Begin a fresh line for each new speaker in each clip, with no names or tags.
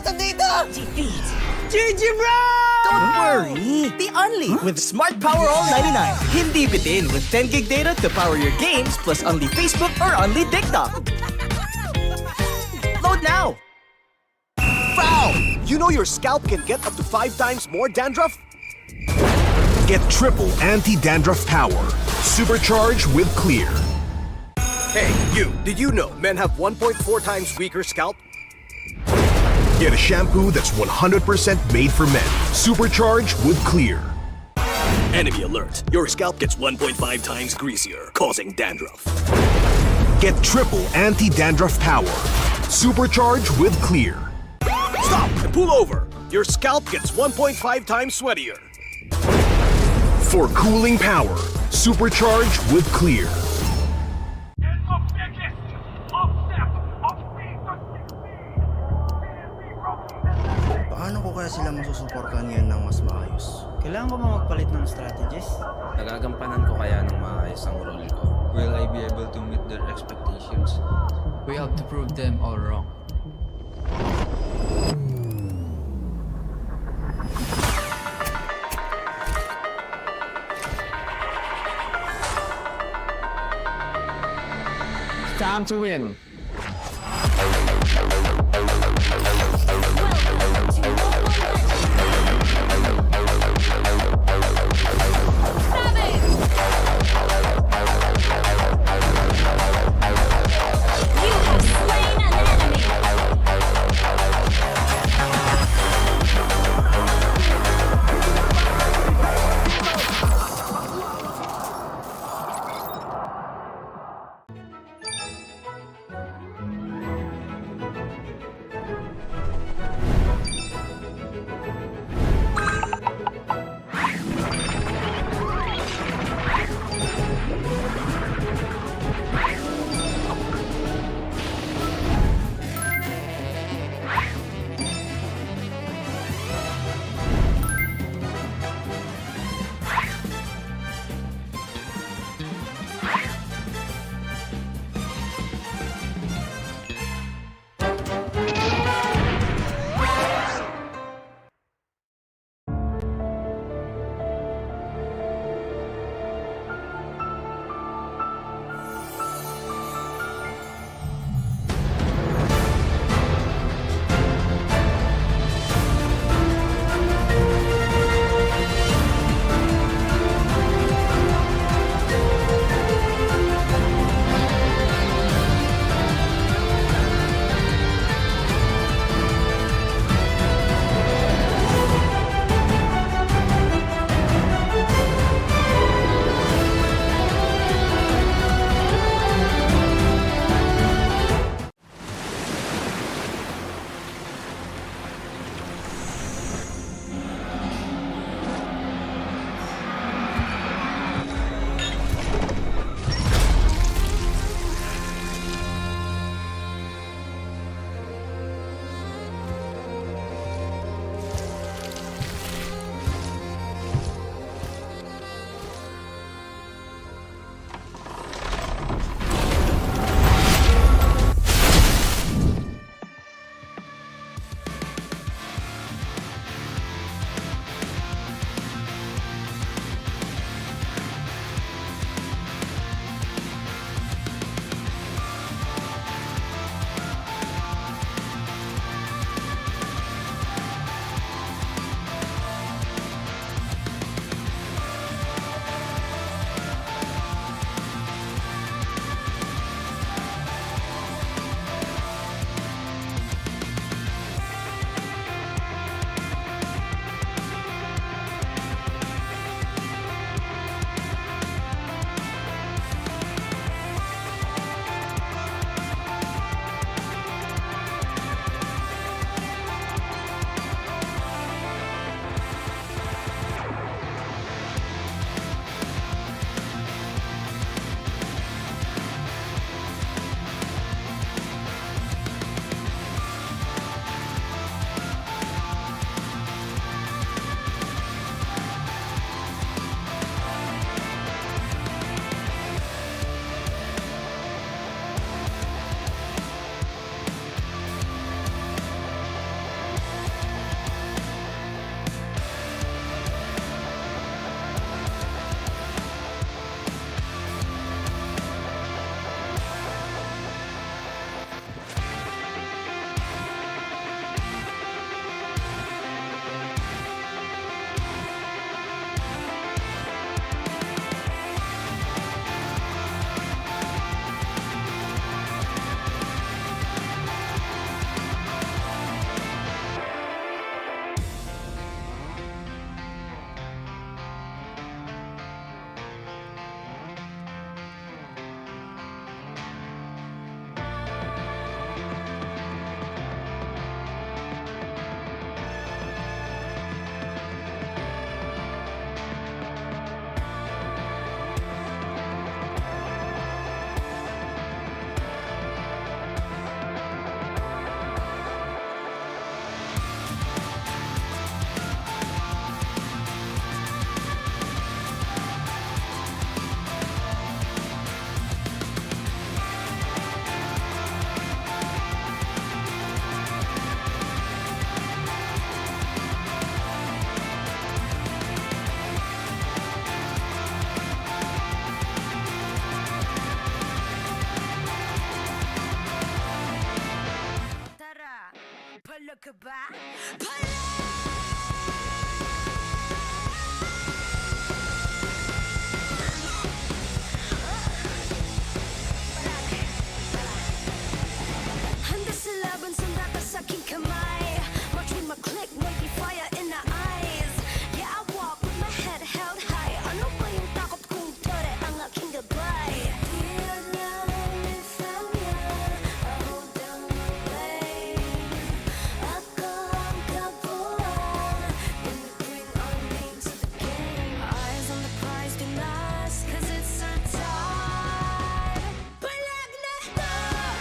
to dito!
GG bro!
Don't worry! Be only with Smart Power All 99. Hindi bitin with 10 gig data to power your games plus only Facebook or only TikTok. Load now!
Foul! You know your scalp can get up to 5 times more dandruff?
Get triple anti-dandruff power. Supercharged with Clear.
Hey, you, did you know men have 1.4 times weaker scalp?
Get a shampoo that's 100% made for men. Supercharged with Clear.
Enemy alert. Your scalp gets 1.5 times greasier, causing dandruff.
Get triple anti-dandruff power. Supercharged with Clear.
Stop and pull over. Your scalp gets 1.5 times sweatier.
For cooling power. Supercharged with Clear.
Paano ko kaya sila masusuportahan ngayon ng mas maayos?
Kailangan ko ba magpalit ng strategies?
Nagagampanan ko kaya ng maayos ang role ko?
Will I be able to meet their expectations?
We have to prove them all wrong.
Time to win.
Handa sa laban, sandata sa aking kamay. March with my click, may fire in the eyes. Yeah, I walk with my head held high. Ano ba yung takot kung tore ang aking gabay? Di niya found ya, I hold down the blame. Ako ang kapuan, and you bring our name to the game. Eyes on the prize, be nice, cause it's our time. Palag na to,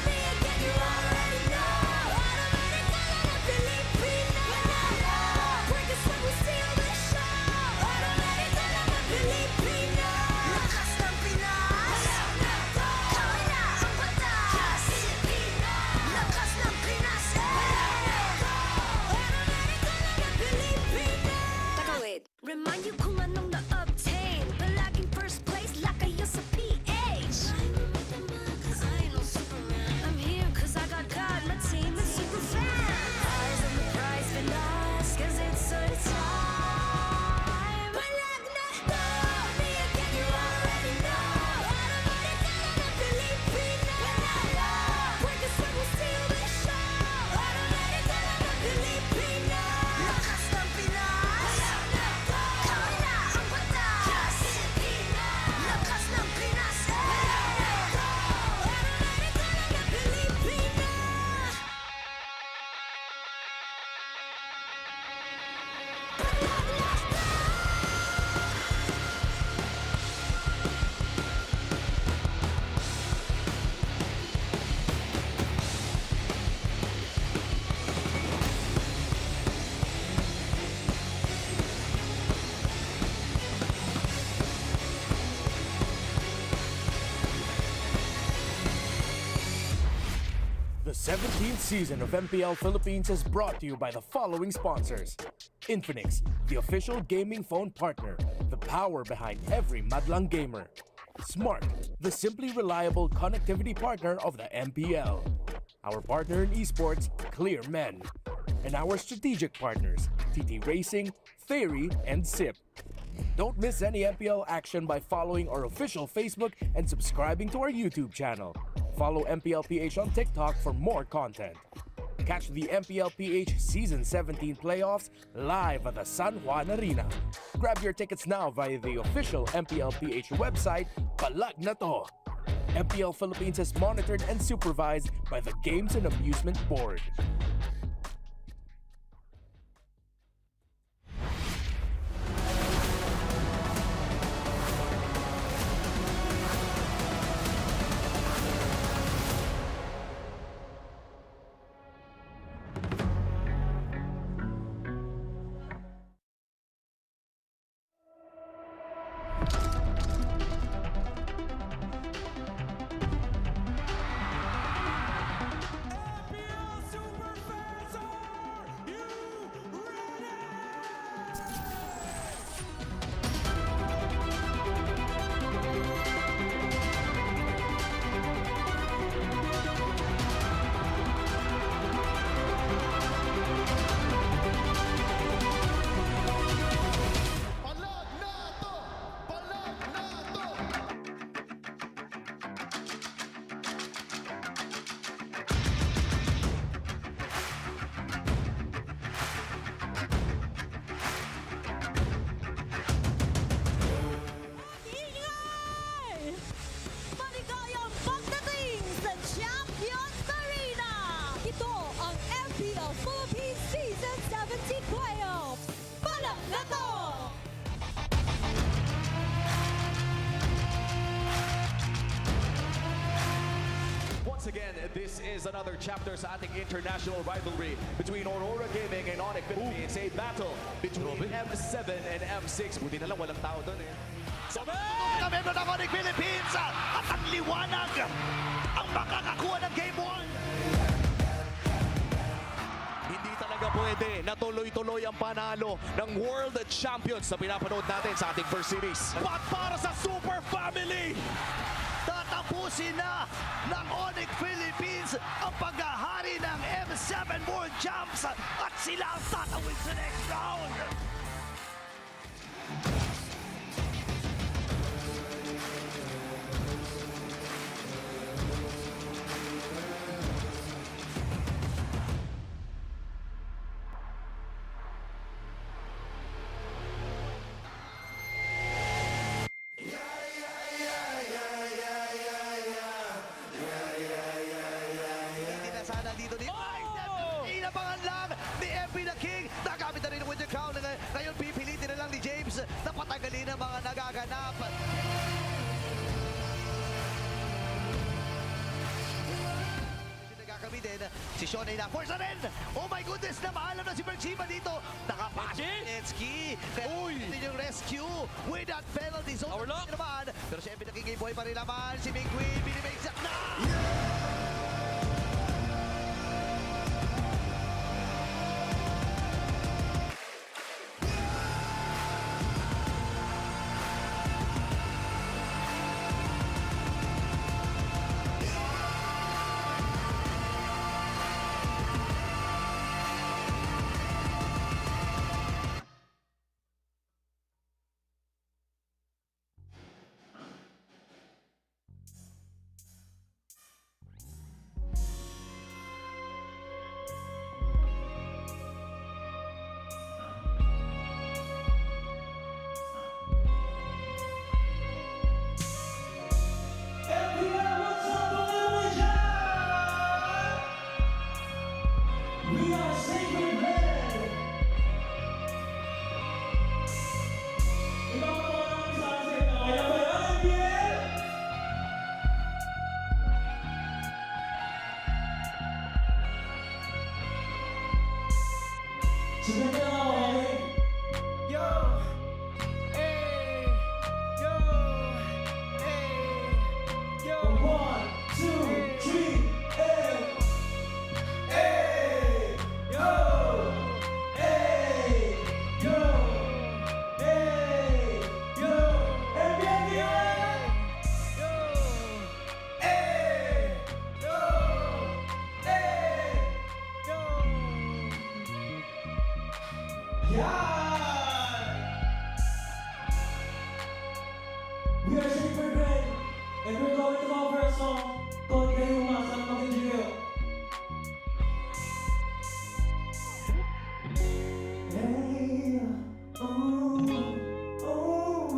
me again, you already know. Automatic ka na Pilipina. Break us when we steal the show. Automatic ka na Pilipina. Lakas ng Pinas. Palag na to, kami na ang batas. Pilipina. Lakas ng Pinas. Palag na to, automatic ka na Pilipina. Teka, wait. Remind you kung anong na-obtain. Palaging first place, lakayo sa PH. I ain't no Superman. I'm here cause I got God, my team is super fan. Eyes on the prize, been us, cause it's our time. Palag na to, me again, you already know. Automatic ka na Pilipina. Break us when we steal the show. Automatic ka na Pilipina. Lakas ng Pinas. Palag na to, kami na ang batas. Pilipina. Lakas ng Pinas. Palag na to, automatic ka na Pilipina.
The 17th season of MPL Philippines is brought to you by the following sponsors. Infinix, the official gaming phone partner, the power behind every madlang gamer. Smart, the simply reliable connectivity partner of the MPL. Our partner in esports, Clear Men. And our strategic partners, TT Racing, Theory, and SIP. Don't miss any MPL action by following our official Facebook and subscribing to our YouTube channel. Follow MPL PH on TikTok for more content. Catch the MPL PH Season 17 playoffs live at the San Juan Arena. Grab your tickets now via the official MPL PH website, Palag Na To. MPL Philippines is monitored and supervised by the Games and Amusement Board.
This is another chapter sa ating international rivalry between Aurora Gaming and ONIC Philippines. A battle between M7 and M6. Buti na lang walang tao doon eh.
Mga membro ng ONIC Philippines at ang liwanag ang makakakuha ng Game 1.
Hindi talaga pwede na tuloy-tuloy ang panalo ng World Champions na pinapanood natin sa ating first series.
At para sa Super Family, tatambakan
Tatapusin na ng ONIC Philippines ang paghahari ng M7 World Champs at sila ang tatawid sa next round. Hindi na sana dito ni inabangan lang ni MP na King. Nagamit na rin ng Winter Crown. Ngayon pipilitin na lang ni James na patagalin ang mga nagaganap. Nagagamitin si Sean ay na-force na rin. Oh my goodness, na maalam na si Berchiba dito. Nakapasensky. Kaya din yung rescue with that penalty. So, naman. Pero si MP na King boy pa rin naman. Si Mingui, binibigsak na!
We are super great, and we're going to cover a song called Kayo Masang Makinjigyo. Hey, oh, oh,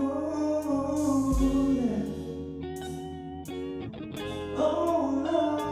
oh, yeah. Oh, no.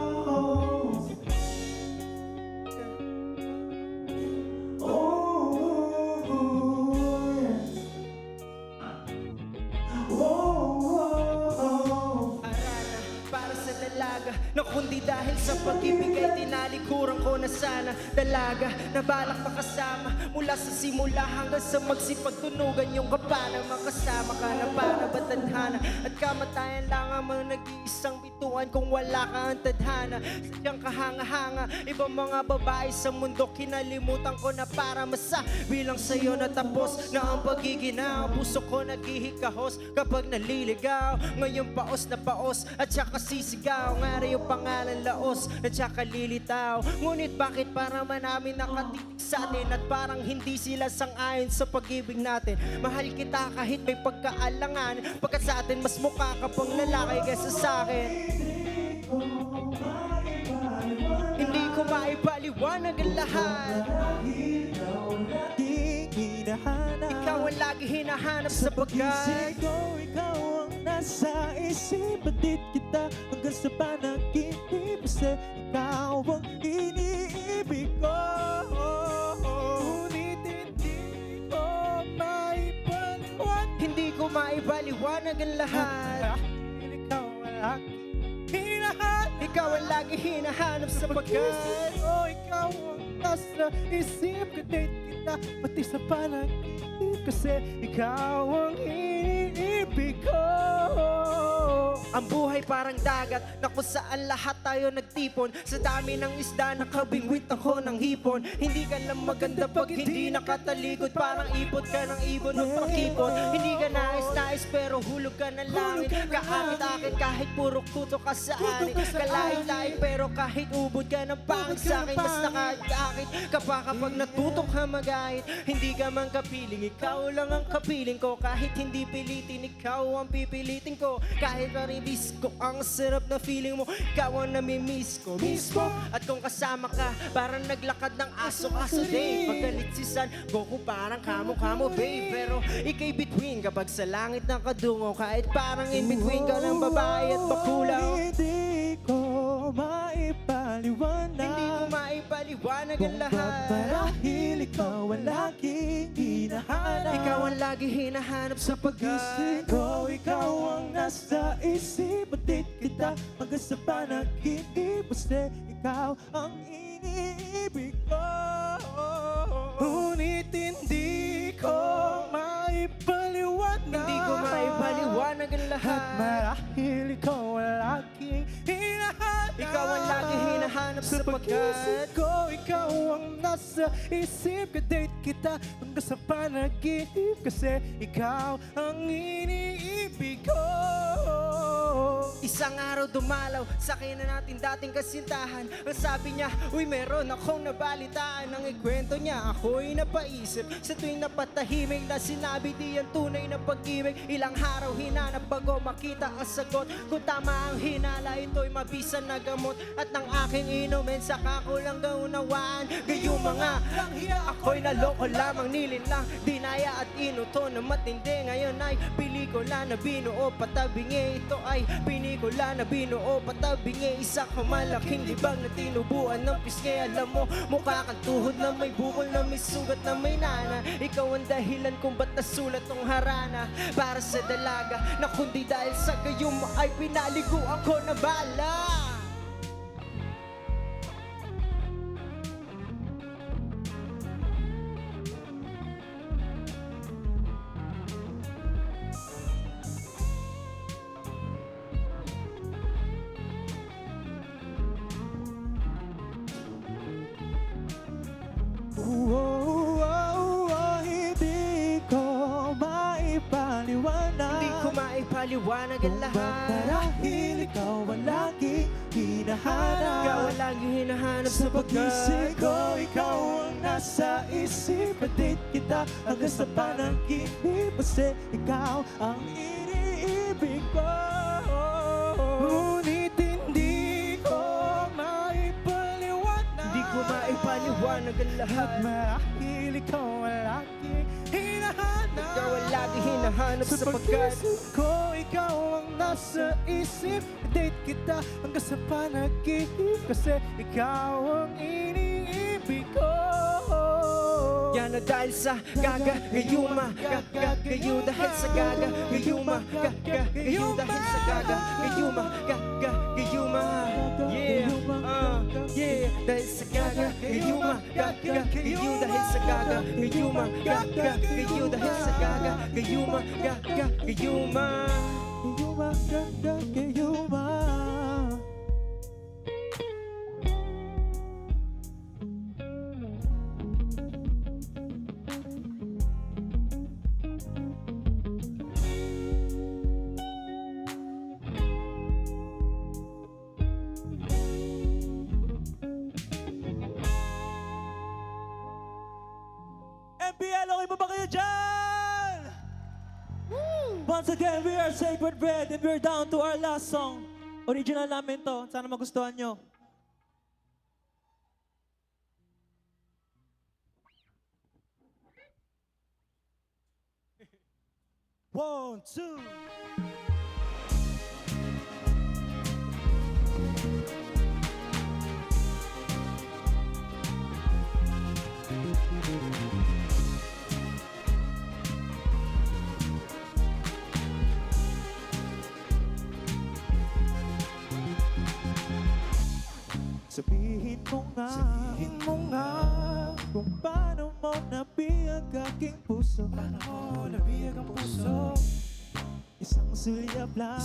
Na kundi dahil sa pag-ibig ay tinalikuran ko na sana dalaga na balak makasama mula sa simula hanggang sa magsipagtunugan yung kapana makasama ka na para ba tadhana at kamatayan lang ang mga nag-iisang bituan kung wala ka ang tadhana sadyang kahanga-hanga ibang mga babae sa mundo kinalimutan ko na para masabi lang sa'yo na tapos na ang pagiginaw puso ko naghihikahos kapag naliligaw ngayon paos na paos at saka sisigaw nga rin yung pangalan laos at saka lilitaw ngunit bakit para namin nakatitig sa atin at parang hindi sila sang-ayon sa pag-ibig natin mahal kita kahit may pagkaalangan pagkat sa atin mas mukha ka pang lalaki kaysa sa akin hindi ko maipaliwanag ang lahat ikaw ang lagi hinahanap sa pagkat
Ikaw ang nasa isip Batid kita hanggang sa panaginip Kasi ikaw ang iniibig ko Ngunit hindi ko maipaliwanag
hindi ko maipaliwanag ang lahat
Ikaw ang lagi hinahanap
ikaw ang lagi hinahanap sa pagkat
ikaw ang nasa isip Kadate kita pati sa panaginip Kasi ikaw ang iniibig iniibig ko.
Ang buhay parang dagat na kung saan lahat tayo nagtipon. Sa dami ng isda nakabingwit ako ng hipon. Hindi ka lang maganda pag hindi nakatalikod. Parang ipot ka ng ibon o pakipot. Hindi ka nais-nais pero hulog ka ng langit. Kaakit-akit kahit puro kuto ka sa anit. Kalahit-lahit pero kahit ubod ka ng pangit sa akin. Mas nakakit ka pa kapag natutok ka magahit. Hindi ka man kapiling, ikaw lang ang kapiling ko. Kahit hindi pilitin, ikaw ang pipilitin ko. Kahit maribis ko ang sarap na feeling mo, ikaw ang namimiss ko mismo. At kung kasama ka, parang naglakad ng aso-aso day. Pagkalit si San Goku parang kamo-kamo babe. Pero ikay between kapag sa langit nakadungo. Kahit parang in between ka ng babae at bakulaw.
Hindi ko maipaliwanag.
Hindi ko maipaliwanag ang
Kung
lahat.
ba't marahil ikaw ang laging hinahanap.
Ikaw ang lagi hinahanap sa pag-isip
ko. Ikaw ang nasa isip. Batid kita hanggang sa panaginip. Basta ikaw ang iniibig ko. Ngunit hindi ko maipaliwanag.
Hindi ko maipaliwanag ang lahat.
At marahil ikaw ang laging hinahanap.
Ikaw ang lagi hinahanap
sa pag-isip
sapagkat
ko. Ikaw ang nasa isip. Kadate kita hanggang sa panaginip. Kasi ikaw ang iniibig ko.
isang araw dumalaw sa akin na natin dating kasintahan. Ang sabi niya, uy meron akong nabalitaan. Ang ikwento niya, ako'y napaisip. Sa tuwing napatahimik na sinabi di ang tunay na pag-ibig. Ilang araw hinanap bago makita ang sagot. Kung tama ang hinala, ito'y mabisan na gamot. At ng aking inumin, saka ko lang gaunawaan. Gayong mga langhiya, ako'y naloko lamang. Nilinlang, dinaya at inuto na matindi. Ngayon ay pelikula na binuo patabingi. Ito ay pelikula na binuo patabingi. Isa kang malaking libang na tinubuan ng pisngi. Alam mo, mukha kang tuhod na may bukol na may sugat na may nana. Ikaw ang dahilan kung ba't nasulat tong harana. Para sa dalaga na kundi dahil sa gayon mo ay pinaliguan ko na bala.
Hindi ko maipaliwanag.
Hindi ko maipaliwanag ang lahat.
Marahil ikaw ang laging hinahanap.
Ikaw ang laging hinahanap
Sa
sapagkat
pag-isip ko, ikaw ang nasa isip. Patid kita hanggang sa panaginip. Kasi ikaw ang iniibig ko. Ngunit hindi ko maipaliwanag.
hindi ko maipaliwanag ang lahat.
At marahil ikaw ang laging hinahanap.
Ikaw ang laging hinahanap
Sa
sapagkat
pag-isip ko, ikaw ang nasa isip. Date kita hanggang sa panaginip. Kasi ikaw ang iniibig ko.
yan na dahil sa gagayuma. Gagayo dahil sa gagayuma. Gagayo dahil sa gagayuma. Gagayuma. Yeah, yeah. Dahil sa gagayuma. Gagayo dahil sa gagayuma. Gagayo dahil sa gagayuma. Gagayuma.
Gagayuma, gagayuma. MPL, okay pa ba kayo dyan? Once again, we are Sacred Bread and we're down to our last song. Original namin to. Sana magustuhan nyo. One, two. Sabihin mo nga kung paano mo nabiyag aking puso. Paano mo nabiyag ang puso? Isang sulyap lang,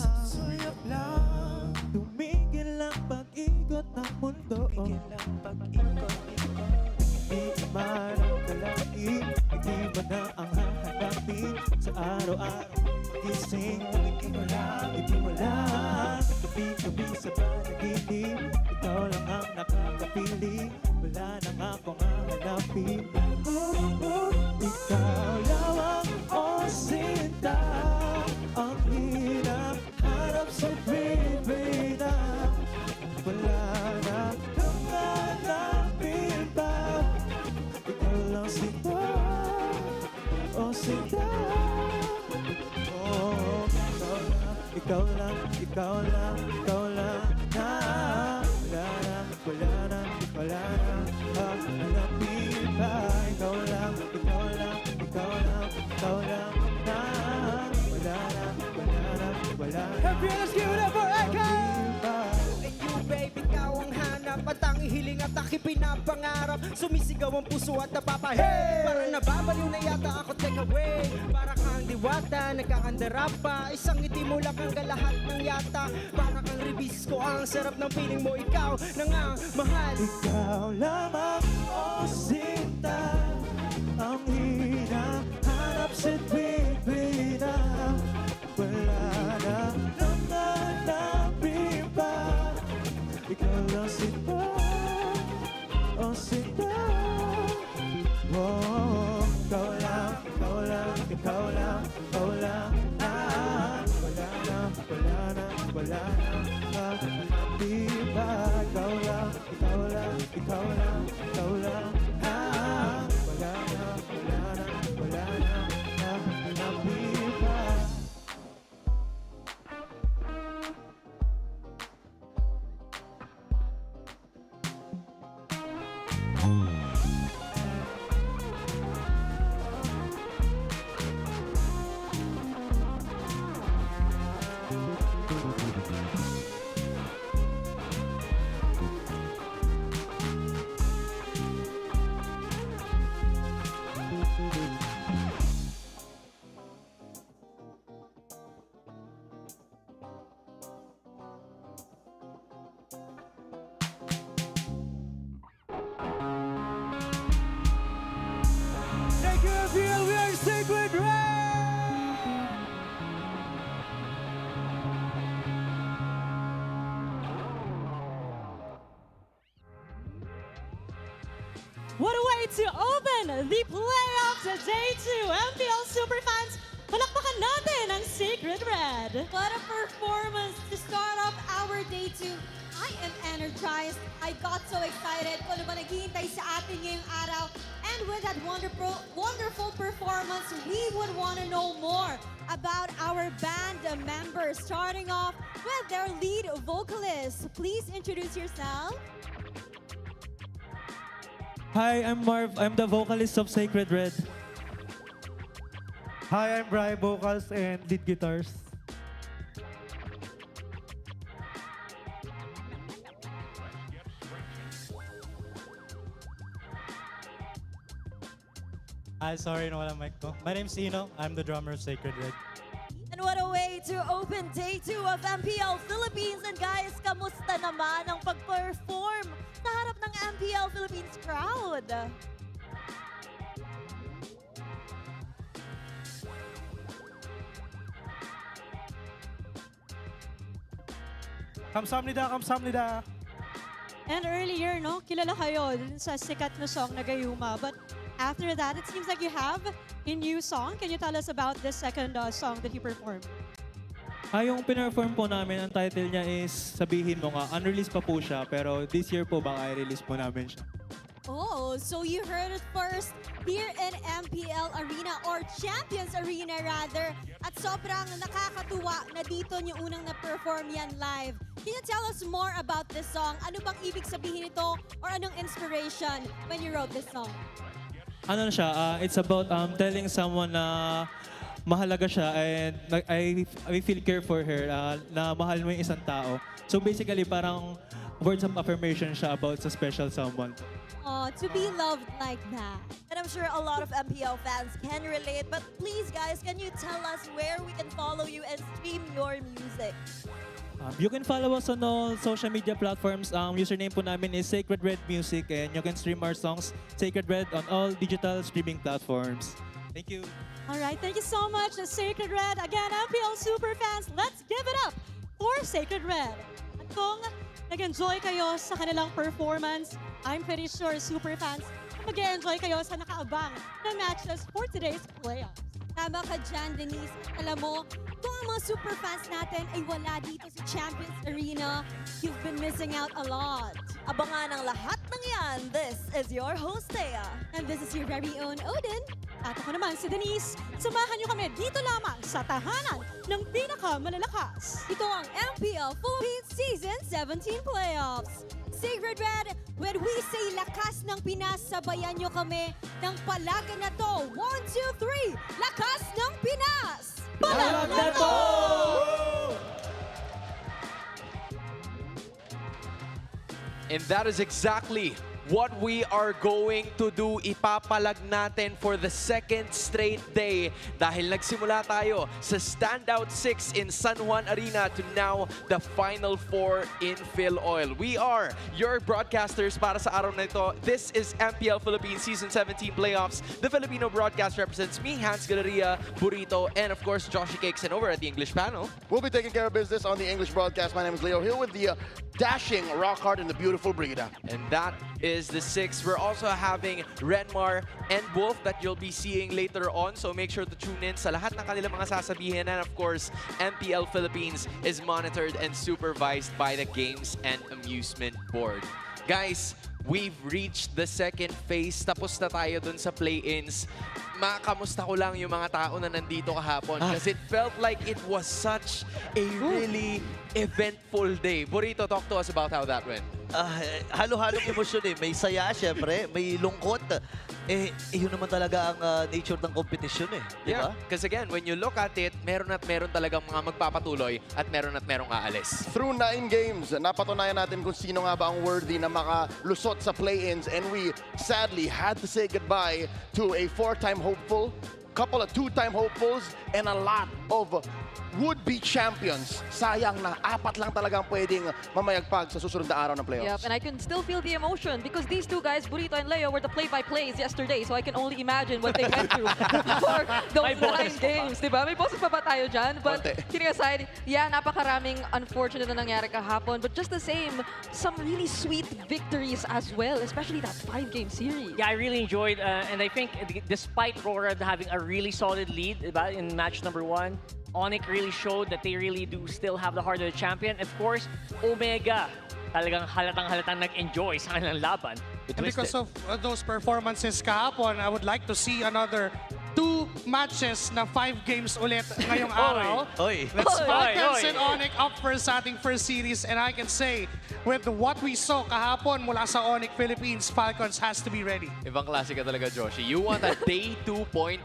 tumigil ang pag-ikot ng mundo. Hindi man ang kalahin, hindi mo na ang hahanapin. Sa araw-araw magising, hindi mo lang gabi-gabi sa panaginip, ikaw lang ang nakakapili, wala nang akong hahanapin. Ikaw lamang, oh sinta, ang hirap harap sa baby na wala na nang hanapin pa. Ikaw lang sinta, oh sinta, oh ikaw lang na wala na hanapin pa. Ikaw lang na wala na
FPL, let's give it up for Echo! And you baby, ikaw ang hanap at ang hiling at aking pinapangarap. Sumisigaw ang puso at napapahey. Parang nababaliw na yata ako, take away. Para kang diwata, nagkakandara pa. Isang ngiti mo lang ang lahat ng yata. Para kang ribisco, ang sarap ng feeling mo. Ikaw na nga, mahal.
Ikaw lamang, oh sinta, ang hinahanap sa baby na wala na nang hanapin pa. Ikaw lang sinta, oh sinta, oh ikaw lang ah, wala na hanapin pa. Ikaw lang ah, wala na hanapin pa.
Thank you, FPL, we are Sacred Red!
What a way to open the playoffs at Day 2. MPL Superfans, palakpakan natin ang Sacred Red.
What a performance to start off our Day 2. I am energized. I got so excited kung ano ba naghihintay sa atin ngayong araw. And with that wonderful performance, we would want to know more about our band members. Starting off with their lead vocalist. Please introduce yourself.
Hi, I'm Marv. I'm the vocalist of Sacred Red.
Hi, I'm Bri, vocals and lead guitars. Hi, sorry, nawala mic ko. My name's Ino. I'm the drummer of Sacred Red.
And what a way to open Day 2 of MPL Philippines. And guys, kamusta naman ang pag-perform sa harap ng MPL Philippines crowd?
Kamsamnida, kamsamnida.
And earlier, no, kilala kayo dun sa sikat na song na Gayuma. But after that, it seems like you have a new song. Can you tell us about this second song that you performed?
Yung pinerform po namin, ang title niya is Sabihin Mo Nga. Unreleased pa po siya, pero this year po baka i-release po namin siya.
Oh, so you heard it first here in MPL Arena or Champions Arena rather. At sobrang nakakatuwa na dito niyo unang na-perform yan live. Can you tell us more about this song? Ano bang ibig sabihin nito or anong inspiration when you wrote this song?
Ano na siya, it's about telling someone na mahalaga siya and I feel care for her, na mahal mo yung isang tao. So basically parang words of affirmation siya about sa special someone.
To be loved like that. And I'm sure a lot of MPL fans can relate, but please guys, can you tell us where we can follow you and stream your music?
You can follow us on all social media platforms. Username po namin is Sacred Red Music, and you can stream our songs Sacred Red on all digital streaming platforms. Thank you.
All right, thank you so much, Sacred Red. Again, MPL super fans, let's give it up for Sacred Red. At kung nag-enjoy kayo sa kanilang performance, I'm pretty sure super fans mag-enjoy kayo sa nakaabang na matches for today's playoffs.
Tama ka dyan, Denise. Alam mo, kung ang mga super fans natin ay wala dito sa Champions Arena, you've been missing out a lot. Abangan ang lahat ng yan. This is your host, Thea.
And this is your very own Odin. At ako naman si Denise. Samahan niyo kami dito lamang sa tahanan ng pinakamalalakas.
Ito ang MPL Philippines Season 17 Playoffs. Sacred Red, when we say lakas ng Pinas, sabayan nyo kami ng Palag Na To. 1, 2, 3, lakas ng Pinas!
Palag Na To!
And that is exactly what we are going to do. Ipapalag natin for the second straight day dahil nagsimula tayo sa Standout 6 in San Juan Arena to now the Final 4 in Phil Oil. We are your broadcasters para sa araw na ito. This is MPL Philippines Season 17 Playoffs. The Filipino broadcast represents me, Hans Galeria, Burrito, and of course, Joshy Cakes. And over at the English panel,
we'll be taking care of business on the English broadcast. My name is Leo, here with the dashing Rockhard and the beautiful Brigida.
And that is the 6. We're also having Renmar and Wolf that you'll be seeing later on. So make sure to tune in sa lahat ng kanilang mga sasabihin. And of course, MPL Philippines is monitored and supervised by the Games and Amusement Board. Guys, we've reached the second phase. Tapos na tayo dun sa play-ins. Makamusta ko lang yung mga tao na nandito kahapon because it felt like it was such a really eventful day. Burrito, talk to us about how that went.
Halo-halong emosyon eh. May saya, syempre. May lungkot. Yun naman talaga ang nature ng competition eh.
Yeah, because again, when you look at it, meron at meron talagang mga magpapatuloy at meron aalis.
Through 9 games, napatunayan natin kung sino nga ba ang worthy na makalusot sa play-ins, and we sadly had to say goodbye to a 4-time hopeful, couple of 2-time hopefuls, and a lot of would-be champions. Sayang na 4 lang talagang pwedeng mamayagpag sa susunod na araw ng playoffs.
Yep, and I can still feel the emotion because these two guys, Burrito and Leo, were the play-by-plays yesterday, so I can only imagine what they went through for those 9 games, diba? May boses pa ba tayo dyan? But kidding aside, yeah, napakaraming unfortunate na nangyari kahapon, but just the same, some really sweet victories as well, especially that 5-game series.
Yeah, I really enjoyed, and I think despite Rorad having a really solid lead diba, in match number 1, ONIC really showed that they really do still have the heart of the champion. Of course, Omega talagang halatang-halatang nag-enjoy sa kanilang laban.
And because of those performances kahapon, I would like to see another 2 matches na 5 games ulit ngayong araw. Let's Falcons and ONIC up first sa ating first series, and I can say, with what we saw kahapon mula sa ONIC Philippines, Falcons has to be ready.
Ibang klase ka talaga, Joshi. You want a day 2.1?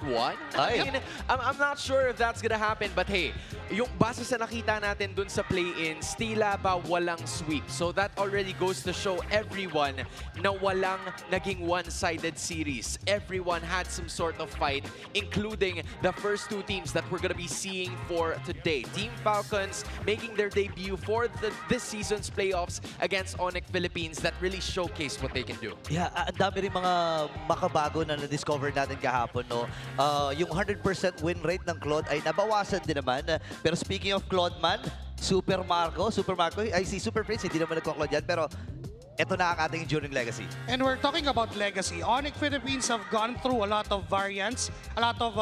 I mean, I'm not sure if that's gonna happen, but hey, yung base sa nakita natin dun sa play-ins, tila ba walang sweep. So that already goes to show everyone na walang naging one-sided series. Everyone had some sort of fight, including the first 2 teams that we're gonna be seeing for today. Team Falcons making their debut for this season's playoffs against ONIC Philippines that really showcase what they can do.
Yeah, ang dami rin mga makabago na na-discover natin kahapon, no? Yung 100% win rate ng Claude ay nabawasan din naman. Pero speaking of Claude man, Super Marco, ay si Super Prince, hindi naman nagko-Claude yan, pero ito na ang ating enduring legacy.
And we're talking about legacy. ONIC Philippines have gone through a lot of variants, a lot of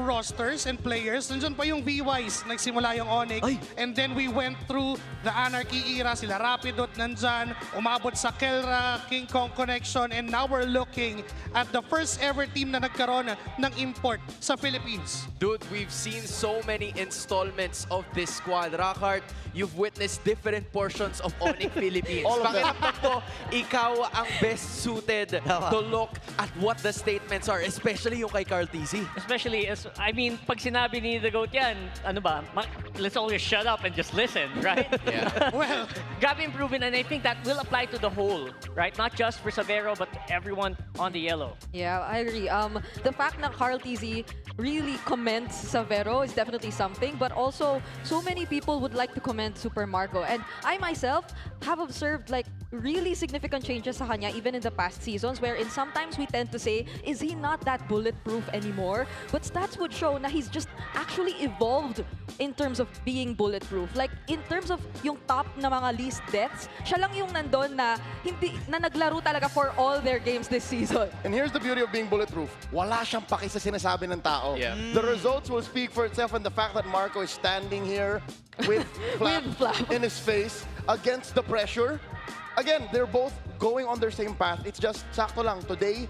rosters and players. Nandiyan pa yung VYs, nagsimula yung ONIC. And then we went through the Anarchy era, sila Rapidot nandyan, umabot sa Kelra, King Kong Connection, and now we're looking at the first ever team na nagkaroon ng import sa Philippines.
Dude, we've seen so many installments of this squad. Rockhart, you've witnessed different portions of ONIC Philippines.
All of them.
mo, ikaw ang best suited to look at what the statements are, especially yung kay Carl TZ.
Especially, I mean, pag sinabi ni The GOAT yan, ano ba, let's all just shut up and just listen, right?
Yeah.
Well,
grabe improvement, and I think that will apply to the whole, right? Not just for Savero, but everyone on the yellow.
Yeah, I agree. The fact that Carl TZ really commends Savero is definitely something, but also so many people would like to commend Super Marco. And I myself have observed like really significant changes sa kanya even in the past seasons, wherein sometimes we tend to say, is he not that bulletproof anymore? But stats would show na he's just actually evolved in terms of being bulletproof. Like in terms of yung top na mga least deaths, siya lang yung nandun na naglaro talaga for all their games this season.
And here's the beauty of being bulletproof. Wala siyang paki sa sinasabi ng tao. The results will speak for itself, and the fact that Marco is standing here with Flap in his face against the pressure. Again, they're both going on their same path. It's just sakto lang. Today,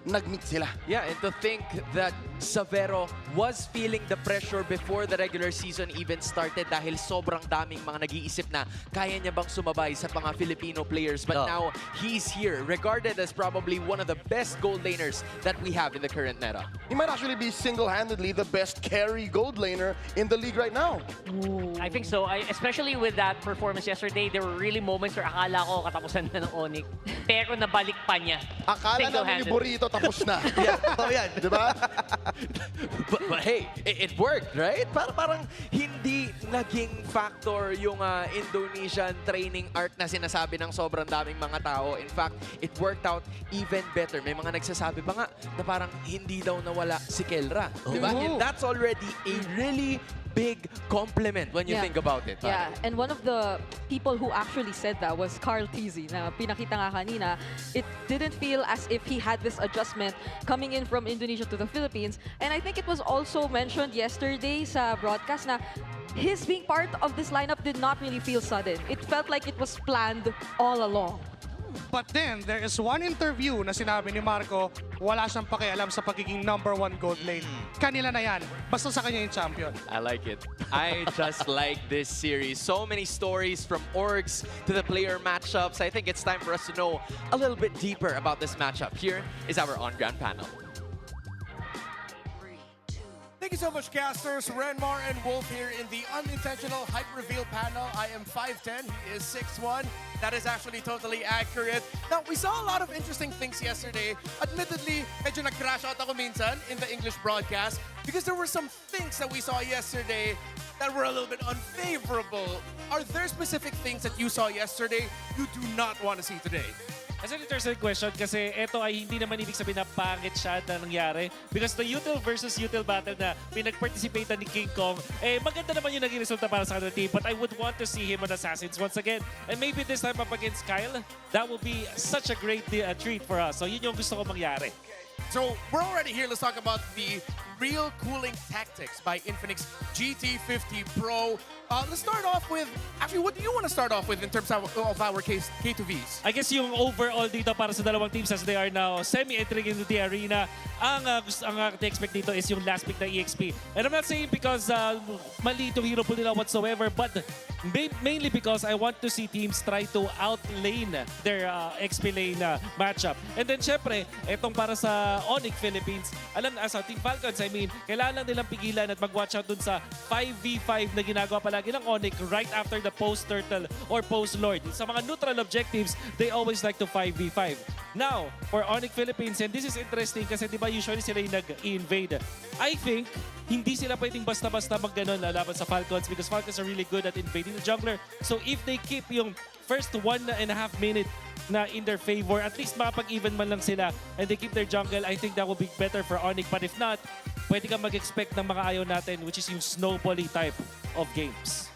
nag-meet sila.
Yeah, and to think that Savero was feeling the pressure before the regular season even started dahil sobrang daming mga nag-iisip na kaya niya bang sumabay sa mga Filipino players. But now, he's here, regarded as probably one of the best gold laners that we have in the current meta.
He might actually be single-handedly the best carry gold laner in the league right now.
I think so. Especially with that performance yesterday, there were really moments where akala ko katapusan na ng ONIC. Pero nabalik pa niya.
Akala namin ni Burrito tapos na.
Yeah, oh yan.
Diba?
But hey, it worked, right? Parang hindi naging factor yung Indonesian training arc na sinasabi ng sobrang daming mga tao. In fact, it worked out even better. May mga nagsasabi pa nga na parang hindi daw nawala si Kelra. Diba? And that's already a really big compliment when you think about it.
Yeah, and one of the people who actually said that was Carl TZ na pinakita nga kanina. It didn't feel as if he had this adjustment coming in from Indonesia to the Philippines. And I think it was also mentioned yesterday sa broadcast na his being part of this lineup did not really feel sudden. It felt like it was planned all along.
But then, there is one interview na sinabi ni Marco, wala siyang pakialam sa pagiging #1 gold lane. Kanila na yan. Basta sa kanya yung champion.
I like it. I just like this series. So many stories from orgs to the player matchups. I think it's time for us to know a little bit deeper about this matchup. Here is our on-ground panel.
Thank you so much, casters. Renmar and Wolf here in the unintentional hype reveal panel. I am 5'10", he is 6'1". That is actually totally accurate. Now, we saw a lot of interesting things yesterday. Admittedly, medyo nag-crash out ako minsan in the English broadcast because there were some things that we saw yesterday that were a little bit unfavorable. Are there specific things that you saw yesterday you do not want to see today?
As an interesting question kasi ito ay hindi naman ibig sabihin na pangit siya na nangyari because the util versus util battle na pinag-participate ni King Kong, maganda naman yung naging resulta para sa kanila team, but I would want to see him on Assassins once again. And maybe this time up against Kyle, that will be such a great treat for us. So yun yung gusto ko mangyari.
So we're already here. Let's talk about the real cooling tactics by Infinix GT50 Pro. Let's start off with, actually, what do you want to start off with in terms of our K2Vs?
I guess yung overall dito para sa dalawang teams as they are now semi-entering into the arena, ang expect dito is yung last pick na EXP. And I'm not saying because mali itong hero pool nila whatsoever, but mainly because I want to see teams try to outlane their XP lane matchup. And then syempre, itong para sa ONIC Philippines, sa Team Falcons, I mean, kailangan nilang pigilan at mag-watch out dun sa 5v5 na ginagawa palagi ng ONIC right after the post-turtle or post-lord. Sa mga neutral objectives, they always like to 5v5. Now, for ONIC Philippines, and this is interesting kasi di ba usually sila yung nag-invade. I think, hindi sila pwedeng basta-basta mag-ganon laban sa Falcons because Falcons are really good at invading the jungler. So if they keep yung first 1.5 minute na in their favor, at least makapag-even man lang sila and they keep their jungle, I think that will be better for ONIC. But if not, pwede kang mag-expect ng mga ayaw natin, which is yung snowbally type of games.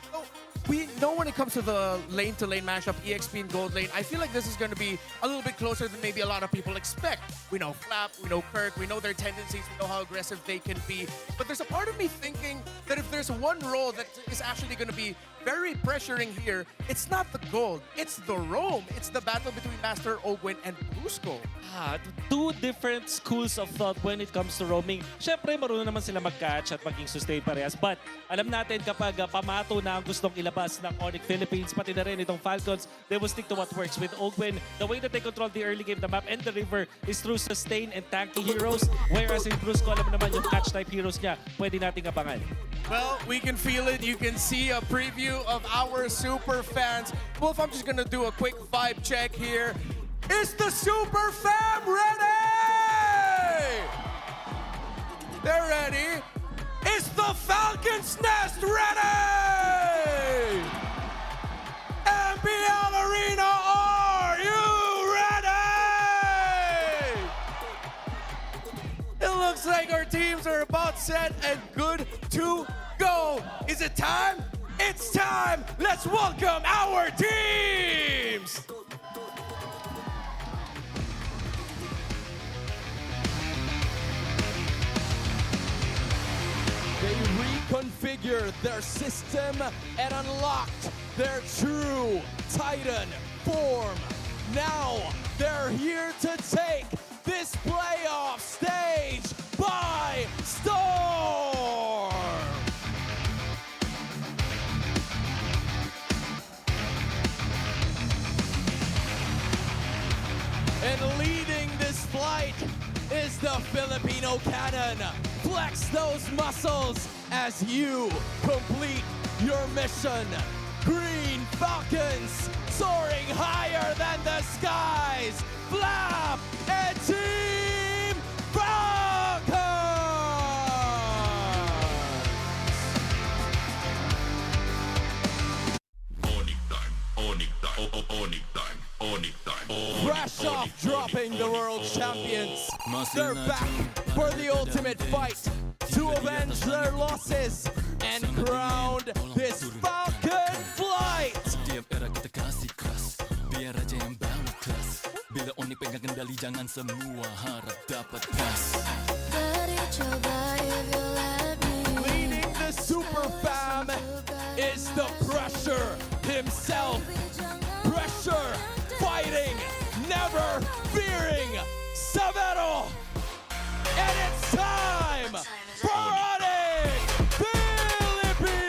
We know when it comes to the lane-to-lane matchup, EXP and gold lane, I feel like this is going to be a little bit closer than maybe a lot of people expect. We know Flap, we know Kirk, we know their tendencies, we know how aggressive they can be. But there's a part of me thinking that if there's one role that is actually going to be very pressuring here. It's not the gold, it's the roam. It's the battle between Master Ogwin and Brusco.
Two different schools of thought when it comes to roaming. Siyempre, marunong naman sila mag-catch at maging sustain parehas. But alam natin kapag pamato na ang gustong ilabas ng ONIC Philippines, pati na rin itong Falcons, they will stick to what works. With Ogwin, the way that they control the early game, the map, and the river is through sustain and tanky heroes. Whereas in Brusco, alam naman yung catch type heroes niya, pwede nating abangan.
Well, we can feel it. You can see a preview of our super fans. Wolf, I'm just gonna do a quick vibe check here. Is the super fam ready? They're ready. Is the Falcons Nest ready? MPL Arena, are you ready? It looks like our teams are about set and good to go. Is it time? It's time. Let's welcome our teams.
They reconfigured their system and unlocked their true Titan form. Now they're here to take this playoff stage by storm. And leading this flight is the Filipino cannon. Flex those muscles as you complete your mission. Green Falcons soaring higher than the skies. Flap and Team Falcons! Fresh off dropping the world champions, they're back for the ultimate fight to avenge their losses and crown this Falcon flight.
Tiap era kita kasih keras, biar aja yang bawa kelas. Bila ONIC pegang kendali, jangan semua harap dapat gas.
Leading the super fam is the Pressure himself. Pressure, fighting, never fearing Savero. And it's time for ONIC Philippines!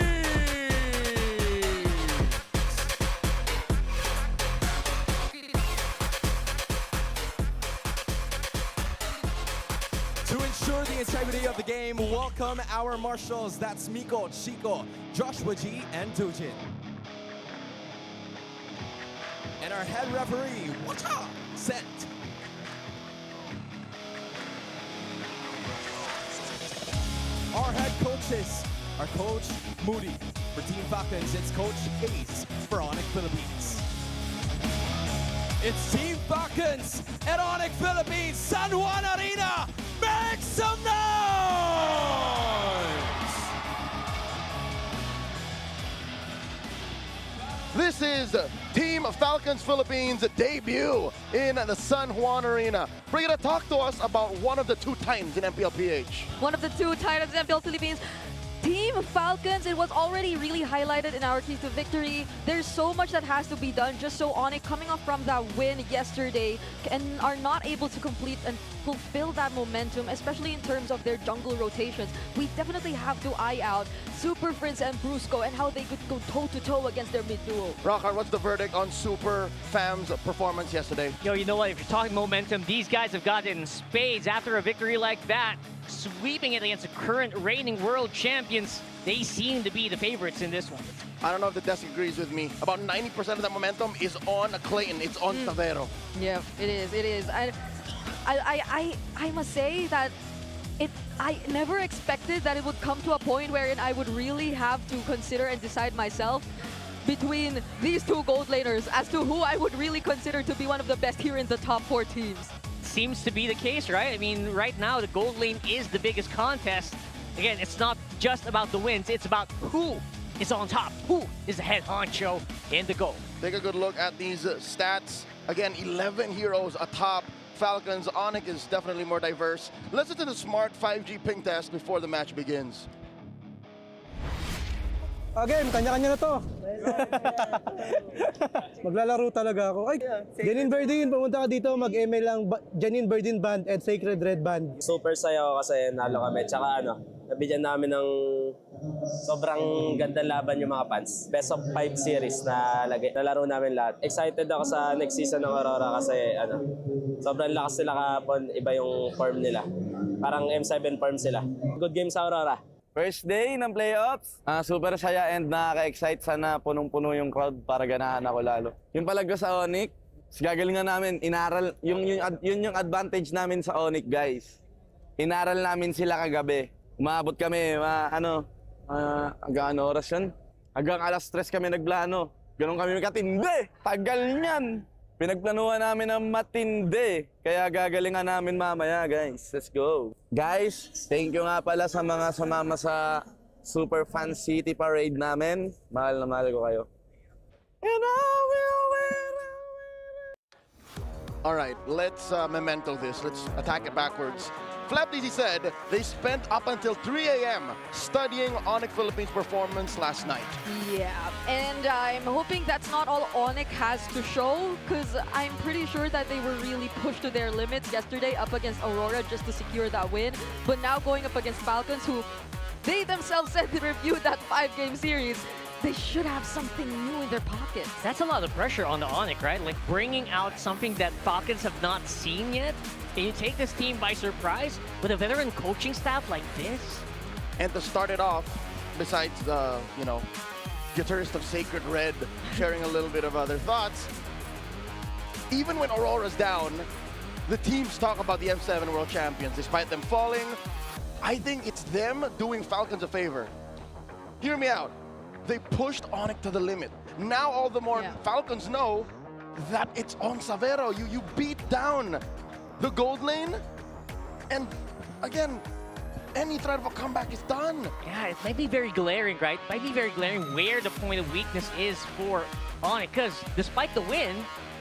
To ensure the integrity of the game, welcome our marshals. That's Miko, Chico, Joshua G, and Dujin. And our head referee, Wacha, Sent. Our head coaches, our coach, Moody. For Team Falcons, it's Coach Ace for ONIC Philippines. It's Team Falcons at ONIC Philippines, San Juan Arena. Make some noise!
This is Team Falcons Philippines' debut in the San Juan Arena. Brigida, talk to us about one of the two titans in MPL PH.
One of the two titans in MPL Philippines. Team Falcons, it was already really highlighted in our keys to victory. There's so much that has to be done just so ONIC, coming off from that win yesterday, and are not able to complete and fulfill that momentum, especially in terms of their jungle rotations. We definitely have to eye out Super Prince and Brusco and how they could go toe-to-toe against their mid-duo.
Rockard, what's the verdict on Super Fam's performance yesterday?
Yo, you know what? If you're talking momentum, these guys have got it in spades after a victory like that. Sweeping it against the current reigning world champions, they seem to be the favorites in this one.
I don't know if the desk agrees with me. About 90% of that momentum is on Clayton. It's on Savero.
Yeah, it is. It is. I must say that I never expected that it would come to a point wherein I would really have to consider and decide myself between these two gold laners as to who I would really consider to be one of the best here in the top 4 teams.
Seems to be the case, right? I mean, right now, the gold lane is the biggest contest. Again, it's not just about the wins, it's about who is on top, who is the head honcho in the gold.
Take a good look at these stats. Again, 11 heroes atop Falcons. ONIC is definitely more diverse. Let's listen to the smart 5G ping test before the match begins.
Game, kanya-kanya na to. Maglalaro talaga ako. Ay, Janine Verdin, pumunta ka dito, mag-ML lang Janine Verdin Band and Sacred Red Band.
Super saya ako kasi nalo kami. Tsaka nabigyan namin ng sobrang gandang laban yung mga fans. Best of 5 series na nalaro namin lahat. Excited ako sa next season ng Aurora kasi sobrang lakas nila kahapon, iba yung form nila. Parang M7 form sila. Good game sa Aurora.
First day ng playoffs, super saya and nakaka-excite. Sana punong-puno yung crowd para ganahan ako lalo. Yung Palag sa ONIC, gagalingan namin, inaral, yun yung advantage namin sa ONIC, guys. Inaral namin sila kagabi. Umabot kami, hanggang oras yun? Hanggang alas 3 kami nagplano. Ganun kami katindi. Tagal niyan. Pinagplanuhan namin ng matindi. Kaya gagalingan namin mamaya, guys. Let's go. Guys, thank you nga pala sa mga sumama sa Super Fan City Parade namin. Mahal na mahal ko kayo. And I will win.
All right, let's memento this. Let's attack it backwards. Flapdizzy said they spent up until 3 a.m. studying ONIC Philippines' performance last night.
Yeah, and I'm hoping that's not all ONIC has to show, because I'm pretty sure that they were really pushed to their limits yesterday up against Aurora just to secure that win. But now going up against Falcons, who they themselves said they reviewed that 5-game series, they should have something new in their pockets.
That's a lot of pressure on the ONIC, right? Like bringing out something that Falcons have not seen yet. Can you take this team by surprise with a veteran coaching staff like this?
And to start it off, besides the, guitarist of Sacred Red sharing a little bit of other thoughts, even when Aurora's down, the teams talk about the M7 World Champions. Despite them falling, I think it's them doing Falcons a favor. Hear me out. They pushed ONIC to the limit. Now all the more Falcons know that it's on Savero. You beat down the gold lane, and again, any threat of a comeback is done.
Yeah, it might be very glaring, right? It might be very glaring where the point of weakness is for ONIC, because despite the win,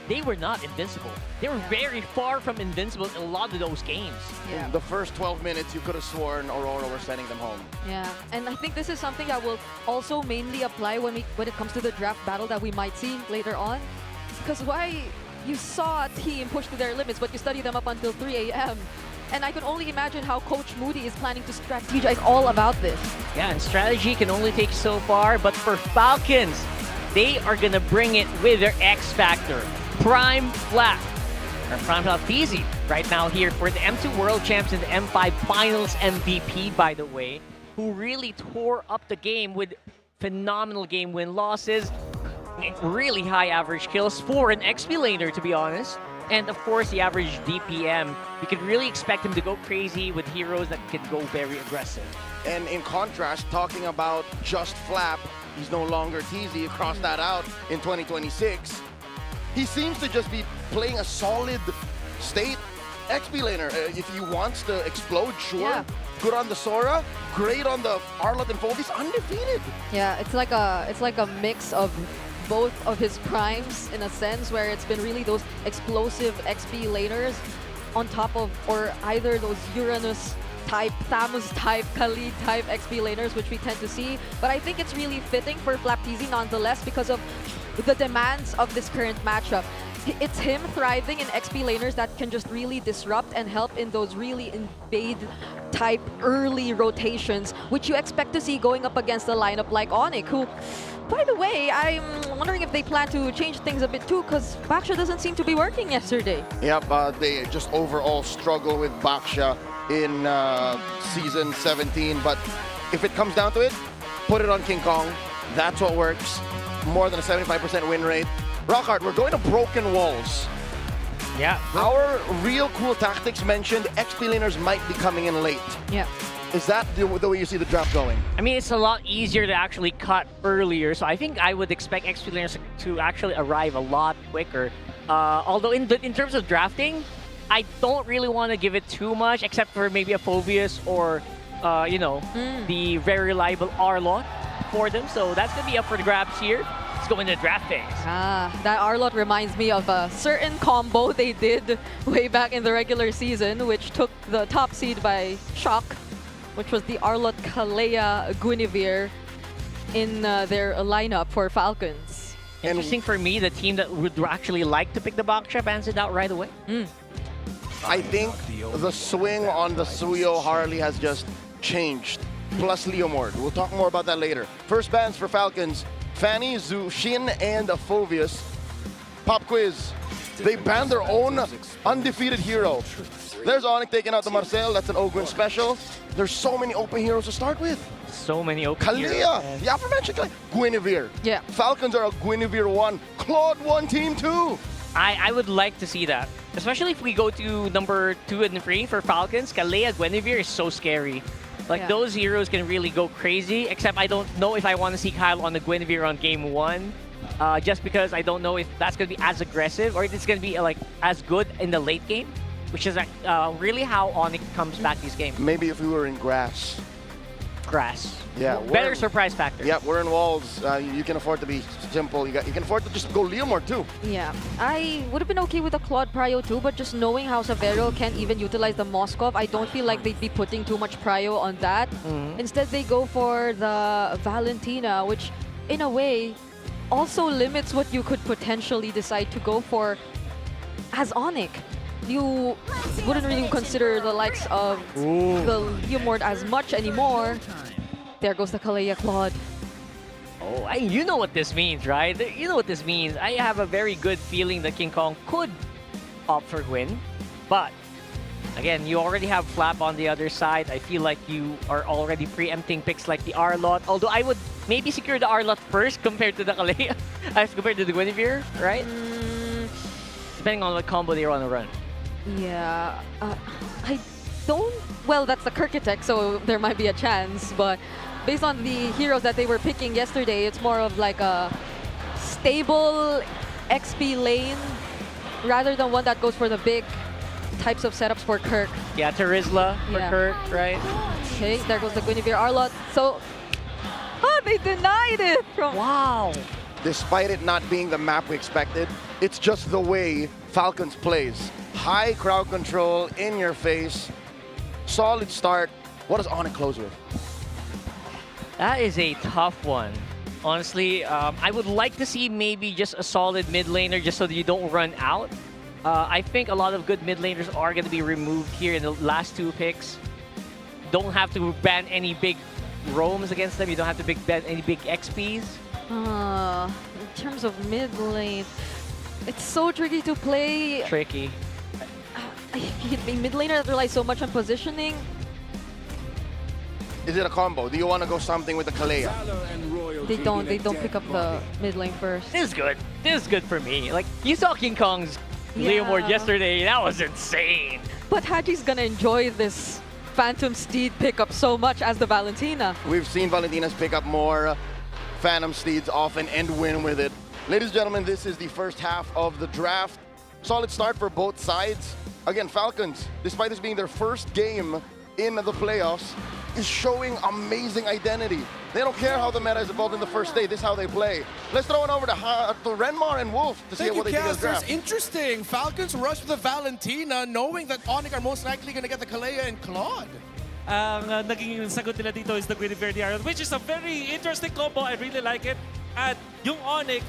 they were not invincible. They were very far from invincible in a lot of those games.
Yeah.
In the first 12 minutes, you could have sworn Aurora were sending them home.
Yeah, and I think this is something that will also mainly apply when it comes to the draft battle that we might see later on. Because you saw a team push to their limits, but you study them up until 3 a.m. And I can only imagine how Coach Moody is planning to strategize all about this.
Yeah, and strategy can only take so far, but for Falcons, they are gonna bring it with their X Factor. Prime Flap, or Prime Flap Easy, right now here for the M2 World Champs and the M5 Finals MVP, by the way, who really tore up the game with phenomenal game win losses, really high average kills for an XP laner, to be honest. And of course, the average DPM, you can really expect him to go crazy with heroes that can go very aggressive.
And in contrast, talking about just Flap, he's no longer TZ, cross that out in 2026. He seems to just be playing a solid state XP laner. If he wants to explode, sure.
Yeah.
Good on the Sora, great on the Arlott and Phoebus, undefeated.
Yeah, it's like a mix of both of his primes in a sense, where it's been really those explosive XP laners on top of, or either those Uranus type, Thamus type, Khalid type XP laners, which we tend to see. But I think it's really fitting for Flaptizi nonetheless because of the demands of this current matchup. It's him thriving in XP laners that can just really disrupt and help in those really invade type early rotations, which you expect to see going up against a lineup like ONIC, who, by the way, I'm wondering if they plan to change things a bit too, because Baksha doesn't seem to be working yesterday.
Yep, they just overall struggle with Baksha in Season 17, but if it comes down to it, put it on King Kong. That's what works. More than a 75% win rate. Rockhard, we're going to broken walls.
Yeah.
Our real cool tactics mentioned XP laners might be coming in late.
Yeah.
Is that the way you see the draft going?
I mean, it's a lot easier to actually cut earlier, so I think I would expect XP laners to actually arrive a lot quicker. Although in terms of drafting, I don't really want to give it too much, except for maybe a Phobius or, the very reliable Arlott for them. So that's going to be up for the grabs here. Let's go into the draft phase.
That Arlott reminds me of a certain combo they did way back in the regular season, which took the top seed by shock, which was the Arlott Kalea Guinevere. in their lineup for Falcons.
Interesting for me, the team that would actually like to pick the box trap answered out right away.
I think the swing on the Suyo Harley has just changed. Plus Leomord. We'll talk more about that later. First bans for Falcons, Fanny, Zushin, and Phovius. Pop quiz. They banned their own undefeated hero. There's ONIC taking out the Marcel. That's an Ogwin special. There's so many open heroes to start with.
So many open
heroes. Kalia, the aforementioned Guinevere.
Yeah.
Falcons are a Guinevere 1, Claude 1, Team 2.
I would like to see that. Especially if we go to number 2 and 3 for Falcons. Kalea Guinevere is so scary. Like, those heroes can really go crazy, except I don't know if I want to see Kyle on the Guinevere on game 1. Just because I don't know if that's going to be as aggressive or if it's going to be like as good in the late game, which is really how ONIC comes back these games.
Maybe if we were in grass.
Grass.
Yeah.
Better surprise factor.
Yeah, we're in walls. You can afford to be simple. You can afford to just go Leomord too.
Yeah, I would have been okay with a Claude Prio too, but just knowing how Severo can even utilize the Moskov, I don't feel like they'd be putting too much Prio on that. Instead, they go for the Valentina, which in a way also limits what you could potentially decide to go for as ONIC. You wouldn't really consider the likes of the Leomord as much anymore. There goes the Kalea Claude.
Oh, you know what this means, right? You know what this means. I have a very good feeling that King Kong could opt for Gwyn. But, again, you already have Flap on the other side. I feel like you are already preempting picks like the Arlot. Although I would maybe secure the Arlot first compared to the Kalea, as compared to the Guinevere, right? Depending on what combo they want to run.
Yeah, I don't... Well, that's the Kirkitech, so there might be a chance, but based on the heroes that they were picking yesterday, it's more of like a stable XP lane rather than one that goes for the big types of setups for Kirk.
Yeah, Terizla for Kirk, right?
Okay, there goes the Guinevere Arlot. So, they denied it from...
Wow!
Despite it not being the map we expected, it's just the way Falcons plays. High crowd control, in your face, solid start. What does ONIC close with?
That is a tough one. Honestly, I would like to see maybe just a solid mid laner just so that you don't run out. I think a lot of good mid laners are going to be removed here in the last 2 picks. Don't have to ban any big roams against them. You don't have to ban any big XPs.
In terms of mid lane, it's so tricky to play.
Tricky.
Mid laner that relies so much on positioning.
Is it a combo? Do you want to go something with the Kalea?
They don't pick up the mid lane first.
This is good. This is good for me. Like, you saw King Kong's Leomord yesterday. That was insane.
But Haji's gonna enjoy this Phantom Steed pickup so much as the Valentina.
We've seen Valentinas pick up more Phantom Steeds often and win with it. Ladies and gentlemen, this is the first half of the draft. Solid start for both sides. Again, Falcons, despite this being their first game in the playoffs, is showing amazing identity. They don't care how the meta is evolved in the first day. This is how they play. Let's throw it over to Renmar and Wolf to see what they think of the draft.
Interesting. Falcons rush the Valentina knowing that ONIC are most likely going to get the Kalea and Claude.
Ang naging sagot nila dito is the Guinevere Arrow, which is a very interesting combo. I really like it. At yung ONIC,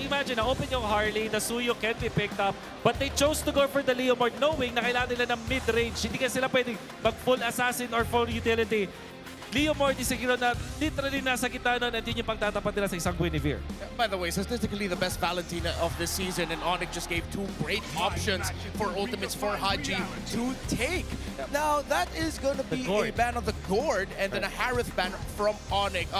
imagine, open yung Harley, the Suyo can be picked up, but they chose to go for the Leomord knowing na kailangan nila ng mid-range. Hindi kasi sila pwedeng mag-full assassin or full utility. Leomord is a hero na literally nasa gitna nun at yun yung pagtatapat nila sa isang Guinevere.
By the way, statistically the best Valentina of this season, and ONIC just gave 2 great options for ultimates for Haji to take. Now, that is going to be a ban of the Gourd and then a Harith ban from ONIC.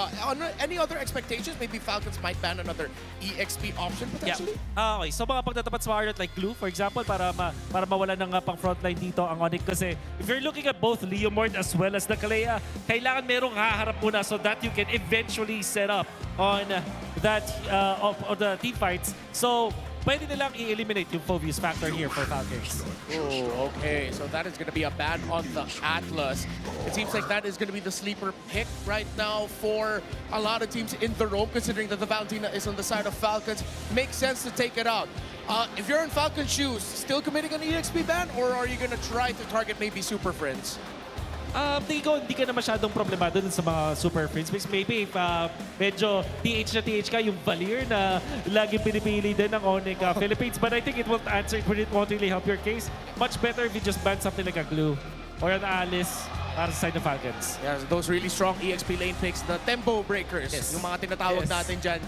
Any other expectations? Maybe Falcons might ban another EXP option potentially?
Yeah. Okay, so mga pagtatapat sa Harith like Glue, for example, para mawala ng pang frontline dito ang ONIC kasi if you're looking at both Leomord as well as the Kalea, kailangan merong haharap muna so that you can eventually set up on that of the team fights. So, pwede nilang i-eliminate yung Phovius factor here for Falcons.
Oh, okay. So that is going to be a ban on the Atlas. It seems like that is going to be the sleeper pick right now for a lot of teams in the roam, considering that the Valentina is on the side of Falcons. Makes sense to take it out. If you're in Falcon shoes, still committing an EXP ban, or are you going to try to target maybe Super Friends?
Tingin ko hindi ka na masyadong problemado dun sa mga Super Friends. Maybe if medyo TH na TH ka, yung Valier na laging pinipili din ng ONIC Philippines. But I think it won't answer, it won't really help your case. Much better if you just ban something like a Glue or an Alice para sa side ng Falcons.
Yeah, those really strong EXP lane picks, the tempo breakers, yung mga tinatawag natin dyan,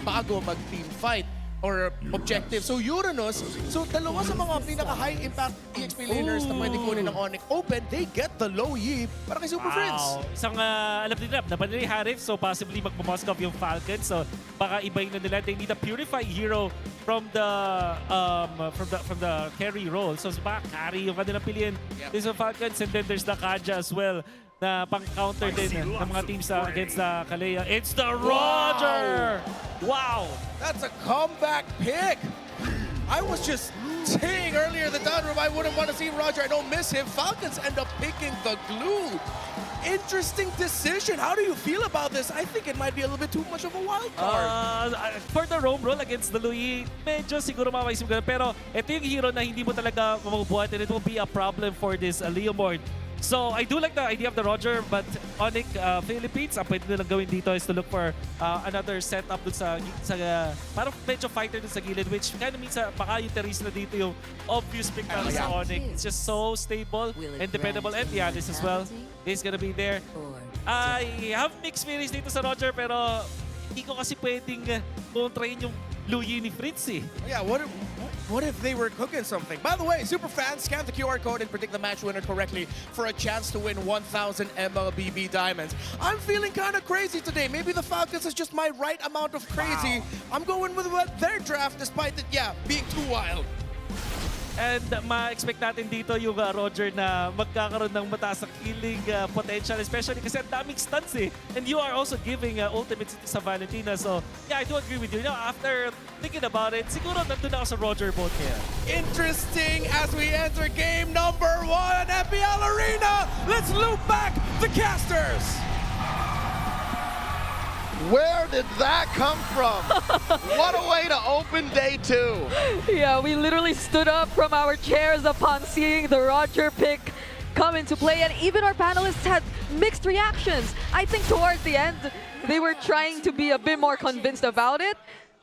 bago mag-team fight or objective. So Uranus, so dalawa sa mga pinaka-high impact EXP laners na pwede kunin ng ONIC open, they get the low yi para kay Super Friends.
Isang alam din na nila Harif, so possibly magpamoskop yung Falcons. So baka ibahin na nila. They need a purify hero from the carry role. So baka carry yung kanilang piliin. There's the Falcons and then there's the Kaja as well na pang-counter din ng mga teams against the Kalea. It's the Roger! Wow!
That's a comeback pick! I was just saying earlier in the down room I wouldn't want to see Roger. I don't miss him. Falcons end up picking the Glue. Interesting decision. How do you feel about this? I think it might be a little bit too much of a wild card.
For the roam roll against the Louis, medyo siguro mamaisip ko. Pero ito yung hero na hindi mo talaga mabubuhat and it will be a problem for this Leomord. So I do like the idea of the Roger, but ONIC Philippines, ang pwede nilang gawin dito is to look for another setup dun sa parang medyo fighter dun sa gilid, which kind of means baka yung Therese na dito yung obvious pick para sa ONIC. It's just so stable and dependable, and Yanis as well. He's gonna be there. I have mixed feelings dito sa Roger, pero hindi ko kasi pwedeng kontrahin yung Louis ni Fritz eh.
Yeah, what if they were cooking something? By the way, super fans, scan the QR code and predict the match winner correctly for a chance to win 1,000 MLBB diamonds. I'm feeling kind of crazy today. Maybe the Falcons is just my right amount of crazy. Wow. I'm going with their draft despite it, being too wild.
And ma-expect natin dito yung Roger na magkakaroon ng mataas na killing potential, especially kasi ang daming stunts eh. And you are also giving ultimates sa Valentina. So yeah, I do agree with you. Now, after thinking about it, siguro nandun ako sa Roger boat kaya.
Interesting as we enter game number 1 at MPL Arena. Let's loop back the casters.
Where did that come from? What a way to open day 2.
Yeah, we literally stood up from our chairs upon seeing the Roger pick come into play, and even our panelists had mixed reactions. I think towards the end, they were trying to be a bit more convinced about it.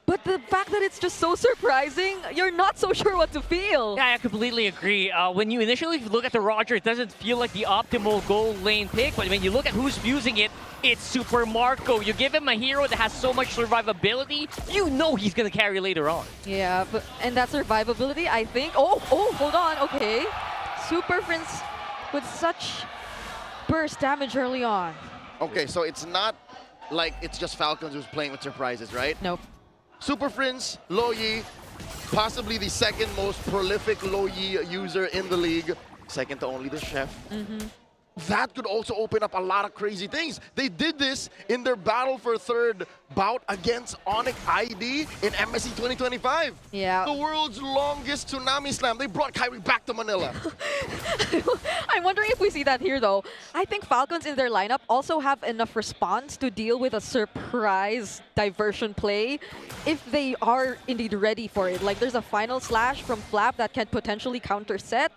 But the fact that it's just so surprising, you're not so sure what to feel.
Yeah, I completely agree. When you initially look at the Roger, it doesn't feel like the optimal goal lane pick. But when you look at who's using it, it's Super Marco. You give him a hero that has so much survivability, you know he's going to carry later on.
Yeah, and that survivability, I think... Oh, hold on. Okay. Super Prince with such burst damage early on.
Okay, so it's not like it's just Falcons who's playing with surprises, right?
Nope.
Super Prince, low yi, possibly the second most prolific low yi user in the league, second to only the Chef. That could also open up a lot of crazy things. They did this in their battle for third bout against ONIC ID in MSC 2025.
Yeah.
The world's longest tsunami slam. They brought Kyrie back to Manila.
I'm wondering if we see that here, though. I think Falcons in their lineup also have enough response to deal with a surprise diversion play if they are indeed ready for it. Like, there's a final slash from Flap that can potentially counter set,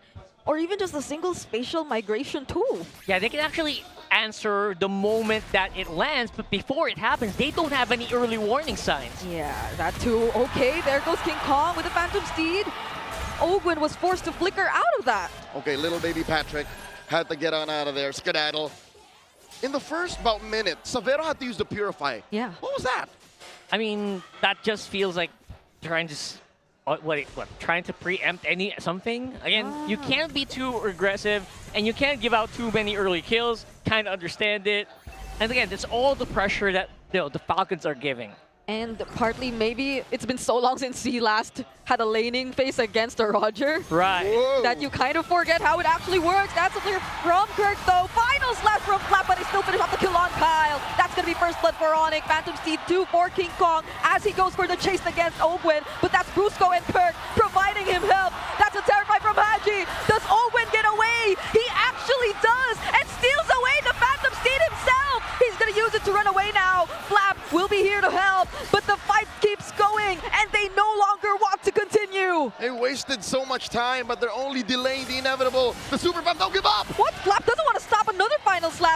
or even just a single spatial migration too.
Yeah, they can actually answer the moment that it lands, but before it happens, they don't have any early warning signs.
Yeah, that too. Okay, there goes King Kong with the Phantom Steed. Ogwin was forced to flicker out of that.
Okay, little baby Patrick had to get on out of there, skedaddle. In the first about minute, Savero had to use the Purify.
Yeah.
What was that?
I mean, that just feels like trying to... trying to preempt something? Again, you can't be too aggressive, and you can't give out too many early kills. Kind of understand it. And again, it's all the pressure that the Falcons are giving.
And partly maybe it's been so long since he last had a laning phase against a Roger.
Right.
Whoa.
That you kind of forget how it actually works. That's a clear from Kirk, though. Final slash from Flap, but he still finished off the kill on Kyle. That's going to be first blood for ONIC. Phantom Steed 2 for King Kong as he goes for the chase against Ogwin. But that's Brusco and Kirk providing him help. That's a terrify from Haji. Does Ogwin get away? He actually does, and steals away the Phantom Steed himself. He's going to use it to run away now. Flap will be here to help, but the fight keeps going, and they no longer want to continue.
They wasted so much time, but they're only delaying the inevitable. The Super Bump don't give up.
What? Flap doesn't want to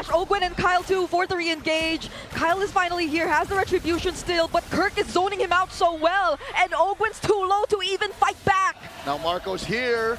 flash. Ogwen and Kyle too for the re-engage. Kyle is finally here, has the retribution still, but Kirk is zoning him out so well. And Ogwen's too low to even fight back.
Now Marco's here.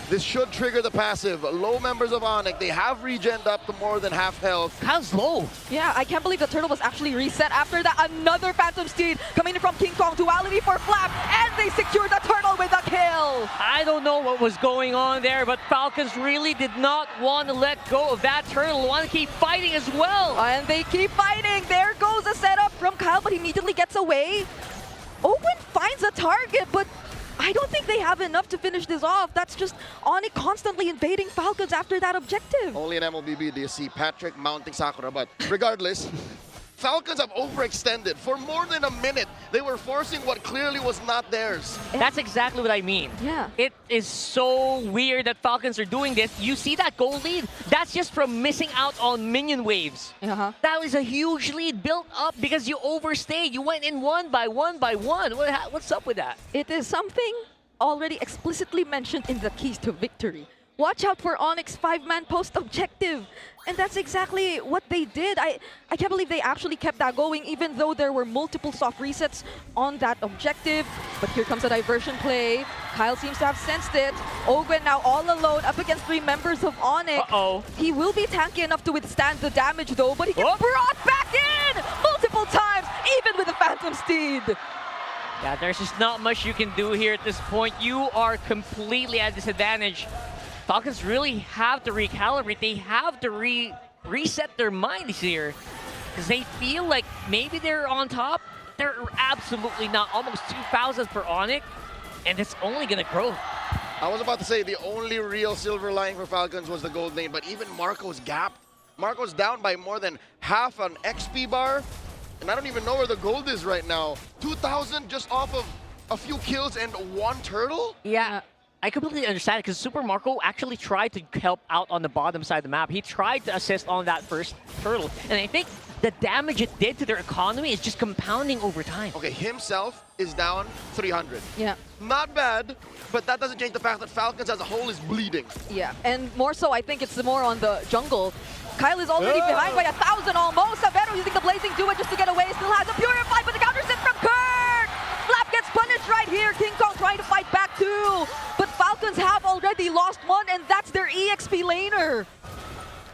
This should trigger the passive. Low members of ONIC, they have regened up to more than half health.
Kyle's low.
Yeah, I can't believe the turtle was actually reset after that. Another Phantom Steed coming in from King Kong. Duality for Flap, and they secured the turtle with a kill.
I don't know what was going on there, but Falcons really did not want to let go of that turtle. Want to keep fighting as well.
And they keep fighting. There goes a setup from Kyle, but he immediately gets away. Owen finds a target, but I don't think they have enough to finish this off. That's just ONIC constantly invading Falcons after that objective.
Only in MLBB do you see Patrick mounting Sakura, but regardless, Falcons have overextended. For more than a minute, they were forcing what clearly was not theirs.
That's exactly what I mean.
Yeah.
It is so weird that Falcons are doing this. You see that goal lead? That's just from missing out on minion waves. That was a huge lead built up because you overstayed. You went in one by one by one. What's up with that?
It is something already explicitly mentioned in the keys to victory. Watch out for ONIC's 5-man post objective. And that's exactly what they did. I can't believe they actually kept that going even though there were multiple soft resets on that objective. But here comes a diversion play. Kyle seems to have sensed it. Ogwen now all alone up against 3 members of ONIC. He will be tanky enough to withstand the damage though, but he gets brought back in multiple times, even with the Phantom Steed.
Yeah, there's just not much you can do here at this point. You are completely at disadvantage. Falcons really have to recalibrate. They have to reset their minds here because they feel like maybe they're on top. They're absolutely not. Almost 2,000 for ONIC, and it's only going to grow.
I was about to say the only real silver lining for Falcons was the gold lane, but even Marco's gap. Marco's down by more than half an XP bar, and I don't even know where the gold is right now. 2,000 just off of a few kills and 1 turtle?
Yeah. I completely understand it because Super Marco actually tried to help out on the bottom side of the map. He tried to assist on that first turtle. And I think the damage it did to their economy is just compounding over time.
Okay, himself is down 300.
Yeah.
Not bad, but that doesn't change the fact that Falcons as a whole is bleeding.
Yeah, and more so, I think it's more on the jungle. Kyle is already behind by 1,000 almost. Savero using the Blazing Duet just to get away. Still has a Purify, but the counter sit from Kirk! Flap gets punished right here. King Kong trying to fight back too. But Falcons have already lost one, and that's their EXP laner.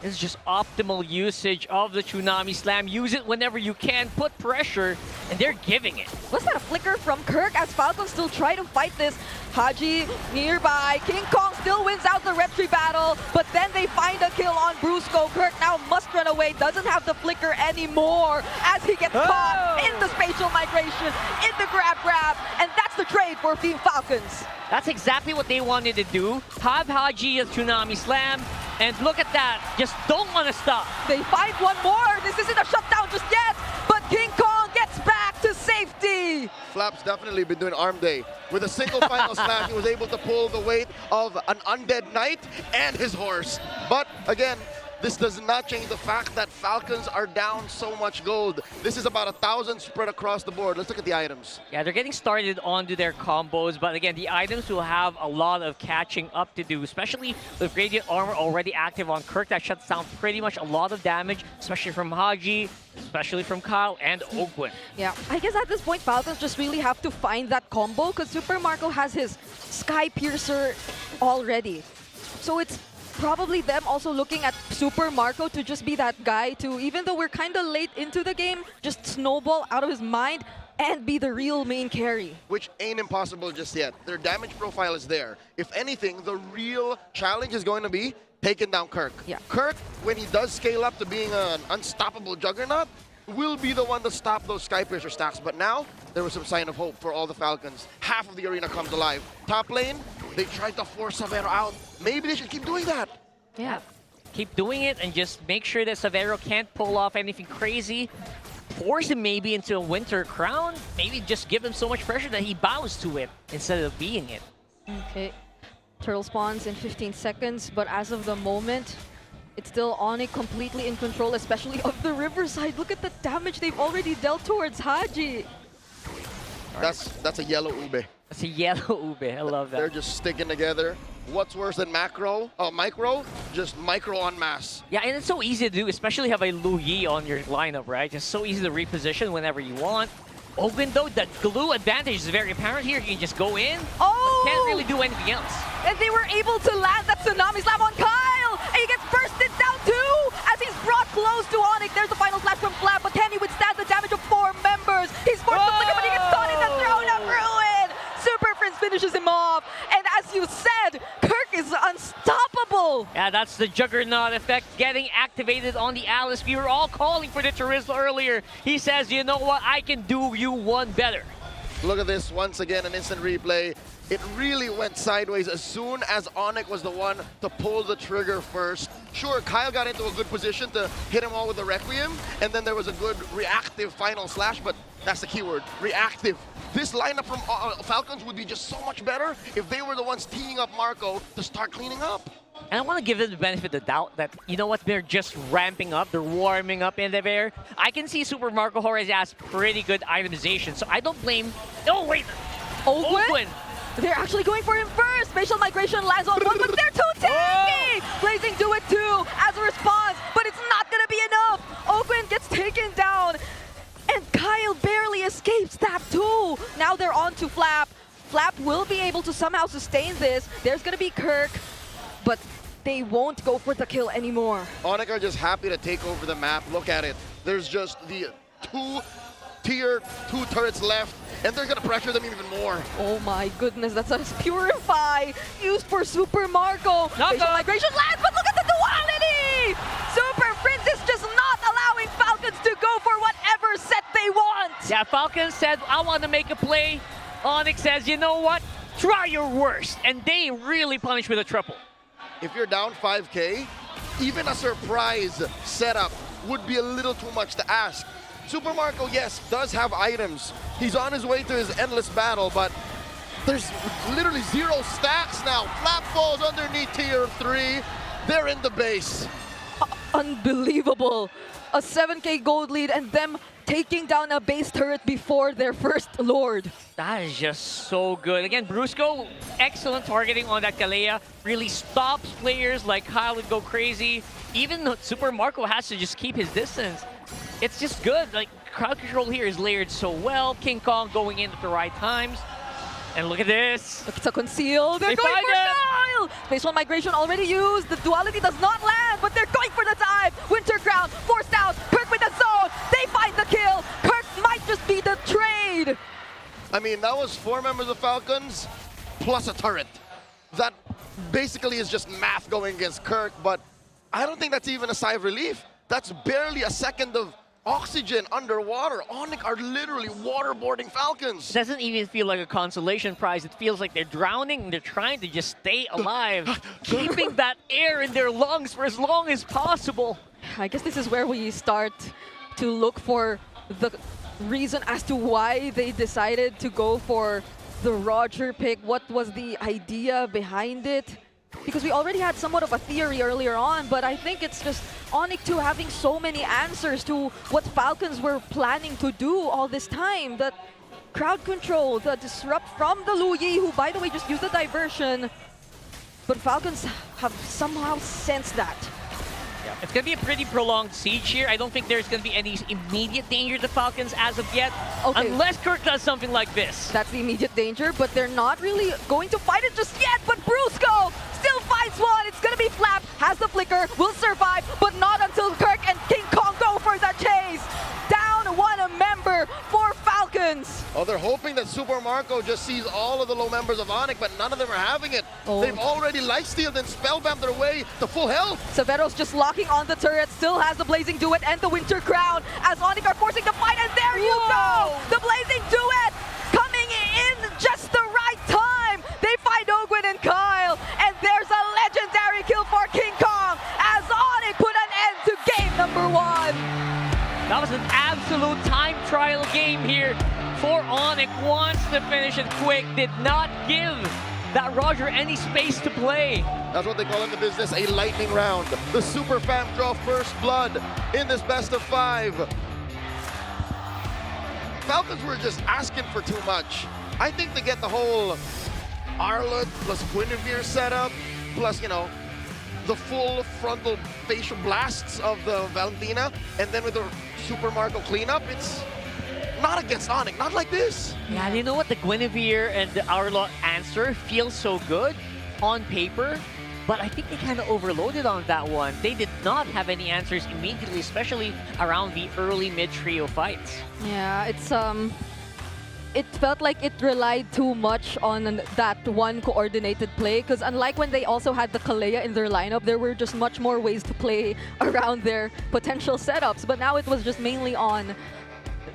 This is just optimal usage of the Tsunami Slam. Use it whenever you can, put pressure, and they're giving it.
Was that a flicker from Kirk as Falcons still try to fight this? Haji nearby. King Kong still wins out the retry battle, but then they find a kill on Brusco. Kirk now must run away, doesn't have the flicker anymore as he gets caught in the spatial migration, in the grab, and that's the trade for Team Falcons.
That's exactly what they wanted to do. Have Haji a Tsunami Slam, and look at that, just don't want to stop.
They find one more. This isn't a shutdown just yet, but King Kong gets back to safety.
Flap's definitely been doing arm day. With a single final slash, he was able to pull the weight of an undead knight and his horse. But again, this does not change the fact that Falcons are down so much gold. This is about 1,000 spread across the board. Let's look at the items.
Yeah, they're getting started onto their combos, but again, the items will have a lot of catching up to do, especially with Radiant Armor already active on Kirk. That shuts down pretty much a lot of damage, especially from Haji, especially from Kyle and Ogwen.
Yeah, I guess at this point, Falcons just really have to find that combo because Super Marco has his Sky Piercer already. So it's probably them also looking at Super Marco to just be that guy to, even though we're kind of late into the game, just snowball out of his mind and be the real main carry.
Which ain't impossible just yet. Their damage profile is there. If anything, the real challenge is going to be taking down Kirk.
Yeah.
Kirk, when he does scale up to being an unstoppable juggernaut, will be the one to stop those Sky Piercer stacks. But now, there was some sign of hope for all the Falcons. Half of the arena comes alive. Top lane, they tried to force Savero out. Maybe they should keep doing that.
Yeah. Keep doing it and just make sure that Savero can't pull off anything crazy. Force him maybe into a Winter Crown. Maybe just give him so much pressure that he bows to it instead of being it.
Okay. Turtle spawns in 15 seconds, but as of the moment, it's still ONIC completely in control, especially of the Riverside. Look at the damage they've already dealt towards Haji.
That's a yellow ube.
That's a yellow ube. I love that.
They're just sticking together. What's worse than micro? just micro en masse.
Yeah, and it's so easy to do, especially have a Lu Yi on your lineup, right? It's so easy to reposition whenever you want. Open though, the glue advantage is very apparent here. You can just go in.
Oh!
Can't really do anything else.
And they were able to land that Tsunami Slam on Kyle! And he gets bursted down too! As he's brought close to ONIC. There's the final slash from Flap, but can he withstand the damage of 4 members? He's forced to flicker, but he gets caught in the throne of ruin! Super Prince finishes him off. And as you said, Kirk is unstoppable!
Yeah, that's the Juggernaut effect getting activated on the Alice. We were all calling for the Charizla earlier. He says, you know what, I can do you one better.
Look at this, once again, an instant replay. It really went sideways as soon as ONIC was the one to pull the trigger first. Sure, Kyle got into a good position to hit him all with the Requiem, and then there was a good reactive final slash, but that's the keyword, reactive. This lineup from Falcons would be just so much better if they were the ones teeing up Marco to start cleaning up.
And I want to give them the benefit of the doubt that, you know what, they're just ramping up, they're warming up in the air. I can see Super Marco Jorge has pretty good itemization, so I don't blame... Oh, wait!
Oakland? They're actually going for him first! Spatial Migration lands on one, but they're too tanky! Blazing do it too as a response, but it's not gonna be enough! Oakland gets taken down, and Kyle barely escapes that too! Now they're on to Flap. Flap will be able to somehow sustain this. There's gonna be Kirk, but they won't go for the kill anymore.
ONIC are just happy to take over the map. Look at it. There's just the tier 2 turrets left, and they're gonna pressure them even more.
Oh my goodness, that's a Purify used for Super Marco. Facial Migration lands, but look at the duality! Super Prince is just not allowing Falcons to go for whatever set they want.
Yeah, Falcons said, I want to make a play. ONIC says, you know what? Try your worst. And they really punish with a triple.
If you're down 5K, even a surprise setup would be a little too much to ask. Super Marco, yes, does have items. He's on his way to his endless battle, but there's literally 0 stacks now. Flap falls underneath tier 3. They're in the base.
Unbelievable. A 7K gold lead and them taking down a base turret before their first Lord.
That is just so good. Again, Brusco, excellent targeting on that Kalea. Really stops players like Kyle would go crazy. Even Super Marco has to just keep his distance. It's just good. Like, crowd control here is layered so well. King Kong going in at the right times. And look at this.
It's a conceal. They're going for Kyle! Facial Migration already used. The duality does not land, but they're going for the dive. Winter Crown forced out. Kirk with the zone. They find the kill. Kirk might just be the trade.
I mean, that was 4 members of Falcons plus a turret. That basically is just math going against Kirk, but I don't think that's even a sigh of relief. That's barely a second of oxygen underwater. ONIC are literally waterboarding Falcons.
It doesn't even feel like a consolation prize. It feels like they're drowning and they're trying to just stay alive, keeping that air in their lungs for as long as possible.
I guess this is where we start to look for the reason as to why they decided to go for the Roger pick. What was the idea behind it? Because we already had somewhat of a theory earlier on, but I think it's just ONIC 2 having so many answers to what Falcons were planning to do all this time. The crowd control, the disrupt from the Lu Yi, who by the way just used the diversion. But Falcons have somehow sensed that.
Yeah. It's going to be a pretty prolonged siege here. I don't think there's going to be any immediate danger to Falcons as of yet, unless Kirk does something like this.
That's the immediate danger, but they're not really going to fight it just yet. But Brusco still fights one. It's going to be Flap, has the flicker, will survive, but not until Kirk and King Kong go for the chase. Down 1 member for Falcons.
Oh, they're hoping that Super Marco just sees all of the low members of ONIC, but none of them are having it. They've already lifestealed and spellbound their way to full health.
Severo's just locking on the turret, still has the Blazing Duet and the Winter Crown as ONIC are forcing the fight, and there you go! The Blazing Duet coming in just the right time. They find Ogwin and Kyle, and there's a legendary kill for King Kong as ONIC put an end to game number 1.
That was an absolute time trial game here for ONIC. Wants to finish it quick, did not give that Roger any space to play.
That's what they call in the business a lightning round. The Super Fam draw first blood in this best of 5. Falcons were just asking for too much. I think they get the whole Arlott plus Guinevere setup, plus, you know, the full frontal facial blasts of the Valentina, and then with the Super Marco cleanup, it's not against ONIC, not like this.
Yeah, you know what? The Guinevere and the Arlo answer feels so good on paper, but I think they kind of overloaded on that one. They did not have any answers immediately, especially around the early mid-trio fights.
Yeah, it felt like it relied too much on that one coordinated play, because unlike when they also had the Kalea in their lineup, there were just much more ways to play around their potential setups. But now it was just mainly on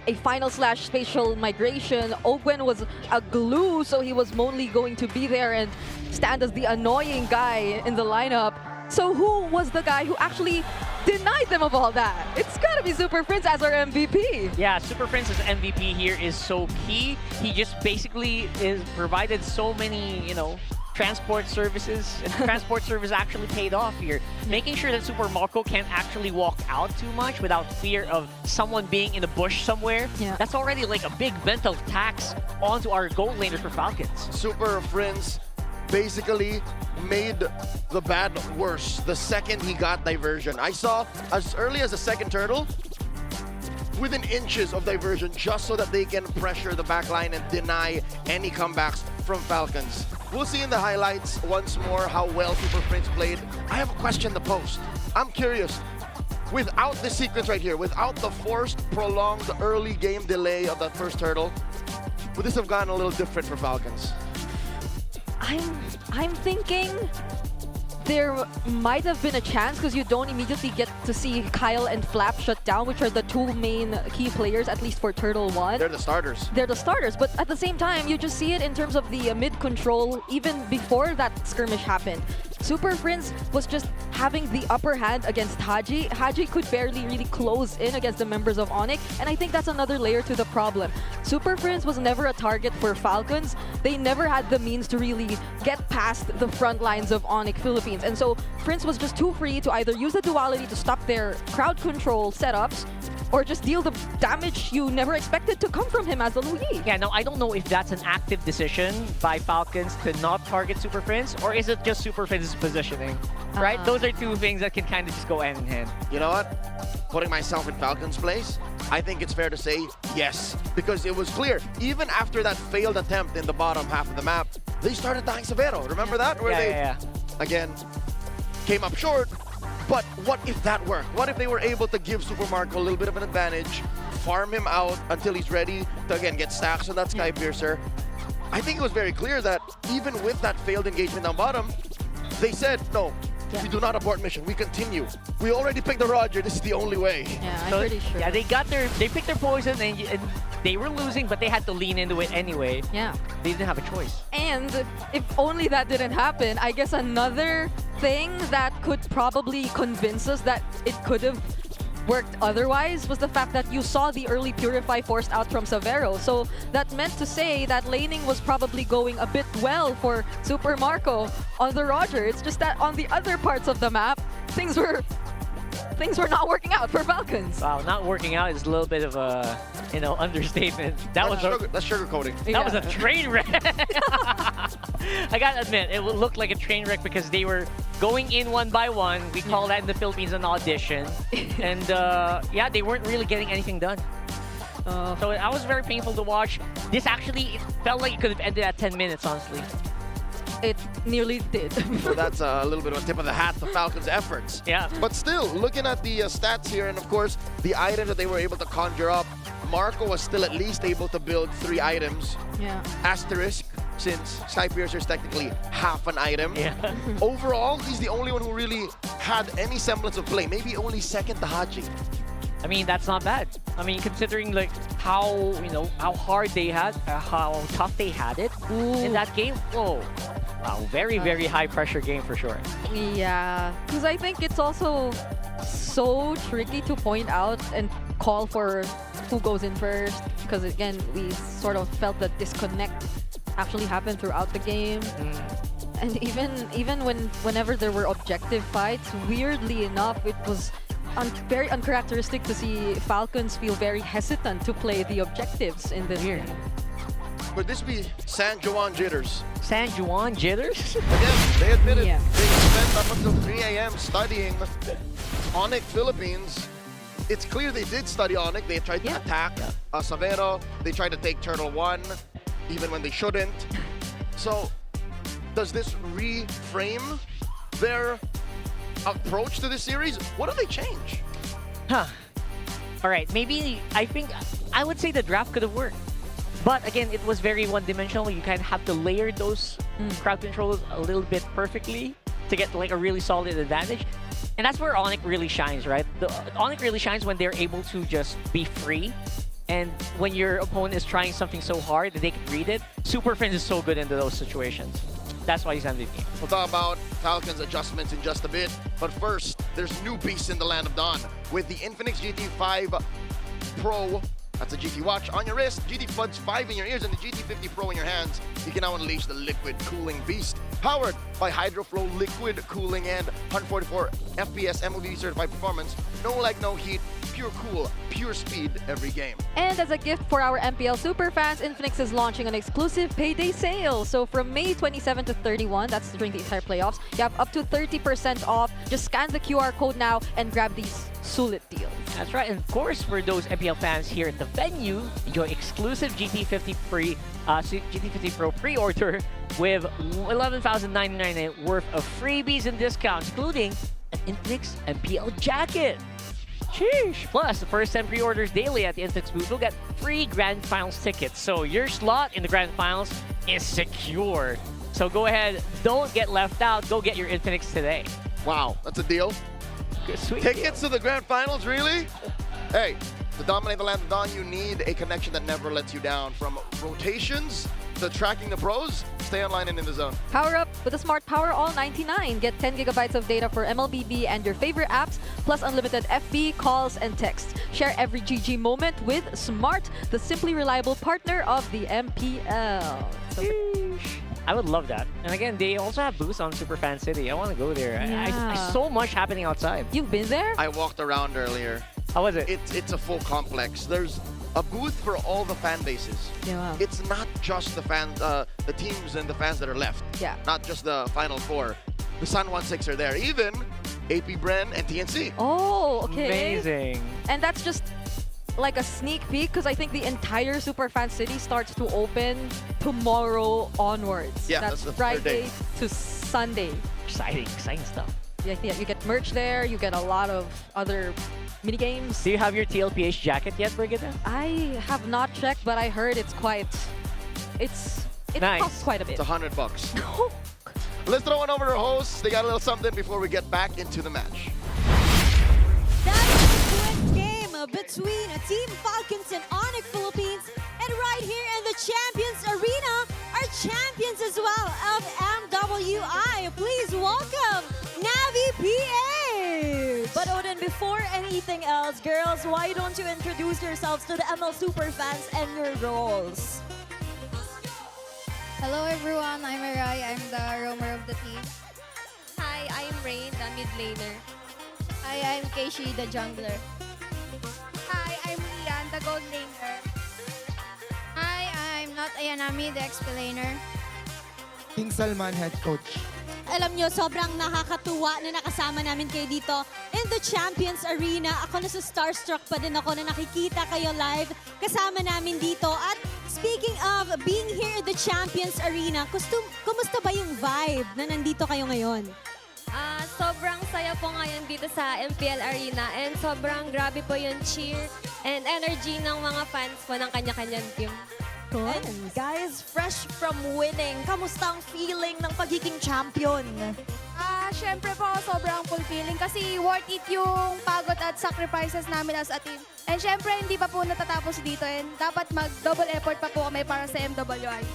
a final/spatial migration. Ogwen was a glue, so he was only going to be there and stand as the annoying guy in the lineup. So who was the guy who actually denied them of all that? It's gotta be Super Prince as our MVP.
Yeah, Super Prince's MVP here is so key. He just basically is provided so many, you know, transport services, and transport service actually paid off here. Making sure that Super Marco can't actually walk out too much without fear of someone being in a bush somewhere.
Yeah.
That's already like a big mental tax onto our gold laners for Falcons.
Super Prince basically made the bad worse the second he got diversion. I saw as early as the second turtle, within inches of diversion, just so that they can pressure the backline and deny any comebacks from Falcons. We'll see in the highlights once more how well Super Prince played. I have a question to post. I'm curious, without the sequence right here, without the forced, prolonged early game delay of that first turtle, would this have gone a little different for Falcons?
I'm thinking there might have been a chance, because you don't immediately get to see Kyle and Flap shut down, which are the two main key players, at least for Turtle 1.
They're the starters.
They're the starters, but at the same time, you just see it in terms of the mid-control even before that skirmish happened. Super Prince was just having the upper hand against Haji. Haji could barely really close in against the members of ONIC, and I think that's another layer to the problem. Super Prince was never a target for Falcons. They never had the means to really get past the front lines of ONIC Philippines, and so Prince was just too free to either use the duality to stop their crowd control setups, or just deal the damage you never expected to come from him as a Luyi.
Yeah, no, I don't know if that's an active decision by Falcons to not target Super Prince, or is it just Super Prince's positioning, right? Those are two things that can kind of just go hand in hand.
You know what? Putting myself in Falcons' place, I think it's fair to say yes, because it was clear, even after that failed attempt in the bottom half of the map, they started dying Severo. Remember that? Where they, again, came up short. But what if that worked? What if they were able to give Super Marco a little bit of an advantage, farm him out until he's ready to, again, get stacks on that Sky Piercer? I think it was very clear that even with that failed engagement down bottom, they said, no, we do not abort mission. We continue. We already picked the Roger. This is the only way.
Yeah, I'm pretty sure.
Yeah, they picked their poison, and they were losing, but they had to lean into it anyway.
Yeah.
They didn't have a choice.
And if only that didn't happen, I guess another thing that could probably convince us that it could have worked otherwise was the fact that you saw the early Purify forced out from Severo. So that meant to say that laning was probably going a bit well for Super Marco on the Roger. It's just that on the other parts of the map, things were not working out for Falcons.
Wow, not working out is a little bit of a, you know, understatement. That's
sugarcoating.
That was a train wreck. I gotta admit, it looked like a train wreck because they were going in one by one. We call that in the Philippines an audition. And yeah, they weren't really getting anything done. So that was very painful to watch. This actually, it felt like it could have ended at 10 minutes, honestly.
It nearly did.
So that's a little bit of a tip of the hat to Falcons' efforts.
Yeah.
But still, looking at the stats here, and of course, the items that they were able to conjure up, Marco was still at least able to build 3 items.
Yeah.
Asterisk, since Sky Piercer is technically half an item.
Yeah.
Overall, he's the only one who really had any semblance of play. Maybe only second to Haji.
I mean, that's not bad. I mean, considering like how, you know, how hard they had, how tough they had it in that game. Whoa. Wow, very, very high pressure game for sure.
Yeah, because I think it's also so tricky to point out and call for who goes in first. Because again, we sort of felt the disconnect actually happened throughout the game. And even whenever there were objective fights, weirdly enough, it was very uncharacteristic to see Falcons feel very hesitant to play the objectives in this game.
Could this be San Juan jitters?
San Juan jitters?
Again, they admitted they spent up until 3 a.m. studying ONIC Philippines. It's clear they did study ONIC. They tried to attack Savero. They tried to take Turtle 1, even when they shouldn't. So, does this reframe their approach to this series? What do they change?
Huh. All right, maybe I would say the draft could have worked. But again, it was very one-dimensional. You kind of have to layer those crowd controls a little bit perfectly to get like a really solid advantage. And that's where ONIC really shines, right? ONIC really shines when they're able to just be free. And when your opponent is trying something so hard that they can read it, Super Friends is so good into those situations. That's why he's MVP.
We'll talk about Falcons adjustments in just a bit. But first, there's new beasts in the Land of Dawn with the Infinix GT5 Pro. That's a GT watch on your wrist, GT Buds 5 in your ears, and the GT50 Pro in your hands. You can now unleash the liquid cooling beast. Powered by HydroFlow liquid cooling and 144 FPS MOV certified performance. No lag, no heat, pure cool, pure speed every game.
And as a gift for our MPL superfans, Infinix is launching an exclusive payday sale. So from May 27 to 31, that's during the entire playoffs, you have up to 30% off. Just scan the QR code now and grab these sulit deals.
That's right, and of course, for those MPL fans here at the venue, your exclusive GT50 Pro pre-order with $11,099 worth of freebies and discounts, including an Infinix MPL jacket. Sheesh! Plus, the first 10 pre-orders daily at the Infinix booth will get free Grand Finals tickets. So your slot in the Grand Finals is secure. So go ahead, don't get left out. Go get your Infinix today.
Wow, that's a deal.
Sweet
Tickets to the Grand Finals, really? Hey, to dominate the Land of Dawn, you need a connection that never lets you down. From rotations to tracking the pros, stay online and in the zone.
Power up with the Smart Power All 99. Get 10 gigabytes of data for MLBB and your favorite apps, plus unlimited FB, calls, and texts. Share every GG moment with Smart, the simply reliable partner of the MPL.
I would love that. And again, they also have booths on Superfan City. I want to go there. I so much happening outside.
You've been there?
I walked around earlier.
How was it?
It's a full complex. There's a booth for all the fan bases.
Yeah.
It's not just the fans, the teams and the fans that are left.
Yeah.
Not just the Final Four. The San Juan Six are there. Even AP Bren and TNC.
Oh, okay.
Amazing.
And that's just like a sneak peek because I think the entire Superfan City starts to open tomorrow onwards.
Yeah,
that's
the
Friday
third day.
to Sunday.
Exciting stuff.
Yeah, you get merch there. You get a lot of other mini games.
Do you have your TLPH jacket yet, Brigitte?
I have not checked, but I heard it's quite. It
Nice.
costs quite a bit.
It's $100. Let's throw it over to our hosts. They got a little something before we get back into the match.
That was a quick game between Team Falcons and ONIC Philippines. And right here in the Champions Arena are champions as well of MWI. Please welcome Navi PH.
But Odin, before anything else, girls, why don't you introduce yourselves to the ML Superfans and your roles?
Hello everyone, I'm Arai. I'm the roamer of the team.
Hi, I'm Rain, the mid laner.
Hi, I'm Keishi, the jungler.
Hi, I'm Lian, the gold laner.
Hi, I'm not Ayanami, the explainer.
King Salman, head coach.
Alam nyo, sobrang nakakatuwa na nakasama namin kayo dito in the Champions Arena. Ako na sa starstruck pa din ako na nakikita kayo live kasama namin dito. At speaking of being here in the Champions Arena, kumusta ba yung vibe na nandito kayo ngayon?
Sobrang saya po ngayon dito sa MPL Arena and sobrang grabe po yung cheer and energy ng mga fans po ng kanya-kanyang team.
And guys, fresh from winning, kamusta ang feeling ng pagiging champion?
Syempre po, sobrang fulfilling kasi worth it yung pagod at sacrifices namin as a team. And syempre, hindi pa po natatapos dito and dapat mag-double effort pa po kami para sa MWI.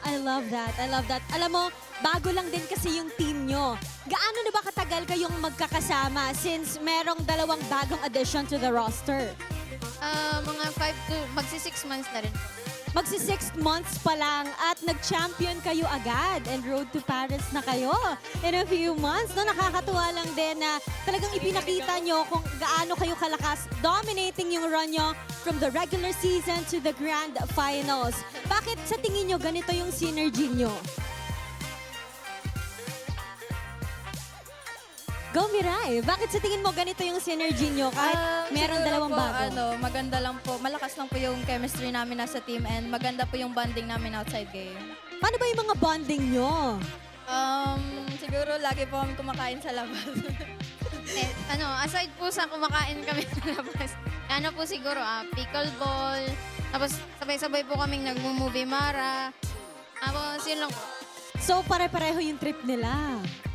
I love that. I love that. Alam mo, bago lang din kasi yung team nyo. Gaano na ba katagal kayong magkakasama since merong dalawang bagong addition to the roster?
Mga 5 to magsi 6 months na rin po.
magsi 6 months pa lang at nag-champion kayo agad and road to Paris na kayo in a few months. No, nakakatuwa lang din na talagang ipinakita nyo kung gaano kayo kalakas dominating yung run nyo from the regular season to the grand finals. Bakit sa tingin nyo ganito yung synergy nyo? Go, Mirai! Bakit sa tingin mo ganito yung synergy nyo kahit meron dalawang bago?
Maganda lang po, malakas lang po yung chemistry namin nasa team and maganda po yung bonding namin outside game.
Paano ba yung mga bonding nyo?
Siguro lagi po kami kumakain sa labas.
Aside po sa kumakain kami sa labas, po siguro, pickleball, tapos sabay-sabay po kaming nag-movie mara. Tapos yun lang po.
So, pare-pareho yung trip nila.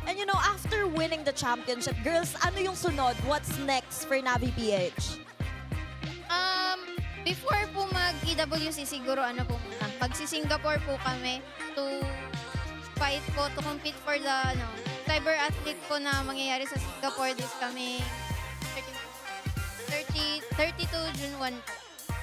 And you know, after winning the championship, girls, ano yung sunod? What's next for Navi PH?
Before po mag-EWC, siguro magsi-Singapore po kami to fight po, to compete for the cyber athlete po na mangyayari sa Singapore this coming 32 June 1 po.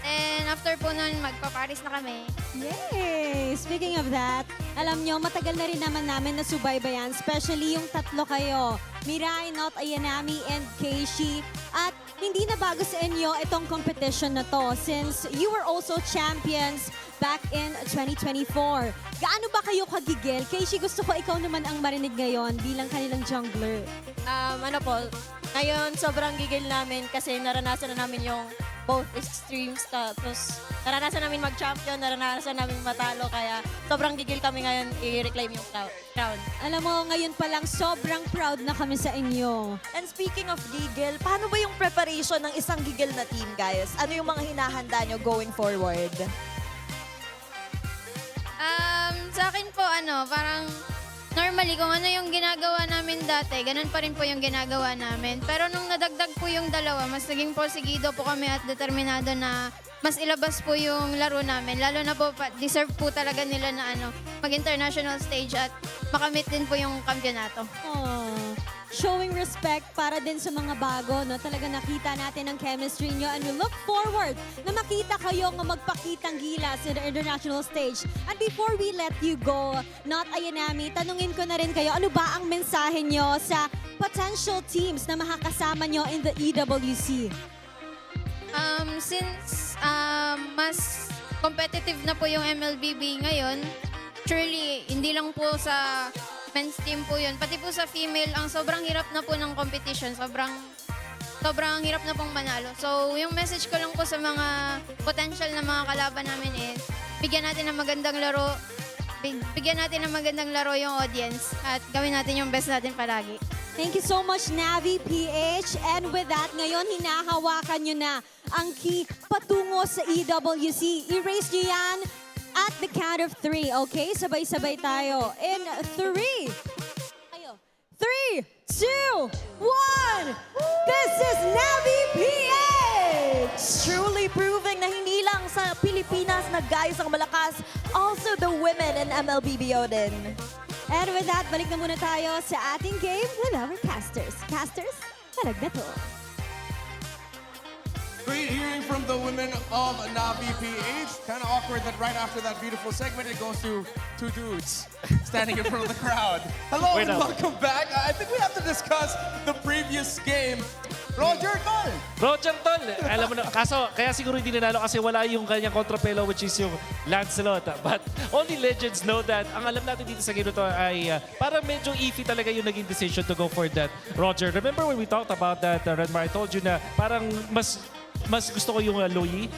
And after po nun, magpa-Paris na kami.
Yay! Speaking of that, alam nyo, matagal na rin naman namin na subaybayan, especially yung tatlo kayo, Mirai, Not Ayanami, and Keishi. At hindi na bago sa inyo itong competition na to since you were also champions back in 2024. Gaano ba kayo kagigil? Keishi, gusto ko ikaw naman ang marinig ngayon bilang kanilang jungler.
Ngayon, sobrang gigil namin kasi naranasan na namin yung both extremes. Tapos, naranasan namin mag-champion, naranasan namin matalo. Kaya, sobrang gigil kami ngayon i-reclaim yung crown.
Alam mo, ngayon pa lang, sobrang proud na kami sa inyo.
And speaking of gigil, paano ba yung preparation ng isang gigil na team, guys? Ano yung mga hinahanda nyo going forward?
Sa akin po, parang normally, kung ano yung ginagawa namin dati, ganun pa rin po yung ginagawa namin. Pero nung nadagdag po yung dalawa, mas naging porsigido po kami at determinado na mas ilabas po yung laro namin. Lalo na po, deserve po talaga nila na mag-international stage at makamit din po yung kampyonato.
Showing respect para din sa mga bago, no? Talaga nakita natin ang chemistry nyo and we look forward na makita kayo nga magpakitang gilas in the international stage. And before we let you go, Not Ayanami, tanungin ko na rin kayo, ano ba ang mensahe nyo sa potential teams na makakasama nyo in the EWC?
Since mas competitive na po yung MLBB ngayon, truly, hindi lang po sa men's team po yun. Pati po sa female, ang sobrang hirap na po ng competition. Sobrang hirap na pong manalo. So, yung message ko lang po sa mga potential na mga kalaban namin is, bigyan natin ng magandang laro, yung audience, at gawin natin yung best natin palagi.
Thank you so much, Navi PH. And with that, ngayon, hinahawakan nyo na ang key patungo sa EWC. I-raise nyo yan at the count of 3, okay? Sabay-sabay tayo. In 3, 3, 2, 1. This is Navi PH!
Truly proving na hindi lang sa Pilipinas na guys ang malakas, also the women in MLBBO din.
And with that, balik na muna tayo sa ating game with our casters. Casters, Palag Na To.
Great hearing from the women of Navi PH. Kind of awkward that right after that beautiful segment, it goes to two dudes standing in front of the crowd. Hello and welcome back. I think we have to discuss the previous game. Roger Tol!
Roger Tol! Alam mo na, kaya siguro hindi nanalo kasi wala yung kanyang kontrapelo which is yung Lancelot. But only legends know that ang alam natin dito sa game to ay parang medyo iffy talaga yung naging decision to go for that, Roger. Remember when we talked about that, Redmar, I told you na parang mas gusto ko yung Loyi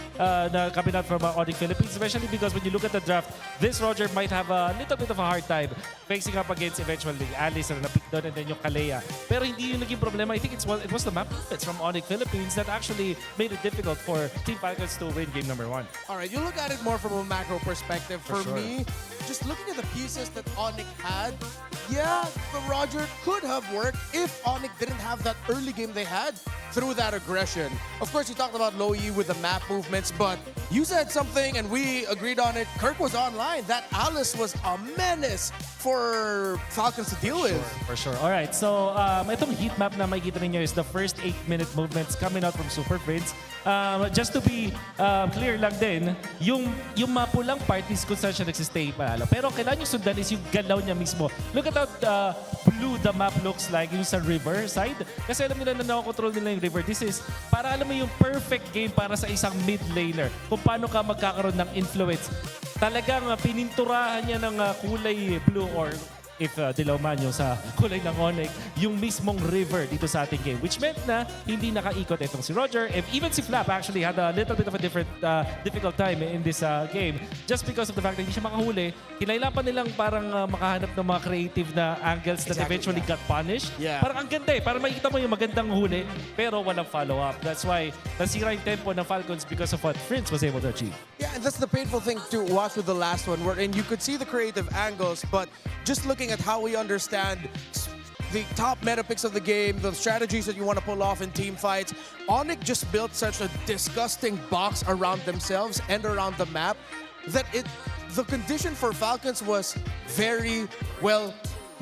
na coming out from ONIC Philippines, especially because when you look at the draft, this Roger might have a little bit of a hard time facing up against eventually Alice na napick doon and then yung Kalea. Pero hindi yung naging problema. I think it was the map movements from ONIC Philippines that actually made it difficult for Team Falcons to win game number 1.
All right, you look at it more from a macro perspective. For
sure.
me, just looking at the pieces that ONIC had, yeah, the Roger could have worked if ONIC didn't have that early game they had through that aggression. Of course, you talked about Loyi with the map movements, but you said something and we agreed on it. Kirk was online. That Alice was a menace for Falcons to deal with.
For sure. Alright, so itong heat map na makikita ninyo is the first 8-minute movements coming out from Super Prince. Just to be clear lang din, yung mapulang part is kung saan siya nagsistay panalo. Pero kailangan nyo sundan is yung galaw niya mismo. Look at how blue the map looks like yung sa river side. Kasi alam nila na nakokontrol nila yung river. This is para alam mo yung perfect game para sa isang mid laner. Kung paano ka magkakaroon ng influence. Talagang pininturahan niya ng kulay blue or if dilaw man yung sa kulay ng ONIC, yung mismong river dito sa ating game. Which meant na hindi nakaikot itong si Roger. If even si Flap actually had a little bit of a difficult time in this game. Just because of the fact that hindi siya makahuli, kinailangan pa nilang parang makahanap ng mga creative na angles that eventually got punished.
Yeah.
Parang ang ganda eh. Parang makikita mo yung magandang huli, pero walang follow-up. That's why nasira yung tempo ng Falcons because of what Prince was able to achieve.
Yeah, and that's the painful thing to watch with the last one, wherein you could see the creative angles, but just looking at how we understand the top meta picks of the game, the strategies that you want to pull off in team fights, ONIC just built such a disgusting box around themselves and around the map that the condition for Falcons was very well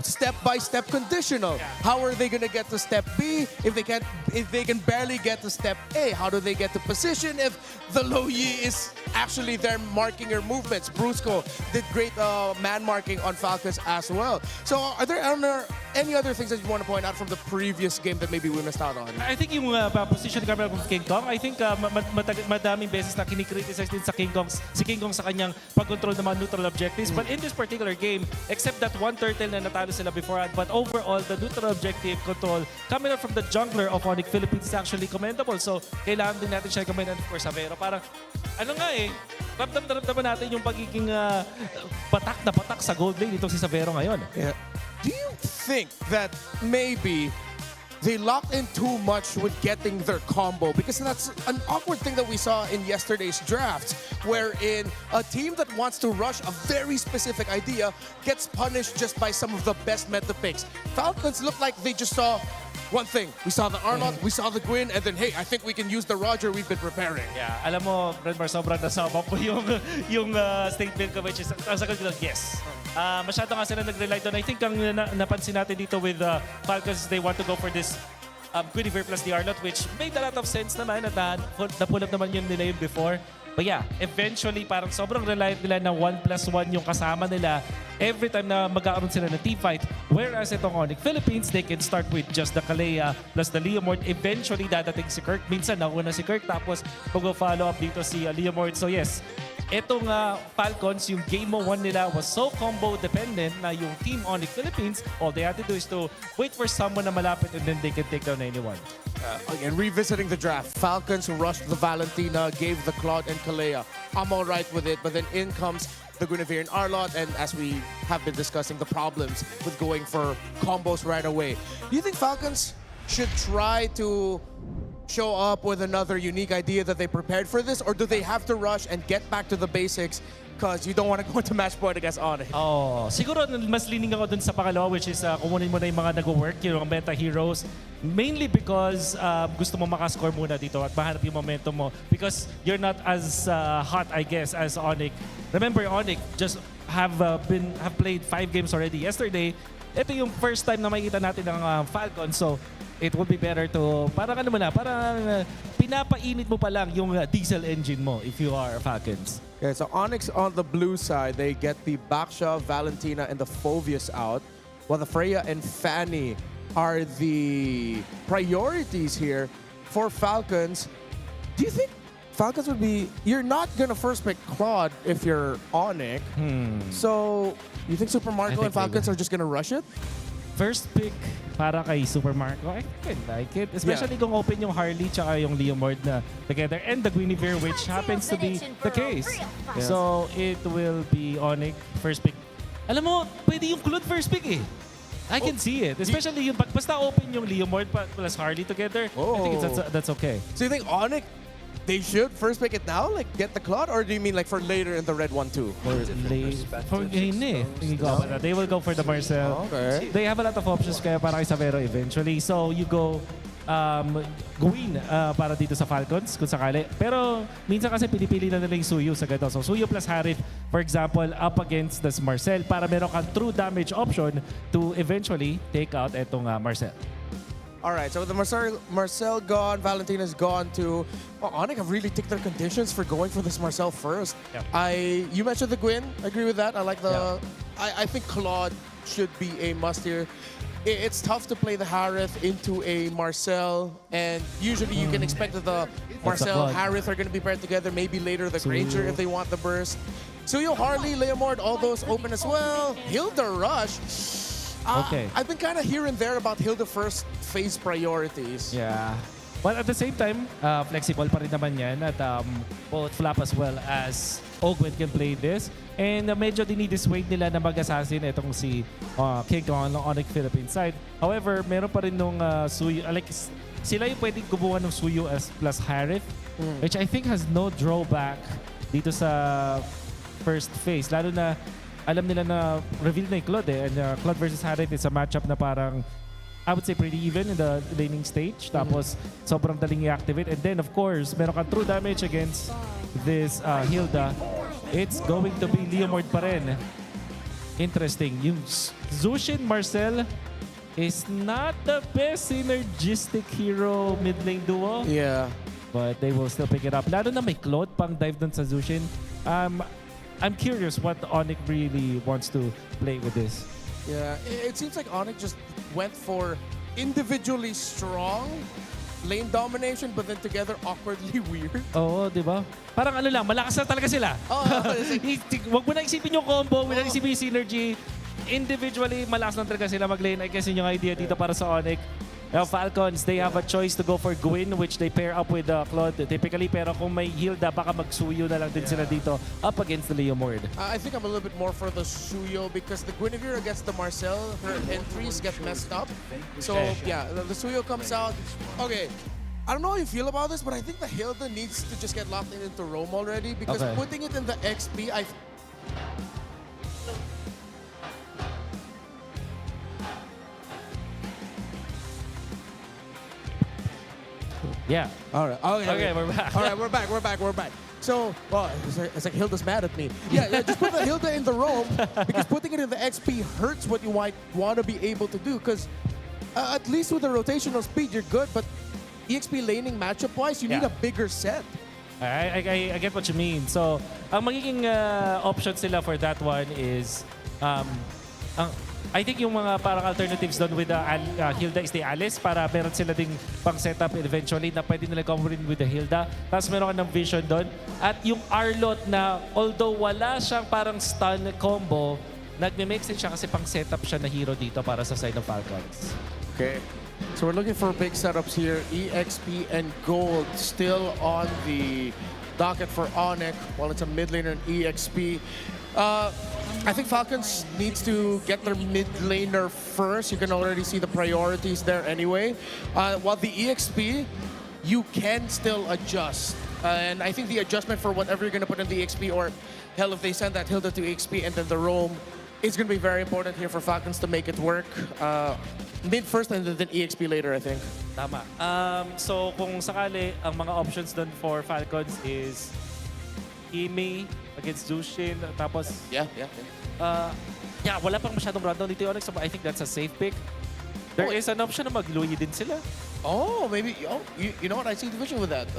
step-by-step conditional. How are they going to get to step B if they can barely get to step A? How do they get to position if the low Yi is actually there marking your movements? Brusco did great man marking on Falcons as well. So are there any other things that you want to point out from the previous game that maybe we missed out on?
I think yung position camera of King Kong, I think madaming beses na kinikriticize din si King Kong sa kanyang pag-control ng mga neutral objectives. But in this particular game, except that one turtle na natalo sila beforehand, but overall, the neutral objective control coming out from the jungler of ONIC Philippines is actually commendable. So, kailangan din natin siya commend for Savero. Parang, ano nga eh, ramdam natin yung pagiging patak na patak sa gold lane itong si Savero ngayon.
Yeah. Do you think that maybe they locked in too much with getting their combo? Because that's an awkward thing that we saw in yesterday's drafts, wherein a team that wants to rush a very specific idea gets punished just by some of the best meta picks. Falcons look like they just saw one thing. We saw the Arnold, we saw the Gwyn, and then, hey, I think we can use the Roger we've been preparing.
Yeah, alam mo, Redmar, sobrang nasama po yung statement ko, which is, ang sagot ko lang, yes. Masyado nga sila nag-rely doon. I think ang napansin natin dito with Falcons, they want to go for this Guinevere plus the Arlot, which made a lot of sense naman at na-pull up naman yun nila yun before. But yeah, eventually parang sobrang reliant nila na 1+1 yung kasama nila every time na magkakaroon sila ng team fight. Whereas itong ONIC Philippines, they can start with just the Kalea plus the Leomord. Eventually dadating si Kirk. Minsan nauna si Kirk tapos mag-follow up dito si Leomord. So yes, etong Falcons, yung game 1 nila was so combo dependent na yung team ONIC Philippines, all they had to do is to wait for someone na malapit and then they can take down anyone.
Again, revisiting the draft, Falcons rushed the Valentina, gave the Claude and Kalea. I'm all right with it, but then in comes the Guinevere and Arlot, and as we have been discussing, the problems with going for combos right away. Do you think Falcons should try to show up with another unique idea that they prepared for this, or do they have to rush and get back to the basics because you don't want to go into match point against ONIC?
Oh, siguro mas leaning ako dun sa pangalawa, which is kumunin mo na yung mga nag-work, yung meta heroes. Mainly because gusto mo makascore muna dito at mahanap yung momentum mo because you're not as hot, I guess, as ONIC. Remember, ONIC just have played 5 games already yesterday. Ito yung first time na makikita natin ng Falcon. So, it would be better to, parang ano mo na, parang pinapainit mo pa lang yung diesel engine mo if you are Falcons.
Okay, so ONIC on the blue side, they get the Baksha, Valentina, and the Phoveus out, while the Freya and Fanny are the priorities here for Falcons. Do you think Falcons would be... You're not going to first pick Claude if you're ONIC. So, you think Super Marco and Falcons are just going to rush it?
First pick para kay Super Marco, I can like it. Especially kung open yung Harley tsaka yung Leomord na together and the Guinevere, which happens to be the case. Yeah. So, it will be ONIC first pick. Alam mo, pwede yung Claude first pick eh. I can see it. Especially yung basta open yung Leomord plus Harley together, I think that's okay.
So you think ONIC, they should first pick it now, like get the Claude, or do you mean like for later in the red one too?
They will go for the Marcel.
Okay.
They have a lot of options kaya para kay Savero eventually. So you go Gwyn para dito sa Falcons kung sakali. Pero minsan kasi pinipili na nila yung Suyu sa ganito. So Suyu plus Harith, for example, up against this Marcel para meron kang true damage option to eventually take out etong Marcel.
All right, so with the Marcel gone, Valentina's gone too. Well, ONIC have really ticked their conditions for going for this Marcel first.
Yep.
You mentioned the Gwyn. I agree with that. I like the. I think Claude should be a must here. It's tough to play the Harith into a Marcel, and usually you can expect that the Marcel Harith are going to be paired together. Maybe later the Granger if they want the burst. Suyo, Harley, Leomord, all those open as well. Hilda Rush.
Okay.
I've been kind of here and there about Hilda first phase priorities.
Yeah. But at the same time, flexible pa rin naman yan at both Flap as well as Ogwen can play this. And medyo dinidissuade nila na mag-assassin itong si King on ONIC Philippines side. However, meron pa rin nung Suyu, like sila yung pwedeng gumawa ng Suyu as plus Harith, which I think has no drawback dito sa first phase. Lalo na alam nila na reveal na yung Claude and Claude versus Harith is a matchup na parang I would say pretty even in the laning stage. Tapos sobrang daling i-activate. And then of course, meron kang true damage against this Hilda. It's going to be Leomord pa rin. Interesting. Yung Zushin Marcel is not the best synergistic hero mid lane duo.
Yeah.
But they will still pick it up. Lalo na may Claude pang dive dun sa Zushin. I'm curious what ONIC really wants to play with this.
Yeah, it seems like ONIC just went for individually strong lane domination, but then together awkwardly weird.
Oo, di ba? Parang ano lang, malakas na talaga sila. Huwag mo na isipin yung combo, huwag mo na isipin yung synergy. Individually, malakas na talaga sila mag-lane. I guess yun yung idea dito para sa ONIC. Falcons, they have a choice to go for Gwyn, which they pair up with Claude typically. Pero kung may Hilda, baka mag-Suyo na lang din sila dito up against the Leomord.
I think I'm a little bit more for the Suyo because the Guinevere against the Marcel, her entries get messed up. So yeah, the Suyo comes out. Okay, I don't know how you feel about this, but I think the Hilda needs to just get locked into Rome already because putting it in the XP,
Yeah.
All right.
Okay, we're back.
All right, we're back. So, well, it's like Hilda's mad at me. Yeah, just put the Hilda in the Rome because putting it in the XP hurts what you might want to be able to do because at least with the rotational speed, you're good, but EXP laning matchup-wise, you need a bigger set.
I get what you mean. So, ang magiging option sila for that one is I think yung mga parang alternatives doon with the Hilda is the Alice para meron sila ding pang setup eventually na pwede nila combine with the Hilda. Tapos meron ka ng Vision doon. At yung Arlot na although wala siyang parang stun combo, nagme-make sense siya kasi pang setup siya na hero dito para sa side ng Falcons.
Okay. So we're looking for big setups here. EXP and Gold still on the docket for ONIC while it's a mid laner and EXP. I think Falcons needs to get their mid laner first. You can already see the priorities there anyway. While the EXP, you can still adjust. And I think the adjustment for whatever you're going to put in the EXP, or hell, if they send that Hilda to EXP and then the Rome, is going to be very important here for Falcons to make it work. Mid first and then EXP later, I think.
Tama. So kung sakali, ang mga options dun for Falcons is Imi against Zushin, tapos wala pang masyadong rundown dito yung Onyx, so I think that's a safe pick. There is an option na mag-Luyi din sila.
Oh, maybe. Oh, you know what? I see the vision with that.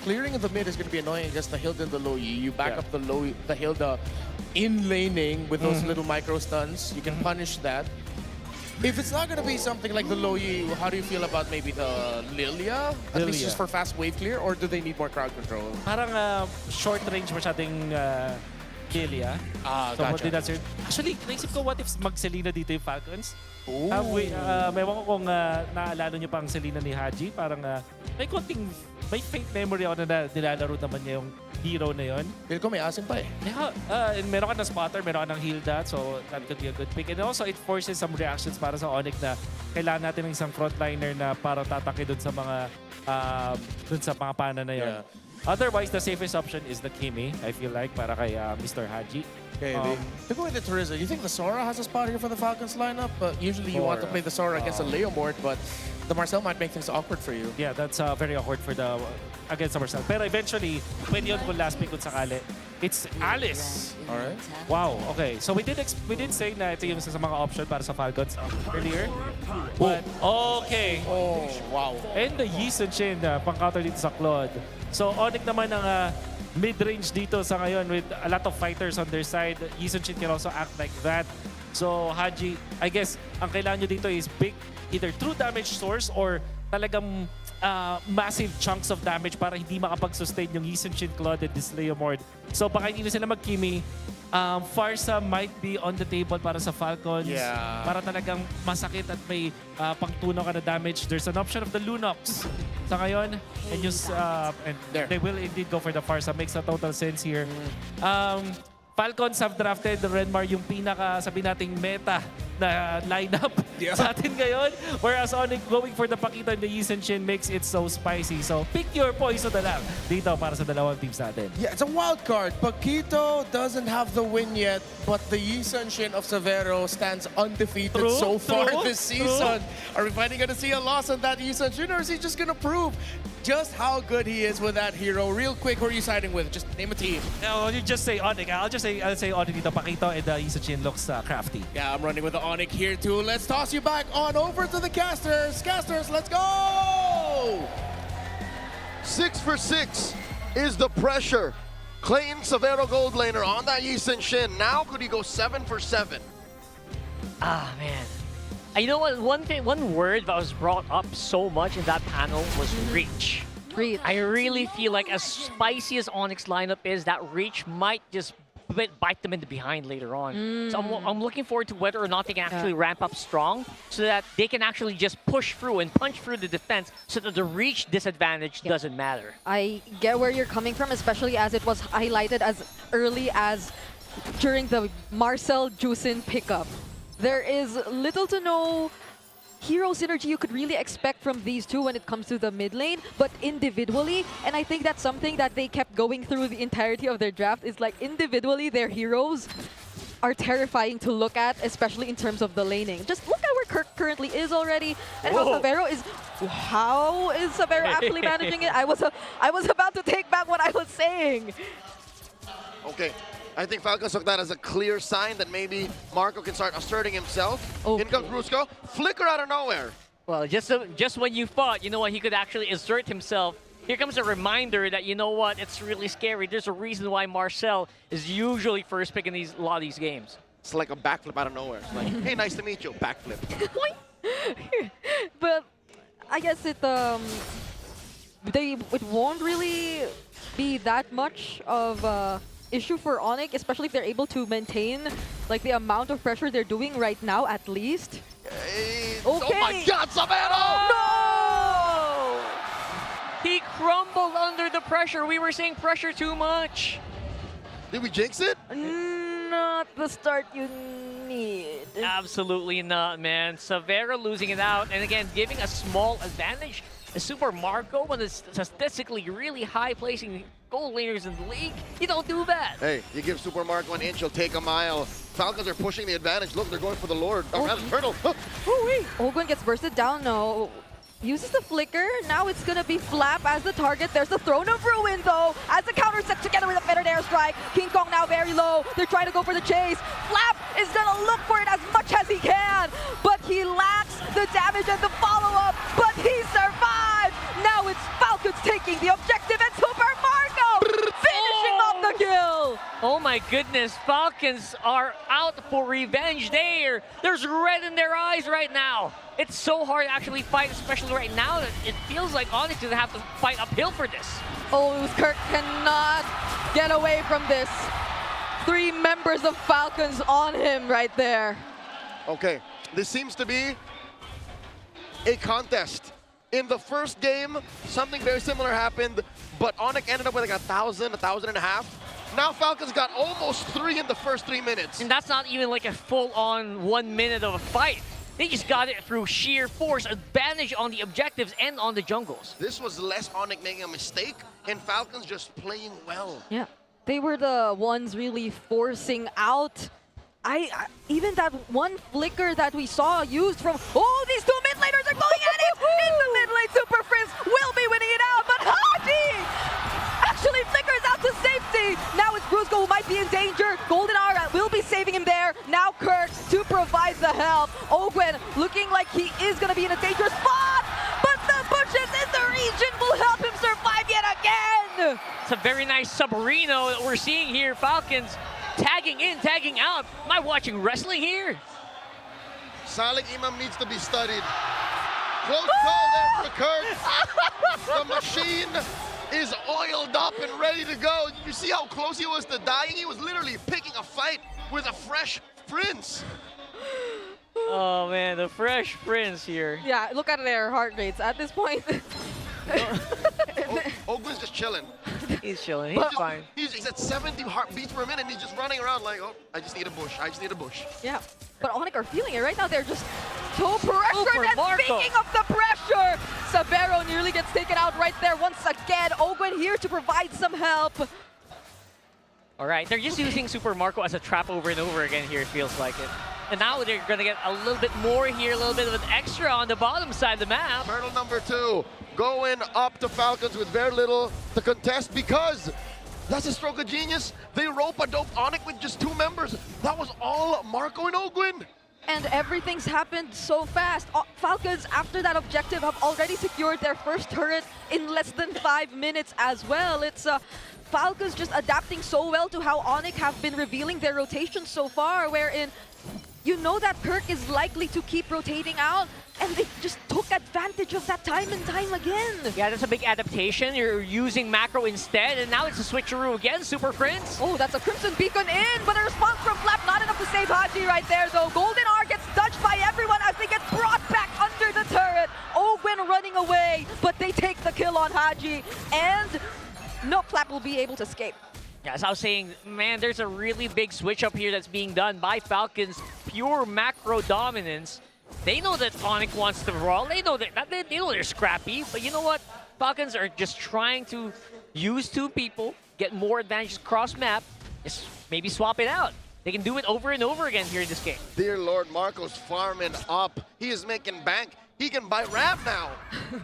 Clearing in the mid is going to be annoying against the Hilda and the Luyi. You back up the Hilda in laning with those little micro stuns. You can punish that. If it's not going to be something like the Luyi, how do you feel about maybe the Lilia? At least just for fast wave clear, or do they need more crowd control?
Parang short range masyadong Lilia.
Gotcha.
Actually, naisip ko what if mag-Selena dito yung Falcons? Mewan ko kung naalala nyo pa ang Selena ni Haji. Parang may faint memory ako na nilalaro naman niya yung hero na yun.
Feel ko may asin pa eh.
Yeah, and meron ka ng spotter, meron ka ng Hilda, so that could be a good pick. And also, it forces some reactions para sa ONIC na kailangan natin ng isang frontliner na para tatake dun sa mga pana na yun. Yeah. Otherwise, the safest option is the Kimi, I feel like, para kay Mr. Haji.
Okay, they're going to Teresa. You think the Sora has a spot here for the Falcons lineup? Usually you want to play the Sora against a Leomord, but the Marcel might make things awkward for you.
Yeah, that's very awkward for the against the Marcel. Pero eventually, pwede yun kung last pick kung sakali. It's Alice.
All right.
Wow, okay. So we did say na ito yung isa sa mga option para sa Falcons earlier. But, okay.
Oh, wow.
And the Yi Sun-shin, pang-counter dito sa Claude. So ONIC naman ang mid-range dito sa ngayon with a lot of fighters on their side. Yi Sun-shin can also act like that. So Haji, I guess, ang kailangan nyo dito is big, either true damage source or talagang massive chunks of damage para hindi makapag-sustain yung Yi Sun-shin, Claude, and this Leomord. So baka hindi na sila mag-Kimi. Farsa might be on the table para sa Falcons.
Yeah.
Para talagang masakit at may pangtunaw ka na damage. There's an option of the Lunox sa ngayon. And, and they will indeed go for the Farsa. Makes a total sense here. Falcons have drafted Renmar yung pinaka, sabi nating meta na lineup sa atin ngayon. Whereas ONIC going for the Pakito and the Yi Sun-shin makes it so spicy. So pick your poison na lang dito para sa dalawang teams natin.
Yeah, it's a wild card. Pakito doesn't have the win yet, but the Yi Sun-shin of Severo stands undefeated so far this season. Are we finally going to see a loss on that Yi Sun-shin, or is he just going to prove just how good he is with that hero? Real quick, who are you siding with? Just name a team.
No, you just say ONIC. I'll say ONIC dito. Pakito and the Yi Sun-shin looks crafty.
Yeah, I'm running with the ONIC here too. Let's toss you back on over to the casters. Casters, let's go!
6 for 6 is the pressure. Clayton Severo gold laner on that Yi Sun-shin. Now could he go 7 for 7?
Ah, man. You know what? One word that was brought up so much in that panel was reach. I really feel like as spicy as ONIC's lineup is, that reach might just bite them in the behind later on. So I'm looking forward to whether or not they can actually ramp up strong so that they can actually just push through and punch through the defense so that the reach disadvantage doesn't matter.
I get where you're coming from, especially as it was highlighted as early as during the Marcel Juicin pickup. There is little to no hero synergy you could really expect from these two when it comes to the mid lane, but individually, and I think that's something that they kept going through the entirety of their draft, is like individually their heroes are terrifying to look at, especially in terms of the laning. Just look at where Kirk currently is already, and how Severo is. How is Severo actually managing it? I was about to take back what I was saying.
Okay. I think Falcons took that as a clear sign that maybe Marco can start asserting himself. Okay. In comes Brusco. Flicker out of nowhere.
Well, just when you thought, you know what, he could actually assert himself, here comes a reminder that, you know what, it's really scary. There's a reason why Marcel is usually first pick in a lot of these games.
It's like a backflip out of nowhere. It's like, hey, nice to meet you. Backflip.
But I guess it won't really be that much of issue for ONIC, especially if they're able to maintain like the amount of pressure they're doing right now, at least.
Okay.
Oh
my God, Severo!
No! He crumbled under the pressure. We were saying pressure too much.
Did we jinx it?
Not the start you need.
Absolutely not, man. Severo losing it out, and again, giving a small advantage. Super Marco, one of the statistically really high placing gold laners in the league. You don't do that.
Hey, you give Super Marco an inch, he'll take a mile. Falcons are pushing the advantage. Look, they're going for the Lord. Oh, rather, Turtle.
Ogwen gets bursted down, no. Uses the flicker. Now it's gonna be Flap as the target. There's the Throne of Ruin, though, as the counter set together with a fettered airstrike. King Kong now very low. They're trying to go for the chase. Flap is gonna look for it as much as he can, but he lacks the damage and the follow-up, but he survived! Now it's Falcons taking the objective and Super Marco finishing off the kill!
Oh my goodness, Falcons are out for revenge there. There's red in their eyes right now. It's so hard to actually fight, especially right now. It feels like ONIC doesn't have to fight uphill for this.
Oh, Kirk cannot get away from this. 3 members of Falcons on him right there.
Okay, this seems to be a contest. In the first game, something very similar happened, but ONIC ended up with like 1,000, 1,500. Now Falcons got almost 3 in the first 3 minutes.
And that's not even like a full-on 1 minute of a fight. They just got it through sheer force, advantage on the objectives and on the jungles.
This was less ONIC making a mistake and Falcons just playing well.
Yeah, they were the ones really forcing out. Even that one flicker that we saw used from, oh, these 2 mid laners are going at it! Prince will be winning it out, but Haji actually flickers out to safety. Now it's Brusco who might be in danger. Golden Aura will be saving him there. Now Kirk to provide the help. Ogwen looking like he is going to be in a dangerous spot, but the bushes in the region will help him survive yet again.
It's a very nice submarino that we're seeing here. Falcons tagging in, tagging out. Am I watching wrestling here?
Salik Imam needs to be studied. Close call there for Kirk. The machine is oiled up and ready to go. You see how close he was to dying? He was literally picking a fight with a fresh prince.
Oh man, the fresh prince here.
Yeah, look at their heart rates at this point.
Ogwen's just chilling.
He's chilling, he's fine.
He's at 70 heartbeats per minute and he's just running around like, oh, I just need a bush, I just need a bush.
Yeah, but ONIC are feeling it right now. They're just so pressured. And
Marco.
speaking of the pressure, Sabero nearly gets taken out right there once again. Ogwen here to provide some help.
All right, they're just using Super Marco as a trap over and over again here, it feels like it. And now they're going to get a little bit more here, a little bit of an extra on the bottom side of the map.
Turtle number 2 going up to Falcons with very little to contest because that's a stroke of genius. They rope a dope ONIC with just 2 members. That was all Marco and Ogwen.
And everything's happened so fast. Falcons, after that objective, have already secured their first turret in less than 5 minutes as well. It's Falcons just adapting so well to how ONIC have been revealing their rotation so far, wherein you know that Kirk is likely to keep rotating out, and they just took advantage of that time and time again.
Yeah, that's a big adaptation. You're using macro instead, and now it's a switcheroo again, Super Prince.
Oh, that's a Crimson Beacon in, but a response from Flap, not enough to save Haji right there, though. Golden R gets dodged by everyone as they get brought back under the turret. Ogwen running away, but they take the kill on Haji, and no Flap will be able to escape.
Yeah, as I was saying, man, there's a really big switch up here that's being done by Falcons. Pure macro dominance. They know that ONIC wants to brawl. They know that they know they're scrappy, but you know what? Falcons are just trying to use 2 people, get more advantages cross map, just maybe swap it out. They can do it over and over again here in this game.
Dear Lord, Marco's farming up. He is making bank. He can buy Ram now.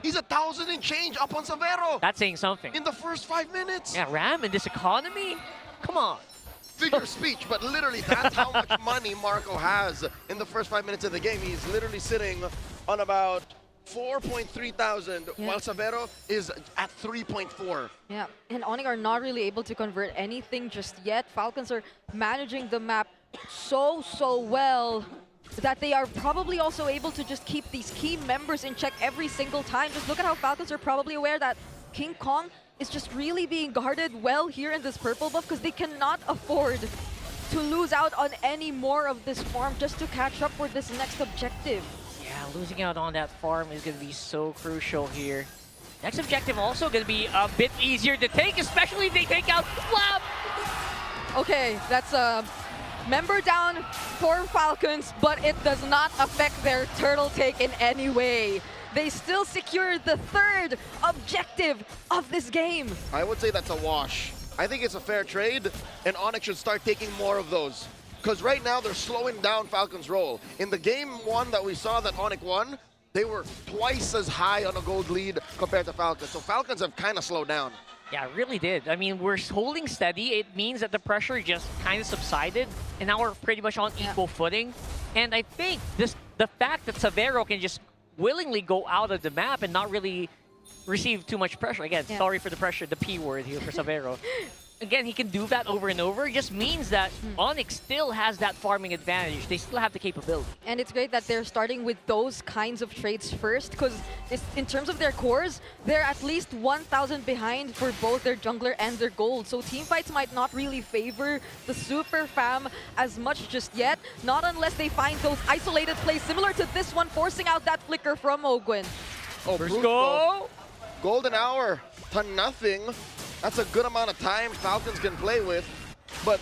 He's 1,000 and change up on Savero.
That's saying something.
In the first 5 minutes.
Yeah, Ram in this economy? Come on.
Figure speech, but literally that's how much money Marco has in the first 5 minutes of the game. He's literally sitting on about 4.3 thousand, while Savero is at 3.4.
Yeah, and ONIC are not really able to convert anything just yet. Falcons are managing the map so well that they are probably also able to just keep these key members in check every single time. Just look at how Falcons are probably aware that King Kong is just really being guarded well here in this purple buff because they cannot afford to lose out on any more of this farm just to catch up for this next objective.
Yeah, losing out on that farm is going to be so crucial here. Next objective also going to be a bit easier to take, especially if they take out Flap.
Okay, that's a member down for Falcons, but it does not affect their turtle take in any way. They still secured the 3rd objective of this game.
I would say that's a wash. I think it's a fair trade, and ONIC should start taking more of those. Because right now, they're slowing down Falcons' roll. In the game 1 that we saw that ONIC won, they were twice as high on a gold lead compared to Falcons. So Falcons have kind of slowed down.
Yeah, it really did. I mean, we're holding steady. It means that the pressure just kind of subsided, and now we're pretty much on equal footing. And I think the fact that Savero can just willingly go out of the map and not really receive too much pressure. Again, sorry for the pressure, the P word here for Savero. Again, he can do that over and over. It just means that ONIC still has that farming advantage. They still have the capability.
And it's great that they're starting with those kinds of trades first, because in terms of their cores, they're at least 1,000 behind for both their jungler and their gold. So teamfights might not really favor the super fam as much just yet, not unless they find those isolated plays similar to this one, forcing out that flicker from Ogwen.
Oh, Brusco. Golden hour to nothing. That's a good amount of time Falcons can play with, but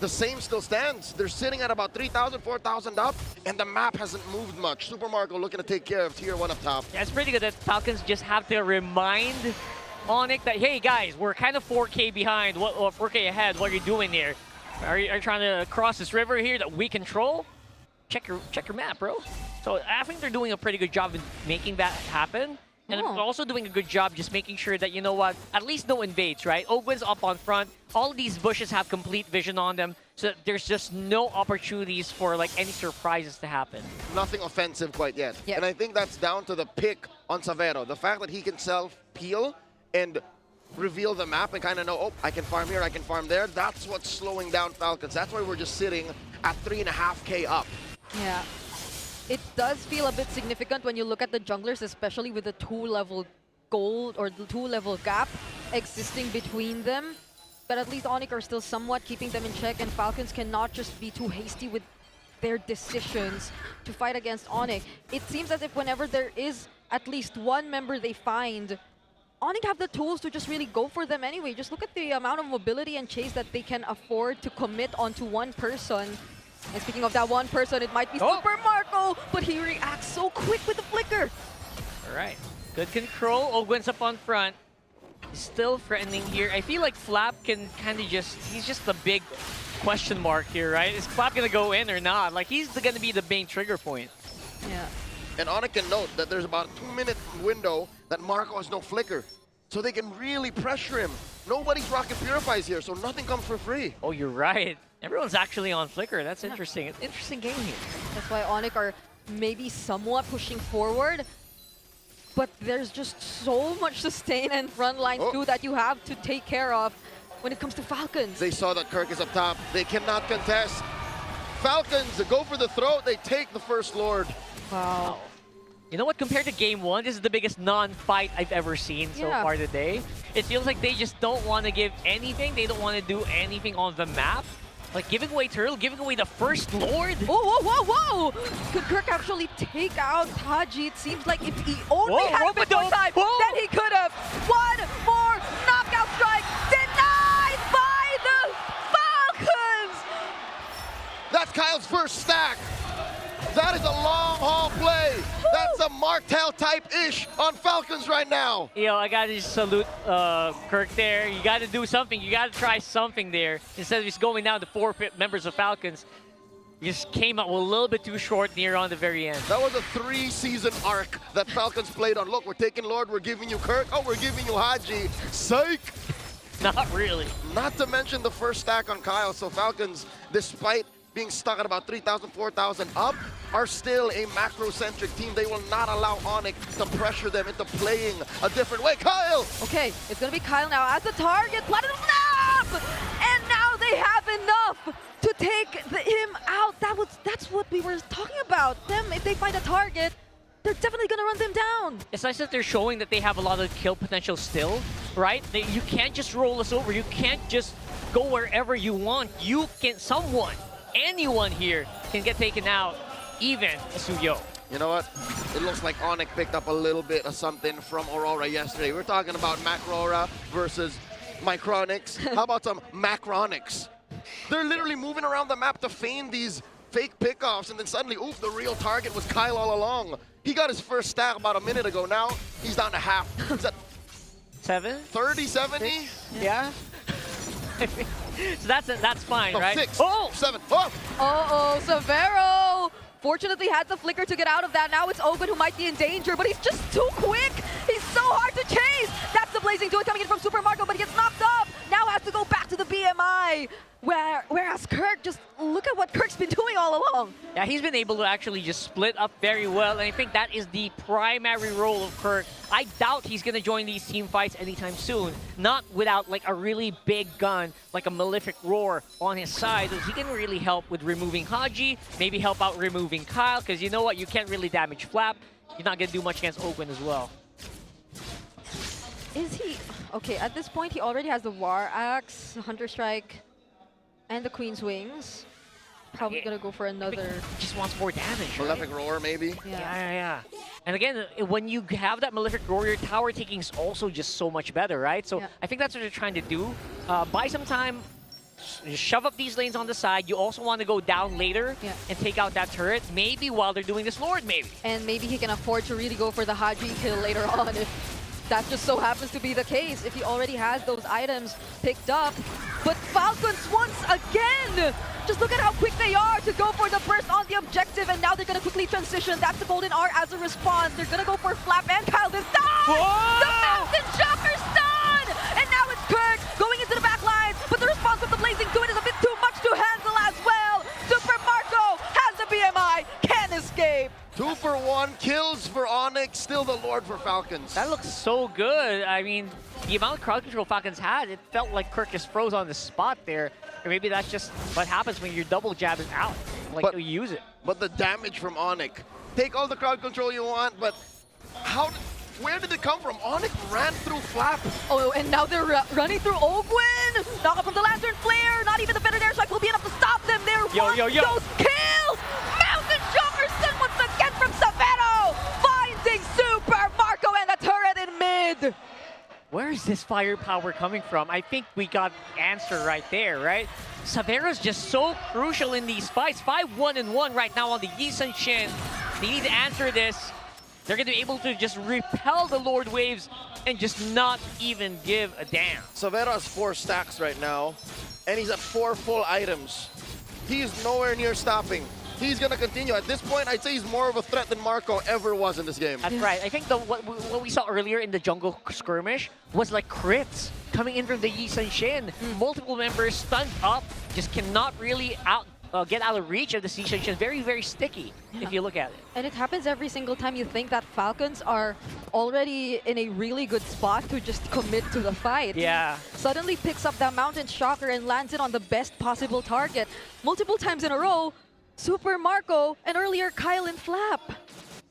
the same still stands. They're sitting at about 3,000, 4,000 up, and the map hasn't moved much. Super Marco looking to take care of tier 1 up top.
Yeah, it's pretty good that Falcons just have to remind ONIC that, hey guys, we're kind of 4K behind, or 4K ahead. What are you doing here? Are you trying to cross this river here that we control? Check your map, bro. So I think they're doing a pretty good job in making that happen. And also doing a good job just making sure that, you know what, at least no invades, right? Ogwen's up on front. All of these bushes have complete vision on them, so that there's just no opportunities for like any surprises to happen.
Nothing offensive quite yet. And I think that's down to the pick on Savero. The fact that he can self-peel and reveal the map and kind of know, oh, I can farm here, I can farm there. That's what's slowing down Falcons. That's why we're just sitting at 3.5K up.
Yeah. It does feel a bit significant when you look at the junglers, especially with the 2-level gold or the 2-level gap existing between them. But at least ONIC are still somewhat keeping them in check, and Falcons cannot just be too hasty with their decisions to fight against ONIC. It seems as if whenever there is at least one member they find, ONIC have the tools to just really go for them anyway. Just look at the amount of mobility and chase that they can afford to commit onto one person. And speaking of that one person, it might be Super Marco, but he reacts so quick with the flicker.
All right, good control. Ogwen's up on front. He's still threatening here. I feel like Flap can kind of he's just the big question mark here, right? Is Flap going to go in or not? Like, he's going to be the main trigger point.
Yeah.
And ONIC can note that there's about a 2-minute window that Marco has no flicker. So they can really pressure him. Nobody's rocking Purifies here, so nothing comes for free.
Oh, you're right. Everyone's actually on flicker. That's interesting. It's an interesting game here.
That's why ONIC are maybe somewhat pushing forward. But there's just so much sustain and frontline too that you have to take care of when it comes to Falcons.
They saw that Kirk is up top. They cannot contest. Falcons go for the throat. They take the first Lord.
Wow.
You know what? Compared to Game 1, this is the biggest non-fight I've ever seen so far today. It feels like they just don't want to give anything. They don't want to do anything on the map. Like giving away Turtle, giving away the first Lord.
Whoa, whoa, whoa, whoa! Could Kirk actually take out Taji? It seems like if he only had a bit more time, then he could have. One more knockout strike denied by the Falcons!
That's Kyle's first stack. That is a long haul play. That's a Martel type-ish on Falcons right now.
Yo, I gotta just salute Kirk there. You gotta do something. You gotta try something there. Instead of just going down to 4 members of Falcons, you just came out a little bit too short near on the very end.
That was a 3-season arc that Falcons played on. Look, we're taking Lord, we're giving you Kirk. Oh, we're giving you Haji. Psych!
Not really.
Not to mention the first stack on Kyle. So Falcons, despite being stuck at about 3,000, 4,000 up, are still a macro-centric team. They will not allow ONIC to pressure them into playing a different way. Kyle!
Okay, it's gonna be Kyle now as the target. Platinum Snap! And now they have enough to take him out. That's what we were talking about. Them, if they find a target, they're definitely gonna run them down.
It's nice that they're showing that they have a lot of kill potential still, right? You can't just roll us over. You can't just go wherever you want. You can, anyone here can get taken out, even Suyo.
You know what? It looks like ONIC picked up a little bit of something from Aurora yesterday. We're talking about Macrora versus Micronics. How about some Macronics? They're literally moving around the map to feign these fake pickoffs, and then suddenly, oof, the real target was Kyle all along. He got his first stack about a minute ago. Now he's down to half. Is that 30, 70?
Yeah. So that's fine, right?
6, 7, oh!
Uh-oh, Savero! Fortunately had the flicker to get out of that. Now it's Ogun who might be in danger, but he's just too quick! He's so hard to chase! That's the Blazing Duet coming in from Super Marco, but he gets knocked up! Now has to go back to the BMI! Whereas Kirk, just look at what Kirk's been doing all along.
Yeah, he's been able to actually just split up very well, and I think that is the primary role of Kirk. I doubt he's going to join these team fights anytime soon, not without like a really big gun, like a Malefic Roar on his side. He can really help with removing Haji, maybe help out removing Kyle, because you know what, you can't really damage Flap. You're not going to do much against Ogun as well.
Is he... Okay, at this point, he already has the War Axe, Hunter Strike, and the Queen's Wings. Probably gonna go for another...
He just wants more damage,
Malefic Roar, maybe?
Yeah. And again, when you have that Malefic Roar, your tower taking is also just so much better, right? So I think that's what they're trying to do. Buy some time, shove up these lanes on the side. You also want to go down later and take out that turret, maybe while they're doing this Lord, maybe.
And maybe he can afford to really go for the Haji kill later on if that just so happens to be the case, if he already has those items picked up. But Falcons once again. Just look at how quick they are to go for the burst on the objective, and now they're going to quickly transition. That's the Golden R as a response. They're going to go for Flap and Kyle this time. The Mountain Shocker's done! And now it's Kirk going into the back lines, but the response of the Blazing Druid is a bit too much to handle as well. Super Marco has the BMI, can't escape.
2 for 1 kills for ONIC, still the Lord for Falcons.
That looks so good. I mean, the amount of crowd control Falcons had, it felt like Kirk just froze on the spot there. Or maybe that's just what happens when your double jab is out. Like, you use it.
But the damage from ONIC. Take all the crowd control you want, but where did it come from? ONIC ran through Flap.
Oh, and now they're running through Ogwin. Knock up from the Lantern Flare. Not even the better air strike will be enough to stop them there. Those kills! Mountain Shocker still once again from Savero. Finding Super Marco and the turret in mid.
Where is this firepower coming from? I think we got the answer right there, right? Savero's just so crucial in these fights. 5-1-1 right now on the Yisun Shin. They need to answer this. They're going to be able to just repel the Lord Waves and just not even give a damn.
Savero has 4 stacks right now, and he's at 4 full items. He's nowhere near stopping. He's going to continue. At this point, I'd say he's more of a threat than Marco ever was in this game.
That's right. I think what we saw earlier in the jungle skirmish was like crits coming in from the Yisun Shin. Multiple members stunned up, just cannot really get out of reach of the Yisun Shin. Very, very sticky if you look at it.
And it happens every single time you think that Falcons are already in a really good spot to just commit to the fight.
Yeah.
Suddenly picks up that Mountain Shocker and lands it on the best possible target. Multiple times in a row, Super Marco, and earlier Kyle and Flap.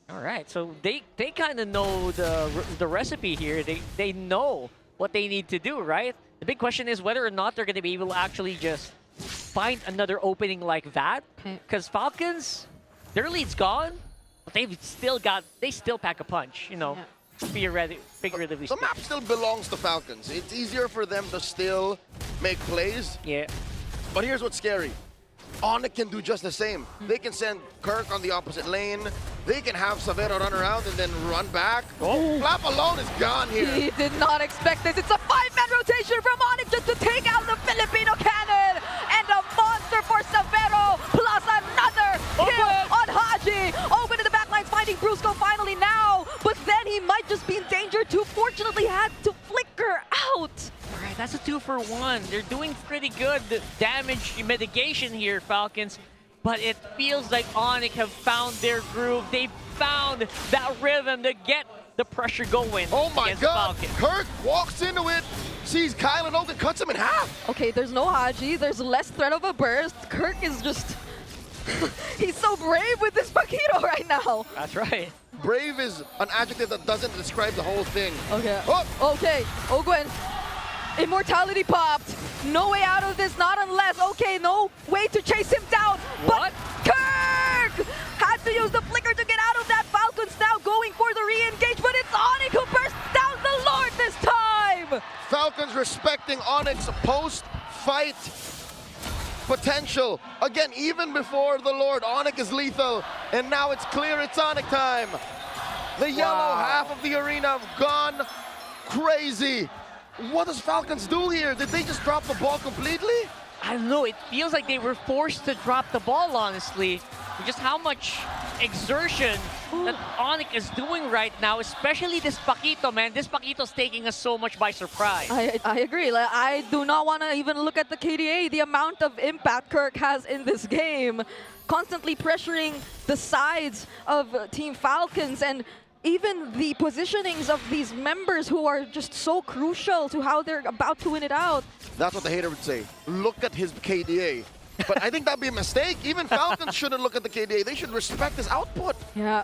All right, so they kind of know the recipe here. They know what they need to do, right? The big question is whether or not they're going to be able to actually just find another opening like that. Because Falcons, their lead's gone, but they still pack a punch, you know, figuratively
The
speaking.
map still belongs to Falcons. It's easier for them to still make plays.
Yeah.
But here's what's scary. ONIC can do just the same. They can send Kirk on the opposite lane. They can have Savero run around and then run back. Flap alone is gone here.
He did not expect this. It's a 5-man rotation from ONIC just to take out the Filipino cannon. And a monster for Savero, plus another kill on Haji. Open to the backlines, finding Brusco finally now. But then he might just be in danger too. Fortunately, had to flicker out.
All right, that's a 2-for-1. They're doing pretty good damage mitigation here, Falcons. But it feels like ONIC have found their groove. They've found that rhythm to get the pressure going.
Oh my God!
Falcons.
Kirk walks into it, sees Kyle and Ogun, cuts him in half.
Okay, there's no Haji. There's less threat of a burst. Kirk is just... he's so brave with this Paquito right now.
That's right.
Brave is an adjective that doesn't describe the whole thing.
Okay.
Oh.
Okay, Ogwen. Immortality popped. No way out of this, not unless, okay, no way to chase him down.
What?
But Kirk had to use the flicker to get out of that. Falcons now going for the re-engage, but it's ONIC who bursts down the Lord this time.
Falcons respecting ONIC's post-fight potential. Again, even before the Lord, ONIC is lethal. And now it's clear it's ONIC time. The yellow half of the arena have gone crazy. What does Falcons do here? Did they just drop the ball completely?
I don't know. It feels like they were forced to drop the ball, honestly. Just how much exertion that ONIC is doing right now, especially this Paquito, man. This Paquito's taking us so much by surprise.
I agree. Like, I do not want to even look at the KDA, the amount of impact Kirk has in this game. Constantly pressuring the sides of Team Falcons, and even the positionings of these members who are just so crucial to how they're about to win it out.
That's what the hater would say. Look at his KDA. But I think that'd be a mistake. Even Falcons shouldn't look at the KDA. They should respect his output.
Yeah.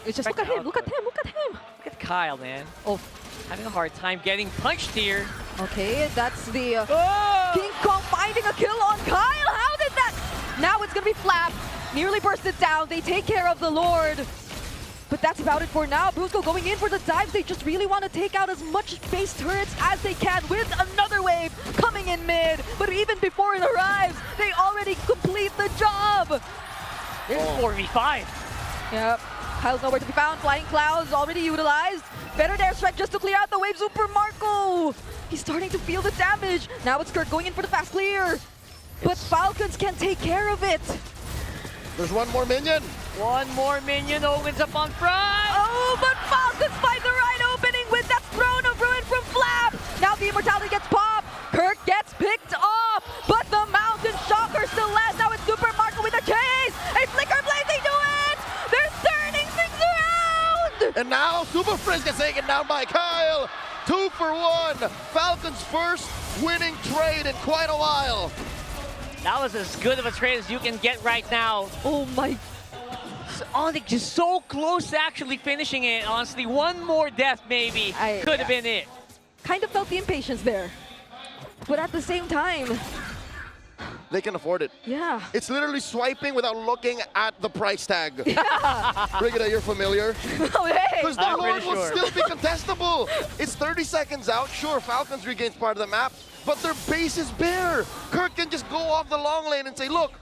It's just look at him, look at him, look at him.
Look at Kyle, man. Oh, having a hard time getting punched here.
Okay, that's the King Kong finding a kill on Kyle. How did that? Now it's going to be Flap. Nearly bursted down. They take care of the Lord. But that's about it for now. Brusco going in for the dives. They just really want to take out as much base turrets as they can with another wave coming in mid. But even before it arrives, they already complete the job.
This is 4v5.
Yep. Kyle's nowhere to be found. Flying Clouds already utilized. Better airstrike just to clear out the wave. Super Marco He's starting to feel the damage. Now it's Kirk going in for the fast clear. But Falcons can take care of it.
There's one more minion.
One more minion. Owen's up on front.
Oh, but Falcons find the right opening with that Throne of Ruin from Flap. Now the Immortality gets popped. Kirk gets picked off. But the Mountain Shocker still lasts. Now it's Super Marco with a chase. A Flicker Blade, they do it. They're turning things around.
And now Super Frizz gets taken down by Kyle. 2 for 1. Falcons' first winning trade in quite a while.
That was as good of a trade as you can get right now.
Oh my.
ONIC just so close to actually finishing it, honestly. One more death maybe could have been it.
Kind of felt the impatience there. But at the same time,
They can afford it.
yeah.
It's literally swiping without looking at the price tag. Brigida, you're familiar?
Oh, hey!
Because the
I'm
Lord
pretty
will
sure.
still be contestable. It's 30 seconds out. Sure, Falcons regains part of the map, but their base is bare. Kirk can just go off the long lane and say, look,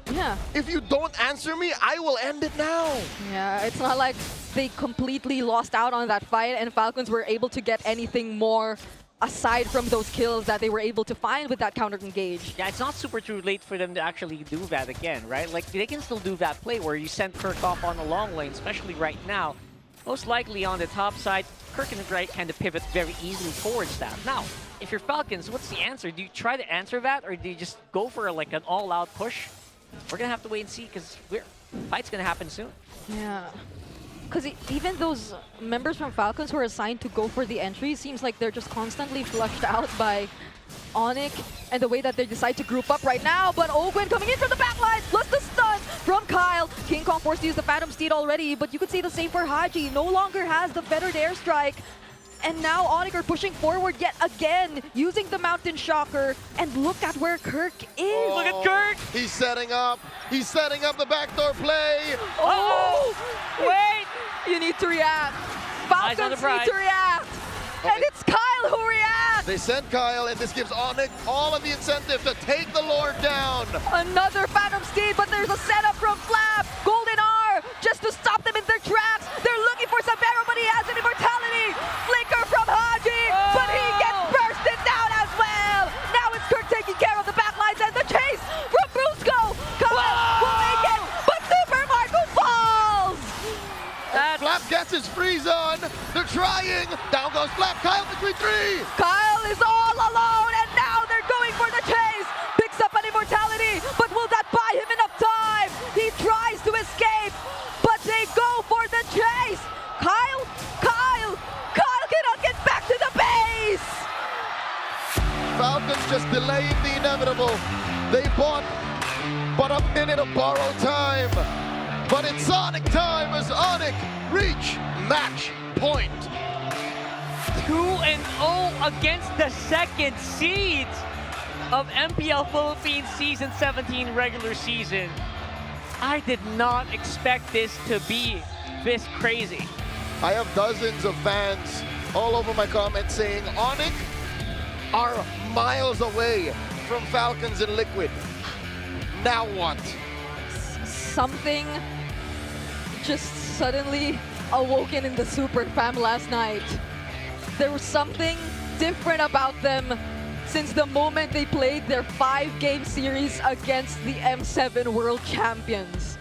if you don't answer me, I will end it now.
Yeah, it's not like they completely lost out on that fight and Falcons were able to get anything more aside from those kills that they were able to find with that counter engage.
Yeah, it's not super too late for them to actually do that again, right? Like, they can still do that play where you send Kirk off on the long lane, especially right now. Most likely on the top side, Kirk can kind of pivot very easily towards that. Now, if you're Falcons, what's the answer? Do you try to answer that, or do you just go for like an all-out push? We're gonna have to wait and see, because fight's gonna happen soon.
Yeah. Because even those members from Falcons who are assigned to go for the entry seems like they're just constantly flushed out by ONIC and the way that they decide to group up right now. But Ogwen coming in from the backline, plus the stun from Kyle. King Kong forced to use the Phantom Steed already, but you could see the same for Haji. No longer has the fettered airstrike. And now ONIC are pushing forward yet again, using the Mountain Shocker. And look at where Kirk is.
Look at Kirk!
He's setting up. He's setting up the backdoor play.
Oh!
Wait!
You need to react.
Eyes on the
Falcons
prize.
need to react. And it's Kyle who reacts.
They send Kyle, and this gives ONIC all of the incentive to take the Lord down.
Another Phantom Steed, but there's a setup from Flap. Golden R, just to stop them in their tracks. They're looking for Sabero, but he has an immortality. Flicker from Haji, but he gets bursted down as well. Now it's Kirk taking care of the backlines and the chase from Brusco. Kyle will make it, but Super Marco falls.
Flap gets his freeze on. They're trying. Down goes Flap. Kyle between 3.
Kyle is all alone, and now they're going for the chase. Picks up an immortality, but will that buy him enough time? He tries to escape, but they go for the chase. Kyle cannot get back to the base.
Falcons just delaying the inevitable. They bought but a minute of borrowed time. But it's ONIC time as ONIC reach match point.
2-0 against the second seeds of MPL Philippines Season 17 regular season. I did not expect this to be this crazy.
I have dozens of fans all over my comments saying ONIC are miles away from Falcons and Liquid. Now what?
Something just suddenly awoken in the Super Fam last night. There was something different about them since the moment they played their 5-game series against the M7 World Champions.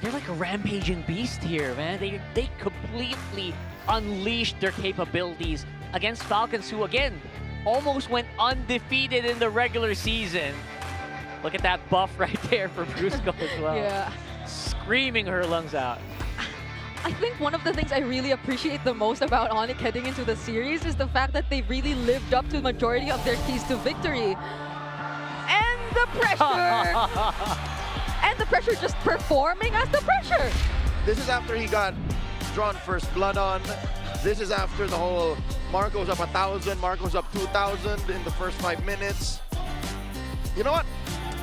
They're like a rampaging beast here, man. They completely unleashed their capabilities against Falcons, who again almost went undefeated in the regular season. Look at that buff right there for Brusco as well.
Yeah.
Screaming her lungs out.
I think one of the things I really appreciate the most about ONIC heading into the series is the fact that they really lived up to the majority of their keys to victory. And the pressure! And the pressure just performing as the pressure!
This is after he got drawn first blood on. This is after the whole Marco's up 1,000, Marco's up 2,000 in the first 5 minutes. You know what?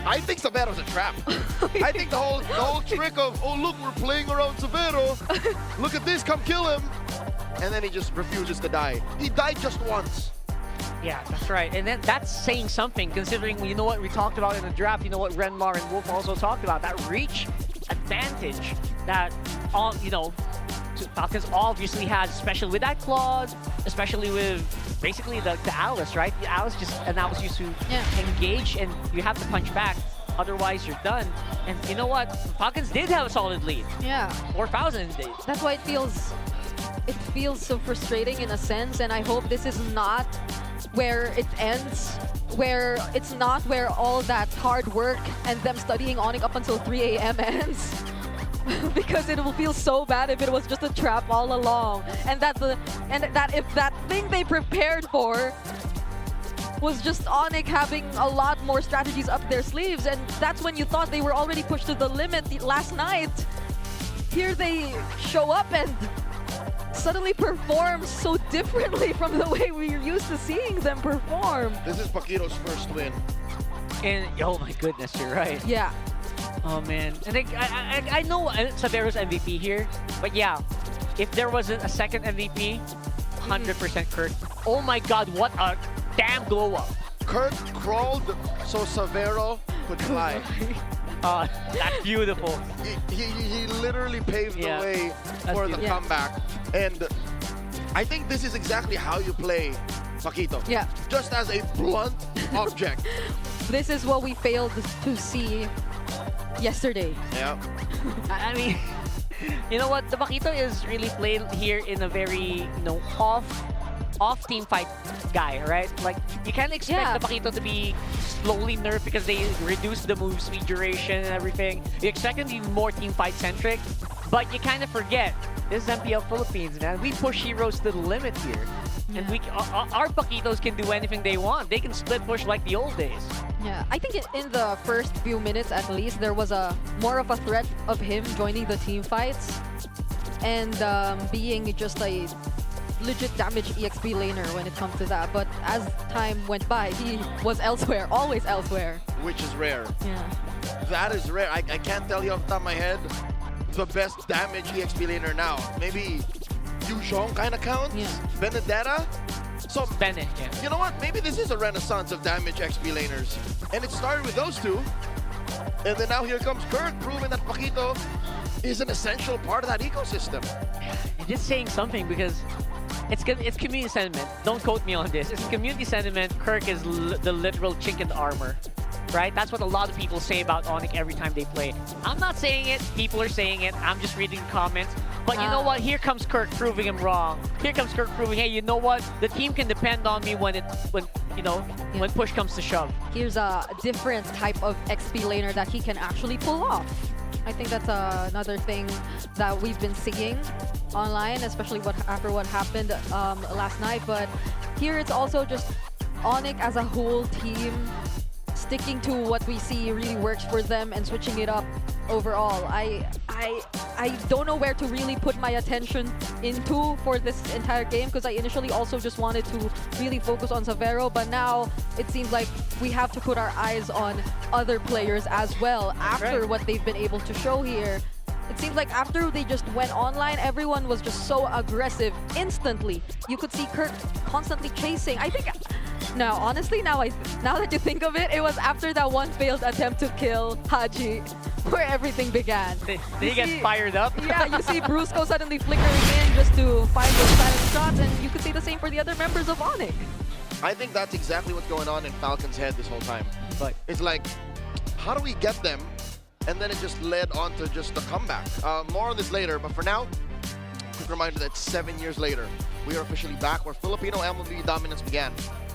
I think Savero's a trap. I think the whole trick of, oh look, we're playing around Savero. Look at this, come kill him. And then he just refuses to die. He died just once.
Yeah, that's right. And then that's saying something, considering, you know what we talked about in the draft, you know what Renmar and Wolf also talked about, that reach advantage that, you know, Falcons obviously has, especially with that clause, especially with basically the Alice, right? The Alice just allows you to engage and you have to punch back. Otherwise, you're done. And you know what? Falcons did have a solid lead.
Yeah.
4,000 days.
That's why it feels so frustrating in a sense, and I hope this is not where it ends, where it's not where all that hard work and them studying ONIC up until 3 a.m. ends. Because it will feel so bad if it was just a trap all along, and that if that thing they prepared for was just ONIC having a lot more strategies up their sleeves, and that's when you thought they were already pushed to the limit last night. Here they show up and suddenly perform so differently from the way we're used to seeing them perform.
This is Paquito's first win.
And oh my goodness, you're right.
Yeah.
Oh man, and I know Savero's MVP here, but yeah, if there wasn't a second MVP, 100% Kurt. Oh my God, what a damn glow up!
Kurt crawled so Savero could fly.
That's beautiful.
He literally paved the way for the comeback, and I think this is exactly how you play Paquito.
Yeah.
Just as a blunt object.
This is what we failed to see yesterday.
Yeah.
I mean, you know what? The Paquito is really played here in a very, off team fight guy, right? Like, you can't expect the Paquito to be slowly nerfed because they reduced the move speed duration and everything. You expect him to be more team fight centric, but you kind of forget, this is MPL Philippines, man. We push heroes to the limit here. And our Paquitos can do anything they want. They can split push like the old days.
Yeah, I think in the first few minutes at least, there was more of a threat of him joining the team fights and being just a legit damage EXP laner when it comes to that. But as time went by, he was elsewhere, always elsewhere.
Which is rare.
Yeah.
That is rare. I can't tell you off the top of my head the best damage EXP laner now. Maybe Yuzhong kind of counts?
Yeah.
Benedetta? So,
Bennett, yeah.
You know what? Maybe this is a renaissance of damage XP laners. And it started with those two. And then now here comes Kurt, proving that Paquito is an essential part of that ecosystem.
It is saying something because it's community sentiment. Don't quote me on this. It's community sentiment. Kirk is the literal chink in the armor. Right? That's what a lot of people say about ONIC every time they play. I'm not saying it. People are saying it. I'm just reading comments. But you know what? Here comes Kirk proving him wrong. Here comes Kirk proving, hey, you know what? The team can depend on me when push comes to shove.
Here's a different type of XP laner that he can actually pull off. I think that's another thing that we've been seeing online, especially after what happened last night. But here it's also just ONIC as a whole team sticking to what we see really works for them and switching it up overall. I don't know where to really put my attention into for this entire game because I initially also just wanted to really focus on Savero, but now it seems like we have to put our eyes on other players as well after what they've been able to show here. It seems like after they just went online, everyone was just so aggressive instantly. You could see Kurt constantly chasing. I think, no, honestly, now that you think of it, it was after that one failed attempt to kill Haji where everything began.
Did he get fired up?
Yeah, you see Brusco suddenly flickering in just to find those silent shots, and you could say the same for the other members of ONIC.
I think that's exactly what's going on in Falcon's head this whole time. But it's like, how do we get them? And then it just led on to just the comeback. More on this later, but for now, quick reminder that 7 years later, we are officially back where Filipino MLB dominance began.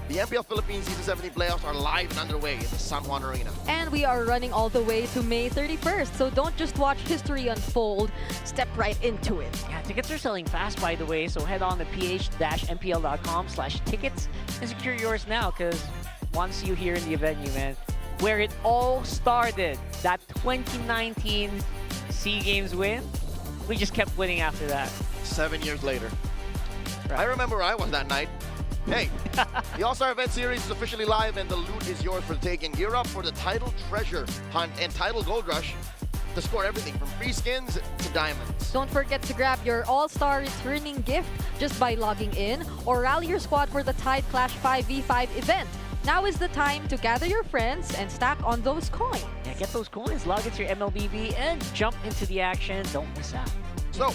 The MPL Philippines Season 17 playoffs are live and underway in the San Juan Arena.
And we are running all the way to May 31st, so don't just watch history unfold, step right into it.
Yeah, tickets are selling fast, by the way, so head on to ph-mpl.com/tickets and secure yours now, because want to see you here in the venue, man. Where it all started, that 2019 SEA Games win, we just kept winning after that.
7 years later. Right. I remember where I was that night. Hey, the All-Star Event Series is officially live and the loot is yours for the taking. Gear up for the Title Treasure Hunt and Title Gold Rush to score everything from free skins to diamonds.
Don't forget to grab your All-Star returning gift just by logging in or rally your squad for the Tide Clash 5v5 event. Now is the time to gather your friends and stack on those coins.
Yeah, get those coins, log into your MLBB, and jump into the action. Don't miss out.
So,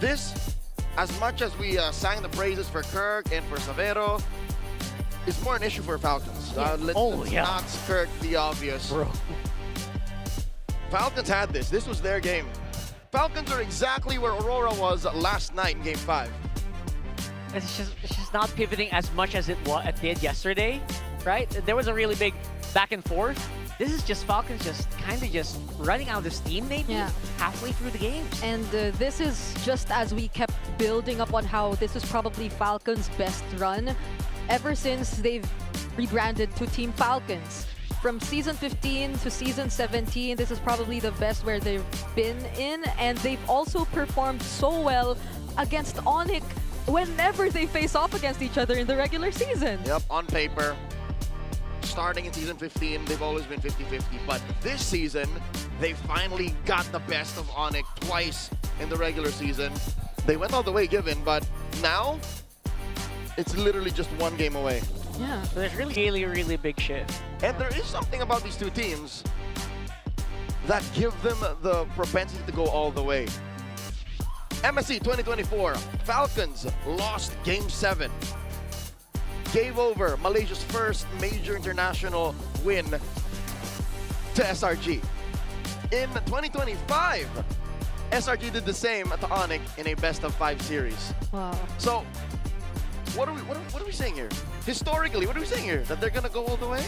this, as much as we sang the praises for Kirk and for Savero, is more an issue for Falcons. Let's not skirt the obvious.
Bro.
Falcons had this. This was their game. Falcons are exactly where Aurora was last night in Game 5.
It's just not pivoting as much as it did yesterday, right? There was a really big back and forth. This is just Falcons just kind of just running out of steam maybe halfway through the game.
And this is just as we kept building up on how this is probably Falcons' best run ever since they've rebranded to Team Falcons. From Season 15 to Season 17, this is probably the best where they've been in, and they've also performed so well against ONIC whenever they face off against each other in the regular season.
Yep, on paper, starting in Season 15, they've always been 50-50, but this season, they finally got the best of ONIC twice in the regular season. They went all the way given, but now, it's literally just one game away.
Yeah, so there's really big shift.
And there is something about these two teams that give them the propensity to go all the way. MSC 2024, Falcons lost Game 7. Gave over Malaysia's first major international win to SRG. In 2025, SRG did the same to ONIC in a best-of-5 series.
Wow.
So, what are we saying here? Historically, what are we saying here? That they're gonna go all the way?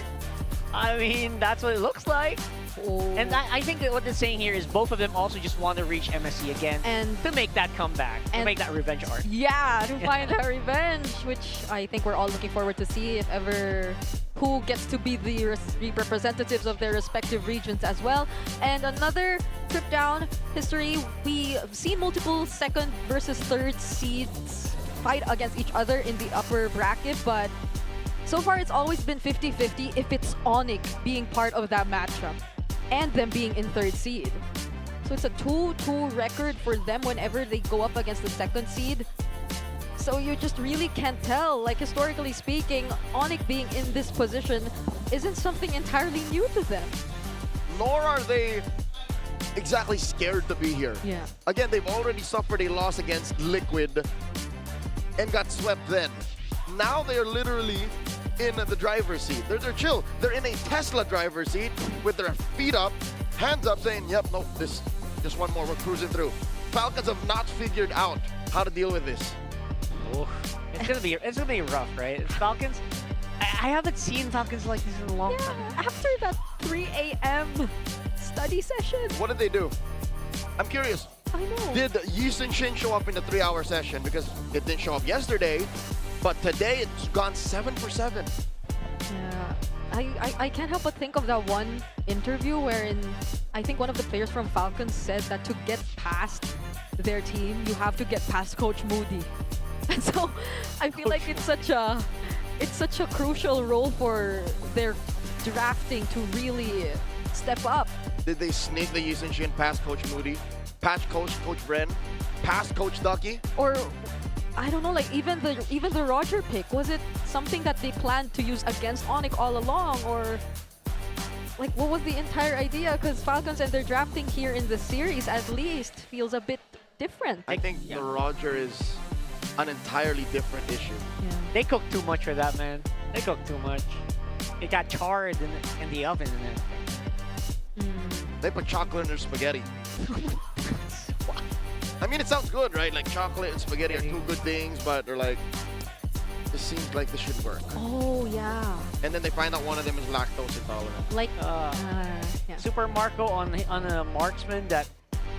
I mean, that's what it looks like. And I think that what they're saying here is both of them also just want to reach MSC again and to make that comeback, to make that revenge arc.
Yeah, to find that revenge, which I think we're all looking forward to see if ever who gets to be the representatives of their respective regions as well. And another trip down history, we see multiple second versus third seeds fight against each other in the upper bracket, but so far it's always been 50-50 if it's ONIC being part of that matchup and them being in third seed. So it's a 2-2 record for them whenever they go up against the second seed. So you just really can't tell. Like, historically speaking, ONIC being in this position isn't something entirely new to them.
Nor are they exactly scared to be here.
Yeah.
Again, they've already suffered a loss against Liquid and got swept then. Now they're literally in the driver's seat. They're chill. They're in a Tesla driver's seat with their feet up, hands up, saying, yep, nope, this just one more, we're cruising through. Falcons have not figured out how to deal with this.
Oh, it's gonna be rough, right? It's Falcons. I haven't seen Falcons like this in a long time.
After that 3 a.m. study session.
What did they do? I'm curious.
I know.
Did Yisun Shin show up in the 3-hour session? Because it didn't show up yesterday, but today it's gone 7 for 7.
Yeah, I can't help but think of that one interview wherein I think one of the players from Falcons said that to get past their team, you have to get past Coach Moody. And so I feel like it's such a crucial role for their drafting to really step up.
Did they sneak the Yisun Shin past Coach Moody, past Coach Bren, past Coach Ducky?
Or I don't know, like even the Roger pick, was it something that they planned to use against ONIC all along, or like what was the entire idea? Because Falcons and their drafting here in the series at least feels a bit different.
I think the Roger is an entirely different issue.
Yeah.
They cooked too much for that, man. They cooked too much. It got charred in the oven and everything.
They put chocolate in their spaghetti. I mean, it sounds good, right? Like chocolate and spaghetti are two good things, but they're like, this seems like this should work.
Oh, yeah.
And then they find out one of them is lactose intolerant.
Like,
yeah. Super Marco on a marksman that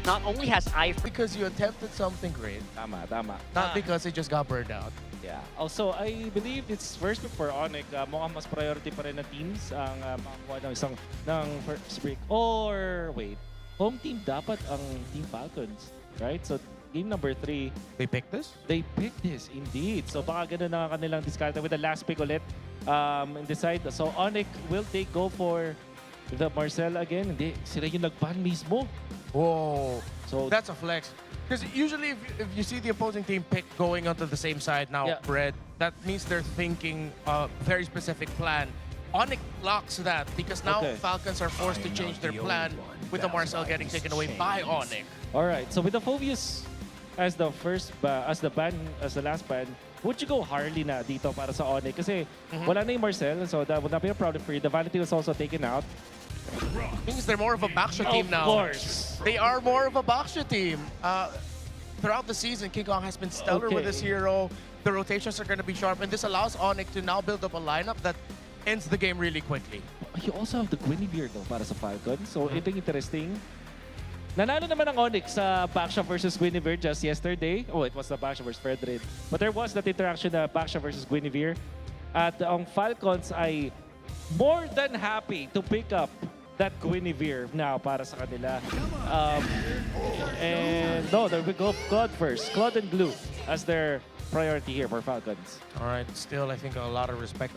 not only has eye for...
Because you attempted something great.
Tama.
Not because it just got burned out.
Yeah. Also, I believe it's first pick for ONIC. Mukhang mas priority pa rin na teams ang makakuha ng first pick. Or, wait, home team dapat ang Team Falcons, right? So, game number 3.
They picked this?
They picked this, indeed. So, baka ganun na kanilang discard with the last pick ulit. And decide. So, ONIC, will they go for the Marcel again? Hindi, sila yung nag-ban mismo.
Whoa.
So
that's a flex. Because usually if you see the opposing team pick going onto the same side now, Red, that means they're thinking a very specific plan. ONIC blocks that because now Falcons are forced to change their plan with the Marcel getting taken away by ONIC.
All right, so with the Phobius as the last ban, would you go Harley na dito para sa ONIC? Kasi wala na yung Marcel, so that would not be a problem for you. The Vanity was also taken out.
Means they're more of a Baksha team now.
Of course.
They are more of a Baksha team. Throughout the season, King Kong has been stellar with his hero. The rotations are going to be sharp, and this allows ONIC to now build up a lineup that ends the game really quickly.
You also have the Guinevere though para sa Falcon. So ito yung interesting. Nanalo naman ang ONIC sa Baksha versus Guinevere just yesterday. Oh, it was the Baksha versus Fredrin. But there was that interaction na Baksha versus Guinevere. At ang Falcons ay more than happy to pick up that Guinevere now para sa kanila. And no, there we go Claude first. Claude and Glue as their priority here for Falcons.
All right, still I think a lot of respect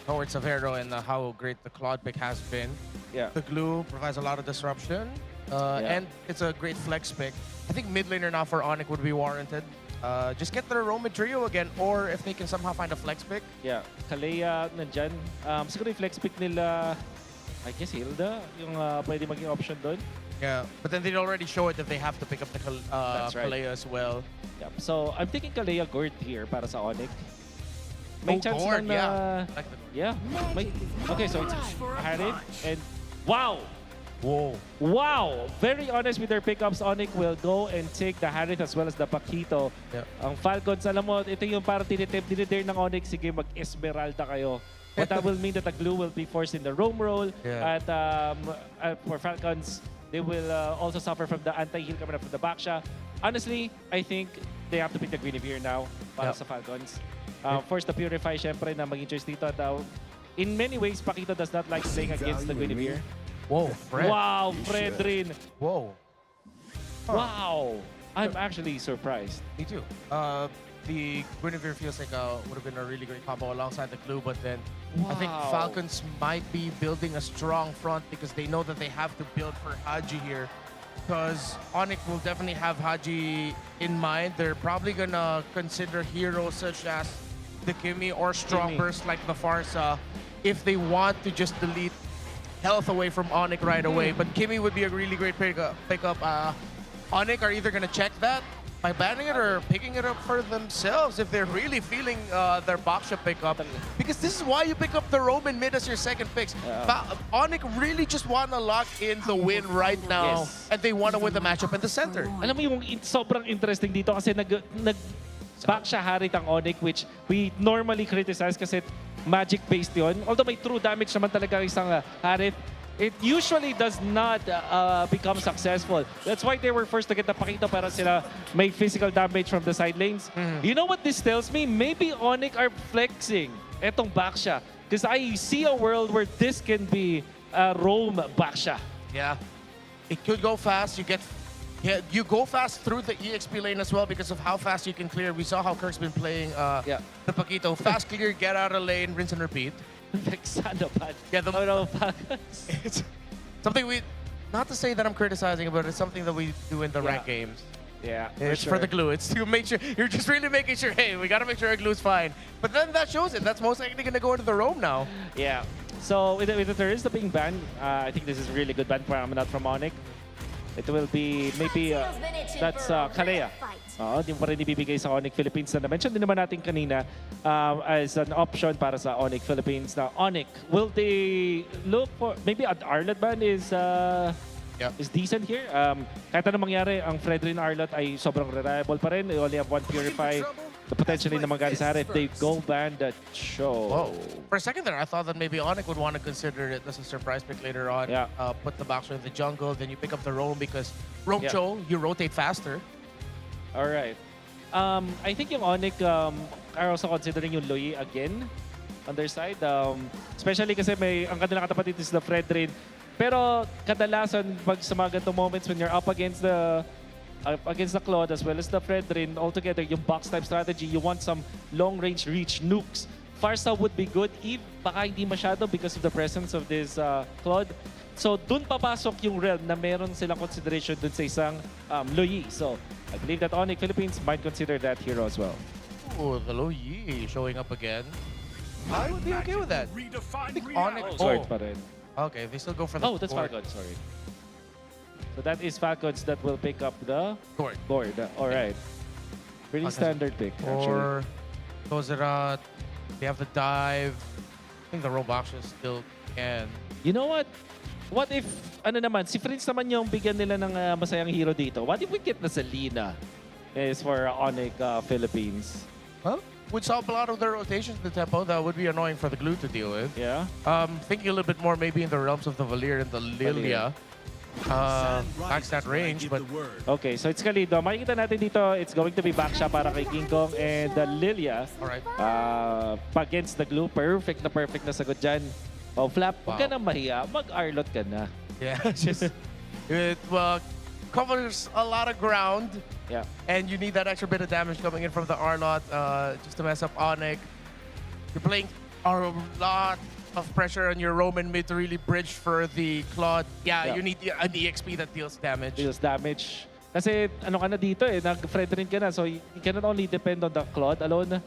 towards Severo and how great the Claude pick has been.
Yeah.
The Glue provides a lot of disruption. And it's a great flex pick. I think mid laner now for ONIC would be warranted. Just get their Roman trio again, or if they can somehow find a flex pick.
Yeah, Kalea nandyan. Siguro yung flex pick nila, I guess Hilda, yung pwede maging option doon.
Yeah, but then they'd already show it that they have to pick up the Kalea as well.
Yep. So I'm thinking Kalea Gord here para sa ONIC. May chance
Gord,
lang na... Yeah. Okay, so it's Harith and... Wow!
Whoa.
Wow! Very honest with their pickups. ONIC will go and take the Harith as well as the Paquito.
Yeah.
Ang Falcons, alam mo, ito yung parang dinidare ng ONIC. Sige, mag-Esmeralda kayo. But that will mean that the Glue will be forced in the roam roll.
Yeah.
At for Falcons, they will also suffer from the anti-heal coming up from the Baksha. Honestly, I think they have to pick the Guinevere now para sa Falcons. Force the Purify, syempre, na maging choice dito. In many ways, Paquito does not like playing against the Guinevere.
Whoa, Fred.
Wow, Fredrin.
Whoa.
Wow. I'm actually surprised.
Me too. The Guinevere feels like would have been a really great combo alongside the Glue, but then I think Falcons might be building a strong front because they know that they have to build for Haji here. Because ONIC will definitely have Haji in mind. They're probably gonna consider heroes such as the Kimmy or Strong Burst like the Farsa if they want to just delete health away from ONIC right away. But Kimmy would be a really great pickup. ONIC are either gonna check that by banning it or picking it up for themselves if they're really feeling their Baksha pickup. Because this is why you pick up the Roman mid as your second picks. ONIC really just want to lock in the win right now. And they want to win the matchup in the center.
Alam mo yung sobrang interesting dito kasi Baksha Harith ang ONIC, which we normally criticize kasi magic-based yun. Although may true damage naman talaga isang Harith, it usually does not become successful. That's why they were first to get the Paquito para sila may physical damage from the side lanes. You know what this tells me? Maybe ONIC are flexing etong Baksha. Because I see a world where this can be a roam Baksha.
Yeah. It could go fast. You go fast through the EXP lane as well because of how fast you can clear. We saw how Kirk's been playing the Paquito. Fast clear, get out of lane, rinse and repeat.
Yeah,
it's something not to say that I'm criticizing, but it's something that we do in the ranked games.
Yeah,
it's for the Glue. It's to make sure, you're just really making sure, hey, we got to make sure our Glue's fine. But then that shows it. That's most likely going to go into the roam now.
Yeah. So with the Terrorista being banned, I think this is a really good ban for Amanat from ONIC. It will be maybe that's Kalea. Di pa rin ibibigay sa ONIC Philippines na na-mention din naman natin kanina as an option para sa ONIC Philippines. Now, ONIC, will they look for, maybe an Arlot ban is decent here. Kahit anong mangyari, ang Fredrin Arlot ay sobrang reliable pa rin. They only have one Purify. The potentially naman galing sa if they go ban the show.
Whoa. For a second there, I thought that maybe ONIC would want to consider it as a surprise pick later on.
Yeah.
Put the Baksha in the jungle, then you pick up the roam because roam show, you rotate faster.
All right. I think yung ONIC are also considering yung Loyi again on their side. Especially kasi ang kanilang katapat is the Fredrin. Pero kadalasan pag sa mga ganitong moments when you're up against the Claude as well as the Fredrin, altogether yung box type strategy, you want some long range reach nukes. Farsa would be good if baka hindi masyado because of the presence of this Claude. So dun papasok yung realm na meron silang consideration dun sa isang Loyi. So I believe that ONIC Philippines might consider that hero as well.
Oh, the Loyi showing up again. I would be okay with that. I think ONIC.
Sword pa rin.
Okay, they still go for the
that's
Sword.
Falcon, sorry. So that is Falcons that will pick up the Gord. All right. Pretty standard pick, actually.
Or Kozerat. They have the dive. I think the Roblox still can.
You know what? What if, ano naman, si Prince naman yung bigyan nila ng masayang hero dito. What if we get na Selena is for ONIC Philippines?
Well, we saw a lot of their rotations in the tempo. That would be annoying for the Glue to deal with.
Yeah.
Thinking a little bit more maybe in the realms of the Valir and the Lilia. Max that range, but...
Okay, so it's Kalido. Makikita natin dito, it's going to be back siya para kay King Kong and Lilia.
Alright.
Against the Glue. Perfect na sagot dyan. Oh, Flap, huwag ka na mahiya. Mag-Arlot ka na.
Yeah, just... It covers a lot of ground.
Yeah.
And you need that extra bit of damage coming in from the Arlot just to mess up ONIC. You're playing a lot of pressure on your Roman mid to really bridge for the Claude. Yeah, you need an EXP that deals damage.
Deals damage. Kasi ano ka na dito nag-friend rin ka na. So you cannot only depend on the Claude alone.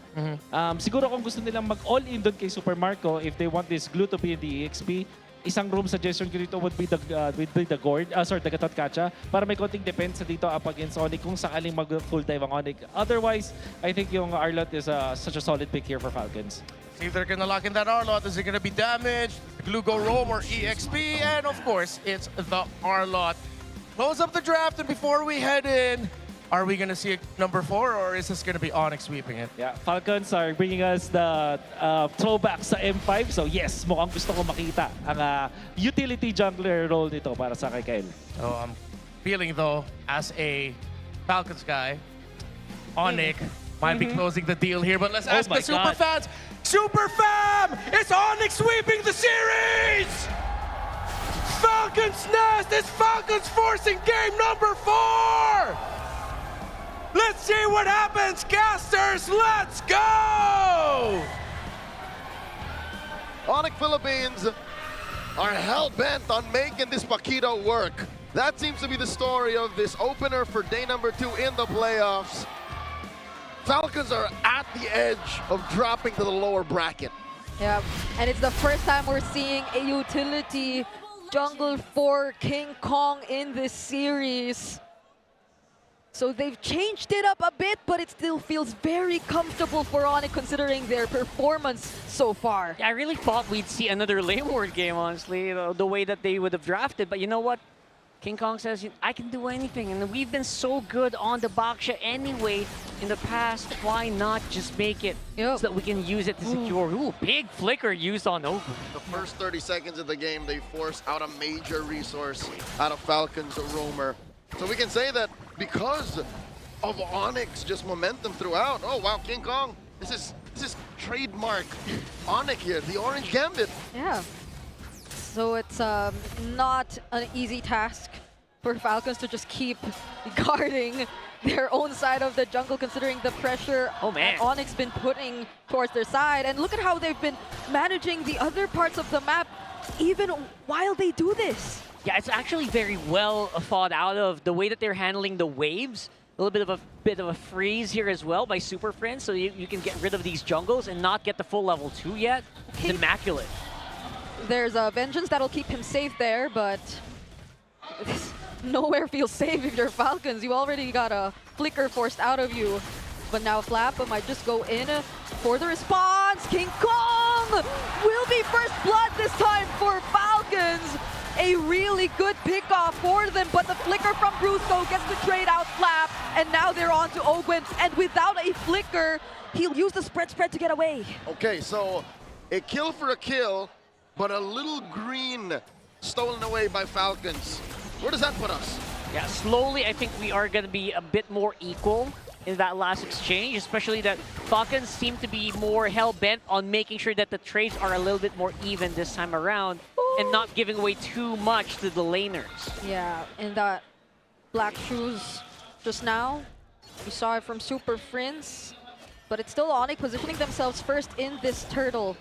Siguro kung gusto nilang mag-all-in doon kay Super Marco, if they want this Glue to be in the EXP, isang room suggestion ko dito would be the Gord, the Gatot-Kacha, para may konting depensa dito up against ONIC kung sakaling mag-full dive ang ONIC. Otherwise, I think yung Arlot is such a solid pick here for Falcons.
See if they're gonna lock in that Arlot. Is it gonna be damaged? The Glue go roam or EXP? And of course, it's the Arlot. Close up the draft, and before we head in, are we gonna see a number 4 or is this gonna be ONIC sweeping it?
Yeah, Falcons are bringing us the throwback sa M5. So yes, mukhang gusto ko makita ang utility jungler role nito para sa kay Kyle.
So I'm feeling though, as a Falcons guy, ONIC might be closing the deal here, but let's ask the Super fans. Super Fam! It's ONIC sweeping the series! Falcons Nest is Falcons forcing game number 4! Let's see what happens, casters! Let's go!
ONIC Philippines are hell-bent on making this Paquito work. That seems to be the story of this opener for day number 2 in the playoffs. Falcons are at the edge of dropping to the lower bracket.
Yeah, and it's the first time we're seeing a utility jungle for King Kong in this series. So they've changed it up a bit, but it still feels very comfortable for ONIC considering their performance so far.
Yeah, I really thought we'd see another lane ward game, honestly, the way that they would have drafted. But you know what? King Kong says, I can do anything. And we've been so good on the Baksha anyway in the past. Why not just make it so that we can use it to secure? Ooh, big flicker used on Ogu.
The first 30 seconds of the game, they forced out a major resource out of Falcons Roamer. So we can say that because of ONIC's just momentum throughout. Oh wow, King Kong, this is trademark ONIC here, the Orange Gambit.
Yeah. So it's not an easy task for Falcons to just keep guarding their own side of the jungle, considering the pressure that ONIC's been putting towards their side. And look at how they've been managing the other parts of the map even while they do this.
Yeah, it's actually very well thought out of the way that they're handling the waves. A little bit of a freeze here as well by Super Friends, so you can get rid of these jungles and not get the full level 2 yet. It's immaculate.
There's a Vengeance that'll keep him safe there, but nowhere feels safe if you're Falcons. You already got a flicker forced out of you. But now Flap might just go in for the response. King Kong will be first blood this time for Falcons. A really good pickoff for them, but the flicker from Brusco gets to trade out Flap, and now they're on to Ogwen, and without a flicker, he'll use the spread to get away.
Okay, so a kill for a kill, but a little green stolen away by Falcons. Where does that put us?
Yeah, slowly I think we are going to be a bit more equal in that last exchange, especially that Falcons seem to be more hell-bent on making sure that the trades are a little bit more even this time around and not giving away too much to the laners.
Yeah, and that black shoes just now, you saw it from Super Friends, but it's still ONIC positioning themselves first in this turtle.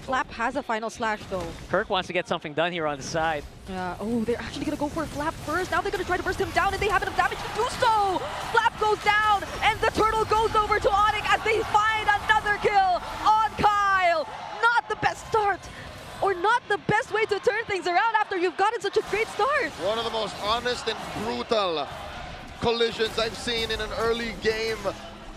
Flap has a final slash though.
Kirk wants to get something done here on the side.
Yeah, oh, they're actually gonna go for Flap first. Now they're gonna try to burst him down, and they have enough damage to do so! Flap goes down, and the turtle goes over to ONIC as they find another kill on Kyle! Not the best start or not the best way to turn things around after you've gotten such a great start.
One of the most honest and brutal collisions I've seen in an early game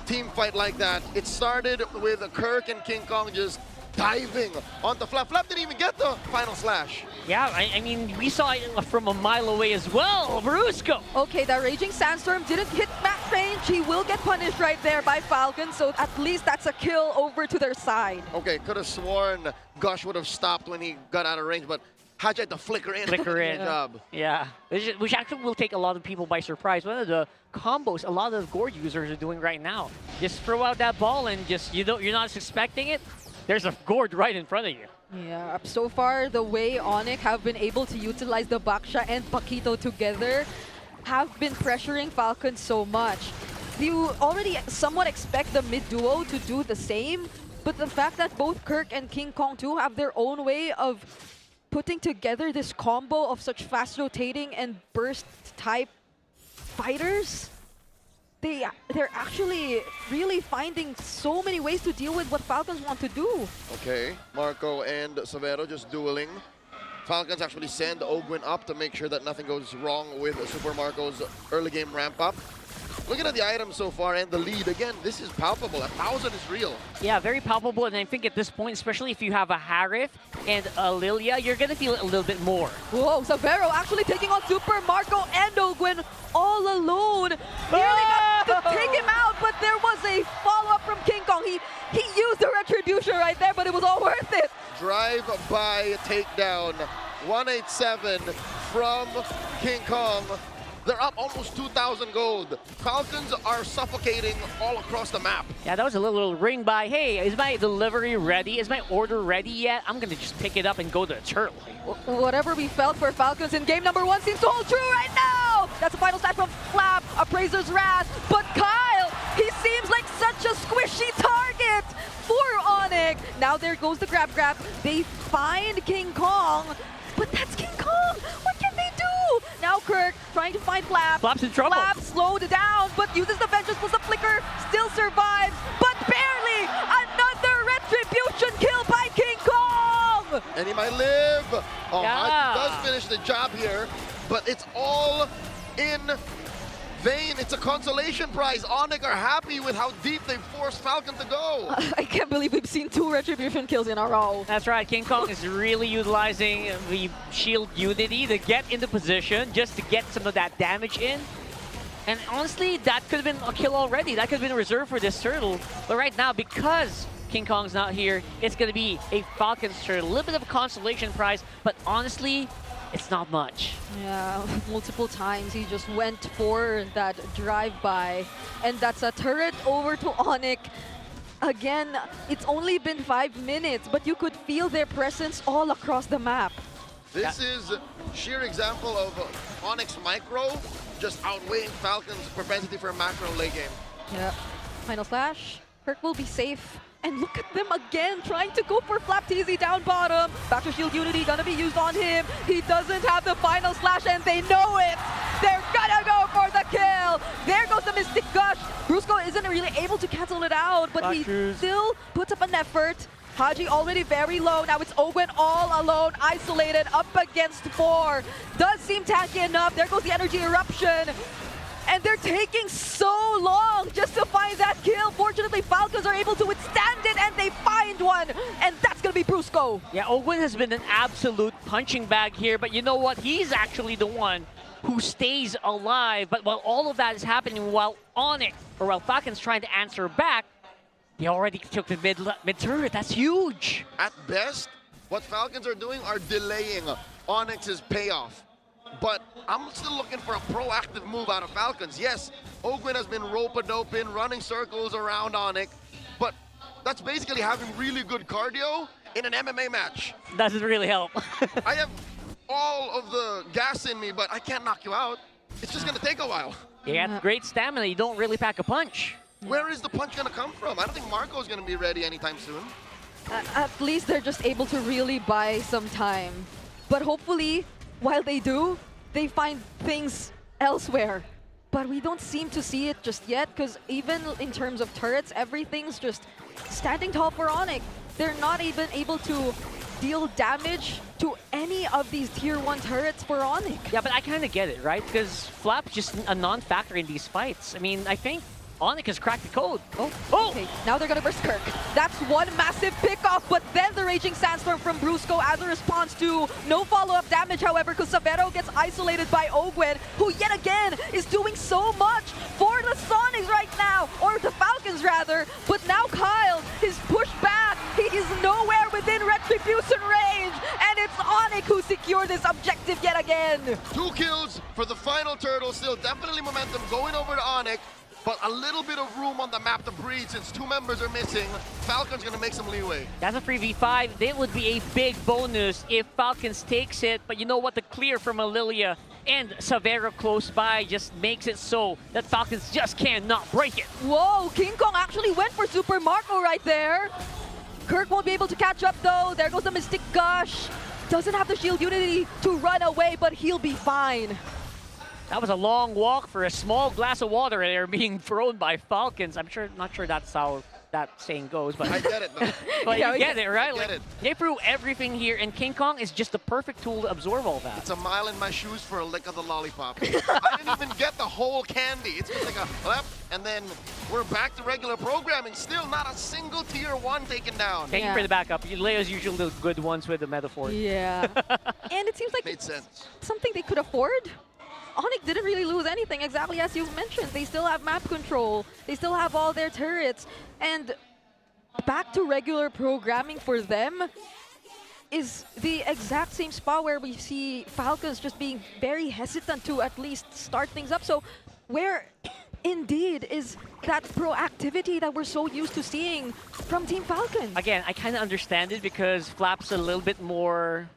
team fight like that. It started with Kirk and King Kong just diving onto Flap. Flap didn't even get the final slash.
Yeah, I mean, we saw it from a mile away as well. Brusco.
Okay, that Raging Sandstorm didn't hit max range. He will get punished right there by Falcon, so at least that's a kill over to their side.
Okay, could have sworn Gush would have stopped when he got out of range, but Haji had to flicker in.
Flicker in.
Good job.
Yeah, which actually will take a lot of people by surprise. One of the combos a lot of Gord users are doing right now. Just throw out that ball and just, you're not expecting it. There's a Gord right in front of you.
Yeah, so far the way ONIC have been able to utilize the Baksha and Paquito together have been pressuring Falcon so much. You already somewhat expect the mid-duo to do the same, but the fact that both Kirk and King Kong too have their own way of putting together this combo of such fast-rotating and burst-type fighters, they're actually really finding so many ways to deal with what Falcons want to do.
Okay, Marco and Severo just dueling. Falcons actually send Ogwin up to make sure that nothing goes wrong with Super Marco's early game ramp up. Looking at the items so far and the lead, again, this is palpable. 1,000 is real.
Yeah, very palpable, and I think at this point, especially if you have a Harith and a Lilia, you're gonna feel it a little bit more.
Whoa, Severo actually taking on Super Marco and Ogwin all alone. Nearly got to take him out, but there was a follow-up from King Kong. He used the retribution right there, but it was all worth it.
Drive-by takedown. 187 from King Kong. They're up almost 2,000 gold. Falcons are suffocating all across the map.
Yeah, that was a little ring by, hey, is my delivery ready? Is my order ready yet? I'm gonna just pick it up and go to the turtle.
Whatever we felt for Falcons in game number 1 seems to hold true right now! That's a final stat from Flap, Appraiser's Wrath, but Kyle, he seems like such a squishy target for ONIC. Now there goes the grab. They find King Kong, but that's King Kong! What can they do? Now Kirk trying to find Flap.
Flap's in trouble.
Flap slowed down, but uses the Vengeance plus a flicker, still survives, but barely! Another retribution kill by King Kong!
And he might live. Oh,
yeah.
Haji does finish the job here, but it's all in vain. It's a consolation prize. ONIC are happy with how deep they forced Falcon to go.
I can't believe we've seen 2 retribution kills in a row.
That's right, King Kong is really utilizing the shield unity to get into position, just to get some of that damage in. And honestly, that could have been a kill already. That could have been reserved for this turtle. But right now, because King Kong's not here, it's going to be a Falcon's turtle. A little bit of a consolation prize, but honestly, it's not much.
Yeah, multiple times he just went for that drive-by. And that's a turret over to ONIC. Again, it's only been 5 minutes, but you could feel their presence all across the map.
This is sheer example of ONIC's micro just outweighing Falcon's propensity for a macro late game.
Yeah, final slash. Kirk will be safe. And look at them again, trying to go for Flap TZ down bottom. Back to Shield Unity, gonna be used on him. He doesn't have the final slash, and they know it. They're gonna go for the kill. There goes the Mystic Gush. Brusco isn't really able to cancel it out, but he still puts up an effort. Haji already very low. Now it's Ogwin all alone, isolated, up against 4. Does seem tanky enough. There goes the Energy Eruption. And they're taking so long just to find that kill. Fortunately, Falcons are able to withstand it, and they find one. And that's going to be Brusco.
Yeah, Ogwin has been an absolute punching bag here, but you know what? He's actually the one who stays alive. But while all of that is happening, while ONIC, or while Falcon's trying to answer back, they already took the mid turret. That's huge.
At best, what Falcons are doing are delaying ONIC's payoff. But I'm still looking for a proactive move out of Falcons. Yes, Ogwin has been rope-a-doping, running circles around ONIC, but that's basically having really good cardio in an MMA match.
Doesn't really help.
I have all of the gas in me, but I can't knock you out. It's just going to take a while.
You got great stamina. You don't really pack a punch.
Where is the punch going to come from? I don't think Marco's going to be ready anytime soon.
At least they're just able to really buy some time. But hopefully, while they do, they find things elsewhere. But we don't seem to see it just yet, because even in terms of turrets, everything's just standing tall for ONIC. They're not even able to deal damage to any of these tier 1 turrets for ONIC.
Yeah, but I kind of get it, right? Because Flap's just a non-factor in these fights. I mean, I think ONIC has cracked the code.
Okay, now they're gonna burst Kirk. That's one massive pickoff, but then the Raging Sandstorm from Brusco as a response to no follow-up damage, however, because Savero gets isolated by Ogwen, who yet again is doing so much for the Sonics right now, or the Falcons rather, but now Kyle is pushed back. He is nowhere within Retribution range, and it's ONIC who secure this objective yet again.
2 kills for the final turtle, still definitely momentum going over to ONIC. But a little bit of room on the map to breathe since 2 members are missing. Falcon's gonna make some leeway.
That's a 3v5. That would be a big bonus if Falcons takes it. But you know what? The clear from Alilia and Savero close by just makes it so that Falcons just cannot break it.
Whoa, King Kong actually went for Super Marco right there. Kirk won't be able to catch up though. There goes the Mystic Gush. Doesn't have the shield unity to run away, but he'll be fine.
That was a long walk for a small glass of water there being thrown by Falcons. Not sure that's how that saying goes, but
I get it though.
but
Yeah,
you get it, right?
Get it.
They threw everything here, and King Kong is just the perfect tool to absorb all that.
It's a mile in my shoes for a lick of the lollipop. I didn't even get the whole candy. It's just like a left, and then we're back to regular programming. Still not a single tier 1 taken down.
Thank you for the backup. Leo's usually the good ones with the metaphor.
Yeah. And it seems like
Made sense.
something they could afford. ONIC didn't really lose anything, exactly as you mentioned. They still have map control. They still have all their turrets. And back to regular programming for them is the exact same spot where we see Falcons just being very hesitant to at least start things up. So where indeed is that proactivity that we're so used to seeing from Team Falcon?
Again, I kind of understand it because Flap's a little bit more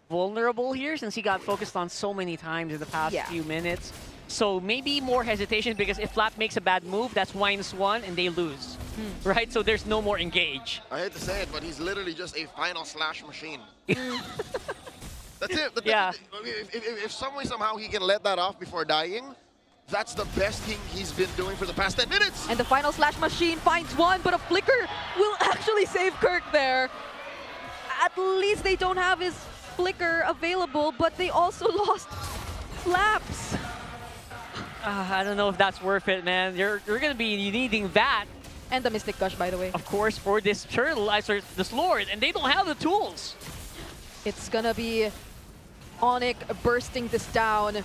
vulnerable here since he got focused on so many times in the past few minutes. So maybe more hesitation because if Flap makes a bad move, that's -1 and they lose. Right? So there's no more engage.
I hate to say it, but he's literally just a final slash machine. That's it.
Yeah.
If some way, somehow he can let that off before dying, that's the best thing he's been doing for the past 10 minutes.
And the final slash machine finds one, but a flicker will actually save Kirk there. At least they don't have his flicker available, but they also lost Flaps.
I don't know if that's worth it, man. You're going to be needing that.
And the Mystic Gush, by the way.
Of course, for this turtle, this Lord, and they don't have the tools.
It's gonna be ONIC bursting this down.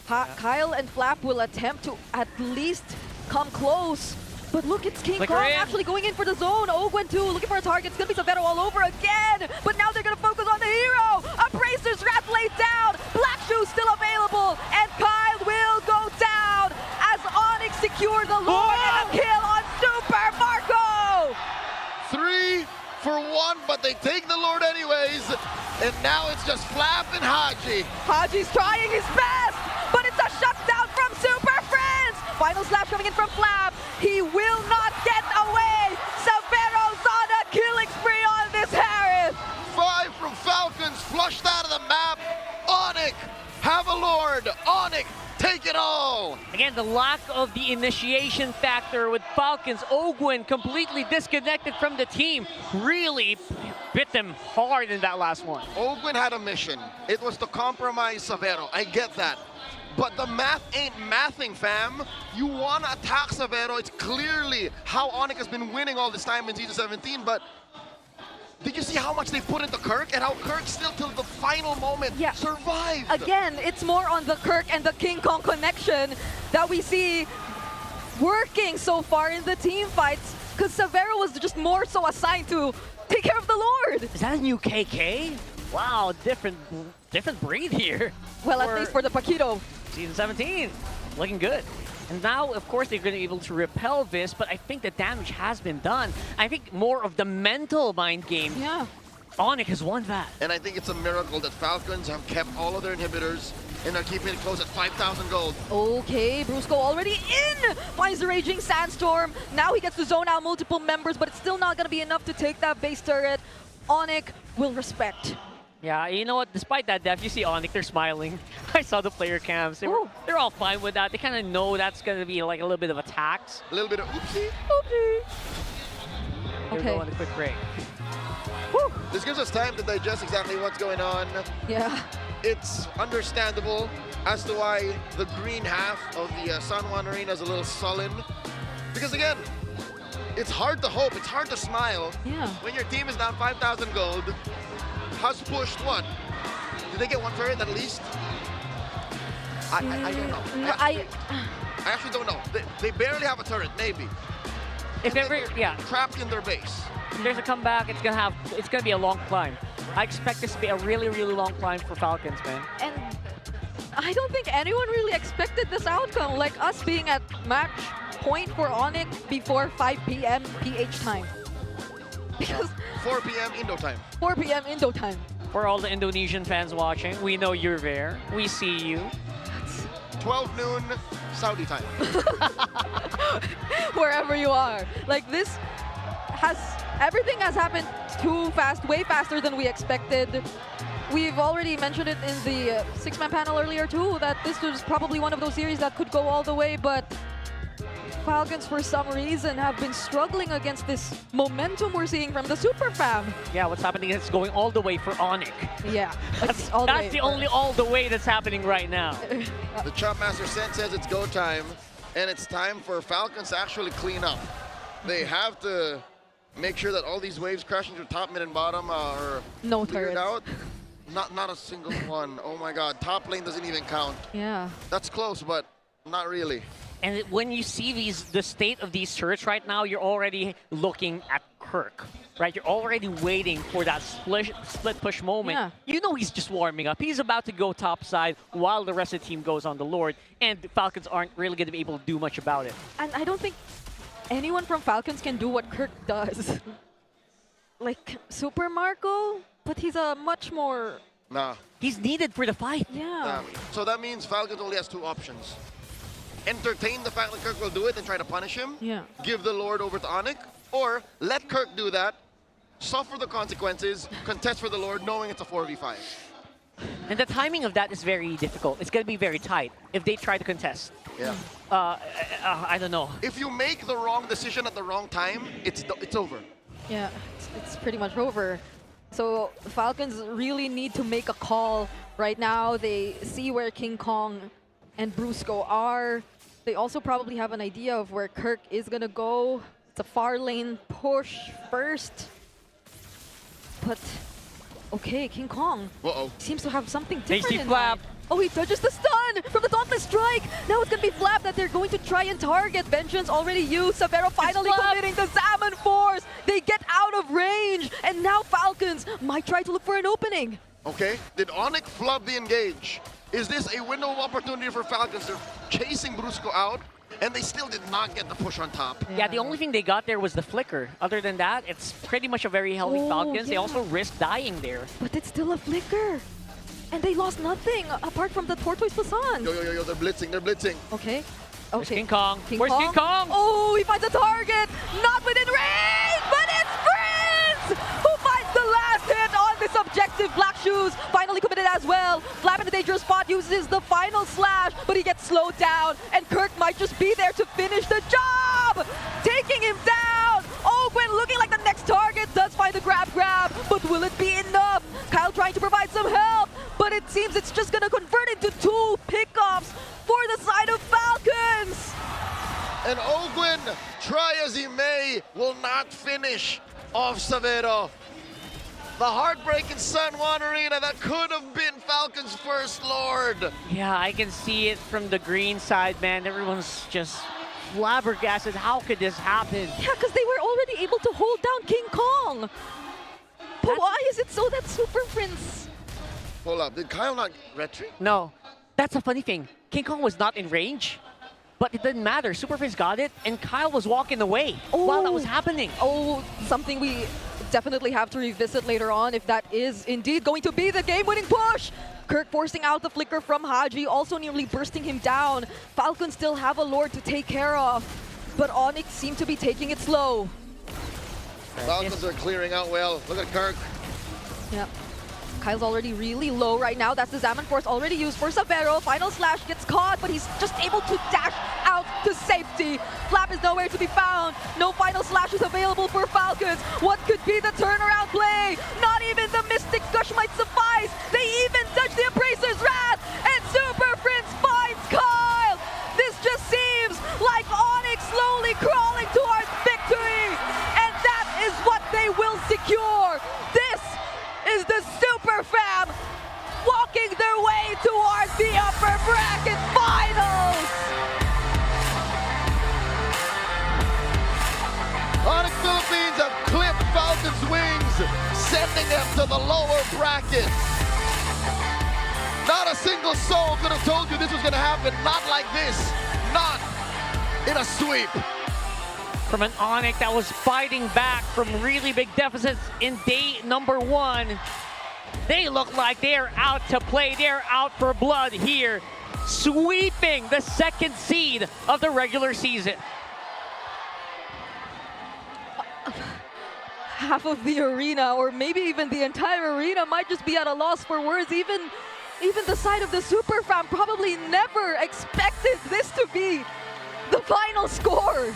Kyle and Flap will attempt to at least come close. But look, it's King Kong actually going in for the zone. Ogwen too, looking for a target. It's gonna be Savero all over again. But now they're gonna focus on the hero. Abracer's Wrath laid down. Black Shoe's still available. And Kyle will go down as ONIC secure the Lord and a kill on Super Marco.
3 for 1, but they take the Lord anyways. And now it's just Flap and Haji.
Haji's trying his best, but it's a shutdown from Super Friends. Final slap coming in from Flap. He will not get away. Savero's on a killing spree on this Harris.
5 from Falcons, flushed out of the map. ONIC, have a Lord. ONIC, take it all.
Again, the lack of the initiation factor with Falcons. Ogwen completely disconnected from the team. Really bit them hard in that last one.
Ogwen had a mission. It was to compromise Savero. I get that. But the math ain't mathing, fam. You want to attack Savero. It's clearly how ONIC has been winning all this time in Season 17, but did you see how much they put into Kirk and how Kirk still till the final moment survived?
Again, it's more on the Kirk and the King Kong connection that we see working so far in the team fights, because Savero was just more so assigned to take care of the Lord.
Is that a new KK? Wow, different breed here.
Well, at least for the Paquito.
Season 17, looking good. And now, of course, they're going to be able to repel this, but I think the damage has been done. I think more of the mental mind game.
Yeah.
ONIC has won that.
And I think it's a miracle that Falcons have kept all of their inhibitors and are keeping it close at 5,000 gold.
Okay, Brusco already in! Finds the Raging Sandstorm. Now he gets to zone out multiple members, but it's still not going to be enough to take that base turret. ONIC will respect.
Yeah, you know what? Despite that, Def, you see ONIC, they're smiling. I saw the player cams. They're all fine with that. They kind of know that's going to be like a little bit of a tax.
A little bit of oopsie.
Oopsie.
They're
Okay.
going a quick break.
This gives us time to digest exactly what's going on.
Yeah.
It's understandable as to why the green half of the San Juan Arena is a little sullen. Because again, it's hard to hope, it's hard to smile when your team is down 5,000 gold, has pushed what? Did they get one turret at least? I don't know. I actually don't know. They barely have a turret, maybe.
If ever,
trapped in their base.
If there's a comeback, it's gonna be a long climb. I expect this to be a really, really long climb for Falcons, man.
And I don't think anyone really expected this outcome, like us being at match point for ONIC before 5 p.m. PH time. Because
4 p.m. Indo time.
4 p.m. Indo time.
For all the Indonesian fans watching, we know you're there. We see you.
12 noon Saudi time.
Wherever you are. Like this everything has happened too fast, way faster than we expected. We've already mentioned it in the six-man panel earlier too, that this was probably one of those series that could go all the way, but Falcons for some reason have been struggling against this momentum we're seeing from the Super Fam.
Yeah, what's happening is going all the way for ONIC.
Yeah,
that's the only all the way that's happening right now.
The Chop Master Sen says it's go time, and it's time for Falcons to actually clean up. They have to make sure that all these waves crashing through top, mid, and bottom are cleared out. Not a single one. Oh my God, top lane doesn't even count.
Yeah.
That's close, but not really.
And when you see the state of these turrets right now, you're already looking at Kirk, right? You're already waiting for that split push moment.
Yeah.
You know he's just warming up. He's about to go top side while the rest of the team goes on the Lord, and the Falcons aren't really going to be able to do much about it.
And I don't think anyone from Falcons can do what Kirk does. Like Super Marco, but he's a much more...
Nah.
He's needed for the fight.
Yeah.
So that means Falcons only has two options. Entertain the fact that Kirk will do it and try to punish him.
Yeah.
Give the Lord over to ONIC. Or let Kirk do that, suffer the consequences, contest for the Lord, knowing it's a 4v5.
And the timing of that is very difficult. It's going to be very tight if they try to contest.
Yeah.
I don't know.
If you make the wrong decision at the wrong time, it's over.
Yeah, it's pretty much over. So Falcons really need to make a call right now. They see where King Kong and Brusco are. They also probably have an idea of where Kirk is gonna go. It's a far lane push first. But, okay, King Kong seems to have something different in mind. Oh, he touches the stun from the Dauntless Strike. Now it's going to be Flap that they're going to try and target. Vengeance already used. Severo finally committing the Salmon Force. They get out of range. And now Falcons might try to look for an opening.
Okay, did ONIC flub the engage? Is this a window of opportunity for Falcons? They're chasing Brusco out, and they still did not get the push on top.
Yeah, the only thing they got there was the flicker. Other than that, it's pretty much a very healthy Falcons. They also risked dying there.
But it's still a flicker. And they lost nothing apart from the Tortoise Basan.
Yo, they're blitzing.
Okay.
Where's King Kong?
Where's King Kong? Oh, he finds a target. Not within range, but it's Prince who finds the last hit on this objective. Black Shoes finally committed as well. Flap in the dangerous spot uses the final slash, but he gets slowed down. And Kirk might just be there to finish the job. Taking him down. Ogwin looking like the next target. Does find the grab, but will it be enough? Kyle trying to provide some help, but it seems it's just gonna convert into 2 pickups for the side of Falcons.
And Ogwin, try as he may, will not finish off Severo. The heartbreak in San Juan Arena, that could have been Falcons' first Lord.
Yeah, I can see it from the green side, man. Everyone's just flabbergasted. How could this happen?
Yeah, because they were already able to hold down King Kong. But why is it so that Super Prince...
Hold up, did Kyle not retreat?
No, that's a funny thing. King Kong was not in range, but it didn't matter. Super Prince got it, and Kyle was walking away while that was happening.
Oh, something we definitely have to revisit later on if that is indeed going to be the game-winning push. Kirk forcing out the flicker from Haji, also nearly bursting him down. Falcons still have a Lord to take care of, but ONIC seem to be taking it slow.
Falcons are clearing out well. Look at Kirk.
Yeah. Kyle's already really low right now. That's the Salmon Force already used for Severo. Final slash gets caught, but he's just able to dash out out to safety. Flap is nowhere to be found. No final slashes available for Falcons. What could be the turnaround play? Not even the Mystic Gush might suffice. They even touch the Appraiser's Wrath, and Super Prince finds Kyle. This just seems like ONIC slowly crawling towards victory, and that is what they will secure. This is the Super Fam walking their way towards the upper bracket finals.
ONIC Philippines have clipped Falcons' wings, sending them to the lower bracket. Not a single soul could have told you this was going to happen. Not like this. Not in a sweep.
From an ONIC that was fighting back from really big deficits in day number 1. They look like they're out to play. They're out for blood here, sweeping the 2nd seed of the regular season.
Half of the arena, or maybe even the entire arena, might just be at a loss for words. Even the side of the Super Fam probably never expected this to be the final score.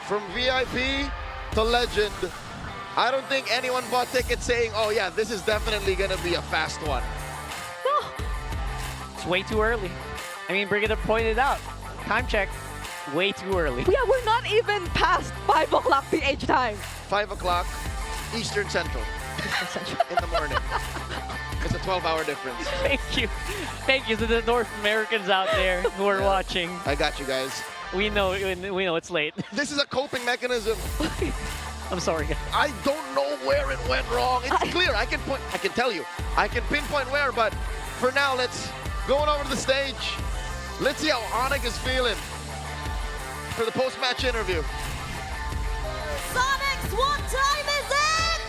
From VIP to legend, I don't think anyone bought tickets saying, oh yeah, this is definitely going to be a fast one.
No.
It's way too early. I mean, Brigida pointed out. Time check, way too early.
Yeah, we're not even past 5 o'clock PH time.
5 o'clock Eastern Central in the morning. It's a 12-hour difference.
Thank you. Thank you to the North Americans out there who are watching.
I got you guys.
We know it's late.
This is a coping mechanism.
I'm sorry.
I don't know where it went wrong. It's clear. I can tell you. I can pinpoint where, but for now, let's go on over to the stage. Let's see how ONIC is feeling for the post-match interview.
Sonics, what time is it?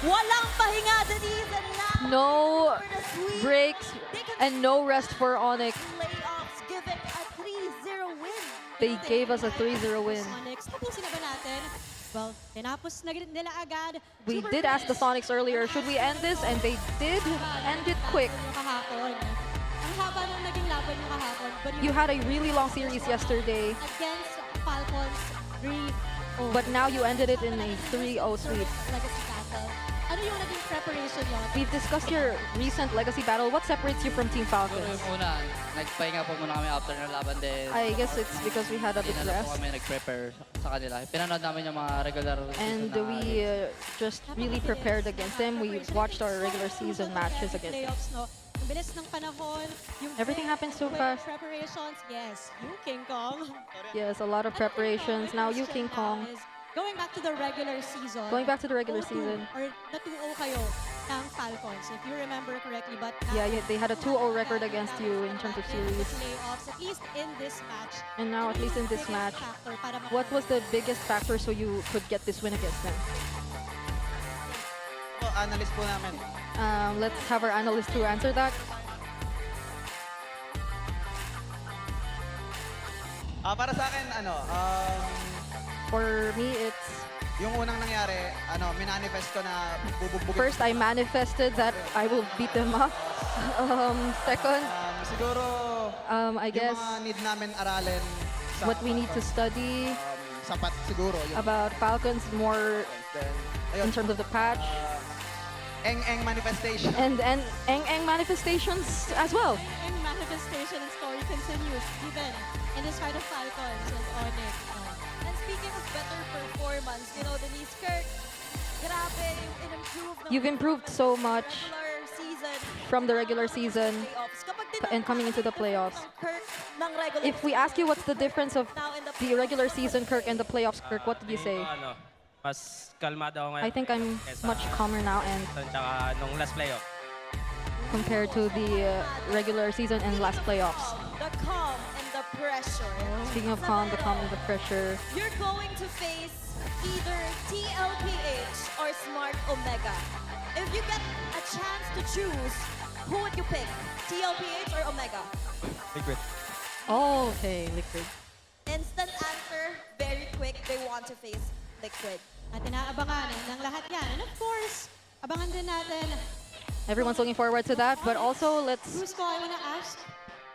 Walang pahinga, Denise, and now
No
for the sweep.
breaks and no rest for ONIC.
Playoffs giving a 3-0 win.
They gave us a 3-0 win.
Sonics, tapusin na ba natin? Well, tinapos na nila agad.
We did ask the Sonics earlier, should we end this? And they did end it quick.
Kahapon. Ang haba nung naging laban yung kahapon. But
You had a really long series yesterday,
against Falcons, 3-0.
but now you ended it in a 3-0 sweep.
Legacy battle. Ano yung naging preparation yun?
We've discussed your recent legacy battle. What separates you from Team Falcons?
Una, nagpahinga po muna kami after ng laban din.
I guess it's because we had a bit
Hindi na po
rest.
kami nag-prepare sa kanila. Pinanood namin yung mga regular
And we just really prepared against them. We watched our regular season matches against them.
Playoffs, no? Ang bilis ng panahon. Yung
Everything happens so
quick
fast.
preparations. Yes, you King Kong.
Yes, a lot of preparations. Now you, King Kong.
Going back to the regular season.
Going back to the regular
0-2
season.
Or na-2-0 kayo ng Falcons, if you remember correctly. But
Yeah, they had a 2-0 record against you in terms of series.
Playoffs, at least in this match.
And now, at least in this match, what was the biggest factor so you could get this win against them?
Analyst po namin.
Let's have our analyst to answer that.
Para sa akin,
For me, it's...
yung unang nangyari, minanifest ko na bubugbugin.
First, I manifested that I will beat them up. Second,
Siguro,
I guess
yung mga need namin aralin sa
what we need to study
sapat siguro.
about Falcons more in terms of the patch.
Eng manifestation.
And Eng manifestations as well.
And manifestation and story continues even in this fight of Falcons and ONIC.
And speaking of better performance, Denise Kirk, grabe yung in-improve ng
You've improved so much
regular season.
from the regular season and coming into the playoffs.
Kirk ng regular
If we ask you what's the difference of the regular season Kirk and the playoffs Kirk, what did you say?
Mas kalmado ako ngayon.
I think I'm much calmer now and
Tsaka nung last playoff.
compared to the regular season and last playoffs.
the calm and the pressure.
Speaking of calm, the calm and the pressure.
You're going to face either TLPH or Smart Omega. If you get a chance to choose, who would you pick? TLPH or Omega?
Liquid.
Oh, okay, Liquid.
Instant answer, very quick. They want to face Liquid.
At inaabangan ng lahat yan. And of course, abangan din natin.
Everyone's looking forward to that, but also let's...
Gusto, I wanna ask,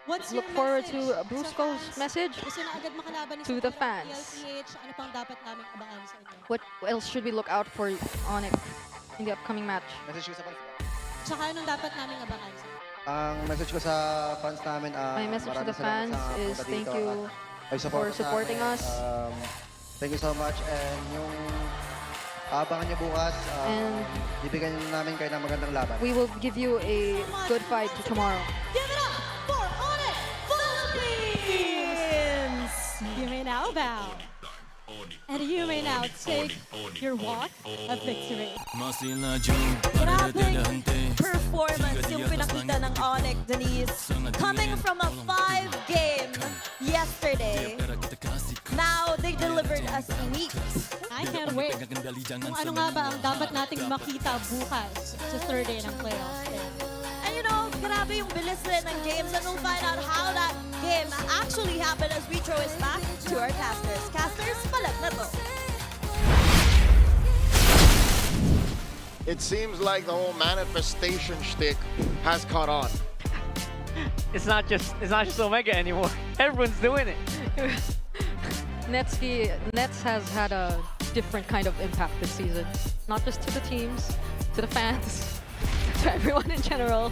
What's
Look
your
forward
message
to Brusco's
sa fans?
message
Gusto na agad makalaban ni
to the
Super
fans.
TLPH. Ano pang dapat namin abangan sa inyo?
What else should we look out for ONIC in the upcoming match?
Message ko sa fans.
Tsaka anong dapat namin abangan sa inyo?
Ang message ko sa fans namin,
My message to
maraming
the fans
salamat sa
is
punta
thank
dito
you
at ay
for
support sa
supporting
amin.
us.
Thank you so much. And yung abangan niyo bukas,
And
bibigyan namin kayo ng magandang laban.
we will give you a good fight tomorrow.
Give it up for ONIC Philippines! You may now bow. And you may now take your walk of victory.
Grabing performance yung pinakita ng ONIC, Denise. Coming from a 5-game yesterday, now they delivered us sweeps.
I can't wait. Kung ano nga ba ang dapat nating makita bukas sa third day ng playoffs.
And you know, grabe yung bilis din ng games, and we'll find out how that game actually happened as we throw it back to our casters. Casters, palag na to.
It seems like the whole manifestation shtick has caught on.
It's not just Omega anymore. Everyone's doing it.
Nets has had a different kind of impact this season. Not just to the teams, to the fans, to everyone in general.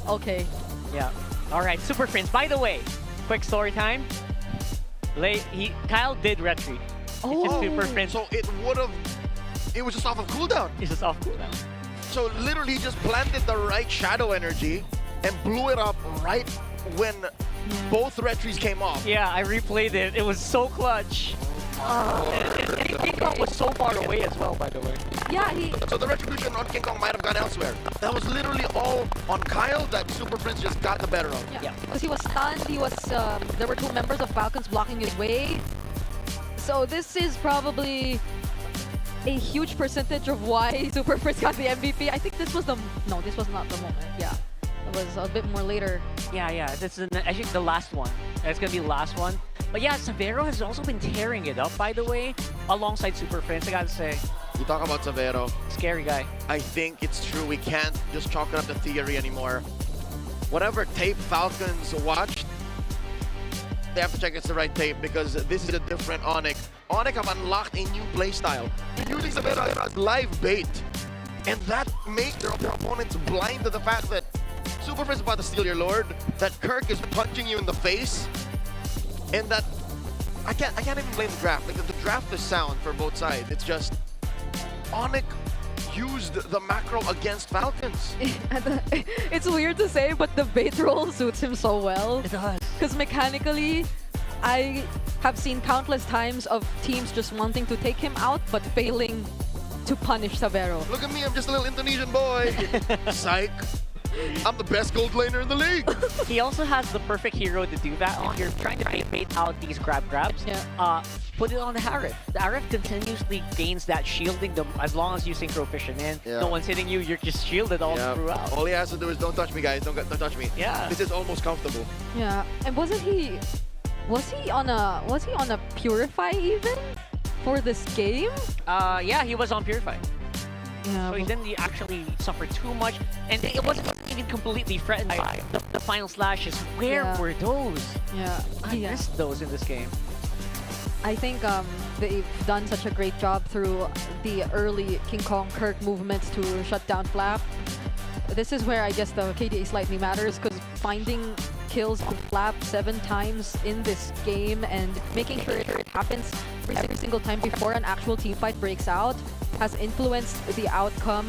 Okay.
Yeah. All right, Super Prince. By the way, quick story time. Kyle did retreat. It's just Super Prince.
So it was just off of cooldown.
It's just off cooldown.
So literally just planted the right shadow energy and blew it up right when both retries came off.
Yeah, I replayed it. It was so clutch. And King Kong was so far away as well, by the way.
Yeah,
So the retribution on King Kong might have gone elsewhere. That was literally all on Kyle that Super Prince just got the better of.
Yeah, because he was stunned. There were two members of Falcons blocking his way. So this is probably a huge percentage of why Super Prince got the MVP. I think this was this was not the moment. Yeah, it was a bit more later.
Yeah. This is I think the last one. It's gonna be the last one. But yeah, Severo has also been tearing it up, by the way, alongside Super Prince. I gotta say.
You talk about Severo.
Scary guy.
I think it's true. We can't just chalk it up to theory anymore. Whatever tape Falcons watched, they have to check it's the right tape because this is a different ONIC. ONIC have unlocked a new playstyle. They're using Severo as live bait. And that makes their opponents blind to the fact that Super Prince is about to steal your Lord, that Kirk is punching you in the face, and that I can't even blame the draft. Like the draft is sound for both sides. It's just ONIC used the macro against Falcons.
It's weird to say, but the bait roll suits him so well.
It does.
Because mechanically, I have seen countless times of teams just wanting to take him out, but failing to punish Severo.
Look at me, I'm just a little Indonesian boy. Psych. I'm the best gold laner in the league.
He also has the perfect hero to do that. If you're trying to bait out these grabs, put it on the Harif. The Harif continuously gains that shielding as long as you synchro vision in. No one's hitting you, you're just shielded all throughout.
All he has to do is don't touch me, guys. Don't touch me.
Yeah.
This is almost comfortable.
Yeah, and was he on a Purify even for this game?
Yeah, he was on Purify.
Yeah,
so he didn't actually suffer too much, and it wasn't even completely threatened by the final slashes. Where were those?
Yeah,
I missed those in this game.
I think they've done such a great job through the early King Kong Kirk movements to shut down Flap. This is where I guess the KDA slightly matters, because finding kills on Flap 7 times in this game and making sure it happens every single time before an actual team fight breaks out has influenced the outcome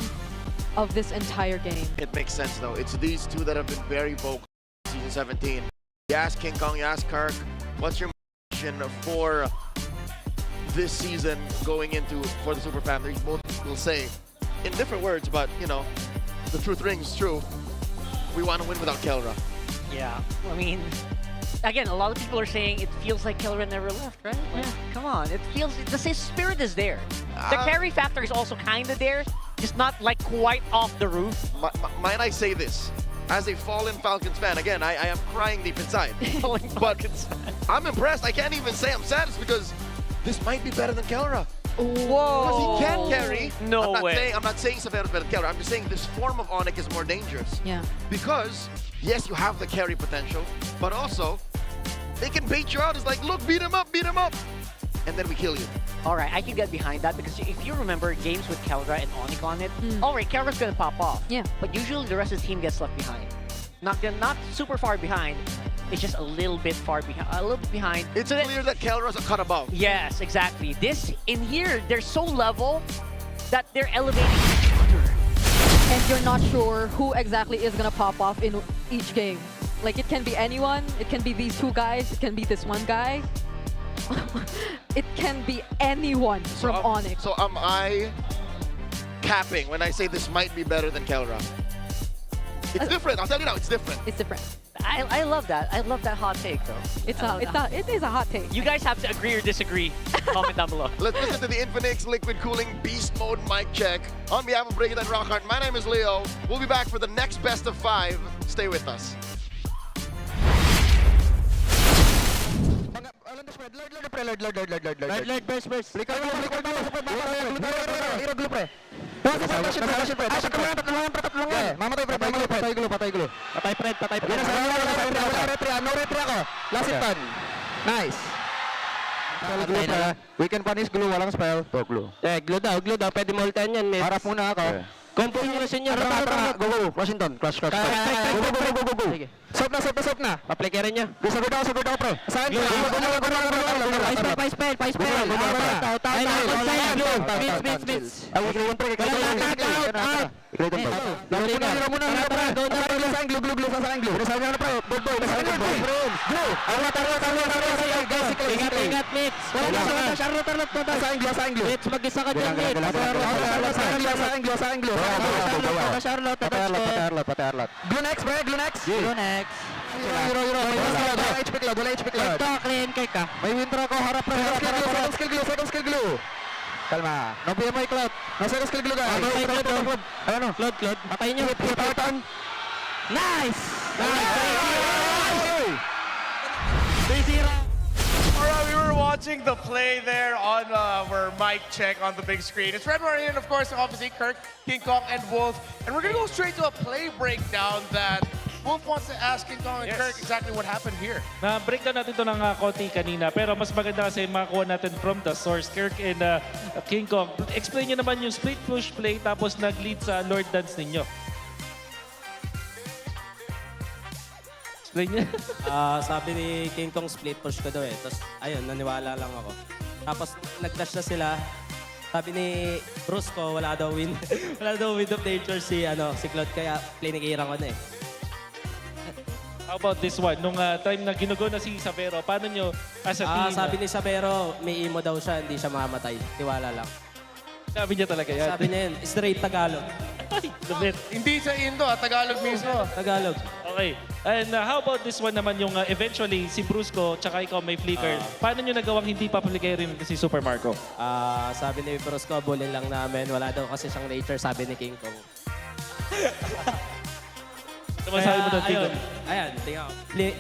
of this entire game.
It makes sense though. It's these two that have been very vocal in Season 17. You ask King Kong, you ask Kirk, what's your mission for this season going into for the Super Family? Both will say in different words, but you know, the truth rings true. We want to win without Kelra.
Yeah, I mean, again, a lot of people are saying it feels like Kelra never left, right? Like, come on, it feels, the same spirit is there. The carry factor is also kind of there, just not like quite off the roof.
Might I say this? As a fallen Falcons fan, again, I am crying deep inside. But I'm impressed. I can't even say I'm sad because this might be better than Kelra.
Whoa!
Because he can carry.
No way.
I'm not saying Savero's better carry. I'm just saying this form of ONIC is more dangerous.
Yeah.
Because, yes, you have the carry potential, but also, they can bait you out. It's like, look, beat him up. And then we kill you.
All right, I can get behind that because if you remember games with Keldra and ONIC on it, all right, Keldra's gonna pop off.
Yeah.
But usually the rest of the team gets left behind. Not super far behind. It's just a little bit behind.
It's clear that Keldra's a cut above.
Yes, exactly. This in here, they're so level that they're elevating each other.
And you're not sure who exactly is gonna pop off in each game. Like, it can be anyone. It can be these two guys. It can be this one guy. It can be anyone from ONIC.
So am I capping when I say this might be better than Keldra? It's different. I'll tell you now, it's different.
It's different.
I love that. I love that hot take, though.
It is a hot take.
You guys have to agree or disagree. Comment down below.
Let's listen to the Infinix Liquid Cooling Beast Mode mic check. On behalf of Break It and Rockhart, my name is Leo. We'll be back for the next best of 5. Stay with us.
Lord, burst. Flicker mo, mamatay pre, patay gulo. Patay pre. No retry ako. Last hit pan. Nice. We can punish glue, walang spell. Glue. Glue daw. Pwede mo ultan yan, miss. Harap muna ako. Compo yung resin nyo. Go. Washington. Crush. Go. Soap na. Paplikerin niya. Sagod ako, pre. Saan? Pice spell. Beats. Ingat, mix. Mix, mag-isa ka dyan, mix. Charlotte. Glue next, pre. Glue next. Euro. Wala HP cloud. Ito, clean cake ka. May wintro ko, harap. Second skill glue. Kalma. No PMI cloud. No second skill glue ka. Ano? Cloud. Patayin niyo. Nice!
Alright, we were watching the play there on our mic check on the big screen. It's Redmar and of course, obviously Kirk, King Kong, and Wolf. And we're gonna go straight to a play breakdown that Wolf wants to ask King Kong and Kirk exactly what happened here.
Na-breakdown natin ito ng konti kanina, pero mas maganda kasi makakuha natin from the source. Kirk and King Kong, explain nyo naman yung split push play tapos nag-lead sa Lord Dance ninyo. Explain niya.
Sabi ni King Kong split push ko daw eh. Tapos ayun, naniwala lang ako. Tapos nag-dash na sila. Sabi ni Bruce ko, wala daw wind of nature si Cloud, kaya plinikiran ko na eh.
How about this one? Nung time na ginugo na si Savero, paano nyo as a team?
Sabi ni Savero, may emo daw siya, hindi siya mamamatay. Tiwala lang.
Sabi niya talaga yan?
Sabi niya yun, straight Tagalog.
Lubit.
Hindi sa Indo, Tagalog mismo.
Tagalog.
Okay. And how about this one naman yung eventually si Brusco tsaka ikaw may flicker. Paano nyo nagawang hindi paplikerin si Super Marco?
Sabi ni Brusco, bulin lang namin. Wala daw kasi siyang nature, sabi ni King Kong.
Masabi mo doon, King Kong?
Ayan, tingnan ko.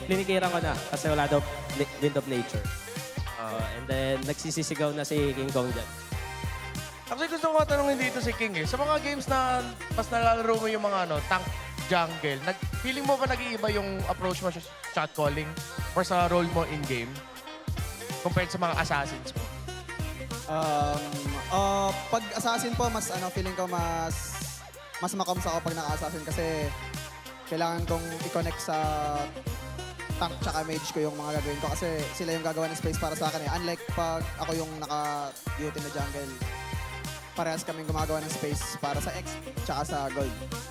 Plinikiran ko na kasi wala daw wind of nature. And then nagsisisigaw na si King Kong dyan.
Actually, gusto ko tanongin dito si King eh. Sa mga games na mas nalalaro mo yung mga tank jungle, feeling mo ba nag-iiba yung approach mo sa shot calling or sa role mo in-game compared sa mga assassins mo?
Pag assassin po, mas feeling ko mas makoms ako pag naka-assassin kasi kailangan kong i-connect sa tank tsaka mage ko yung mga gagawin ko kasi sila yung gagawa ng space para sa akin eh. Unlike pag ako yung naka-duty na jungle, parehas kaming gumagawa ng space para sa X tsaka sa gold.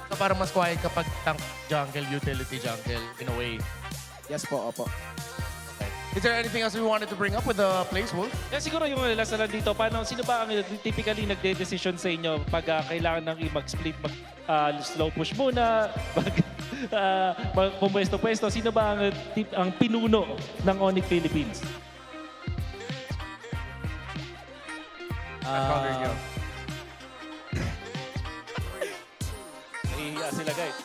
So parang mas quiet kapag tank jungle, utility jungle in a way?
Yes po, opo.
Okay. Is there anything else we wanted to bring up with the plays, Wolf?
Yeah, siguro yung last na lang dito, sino ba ang typically nagde-decision sa inyo pag kailangan nang mag-split, slow push muna, pumwesto-pwesto, sino ba ang pinuno ng ONIC Philippines? Nahihiya sila guys.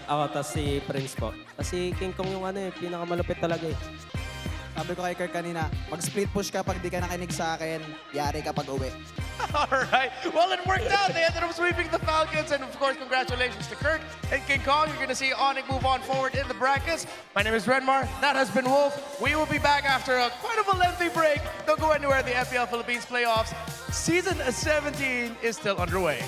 Ako, tas si Prince po. Kasi King Kong yung pinakamalupit talaga eh.
Sabi ko kay Kirk kanina, mag-split push ka pag di ka nakinig sa akin, yari ka pag uwi.
All right. Well, it worked out. They ended up sweeping the Falcons. And, of course, congratulations to Kirk and King Kong. You're going to see ONIC move on forward in the brackets. My name is Renmar. That has been Wolf. We will be back after quite of a lengthy break. Don't go anywhere. The MPL Philippines playoffs. Season 17 is still underway.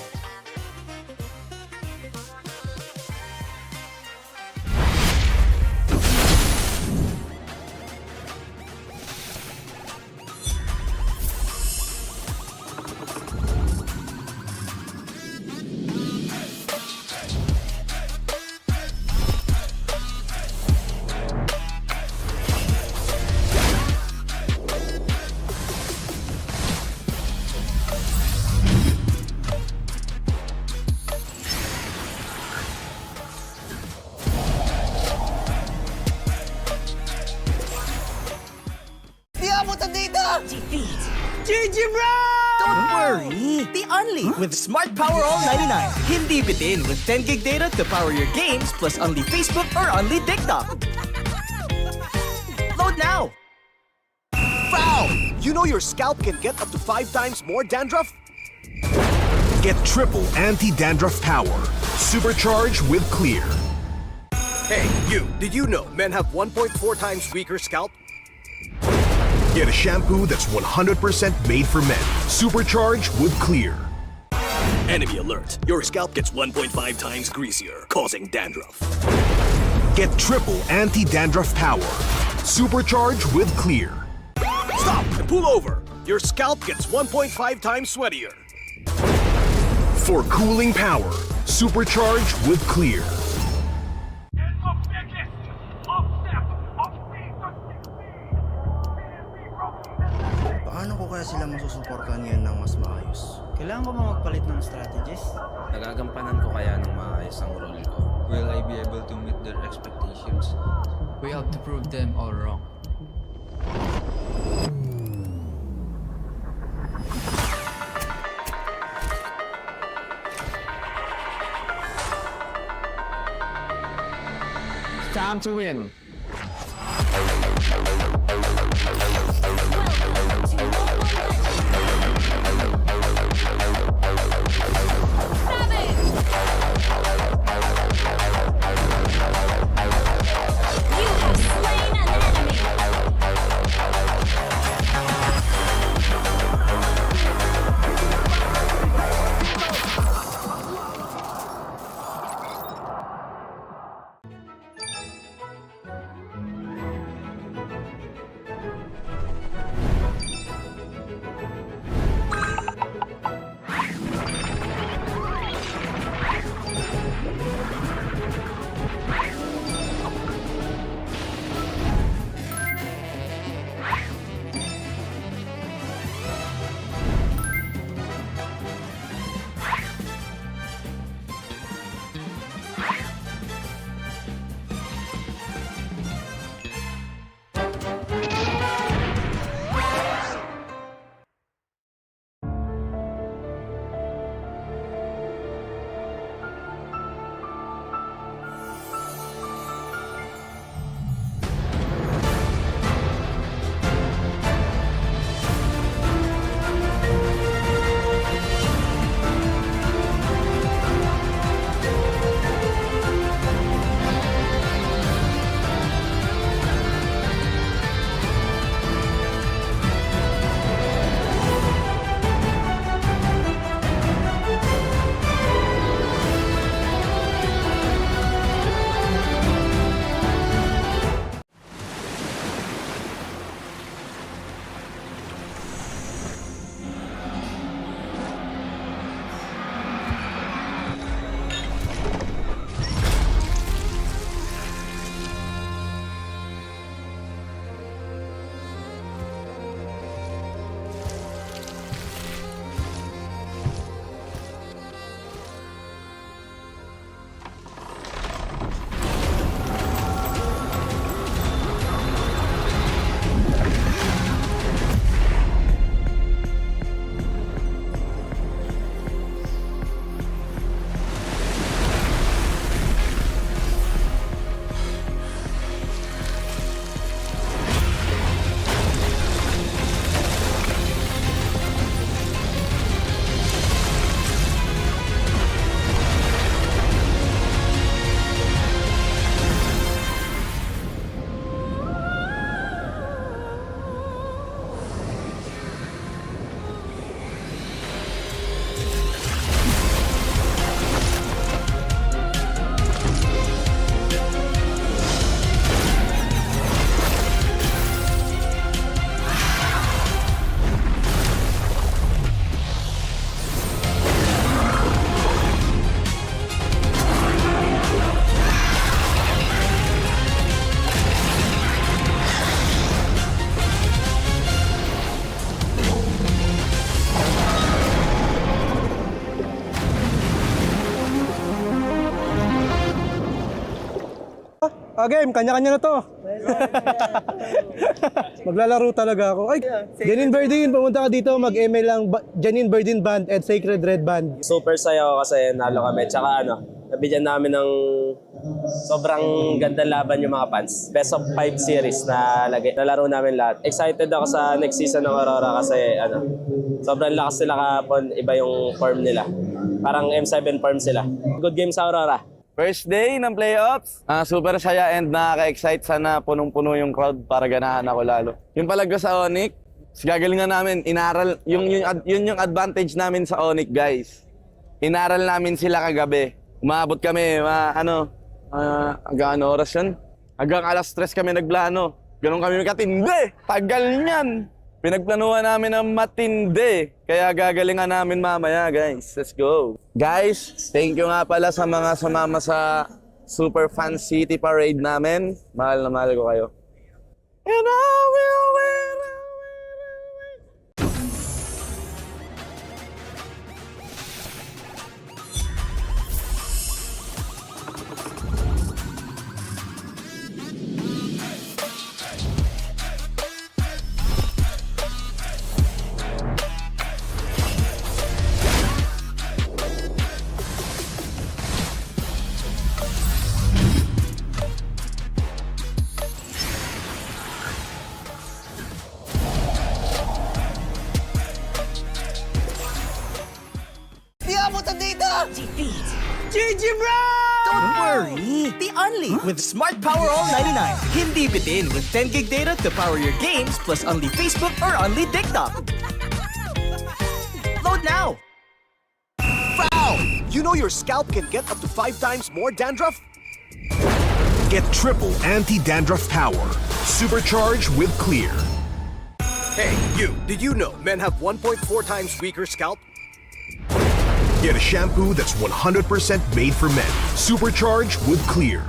GG bro! Don't worry! The Unli with Smart Power All 99. Hindi bitin with 10 gig data to power your games plus Unli Facebook or Unli TikTok. Load now!
Foul! You know your scalp can get up to 5 times more dandruff? Get triple anti-dandruff power. Supercharged with Clear. Hey, you! Did you know men have 1.4 times weaker scalp? Get a shampoo that's 100% made for men. Supercharged with Clear. Enemy alert. Your scalp gets 1.5 times greasier, causing dandruff. Get triple anti-dandruff power. Supercharged with Clear. Stop and pull over. Your scalp gets 1.5 times sweatier. For cooling power, supercharged with Clear.
Paano ko kaya sila masusuportahan ngayon ng mas maayos? Kailangan ko ba magpalit ng strategies?
Nagagampanan ko kaya ng maayos ang role ko.
Will I be able to meet their expectations? We have to prove them all wrong.
Time to win. Game, kanya-kanya na to. Maglalaro talaga ako. Ay, Janine Verdin, pumunta ka dito, mag-ML lang Janine Verdin Band at Sacred Red Band.
Super saya ako kasi nalo kami. Tsaka nabigyan namin ng sobrang ganda laban yung mga fans. Best of 5 series na nalaro namin lahat. Excited ako sa next season ng Aurora kasi sobrang lakas nila kahapon. Iba yung form nila. Parang M7 form sila. Good game sa Aurora.
First day ng playoffs, super saya and nakaka-excite. Sana punong-puno yung crowd para ganahan ako lalo. Yung Palag Na sa ONIC, gagalingan namin, inaral, yun yung advantage namin sa ONIC, guys. Inaral namin sila kagabi. Umabot kami, hanggang oras yun? Hanggang alas 3 kami nagplano. Ganun kami katindi. Tagal niyan. Pinagplanuhan namin ng matindi. Kaya gagalingan namin mamaya, guys. Let's go. Guys, thank you nga pala sa mga sumama sa Super Fan City Parade namin. Mahal na mahal ko kayo. And I will win.
Defeat. GG bro! Don't worry. The Unli with Smart Power All 99. Hindi bitin with 10 gig data to power your games plus Unli Facebook or Unli TikTok. Load now.
Foul! You know your scalp can get up to 5 times more dandruff? Get triple anti-dandruff power. Supercharged with Clear. Hey, you. Did you know men have 1.4 times weaker scalp? Get a shampoo that's 100% made for men. Supercharged with Clear.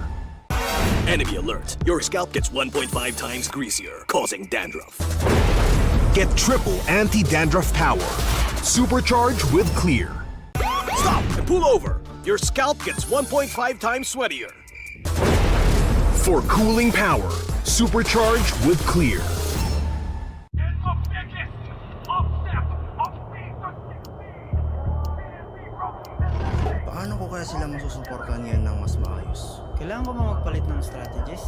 Enemy alert. Your scalp gets 1.5 times greasier, causing dandruff.
Get triple anti-dandruff power. Supercharged with Clear.
Stop and pull over. Your scalp gets 1.5 times sweatier.
For cooling power. Supercharged with Clear.
Paano ko kaya sila masusuportahan ngayon ng mas maayos? Kailangan ko ba magpalit ng strategies?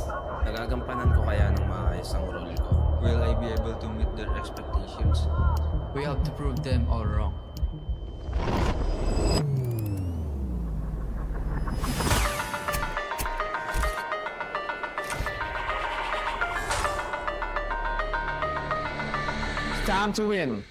Nagagampanan ko kaya ng maayos ang role ko? Will I be able to meet their expectations? We have to prove them all wrong.
It's time to win.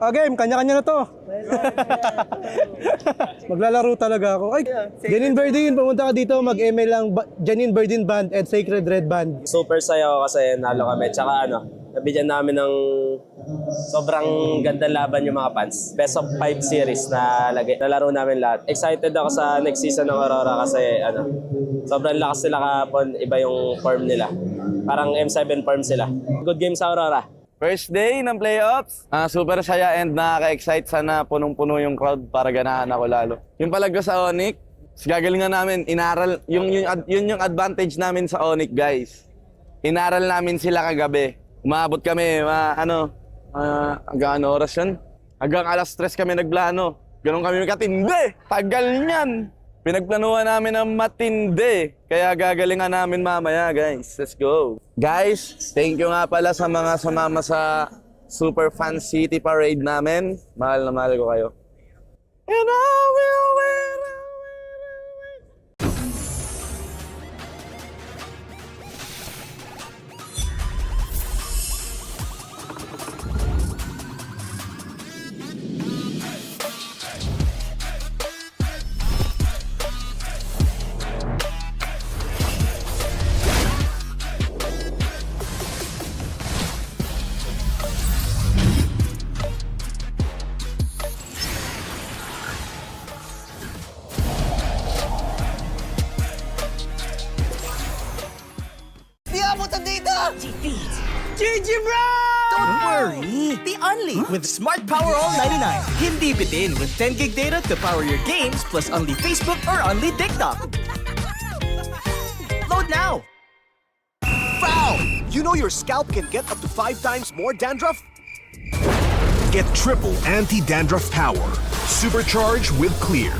Game, kanya-kanya na to. Maglalaro talaga ako. Ay, Janine Verdin, pumunta ka dito, mag-ML lang Janine Verdin Band and Sacred Red Band.
Super saya ako kasi nalo kami. Tsaka nabigyan namin ng sobrang gandang laban yung mga fans. Best of 5 series na nalaro namin lahat. Excited ako sa next season ng Aurora kasi sobrang lakas nila kahapon. Iba yung form nila. Parang M7 form sila. Good game sa Aurora.
First day ng playoffs, super saya and nakaka-excite. Sana punong-puno yung crowd para ganahan ako lalo. Yung Palag Na sa ONIC, gagalingan namin, inaral, yun yung advantage namin sa ONIC, guys. Inaral namin sila kagabi. Umabot kami, hanggang oras yun? Hanggang alas 3 kami nagplano. Ganon kami katindi. Tagal niyan. Pinagplanuhan namin ng matindi. Kaya gagalingan namin mamaya, guys. Let's go. Guys, thank you nga pala sa mga sumama sa Super Fan City Parade namin. Mahal na mahal ko kayo. And I will win.
GG bro! Don't worry! The Unli with Smart Power All 99. Hindi bitin with 10 gig data to power your games plus Unli Facebook or Unli TikTok. Load now!
Foul! You know your scalp can get up to 5 times more dandruff? Get triple anti-dandruff power. Supercharged with Clear.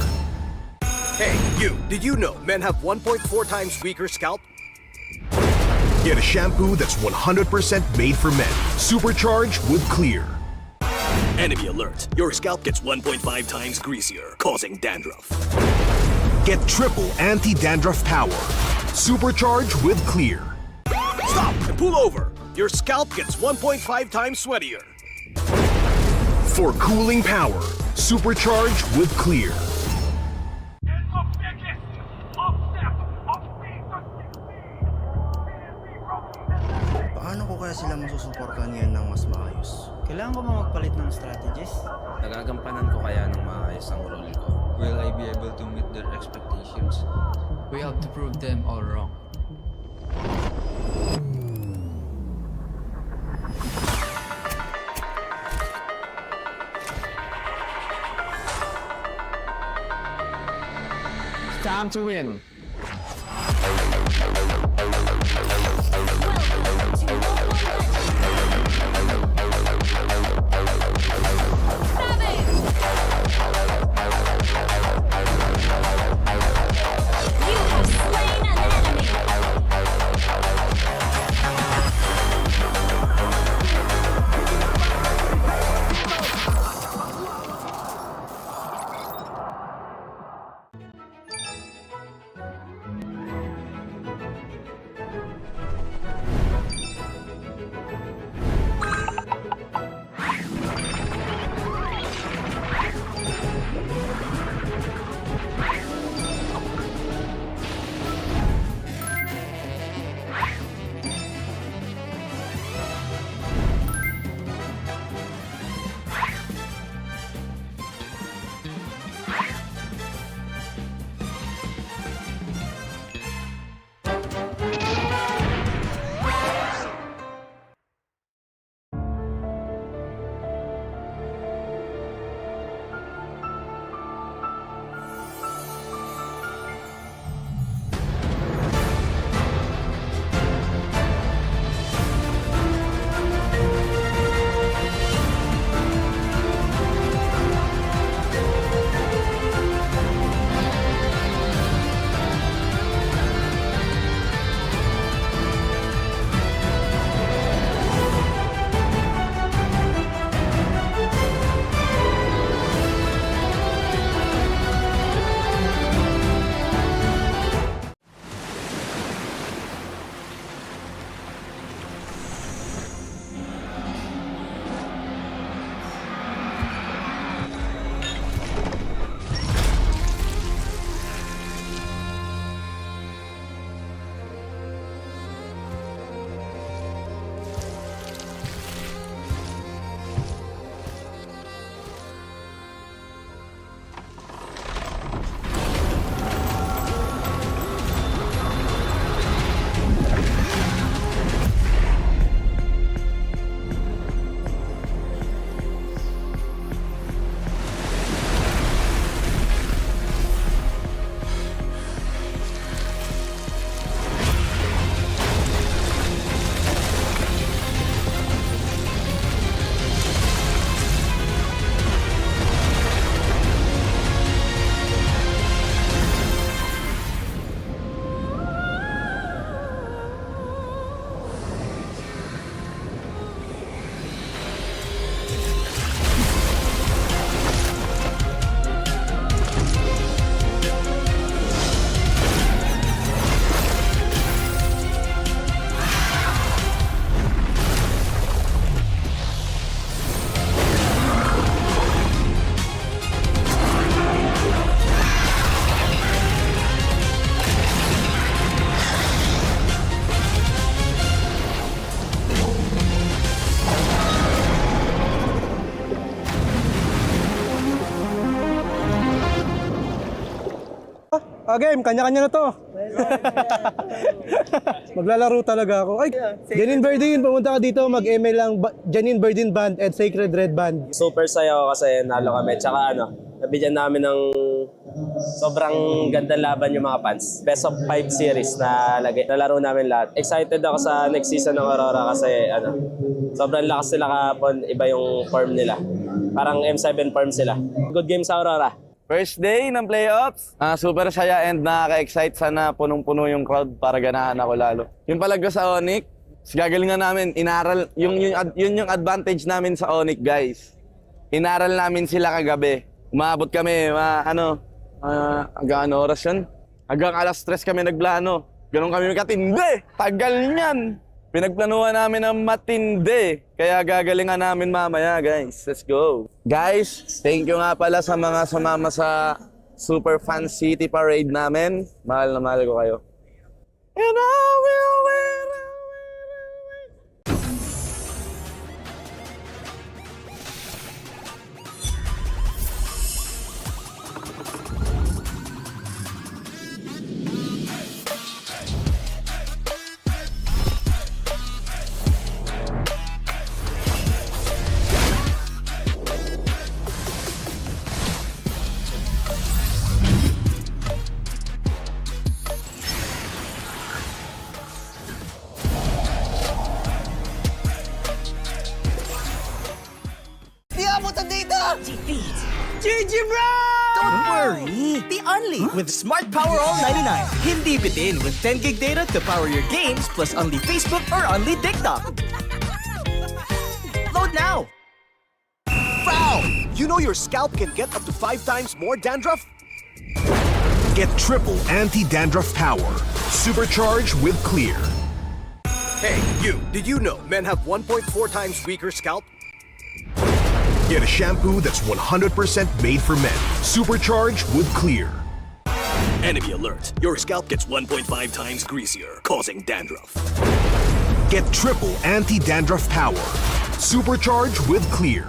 Hey, you, did you know men have 1.4 times weaker scalp?
Get a shampoo that's 100% made for men. Supercharged with Clear.
Enemy alert. Your scalp gets 1.5 times greasier, causing dandruff.
Get triple anti-dandruff power. Supercharged with Clear.
Stop and pull over. Your scalp gets 1.5 times sweatier.
For cooling power. Supercharged with Clear.
Paano ko kaya sila masusuportahan ngayon ng mas maayos? Kailangan ko ba magpalit ng strategies?
Nagagampanan ko kaya ng maayos ang role ko? Will I be able to meet their expectations? We have to prove them all wrong.
Time to win.
game, kanya-kanya na to. Maglalaro talaga ako. Ay, Janine Verdin, pumunta ka dito, mag-ML lang Janine Verdin Band and Sacred Red Band.
Super saya ako kasi nalo kami. Tsaka nabigyan namin ng sobrang gandang laban yung mga fans. Best of 5 series na nalaro namin lahat. Excited ako sa next season ng Aurora kasi sobrang lakas nila kahapon. Iba yung form nila. Parang M7 form sila. Good game sa Aurora.
First day ng playoffs, super saya and nakaka-excite. Sana punong-puno yung crowd para ganahan ako lalo. Yung Palag sa ONIC, gagalingan namin, yun yung advantage namin sa ONIC, guys. Inaral namin sila kagabi. Umabot kami, hanggang oras yun? Hanggang alas 3 kami nagplano. Ganun kami katindi. Tagal niyan. Pinagplanuhan namin ng matindi. Kaya gagalingan namin mamaya, guys. Let's go. Guys, thank you nga pala sa mga sumama sa Super Fan City Parade namin. Mahal na mahal ko kayo. And I will win.
Defeat. GG bro! Don't worry. The Only with Smart Power All 99. Hindi bitin with 10 gig data to power your games plus only Facebook or only TikTok. Load now.
Foul! You know your scalp can get up to 5 times more dandruff? Get triple anti-dandruff power. Supercharged with Clear. Hey, you. Did you know men have 1.4 times weaker scalp? Get a shampoo that's 100% made for men. Supercharged with Clear.
Enemy alert. Your scalp gets 1.5 times greasier, causing dandruff.
Get triple anti-dandruff power. Supercharged with Clear.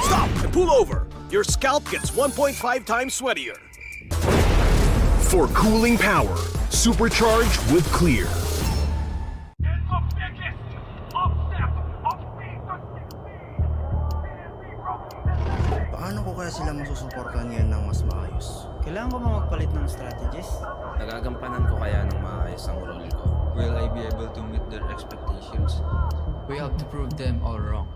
Stop and pull over. Your scalp gets 1.5 times sweatier. For cooling power, supercharged with Clear.
Paano ko kaya sila masusuportahan ngayon ng mas maayos? Kailangan ko ba magpalit ng strategies?
Nagagampanan ko kaya ng maayos ang role ko? Will I be able to meet their expectations? We have to prove them all wrong.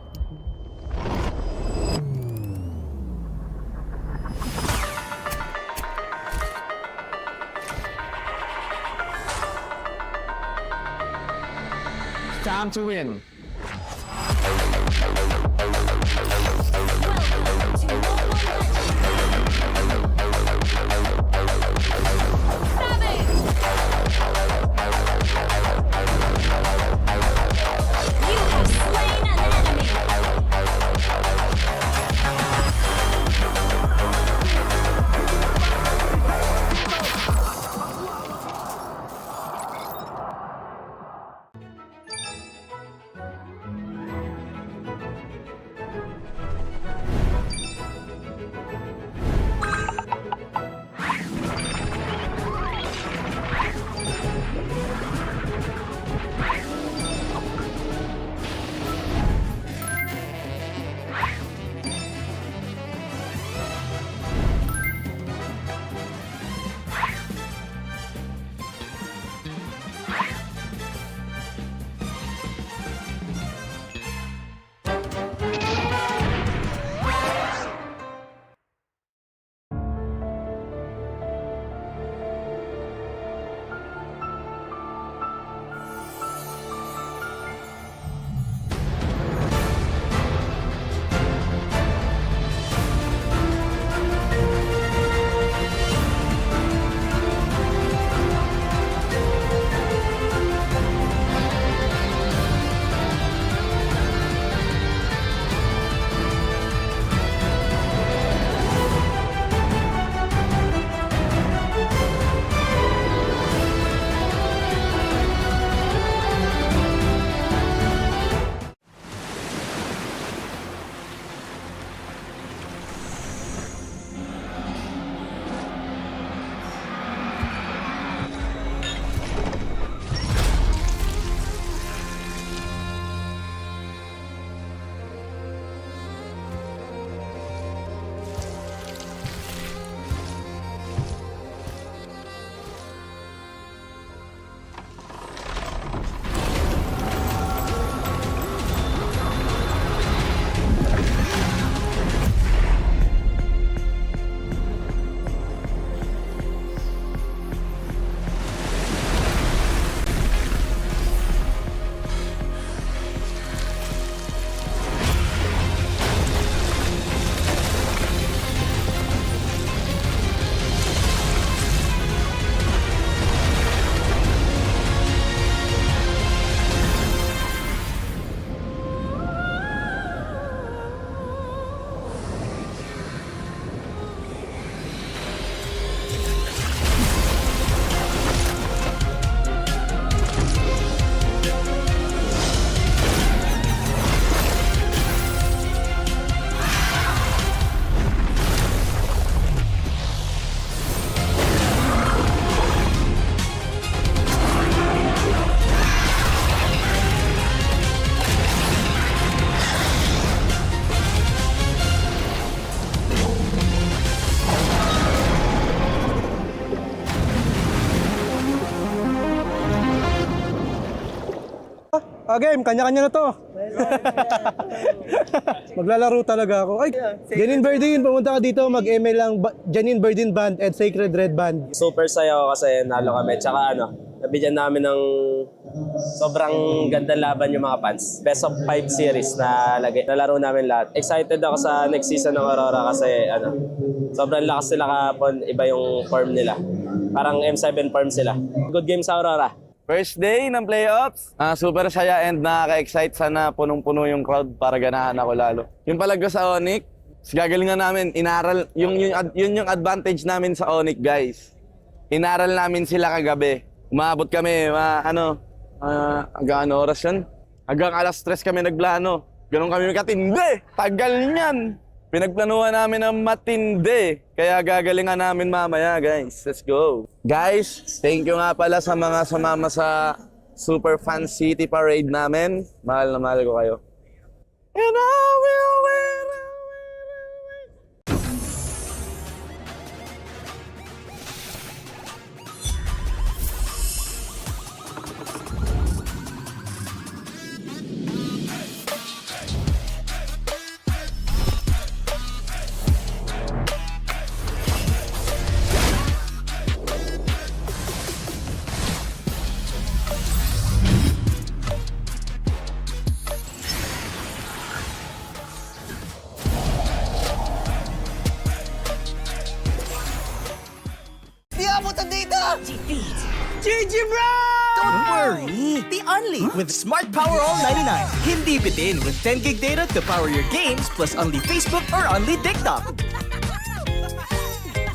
It's time to win.
Game, kanya-kanya na to. Maglalaro talaga ako. Ay, Janine Verdin, pumunta ka dito, mag-ML lang Janine Verdin Band at Sacred Red Band.
Super saya ako kasi nalo kami. Tsaka nabigyan namin ng sobrang gandang laban yung mga fans. Best of 5 series na nalaro namin lahat. Excited ako sa next season ng Aurora kasi sobrang lakas sila kahapon. Iba yung form nila. Parang M7 form sila. Good game sa Aurora.
First day ng playoffs, super saya and nakaka-excite. Sana punong-puno yung crowd para ganahan ako lalo. Yung palag ko sa ONIC, gagalingan namin, inaral, yun yung advantage namin sa ONIC, guys. Inaral namin sila kagabi. Umabot kami, hanggang oras yun? Hanggang alas 3 kami nagplano. Ganun kami katindi. Tagal niyan. Pinagplanuhan namin ng matindi. Kaya gagalingan namin mamaya, guys. Let's go. Guys, thank you nga pala sa mga sumama sa Super Fan City Parade namin. Mahal na mahal ko kayo. And I will win.
Defeat. GG bro! Don't worry. The Unli with Smart Power All 99. Hindi bitin with 10 gig data to power your games plus Unli Facebook or Unli TikTok.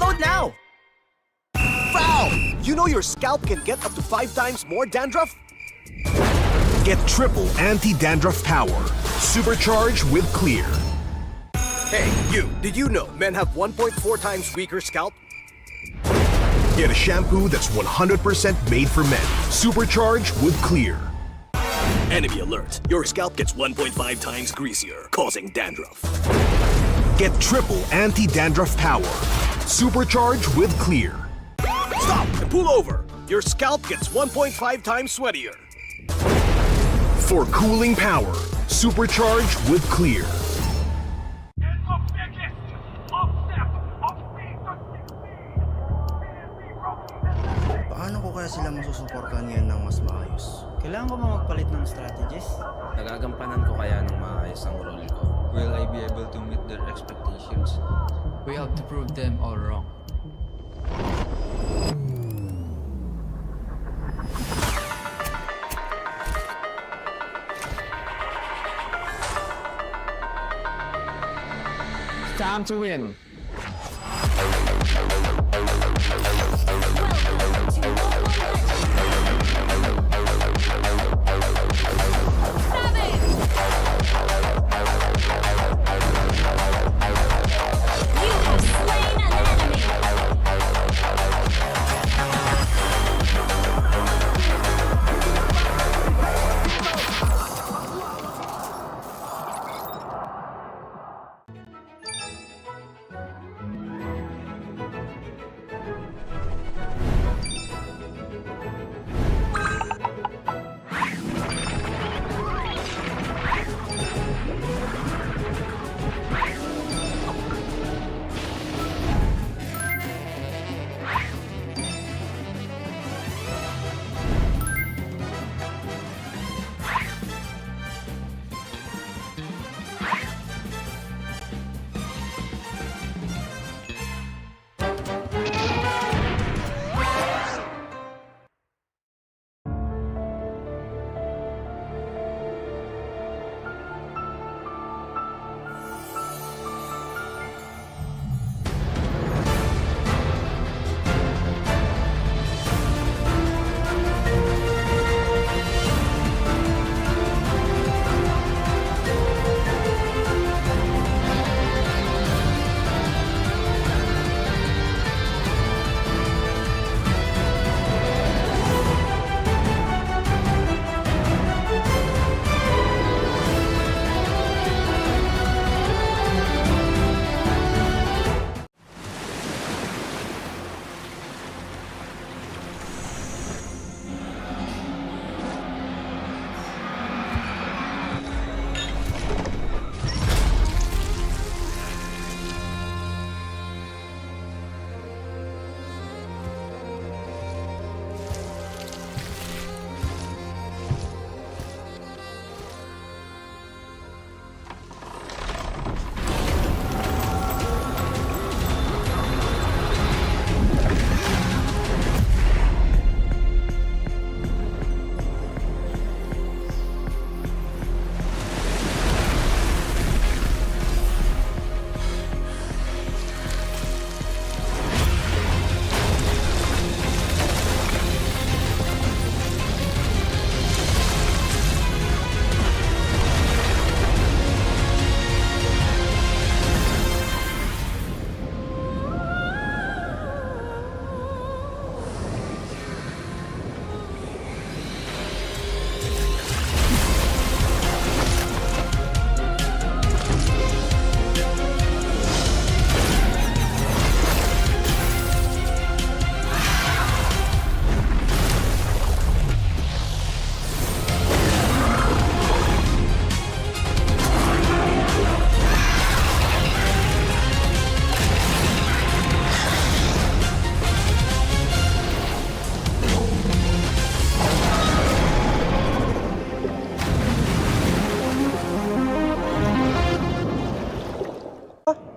Load now.
Foul! You know your scalp can get up to 5 times more dandruff? Get triple anti-dandruff power. Supercharged with Clear. Hey, you. Did you know men have 1.4 times weaker scalp? Get a shampoo that's 100% made for men. Supercharged with Clear.
Enemy alert. Your scalp gets 1.5 times greasier, causing dandruff.
Get triple anti-dandruff power. Supercharged with Clear. Stop and pull over. Your scalp gets 1.5 times sweatier. For cooling power, supercharged with Clear.
Paano ko kaya sila masusuportahan ngayon ng mas maayos? Kailangan ko ba magpalit ng strategies?
Nagagampanan ko kaya ng maayos ang role ko? Will I be able to meet their expectations? We have to prove them all wrong.
Time to win.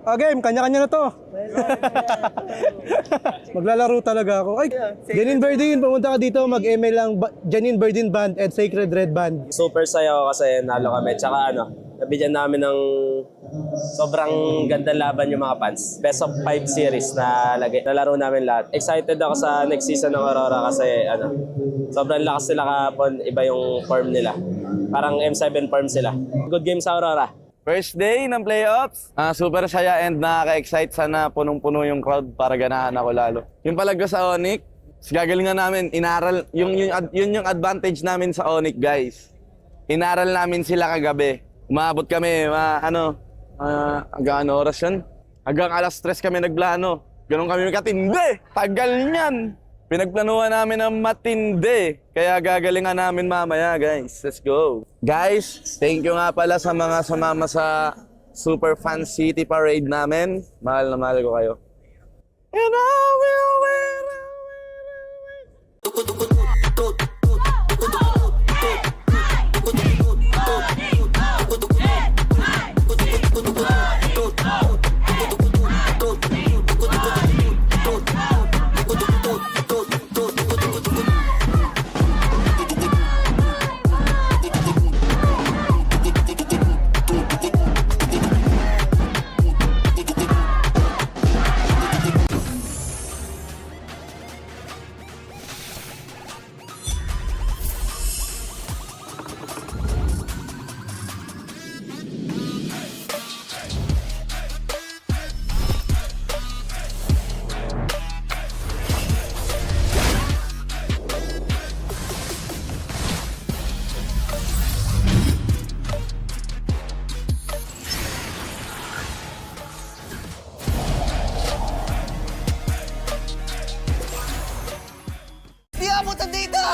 Game, kanya-kanya na to. Maglalaro talaga ako. Ay, Janine Verdin, pumunta ka dito, mag-ML lang Janine Verdin Band at Sacred Red Band.
Super saya ako kasi nalo kami. Tsaka nabigyan namin ng sobrang gandang laban yung mga fans. Best of 5 series na nalaro namin lahat. Excited ako sa next season ng Aurora kasi sobrang lakas nila kahapon. Iba yung form nila. Parang M7 form sila. Good game sa Aurora.
First day ng playoffs, super saya and nakaka-excite. Sana punong-puno yung crowd para ganahan ako lalo. Yung palag ko sa ONIC, gagalingan namin, inaral, yun yung advantage namin sa ONIC, guys. Inaral namin sila kagabi. Umabot kami, hanggang oras yun? Hanggang alas 3 kami nagplano. Ganun kami katindi. Tagal niyan. Pinagplanuhan namin ng matindi. Kaya gagalingan namin mamaya, guys. Let's go. Guys, thank you nga pala sa mga sumama sa Super Fan City Parade namin. Mahal na mahal ko kayo. And I will win.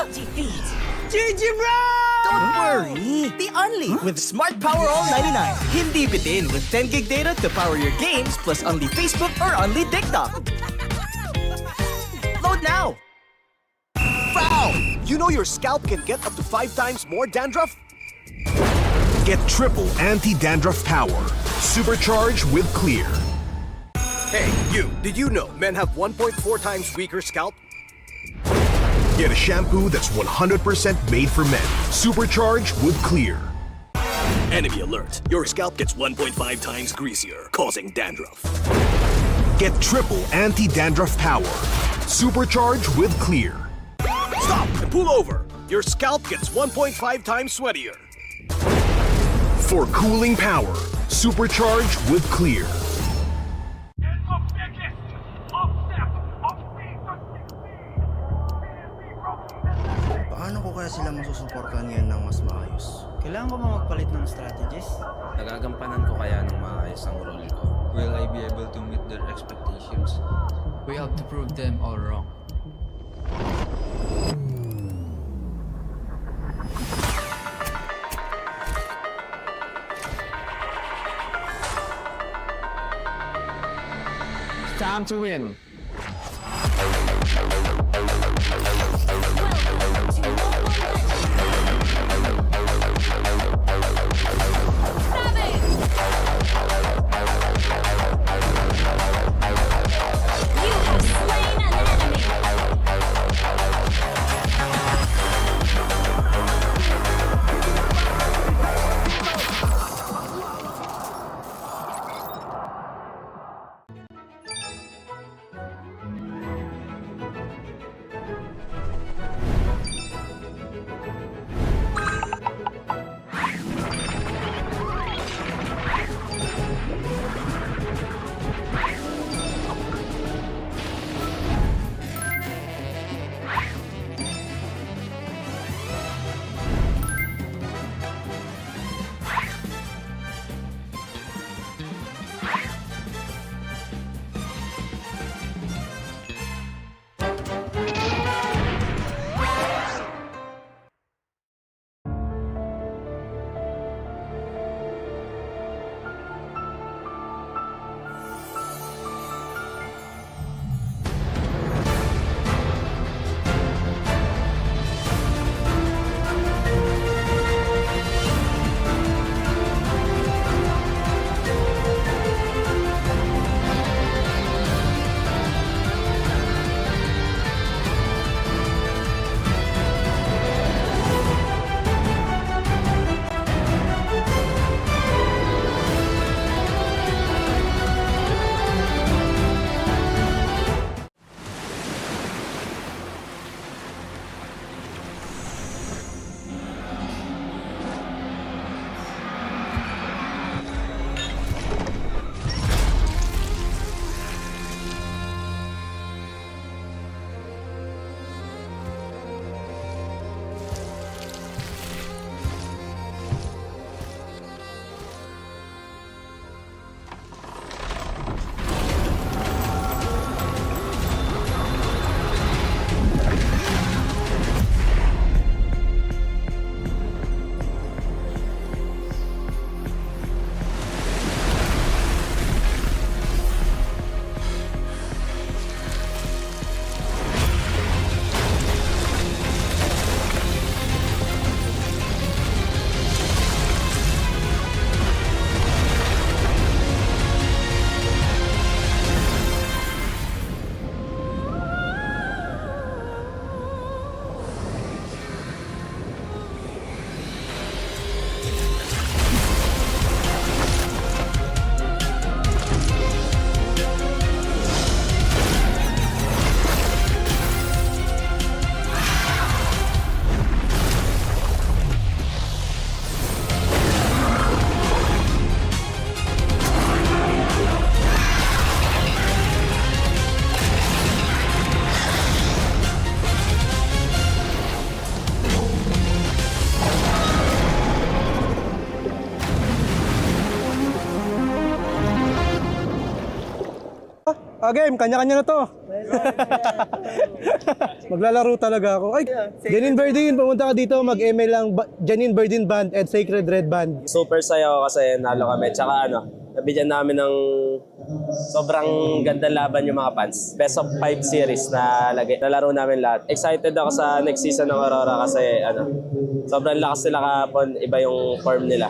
Defeat. GG bro! Don't worry. The Only with Smart Power All 99. Hindi bitin with 10 gig data to power your games plus only Facebook or only TikTok. Load now.
Foul! You know your scalp can get up to 5 times more dandruff? Get triple anti-dandruff power. Supercharged with Clear. Hey, you. Did you know men have 1.4 times weaker scalp? Get a shampoo that's 100% made for men. Supercharged with Clear.
Enemy alert. Your scalp gets 1.5 times greasier, causing dandruff.
Get triple anti-dandruff power. Supercharged with Clear. Stop and pull over. Your scalp gets 1.5 times sweatier. For cooling power, supercharged with Clear.
Paano ko kaya sila masusuportahan ngayon ng mas maayos? Kailangan ko ba magpalit ng strategies?
Nagagampanan ko kaya ng maayos ang role ko? Will I be able to meet their expectations? We have to prove them all wrong.
It's time to win.
Game, kanya-kanya na to. Maglalaro talaga ako. Ay, Janine Verdin, pumunta ka dito, mag-ML lang Janine Verdin Band and Sacred Red Band.
Super saya ako kasi nalo kami. Tsaka nabigyan namin ng sobrang gandang laban yung mga fans. Best of 5 series na nalaro namin lahat. Excited ako sa next season ng Aurora kasi sobrang lakas nila kahapon. Iba yung form nila.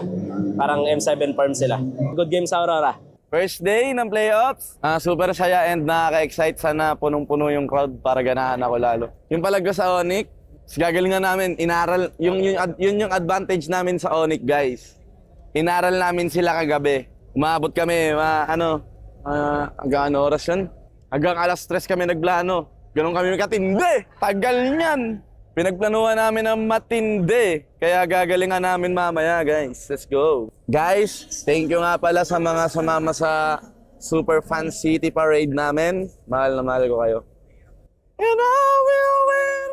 Parang M7 form sila. Good game sa Aurora.
First day ng playoffs, super saya and nakaka-excite. Sana punong-puno yung crowd para ganahan ako lalo. Yung Palag Na To sa ONIC, gagalingan namin, inaral, yun yung advantage namin sa ONIC, guys. Inaral namin sila kagabi. Umabot kami, hanggang oras yun? Hanggang alas 3 kami nagplano. Ganun kami katindi. Tagal niyan. Pinagplanuhan namin ng matindi. Kaya gagalingan namin mamaya, guys. Let's go. Guys, thank you nga pala sa mga sumama sa Super Fan City Parade namin. Mahal na mahal ko kayo. And I will win.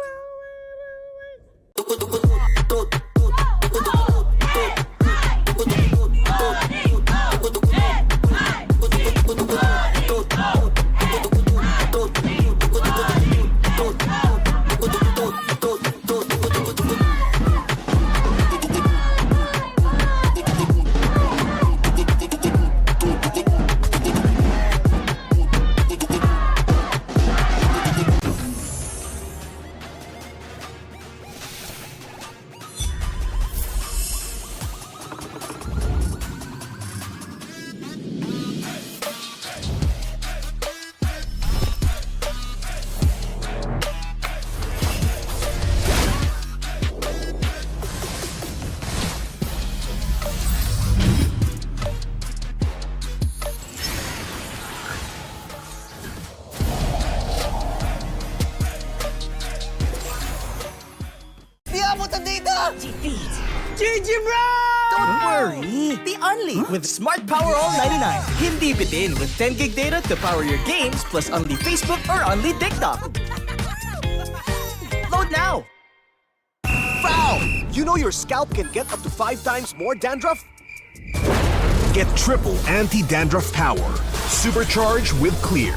Defeat. GG bro! Don't worry. The Only with Smart Power All 99. Hindi bitin with 10 gig data to power your games plus only Facebook or only TikTok. Load now.
Foul! You know your scalp can get up to 5 times more dandruff? Get triple anti-dandruff power. Supercharged with Clear.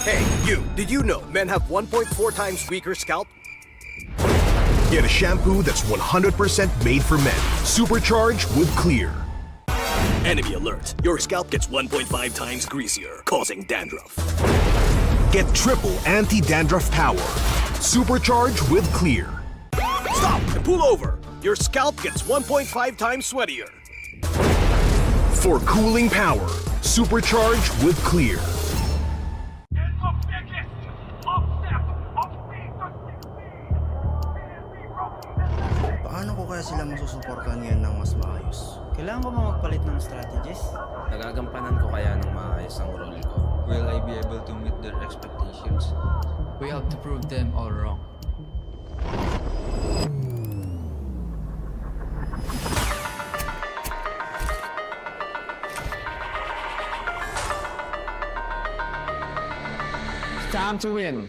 Hey, you. Did you know men have 1.4 times weaker scalp? Get a shampoo that's 100% made for men. Supercharged with Clear.
Enemy alert. Your scalp gets 1.5 times greasier, causing dandruff.
Get triple anti-dandruff power. Supercharged with Clear. Stop and pull over. Your scalp gets 1.5 times sweatier. For cooling power, supercharged with Clear.
Paano ko kaya sila masusuportahan ngayon ng mas maayos? Kailangan ko ba magpalit ng strategies?
Nagagampanan ko kaya ng maayos ang role ko? Will I be able to meet their expectations? We have to prove them all wrong.
It's time to win.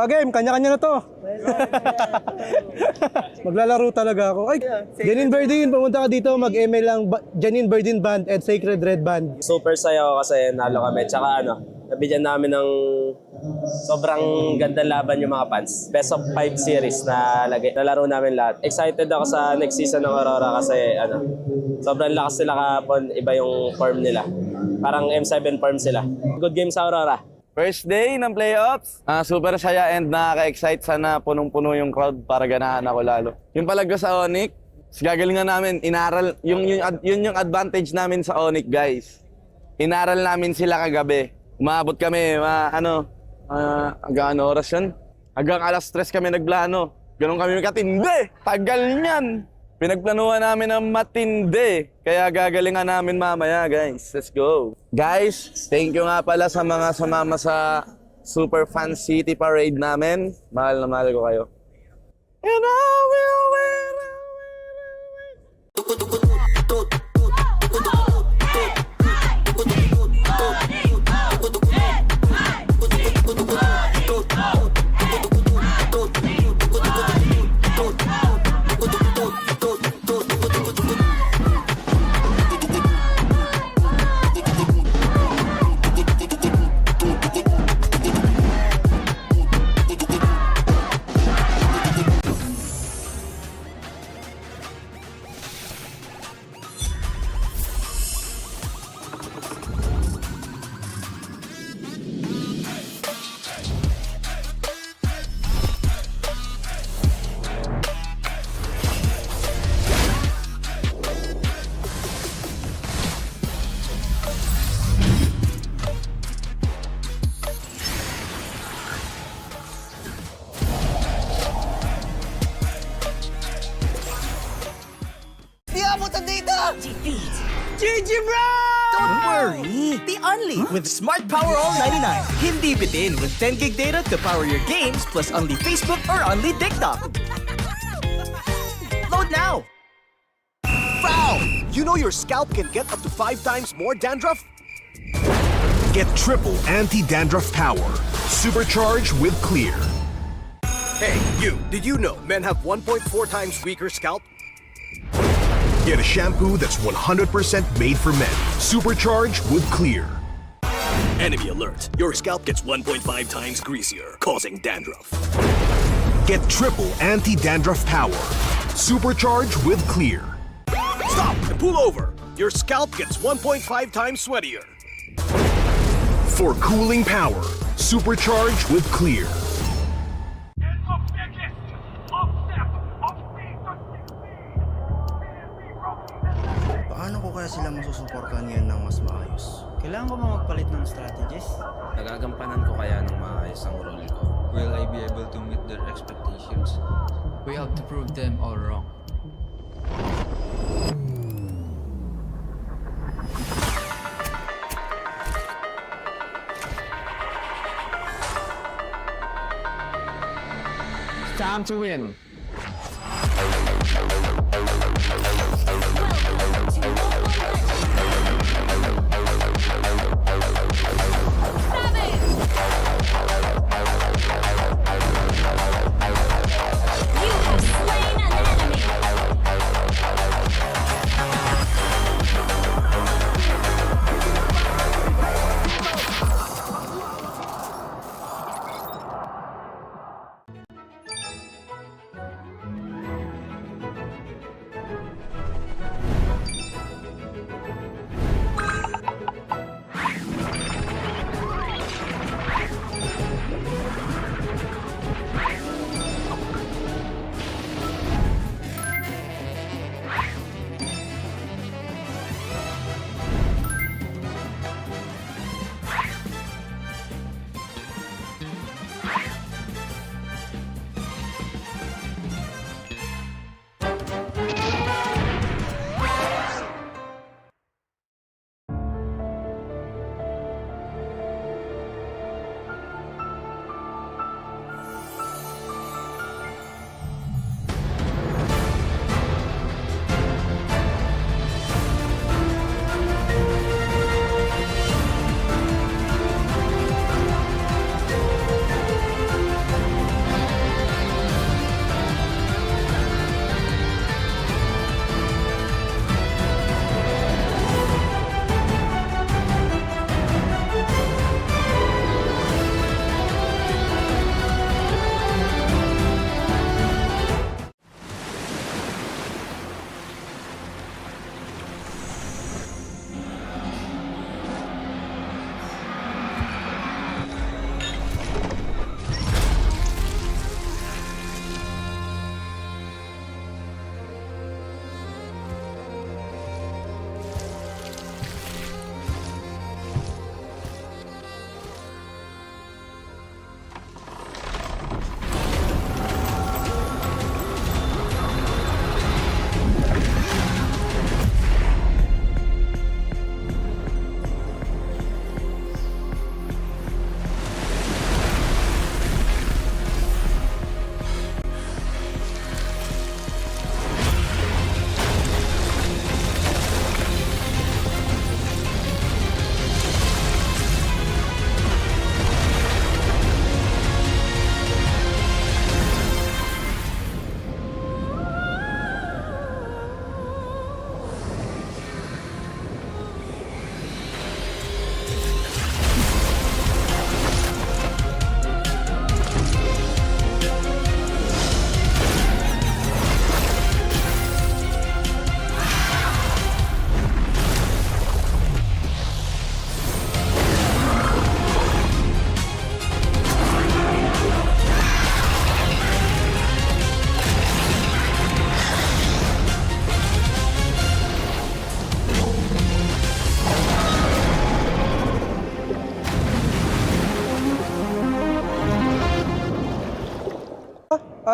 game, kanya-kanya na to. Maglalaro talaga ako. Ay, Janine Verdin, pumunta ka dito, mag-ML lang Janine Verdin Band at Sacred Red Band.
Super saya ako kasi nalo kami. Tsaka nabigyan namin ng sobrang gandang laban yung mga fans. Best of 5 series na nalaro namin lahat. Excited ako sa next season ng Aurora kasi sobrang lakas nila kahapon. Iba yung form nila. Parang M7 form sila. Good game sa Aurora.
First day ng playoffs, super saya and nakaka-excite. Sana punong-puno yung crowd para ganahan ako lalo. Yung palag ko sa ONIC, gagalingan namin, inaral, yun yung advantage namin sa ONIC, guys. Inaral namin sila kagabi. Umabot kami, hanggang oras yun? Hanggang alas 3 kami nagplano. Ganun kami katindi. Tagal niyan. Pinagplanuhan namin ng matindi. Kaya gagalingan namin mamaya, guys. Let's go. Guys, thank you nga pala sa mga sumama sa Super Fan City Parade namin. Mahal na mahal ko kayo. And I will win.
Defeat. GG bro! Don't worry. The Only with Smart Power All 99. Hindi bitin with 10 gig data to power your games plus only Facebook or only TikTok. Load now.
Foul! You know your scalp can get up to 5 times more dandruff? Get triple anti-dandruff power. Supercharged with Clear. Hey, you, did you know men have 1.4 times weaker scalp? Get a shampoo that's 100% made for men. Supercharged with Clear.
Enemy alert. Your scalp gets 1.5 times greasier, causing dandruff.
Get triple anti-dandruff power. Supercharged with Clear. Stop and pull over. Your scalp gets 1.5 times sweatier. For cooling power, supercharged with Clear.
Paano ko kaya sila masusuportahan ngayon ng mas maayos? Kailangan ko ba magpalit ng strategies?
Nagagampanan ko kaya ng maayos ang role ko? Will I be able to meet their expectations? We have to prove them all wrong.
It's time to win.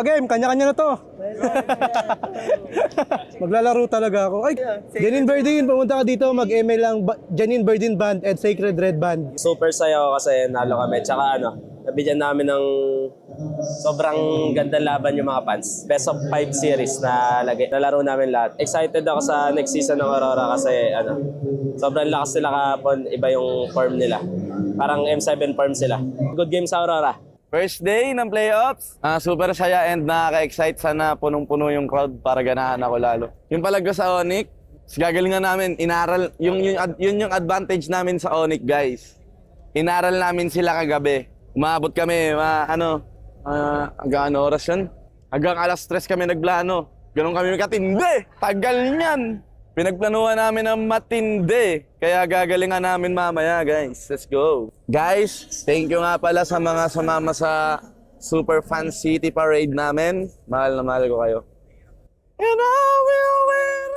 game, kanya-kanya na to. Maglalaro talaga ako. Ay, Janine Verdin, pumunta ka dito, mag-ML lang Janine Verdin Band at Sacred Red Band.
Super saya ako kasi nalo kami. Tsaka nabigyan namin ng sobrang gandang laban yung mga fans. Best of 5 series na nalaro namin lahat. Excited ako sa next season ng Aurora kasi sobrang lakas nila kahapon. Iba yung form nila. Parang M7 form sila. Good game sa Aurora.
First day ng playoffs, super saya and nakaka-excite. Sana punong-puno yung crowd para ganahan ako lalo. Yung palag ko sa ONIC, gagalingan namin, inaral, yun yung advantage namin sa ONIC, guys. Inaral namin sila kagabi. Umabot kami, hanggang oras yun? Hanggang alas 3 kami nagplano. Ganun kami katindi. Tagal niyan. Pinagplanuhan namin ng matindi. Kaya gagalingan namin mamaya, guys. Let's go. Guys, thank you nga pala sa mga sumama sa Super Fan City Parade namin. Mahal na mahal ko kayo. And I will win.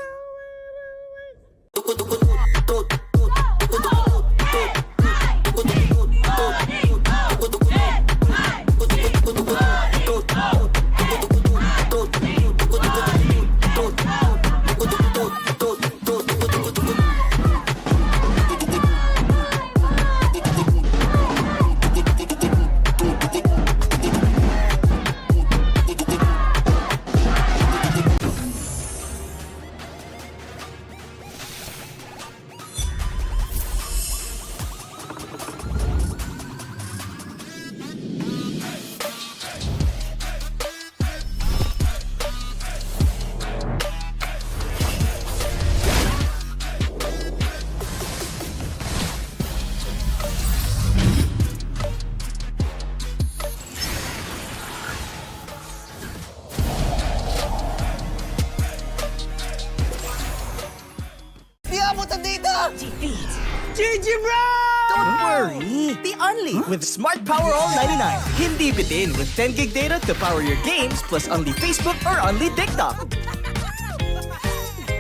Defeat GG bro! Don't worry! The Only with Smart Power All 99. Hindi bitin with 10 gig data to power your games plus only Facebook or only TikTok.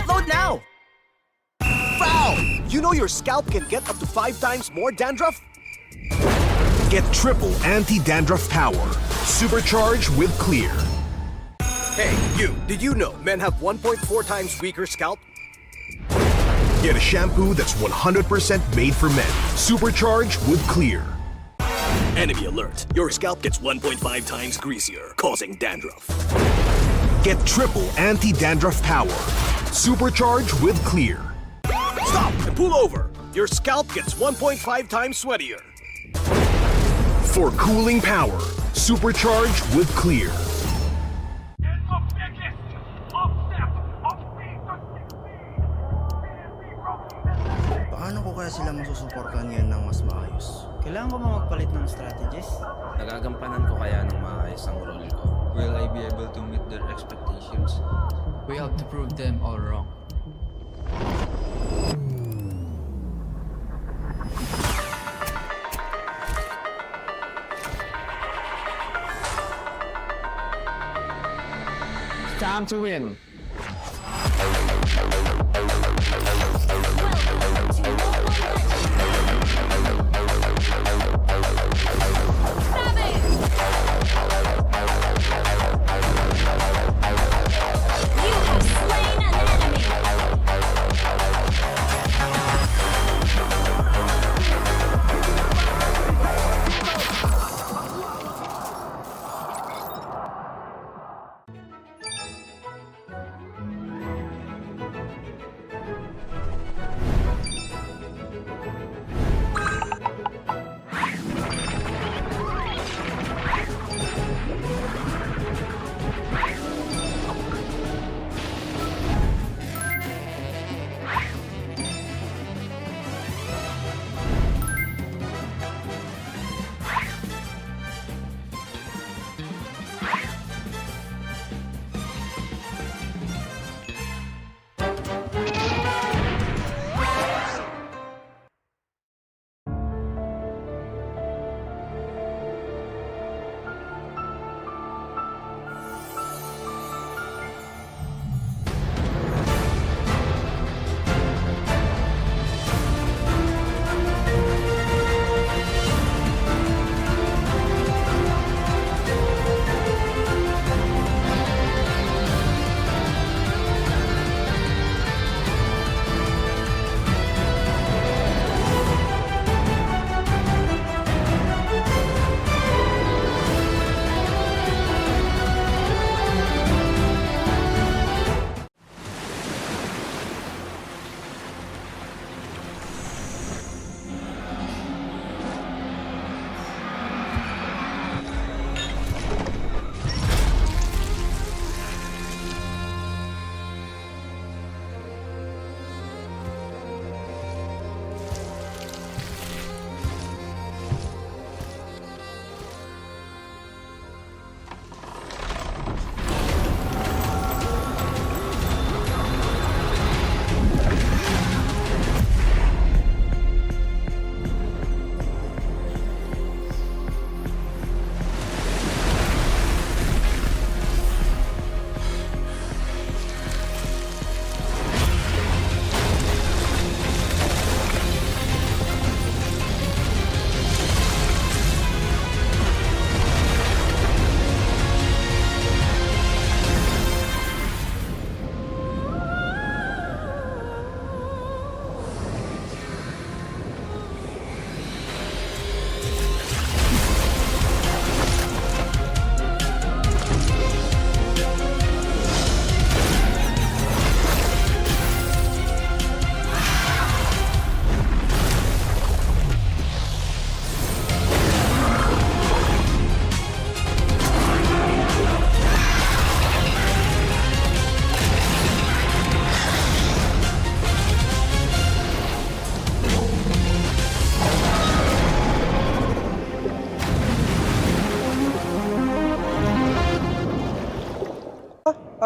Load now!
Foul! You know your scalp can get up to 5 times more dandruff? Get triple anti-dandruff power. Supercharged with Clear. Hey, you! Did you know men have 1.4 times weaker scalp? Get a shampoo that's 100% made for men. Supercharged with Clear.
Enemy alert. Your scalp gets 1.5 times greasier, causing dandruff.
Get triple anti-dandruff power. Supercharged with Clear. Stop and pull over. Your scalp gets 1.5 times sweatier. For cooling power, supercharged with Clear.
Paano ko kaya sila masusuportahan ngayon ng mas maayos? Kailangan ko ba magpalit ng strategies?
Nagagampanan ko kaya ng maayos ang role ko? Will I be able to meet their expectations? We have to prove them all wrong.
Time to win.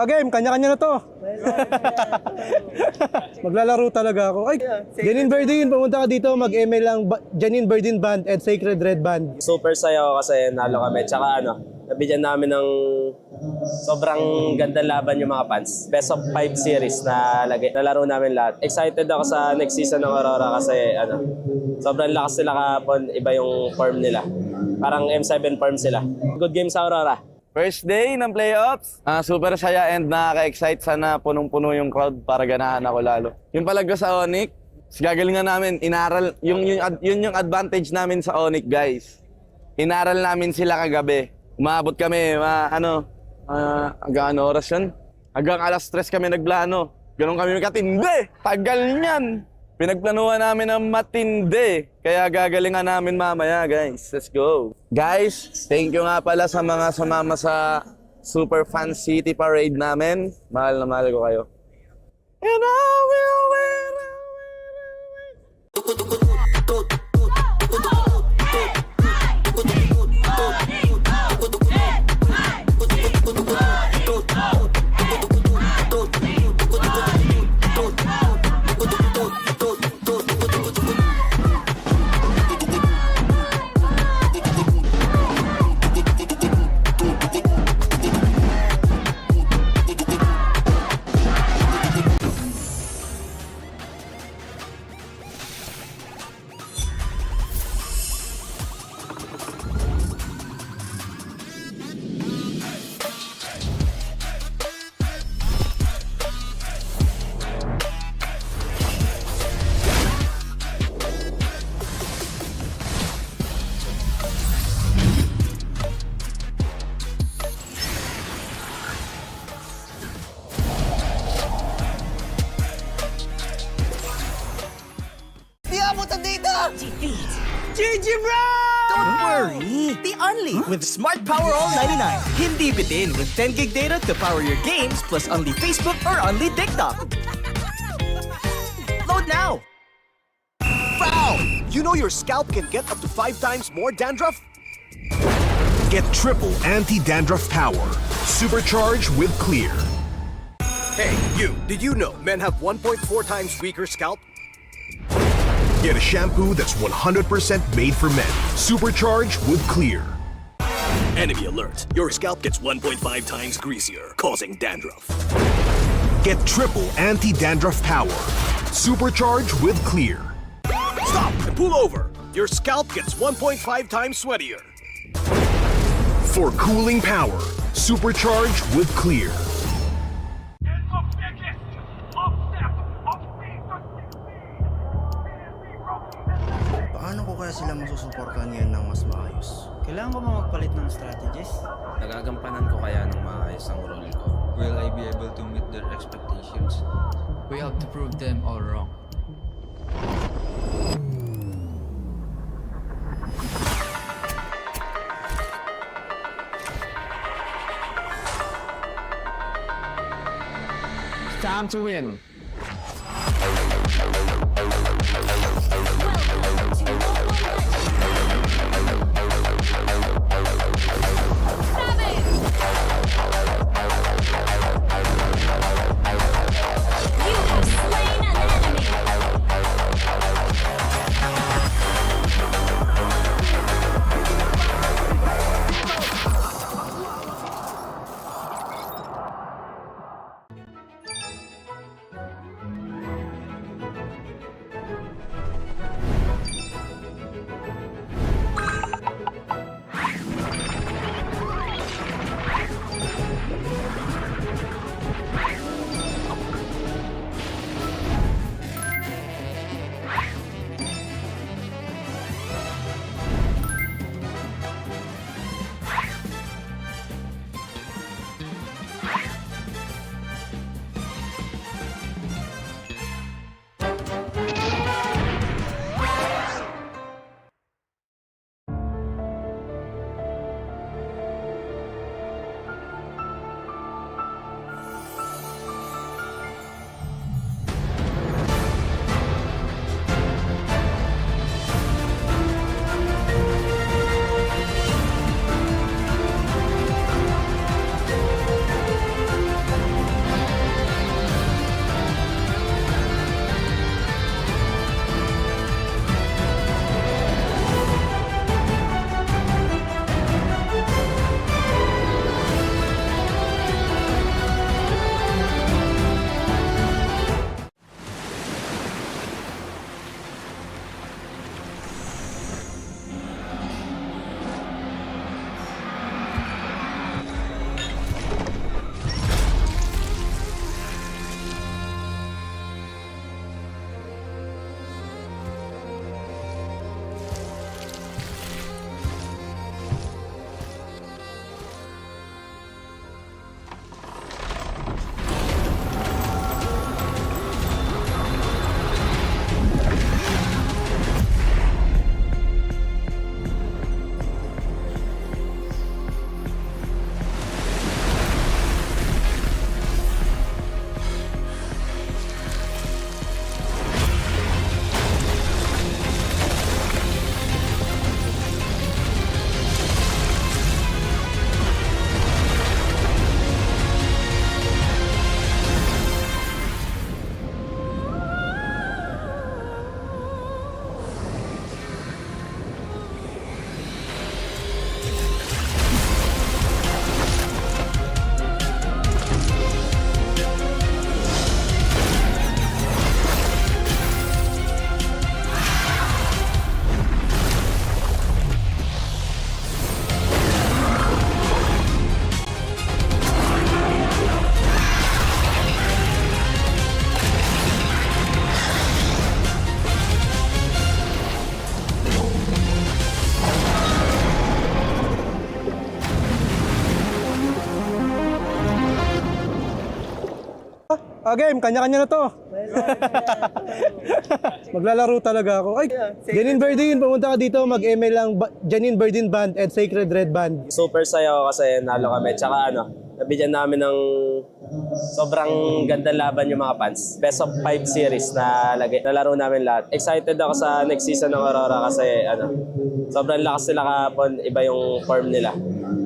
Game, kanya-kanya na to. Maglalaro talaga ako. Ay, Janine Verdin, pumunta ka dito, mag-ML lang Janine Verdin Band at Sacred Red Band.
Super saya ako kasi nalo kami. Tsaka nabigyan namin ng sobrang ganda laban yung mga fans. Best of 5 series na nalaro namin lahat. Excited ako sa next season ng Aurora kasi sobrang lakas nila kahapon. Iba yung form nila. Parang M7 form sila. Good game sa Aurora.
First day ng playoffs, super saya and nakaka-excite. Sana punong-puno yung crowd para ganahan ako lalo. Yung Palag sa ONIC, gagalingan namin, yun yung advantage namin sa ONIC, guys. Inaral namin sila kagabi. Umabot kami, hanggang oras yun? Hanggang alas 3 kami nagplano. Ganun kami katindi. Tagal niyan. Pinagplanuhan namin ng matindi. Kaya gagalingan namin mamaya, guys. Let's go. Guys, thank you nga pala sa mga sumama sa Super Fan City Parade namin. Mahal na mahal ko kayo. And I will win.
Defeat. GG bro! Don't worry. The Unli with Smart Power All 99. Hindi bitin with 10 gig data to power your games plus Unli Facebook or Unli TikTok. Load now.
Foul! You know your scalp can get up to 5 times more dandruff? Get triple anti-dandruff power. Supercharged with Clear. Hey, you. Did you know men have 1.4 times weaker scalp? Get a shampoo that's 100% made for men. Supercharged with Clear.
Enemy alert. Your scalp gets 1.5 times greasier, causing dandruff.
Get triple anti-dandruff power. Supercharged with Clear. Stop and pull over. Your scalp gets 1.5 times sweatier. For cooling power, supercharged with Clear.
Paano ko kaya sila masusuportahan ngayon ng mas maayos? Kailangan ko ba magpalit ng strategies?
Nagagampanan ko kaya ng maayos ang role ko? Will I be able to meet their expectations? We have to prove them all wrong.
Time to win.
Game, kanya-kanya na to. Maglalaro talaga ako. Ay, Janine Verdin, pumunta ka dito, mag-ML lang Janine Verdin Band at Sacred Red Band.
Super saya ako kasi nalo kami. Tsaka nabigyan namin ng sobrang ganda laban yung mga fans. Best of 5 series na nalaro namin lahat. Excited ako sa next season ng Aurora kasi sobrang lakas nila kahapon. Iba yung form nila.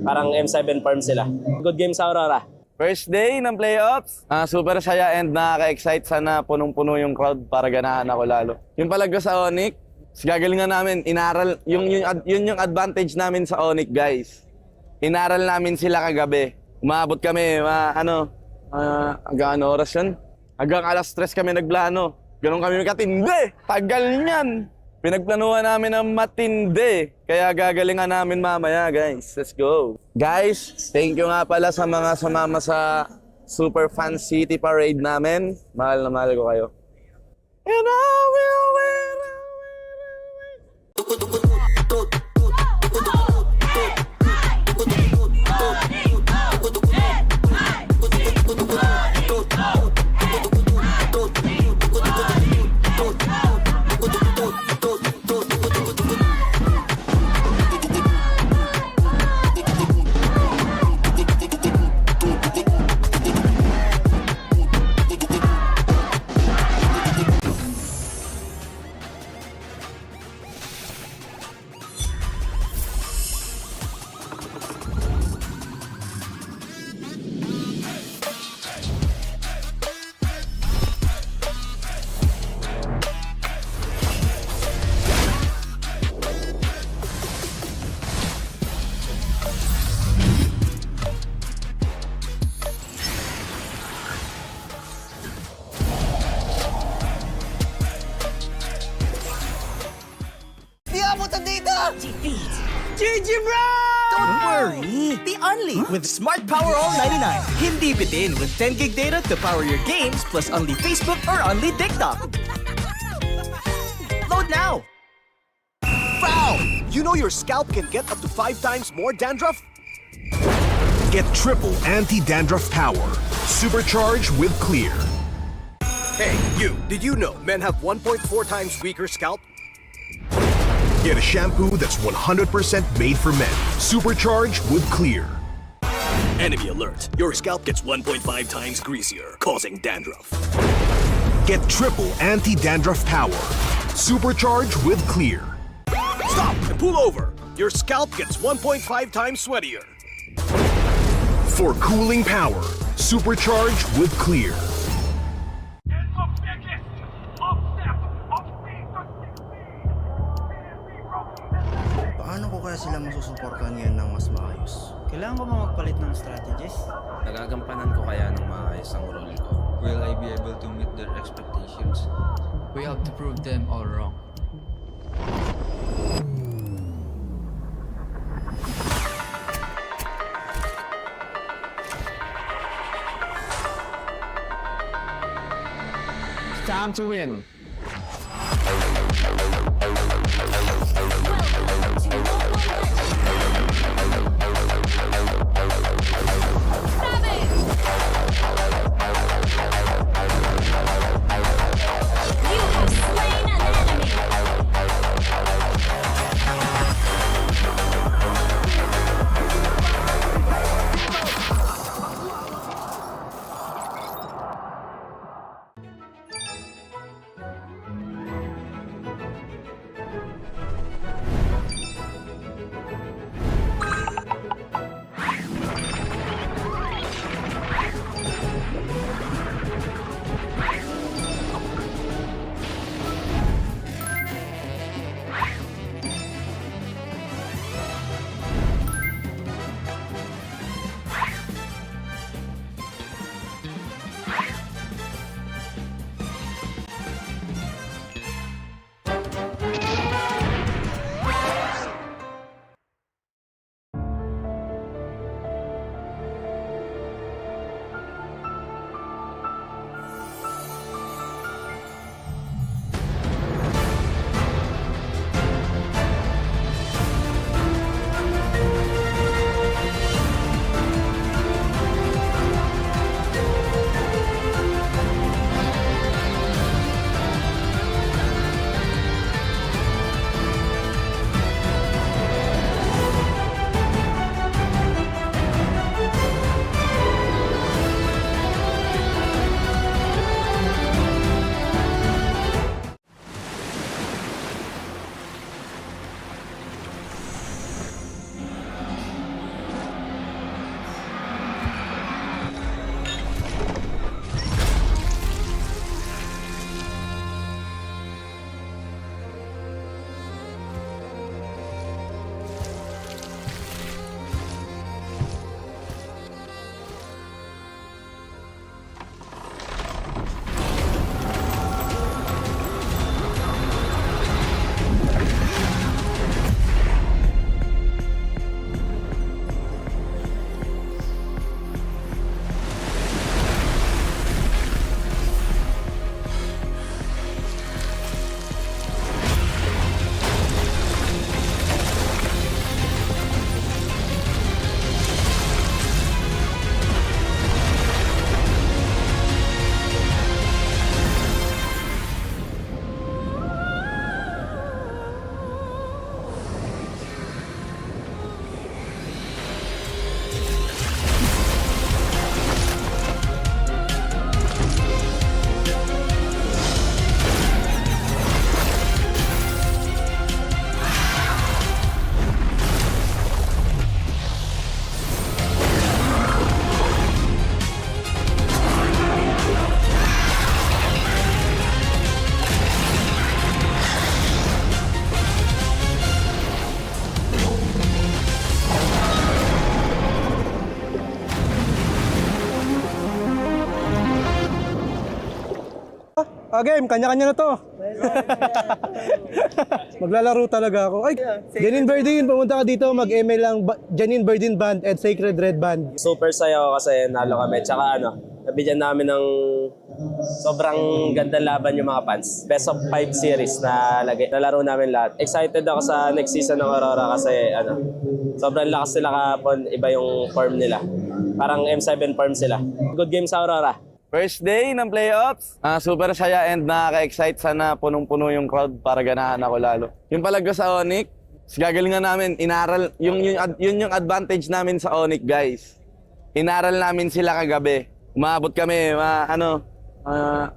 Parang M7 form sila. Good game sa Aurora.
First day ng playoffs, super saya and nakaka-excite. Sana punong-puno yung crowd para ganahan ako lalo. Yung Palag Na sa ONIC, gagalingan namin, yun yung advantage namin sa ONIC, guys. Inaral namin sila kagabi. Umabot kami, hanggang oras yun? Hanggang alas 3 kami nagplano. Ganun kami katindi. Tagal niyan. Pinagplanuhan namin ng matindi. Kaya gagalingan namin mamaya, guys. Let's go. Guys, thank you nga pala sa mga sumama sa Super Fan City Parade namin. Mahal na mahal ko kayo. And I will win.
Defeat. GG bro! Don't worry. The Unli with Smart Power All 99. Hindi bitin with 10 gig data to power your games plus Unli Facebook or Unli TikTok. Load now.
Foul! You know your scalp can get up to 5 times more dandruff? Get triple anti-dandruff power. Supercharged with Clear.
Hey, you, did you know men have 1.4 times weaker scalp?
Get a shampoo that's 100% made for men. Supercharged with Clear.
Enemy alert. Your scalp gets 1.5 times greasier, causing dandruff.
Get triple anti-dandruff power. Supercharged with Clear.
Stop and pull over. Your scalp gets 1.5 times sweatier.
For cooling power, supercharged with Clear.
Paano ko kaya sila masusuportahan ngayon ng mas maayos? Kailangan ko ba magpalit ng strategies?
Nagagampanan ko kaya ng maayos ang role ko? Will I be able to meet their expectations? We have to prove them all wrong.
It's time to win.
Game, kanya-kanya na to. Maglalaro talaga ako. Ay, Janine Verdin, pumunta ka dito, mag-ML lang Janine Verdin Band at Sacred Red Band.
Super saya ako kasi nalo kami. Tsaka nabigyan namin ng sobrang ganda laban yung mga fans. Best of 5 series na nalaro namin lahat. Excited ako sa next season ng Aurora kasi sobrang lakas nila kahapon. Iba yung form nila. Parang M7 form sila. Good game sa Aurora.
First day ng playoffs, super saya and nakaka-excite. Sana punong-puno yung crowd para ganahan ako lalo. Yung Palag Na To sa ONIC, gagalingan namin, inaral, yun yung advantage namin sa ONIC, guys. Inaral namin sila kagabi. Umabot kami,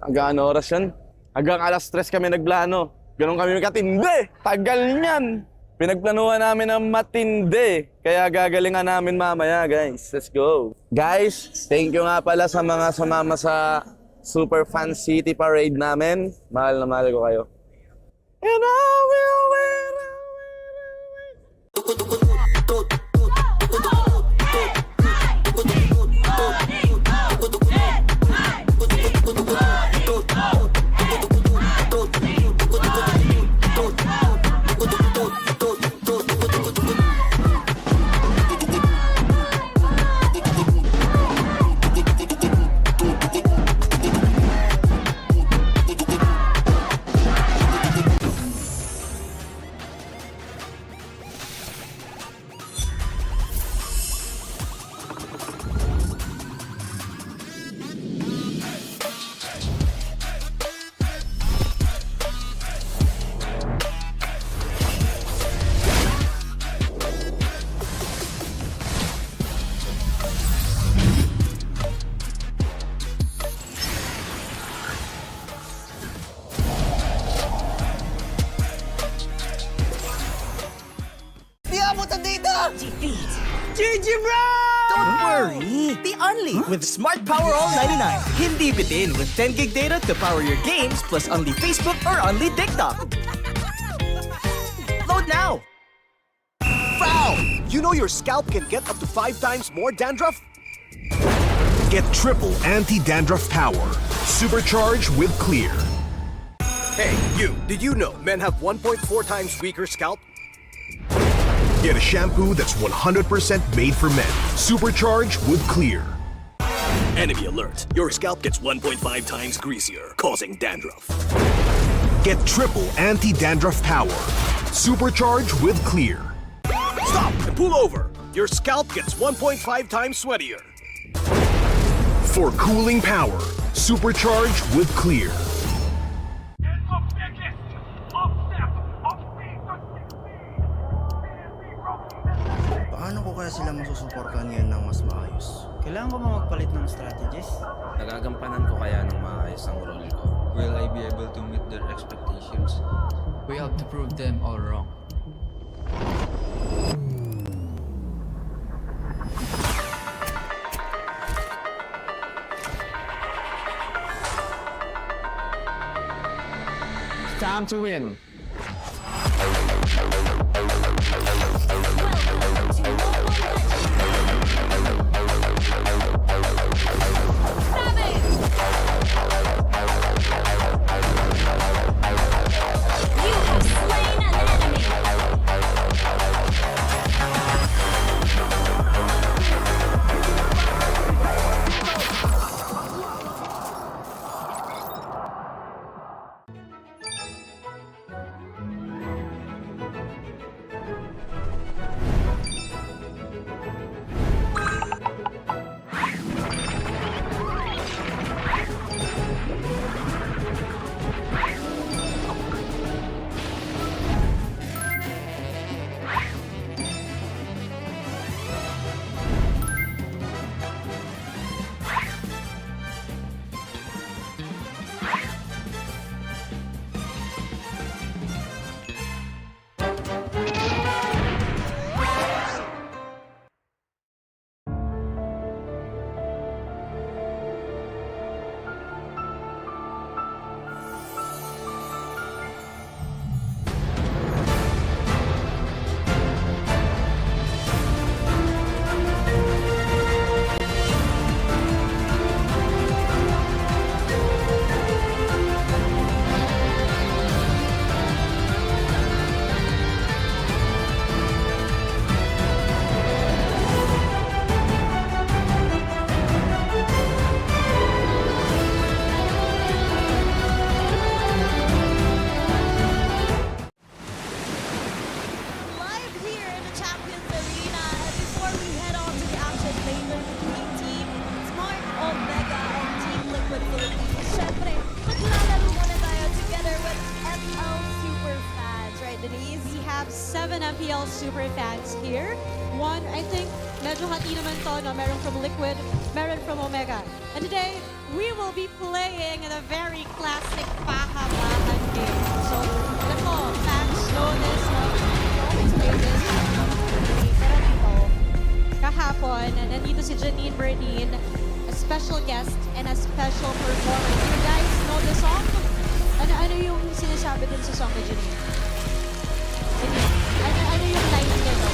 hanggang oras yun? Hanggang alas 3 kami nagplano. Ganun kami katindi. Tagal niyan. Pinagplanuhan namin ng matindi. Kaya gagalingan namin mamaya, guys. Let's go. Guys, thank you nga pala sa mga sumama sa Super Fan City Parade namin. Mahal na mahal ko kayo. And I will win.
Defeat GG bro! Don't worry! The Only with Smart Power All 99. Hindi bitin with 10 gig data to power your games plus only Facebook or only TikTok. Load now!
Foul! You know your scalp can get up to 5 times more dandruff? Get triple anti-dandruff power. Supercharged with Clear. Hey, you! Did you know men have 1.4 times weaker scalp? Get a shampoo that's 100% made for men. Supercharged with Clear.
Enemy alert. Your scalp gets 1.5 times greasier, causing dandruff.
Get triple anti-dandruff power. Supercharged with Clear. Stop and pull over. Your scalp gets 1.5 times sweatier. For cooling power, supercharged with Clear.
Paano ko kaya sila masusuportahan ngayon ng mas maayos? Kailangan ko ba magpalit ng strategies?
Nagagampanan ko kaya ng maayos ang role ko? Will I be able to meet their expectations? We have to prove them all wrong.
Time to win.
MPL super fans here. One, I think, medyo hati naman to, no? Meron from Liquid, meron from Omega. And today, we will be playing the very classic pahabahan game. So, alam mo, fans know this, no? We always play this. Pero dito, kahapon, nandito si Janine Bernine, a special guest and a special performer. Do you guys know the song? Ano yung sinasabi din sa song ni Janine? Ano yung line niya, no?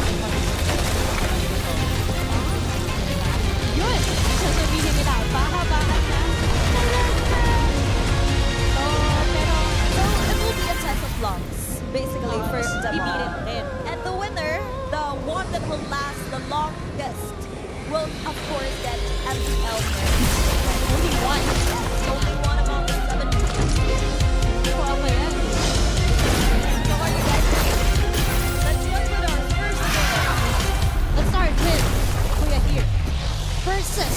Yun! Sasabihin nila, pahabahan na.
So it will be a test of lungs, basically, for
Ibirin din.
And the winner, the one that will last the longest, will of course get MPL points.
Only one.
Only one among the 7 people.
Ako yan.
So are you guys ready? Let's start with our first game.
Let's start with Kuya here versus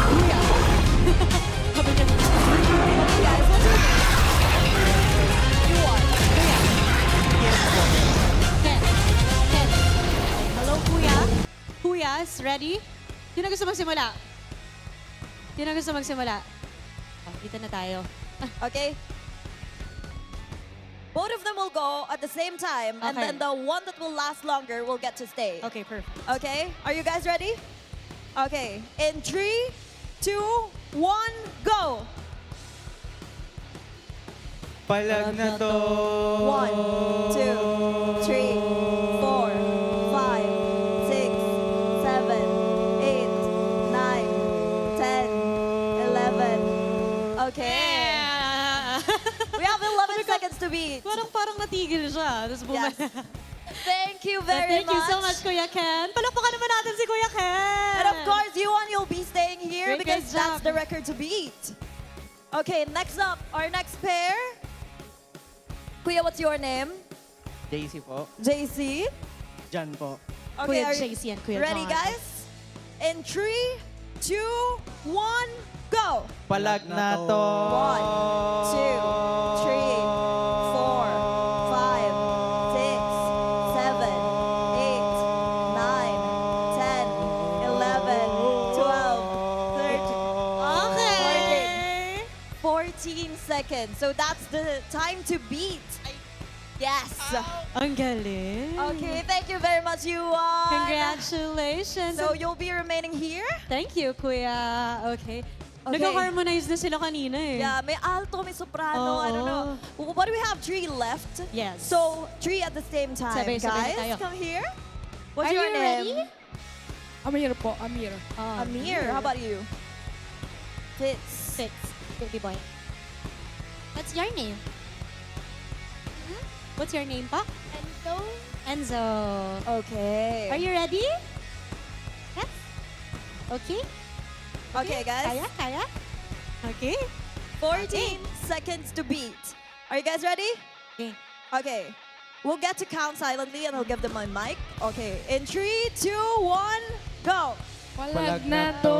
Kuya.
Okay guys, what's your name? You are.
Kuya. Ken. Hello, Kuya. Kuyas, ready? Sino gusto magsimula? Sino gusto magsimula? Oh, dito na tayo.
Okay. Both of them will go at the same time, and
Okay.
then the one that will last longer will get to stay.
Okay, perfect.
Okay? Are you guys ready? Okay. In 3, 2, 1, go!
Palag na to.
1, 2, 3, 4, 5, 6, 7, 8, 9, 10, 11. Okay. We have 11 seconds to beat.
Parang natigil siya. Tapos
Yes. Thank you very
Thank you so much, Kuya Ken. Palakpakan naman natin si Kuya Ken.
And of course, you'll be staying here
Great
because that's
job.
the record to beat. Okay, next up, our next pair. Kuya, what's your name?
JC po.
JC.
Jan po.
Okay,
Kuya
are you
JC and Kuya
ready,
John.
guys? In 3, 2, 1, go!
Palag na to.
1, 2, 3, 4, 5, 6, 7, 8, 9, 10, 11, 12, 13, 14 seconds. So that's the time to beat. Yes.
Ang galing.
Okay, thank you very much, you won.
Congratulations.
So you'll be remaining here?
Thank you, Kuya. Okay.
Okay.
Nag-harmonize na sila kanina eh.
Yeah, may alto, may soprano, I don't know. What do we have? 3 left?
Yes.
So 3 at the same time,
Sabay-sabay
guys.
tayo.
Come here. What's
Are
your
you
name?
ready?
Amir po, Amir.
Amir. How about you? Fitz.
Baby boy. What's your name? What's your name, pa?
Enzo.
Enzo.
Okay.
Are you ready? Yes? Okay?
Okay, guys.
Kaya? Okay.
14 seconds to beat. Are you guys ready?
Okay.
Okay. We'll get to count silently and I'll give them my mic. Okay. In 3, 2, 1, go!
Palag na to.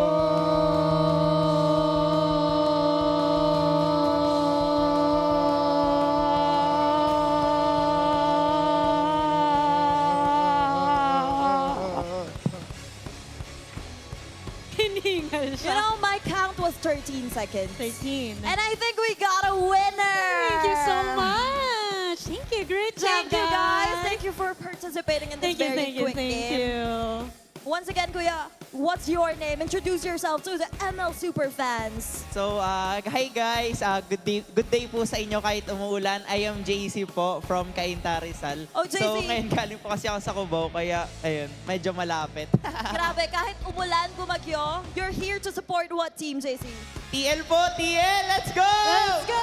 Hiningal
You know, my count was 13 seconds.
13.
And I think we got a winner!
Thank you so much. Thank you. Great job,
Thank you, guys. Thank you for participating in this very quick
Thank
game.
you.
Once again, Kuya, what's your name? Introduce yourself to the ML Super fans.
So, hi guys. Good day po sa inyo kahit umuulan. I am JC po from Cainta, Rizal.
Oh, JC.
So, ngayon galing po kasi ako sa Cubao, kaya ayun, medyo malapit.
Grabe, kahit umulan, bumagyo, you're here to support what team, JC?
TL po, TL! Let's go!
Let's go!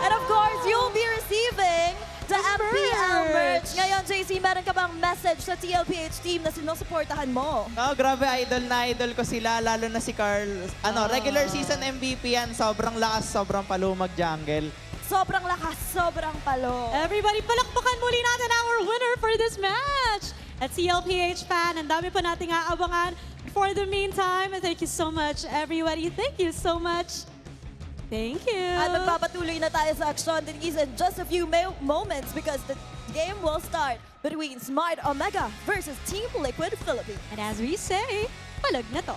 And of course, you'll be receiving the MPL merch. Ngayon, JC, meron ka bang message sa TLPH team na sinusuportahan mo?
Oh, grabe, idol ko sila, lalo na si Carl. Regular season MVP yan. Sobrang lakas, sobrang palumag jungle.
Sobrang lakas, sobrang palo.
Everybody, palakpakan muli natin our winner for this match. At TLPH fan, ang dami pa nating aabangan. For the meantime, thank you so much, everybody. Thank you so much. Thank you.
At magpapatuloy na tayo sa action in just a few moments because the game will start between Smart Omega versus Team Liquid Philippines.
And as we say, palag na to.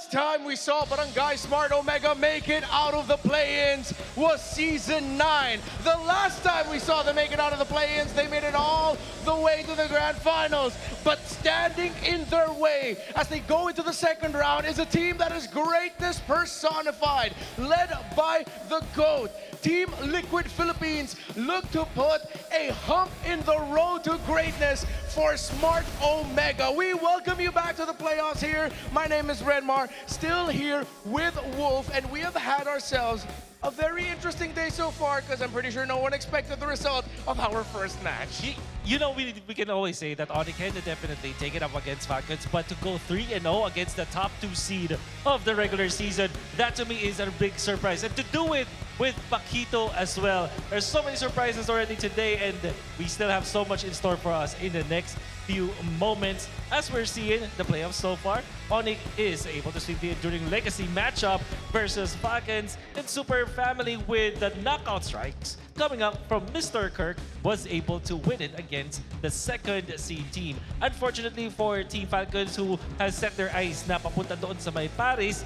last time we saw Barangay Smart Omega make it out of the play-ins was Season 9. The last time we saw them make it out of the play-ins, they made it all the way to the Grand Finals. But standing in their way as they go into the second round is a team that is greatness personified, led by the GOAT. Team Liquid Philippines look to put a hump in the road to greatness for Smart Omega. We welcome you back to the playoffs here. My name is Renmar, still here with Wolf, and we have had ourselves a very interesting day so far because I'm pretty sure no one expected the result of our first match.
You know, we can always say that ONIC can definitely take it up against Falcons, but to go 3-0 against the top 2 seed of the regular season, that to me is a big surprise. And to do it with Paquito as well. There's so many surprises already today, and we still have so much in store for us in the next few moments. As we're seeing the playoffs so far, ONIC is able to sweep the enduring legacy matchup versus Falcons, and Super Family with the knockout strikes coming up from Mr. Kirk was able to win it against the second seed team. Unfortunately for Team Falcons, who has set their eyes na papunta doon sa may Paris,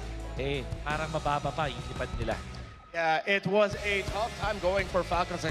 parang mababa pa yung lipad nila.
Yeah, it was a tough time going for Falcons.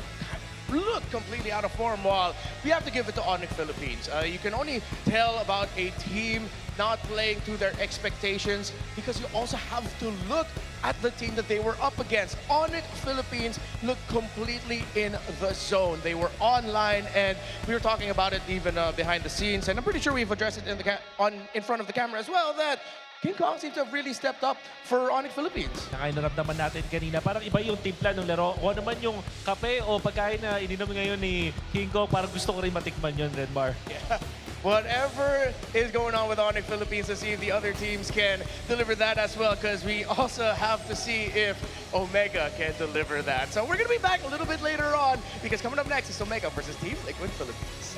Look completely out of form. While we have to give it to ONIC Philippines. You can only tell about a team not playing to their expectations because you also have to look at the team that they were up against. ONIC Philippines looked completely in the zone. They were online, and we were talking about it even behind the scenes. And I'm pretty sure we've addressed it in front of the camera as well, that King Kong seems to have really stepped up for ONIC Philippines.
Naramdaman natin kanina, parang iba yung timpla ng laro. O naman yung kape o pagkain na ininom ngayon ni King Kong, parang gusto ko rin matikman yun, Redmar.
Yeah. Whatever is going on with ONIC Philippines, to see if the other teams can deliver that as well, because we also have to see if Omega can deliver that. So we're going to be back a little bit later on, because coming up next is Omega versus Team Liquid Philippines.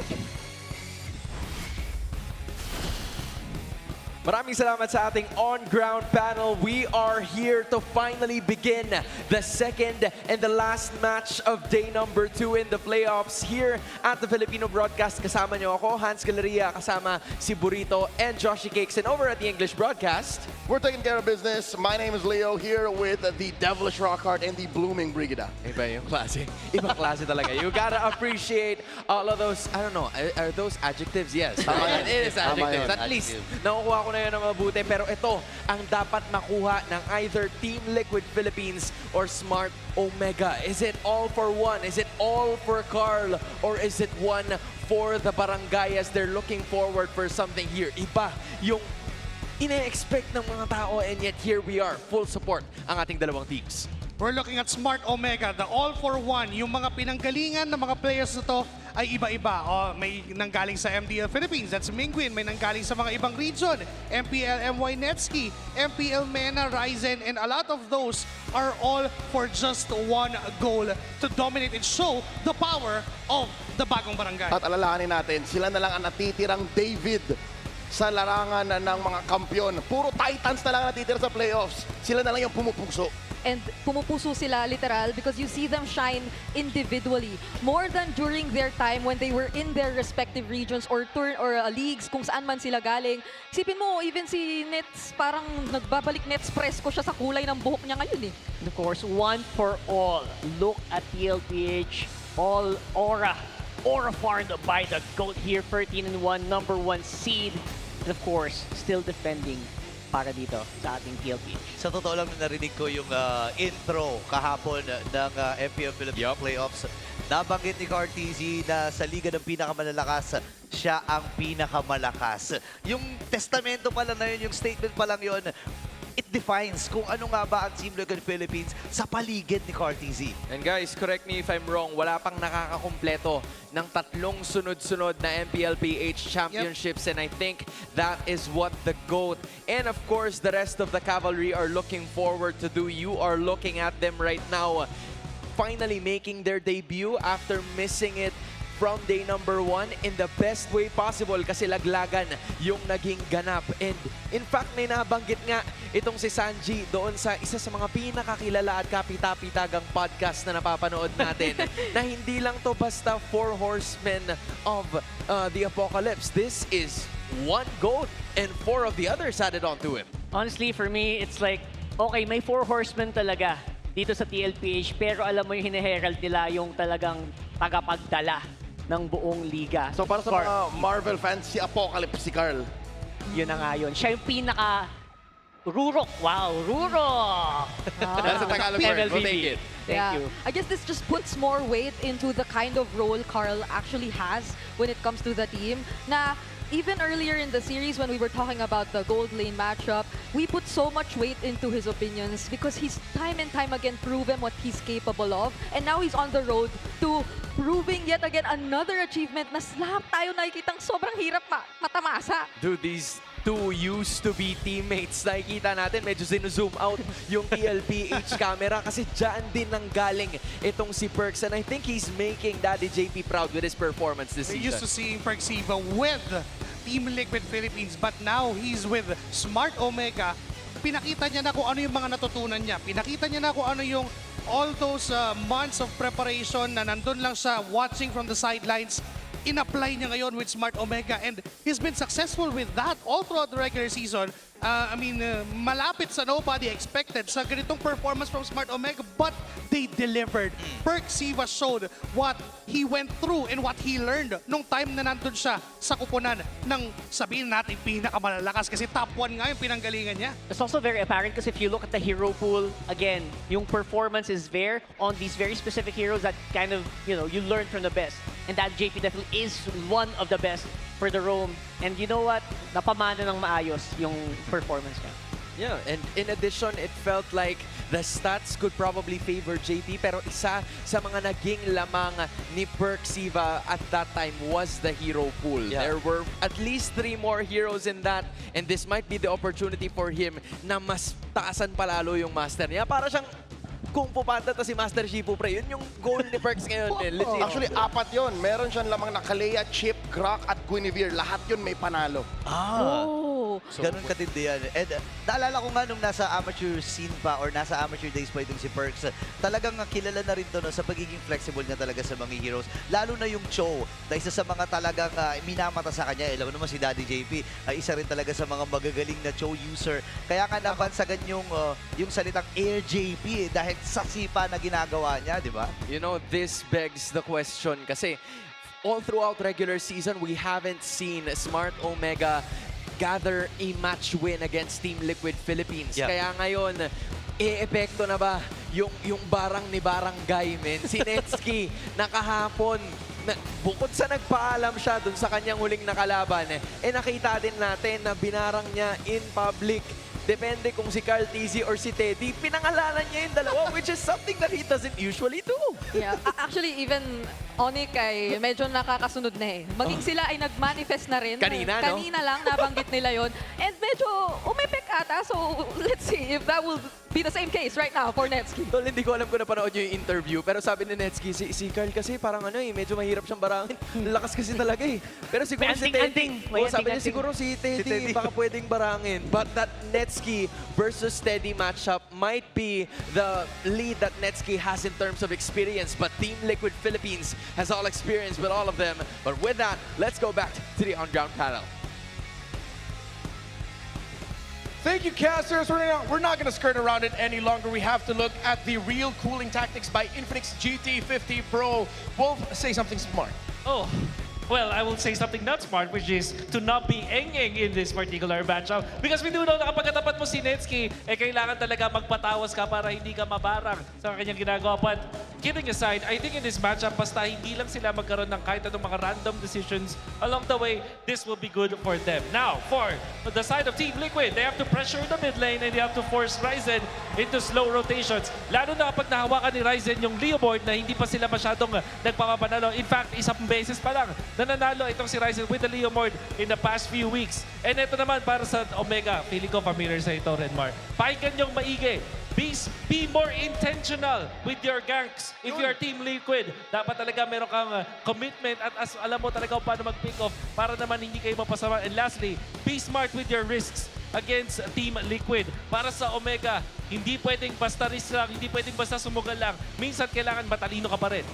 Maraming salamat sa ating on-ground panel. We are here to finally begin the second and the last match of day number 2 in the playoffs here at the Filipino Broadcast. Kasama niyo ako, Hans Galeria, kasama si Burrito and Joshi Cakes. And over at the English Broadcast,
we're taking care of business. My name is Leo, here with the Devilish Rockheart and the Blooming Brigida.
Iba yung klase. Ibang klase talaga. You gotta appreciate all of those, I don't know, are those adjectives? Yes. It is adjectives. At least, nakukuha ko na yun ng mabuti. Pero ito ang dapat makuha ng either Team Liquid Philippines or Smart Omega. Is it all for one? Is it all for Carl? Or is it one for the barangay as they're looking forward for something here? Iba yung ine-expect ng mga tao, and yet here we are, full support ang ating dalawang teams.
We're looking at Smart Omega, the all-for-one. Yung mga pinanggalingan ng mga players na to ay iba-iba. May nanggaling sa MPL Philippines, that's Mingwin. May nanggaling sa mga ibang region, MPL MY Netsky, MPL MENA, Ryzen, and a lot of those are all for just one goal, to dominate and show the power of the bagong barangay.
At alalahanin natin, sila na lang ang natitirang David sa larangan ng mga kampyon. Puro Titans na lang natitira sa playoffs. Sila na lang yung pumupugso.
And pumupuso sila literal because you see them shine individually more than during their time when they were in their respective regions or leagues kung saan man sila galing. Isipin mo, even si Nets, parang nagbabalik Nets presko siya sa kulay ng buhok niya ngayon eh.
And of course, one for all. Look at TLPH, all aura farmed by the GOAT here, 13-1, #1 seed. And of course, still defending para dito sa ating TLPH.
Sa totoo lang, narinig ko yung intro kahapon ng MPL Philippines Playoffs. Nabanggit ni Cartesi na sa liga ng pinakamalalakas, siya ang pinakamalakas. Yung testamento pa lang na yun, yung statement pa lang yun, it defines kung ano nga ba ang Team Liquid Philippines sa paligid ni Cartesi.
And guys, correct me if I'm wrong, wala pang nakakakumpleto ng 3 sunod-sunod na MPL PH championships. Yep. And I think that is what the GOAT and of course the rest of the cavalry are looking forward to do. You are looking at them right now, finally making their debut after missing it from day number 1 in the best way possible kasi laglagan yung naging ganap. And in fact, may nabanggit nga itong si Sanji doon sa isa sa mga pinakakilala at kapita-pitagang podcast na napapanood natin na hindi lang to basta 4 horsemen of the apocalypse. This is one GOAT and 4 of the others added on to him.
Honestly, for me, it's like, okay, may 4 horsemen talaga dito sa TLPH, pero alam mo yung hiniherald nila yung talagang tagapagdala ng buong liga.
So para sa mga Marvel fans, si Apocalypse, si Carl.
Yun na nga yun. Siya yung pinaka Rurok. Wow, Rurok!
That's a Tagalog word. We'll take it.
Thank you. I guess this just puts more weight into the kind of role Carl actually has when it comes to the team. Na even earlier in the series when we were talking about the gold lane matchup, we put so much weight into his opinions because he's time and time again proven what he's capable of. And now he's on the road to proving yet again another achievement na lahat tayo nakikitang sobrang hirap matamasa.
Dude, these two used to be teammates. Nakikita natin, medyo zoom out yung TLPH camera kasi dyan din nanggaling itong si Perks. And I think he's making Daddy JP proud with his performance this
We're
season.
used to seeing Perksiva with Team Liquid Philippines, but now he's with Smart Omega. Pinakita niya na kung ano yung mga natutunan niya. Pinakita niya na kung ano yung all those months of preparation na nandun lang siya watching from the sidelines. In-apply niya ngayon with Smart Omega and he's been successful with that all throughout the regular season. Malapit sa nobody expected sa ganitong performance from Smart Omega, but they delivered. Perksiva showed what he went through and what he learned nung time na nandun siya sa kupunan ng sabihin natin pinakamalalakas kasi top 1 nga yung pinanggalingan niya.
It's also very apparent because if you look at the hero pool, again, yung performance is there on these very specific heroes that kind of, you learn from the best. And that JP definitely is one of the best for the roam. And you know what? Napamana ng maayos yung performance niya.
Yeah, and in addition, it felt like the stats could probably favor JP, pero isa sa mga naging lamang ni Perksiva at that time was the hero pool.
Yeah.
There were at least 3 more heroes in that, and this might be the opportunity for him na mas taasan palalo yung master niya. Para siyang kung pupanda to si Master Shifu, pre, yun yung goal ni Perks ngayon. Legit.
Actually, 4 yun. Meron siyang lamang na Kalea, Chip, Grok, at Guinevere. Lahat yun may panalo.
Ganun katindi yan. And naalala ko nga nung nasa amateur scene pa or nasa amateur days pa itong si Perks, talagang kilala na rin to sa pagiging flexible niya talaga sa mga heroes. Lalo na yung Cho, na isa sa mga talagang minamata sa kanya. Alam mo naman si Daddy JP, isa rin talaga sa mga magagaling na Cho user. Kaya nga nabansagan yung salitang Air JP dahil sa sipa na ginagawa niya, di ba?
You know, this begs the question kasi all throughout regular season, we haven't seen Smart Omega gather a match win against Team Liquid Philippines.
Yeah.
Kaya ngayon, e-epekto na ba yung barang ni Barangay, men? Si Netsky, nakahapon, bukod sa nagpaalam siya dun sa kanyang huling nakalaban, nakita din natin na binarang niya in public. Depende kung si Carl TZ or si Teddy, pinangalanan niya yung dalawa, which is something that he doesn't usually do.
Yeah, actually even ONIC ay medyo nakakasunod na Maging sila ay nag-manifest na rin.
Kanina, no?
Kanina lang nabanggit nila yon. And medyo umepek ata, so let's see if that will be the same case right now for Netsky.
Tol, hindi ko alam kung napanood niyo yung interview, pero sabi ni Netsky, si Carl kasi parang medyo mahirap siyang barangin. Lakas kasi talaga pero siguro si Teddy, sabi niya siguro si Teddy baka pwedeng barangin. But that Netsky versus Teddy matchup might be the lead that Netsky has in terms of experience, but Team Liquid Philippines has all experience with all of them. But with that, let's go back to the on-ground panel.
Thank you, casters. We're not going to skirt around it any longer. We have to look at the real cooling tactics by Infinix GT50 Pro. Wolf, say something smart.
Oh, well, I will say something not smart, which is to not be eng-eng in this particular matchup. Because we do know na kapag katapat mo si Netsky, kailangan talaga magpatawas ka para hindi ka mabarang sa kanyang ginagawa. But kidding aside, I think in this matchup, basta hindi lang sila magkaroon ng kahit anong mga random decisions along the way, this will be good for them. Now, for the side of Team Liquid, they have to pressure the mid lane and they have to force Ryzen into slow rotations. Lalo na kapag nahawakan ni Ryzen yung Leo board na hindi pa sila masyadong nagpapapanalo. In fact, isang beses pa lang nananalo itong si Ryzen with the Leo board in the past few weeks. And ito naman para sa Omega, feeling ko familiar sa ito, Renmar. Pakinggan niyong maigi. Be more intentional with your ganks. If you're Team Liquid, dapat talaga meron kang commitment at alam mo talaga kung paano mag-pick off para naman hindi kayo mapasama. And lastly, be smart with your risks against Team Liquid. Para sa Omega, hindi pwedeng basta risk lang, hindi pwedeng basta sumugal lang. Minsan kailangan matalino ka pa rin.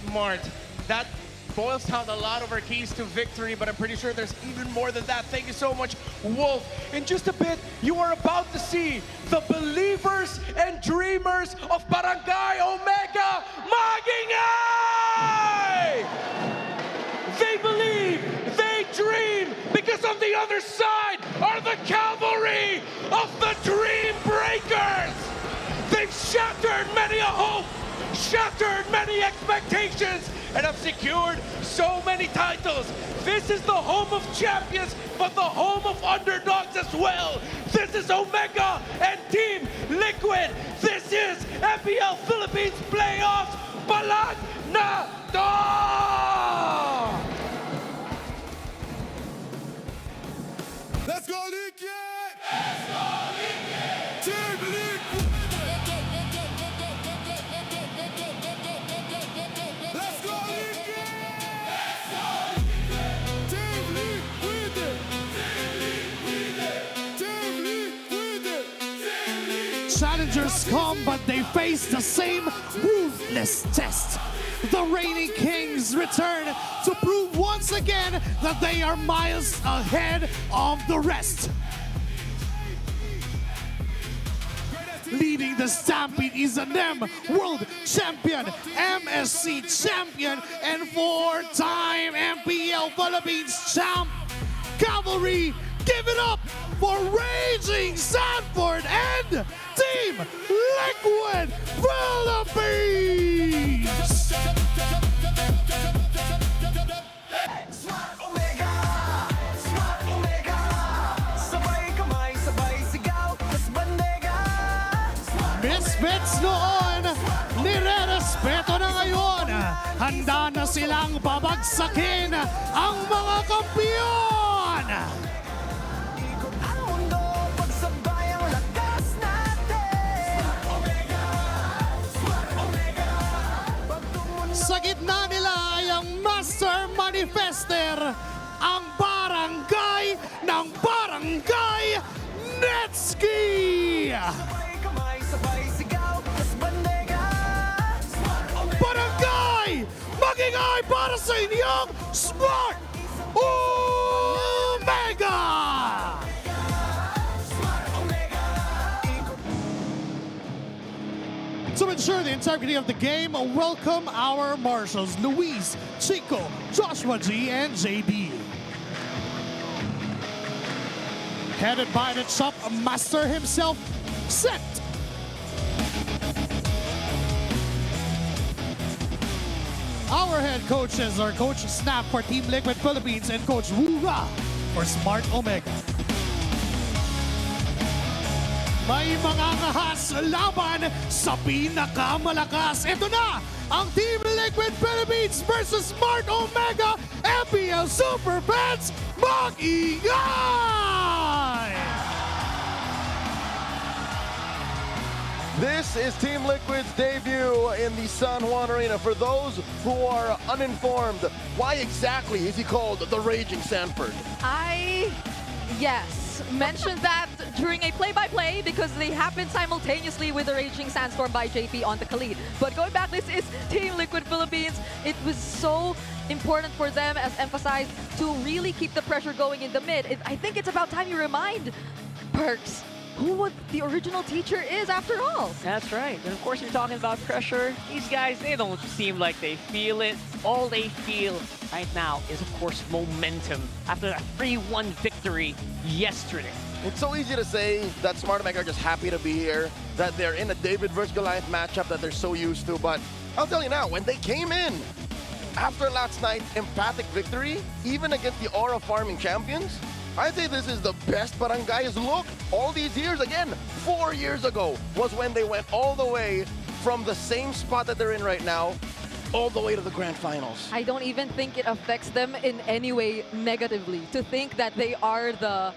Smart. That boils down a lot of our keys to victory, but I'm pretty sure there's even more than that. Thank you so much, Wolf. In just a bit, you are about to see the believers and dreamers of Barangay Omega Magingay! They believe, they dream, because on the other side are the cavalry of the Dream Breakers! They've shattered many a hope, shattered many expectations, and have secured so many titles. This is the home of champions, but the home of underdogs as well. This is Omega and Team Liquid. This is MPL Philippines Playoffs. Palag Na To!
Let's go, Liquid! Let's go, Liquid! Team Liquid! Let's go, Liquid! Let's go, Liquid! Team Liquid! Team Liquid! Team Liquid!
Challengers come, but they face the same ruthless test. The reigning kings return to prove once again that they are miles ahead of the rest. Leading the Stampede is an World Champion, MSC Champion, and four-time MPL Philippines Champ. Cavalry, give it up for Raging Sanford and Team Liquid Philippines! Misfits noon, nire-respeto na ngayon. Handa na silang babagsakin ang mga kampiyon! Sa gitna nila ay ang Master Manifester, ang barangay ng Barangay Netski! Barangay! Magingay para sa inyong Smart Omega! To ensure the integrity of the game, welcome our marshals, Luis, Chico, Joshua G, and JD. Headed by the Chop Master himself, Set. Our head coaches are Coach Snap for Team Liquid Philippines and Coach Wura for Smart Omega. May mga ngahas laban sa pinakamalakas. Ito na ang Team Liquid Philippines versus Smart Omega MPL Superfans Mag-ingay!
This is Team Liquid's debut in the San Juan Arena. For those who are uninformed, why exactly is he called the Raging Sanford?
Yes, mentioned that during a play-by-play because they happened simultaneously with the Raging Sandstorm by JP on the Khalid. But going back, this is Team Liquid Philippines. It was so important for them, as emphasized, to really keep the pressure going in the mid. I think it's about time you remind Perks who the original teacher is after all.
That's right. And of course, you're talking about pressure. These guys, they don't seem like they feel it. All they feel right now is, of course, momentum after that 3-1 victory yesterday.
It's so easy to say that Smart Omega are just happy to be here, that they're in a David versus Goliath matchup that they're so used to. But I'll tell you now, when they came in after last night's emphatic victory, even against the Aura Farming champions, I say this is the best Barangay has looked all these years. Again, 4 years ago was when they went all the way from the same spot that they're in right now, all the way to the grand finals.
I don't even think it affects them in any way negatively to think that they are the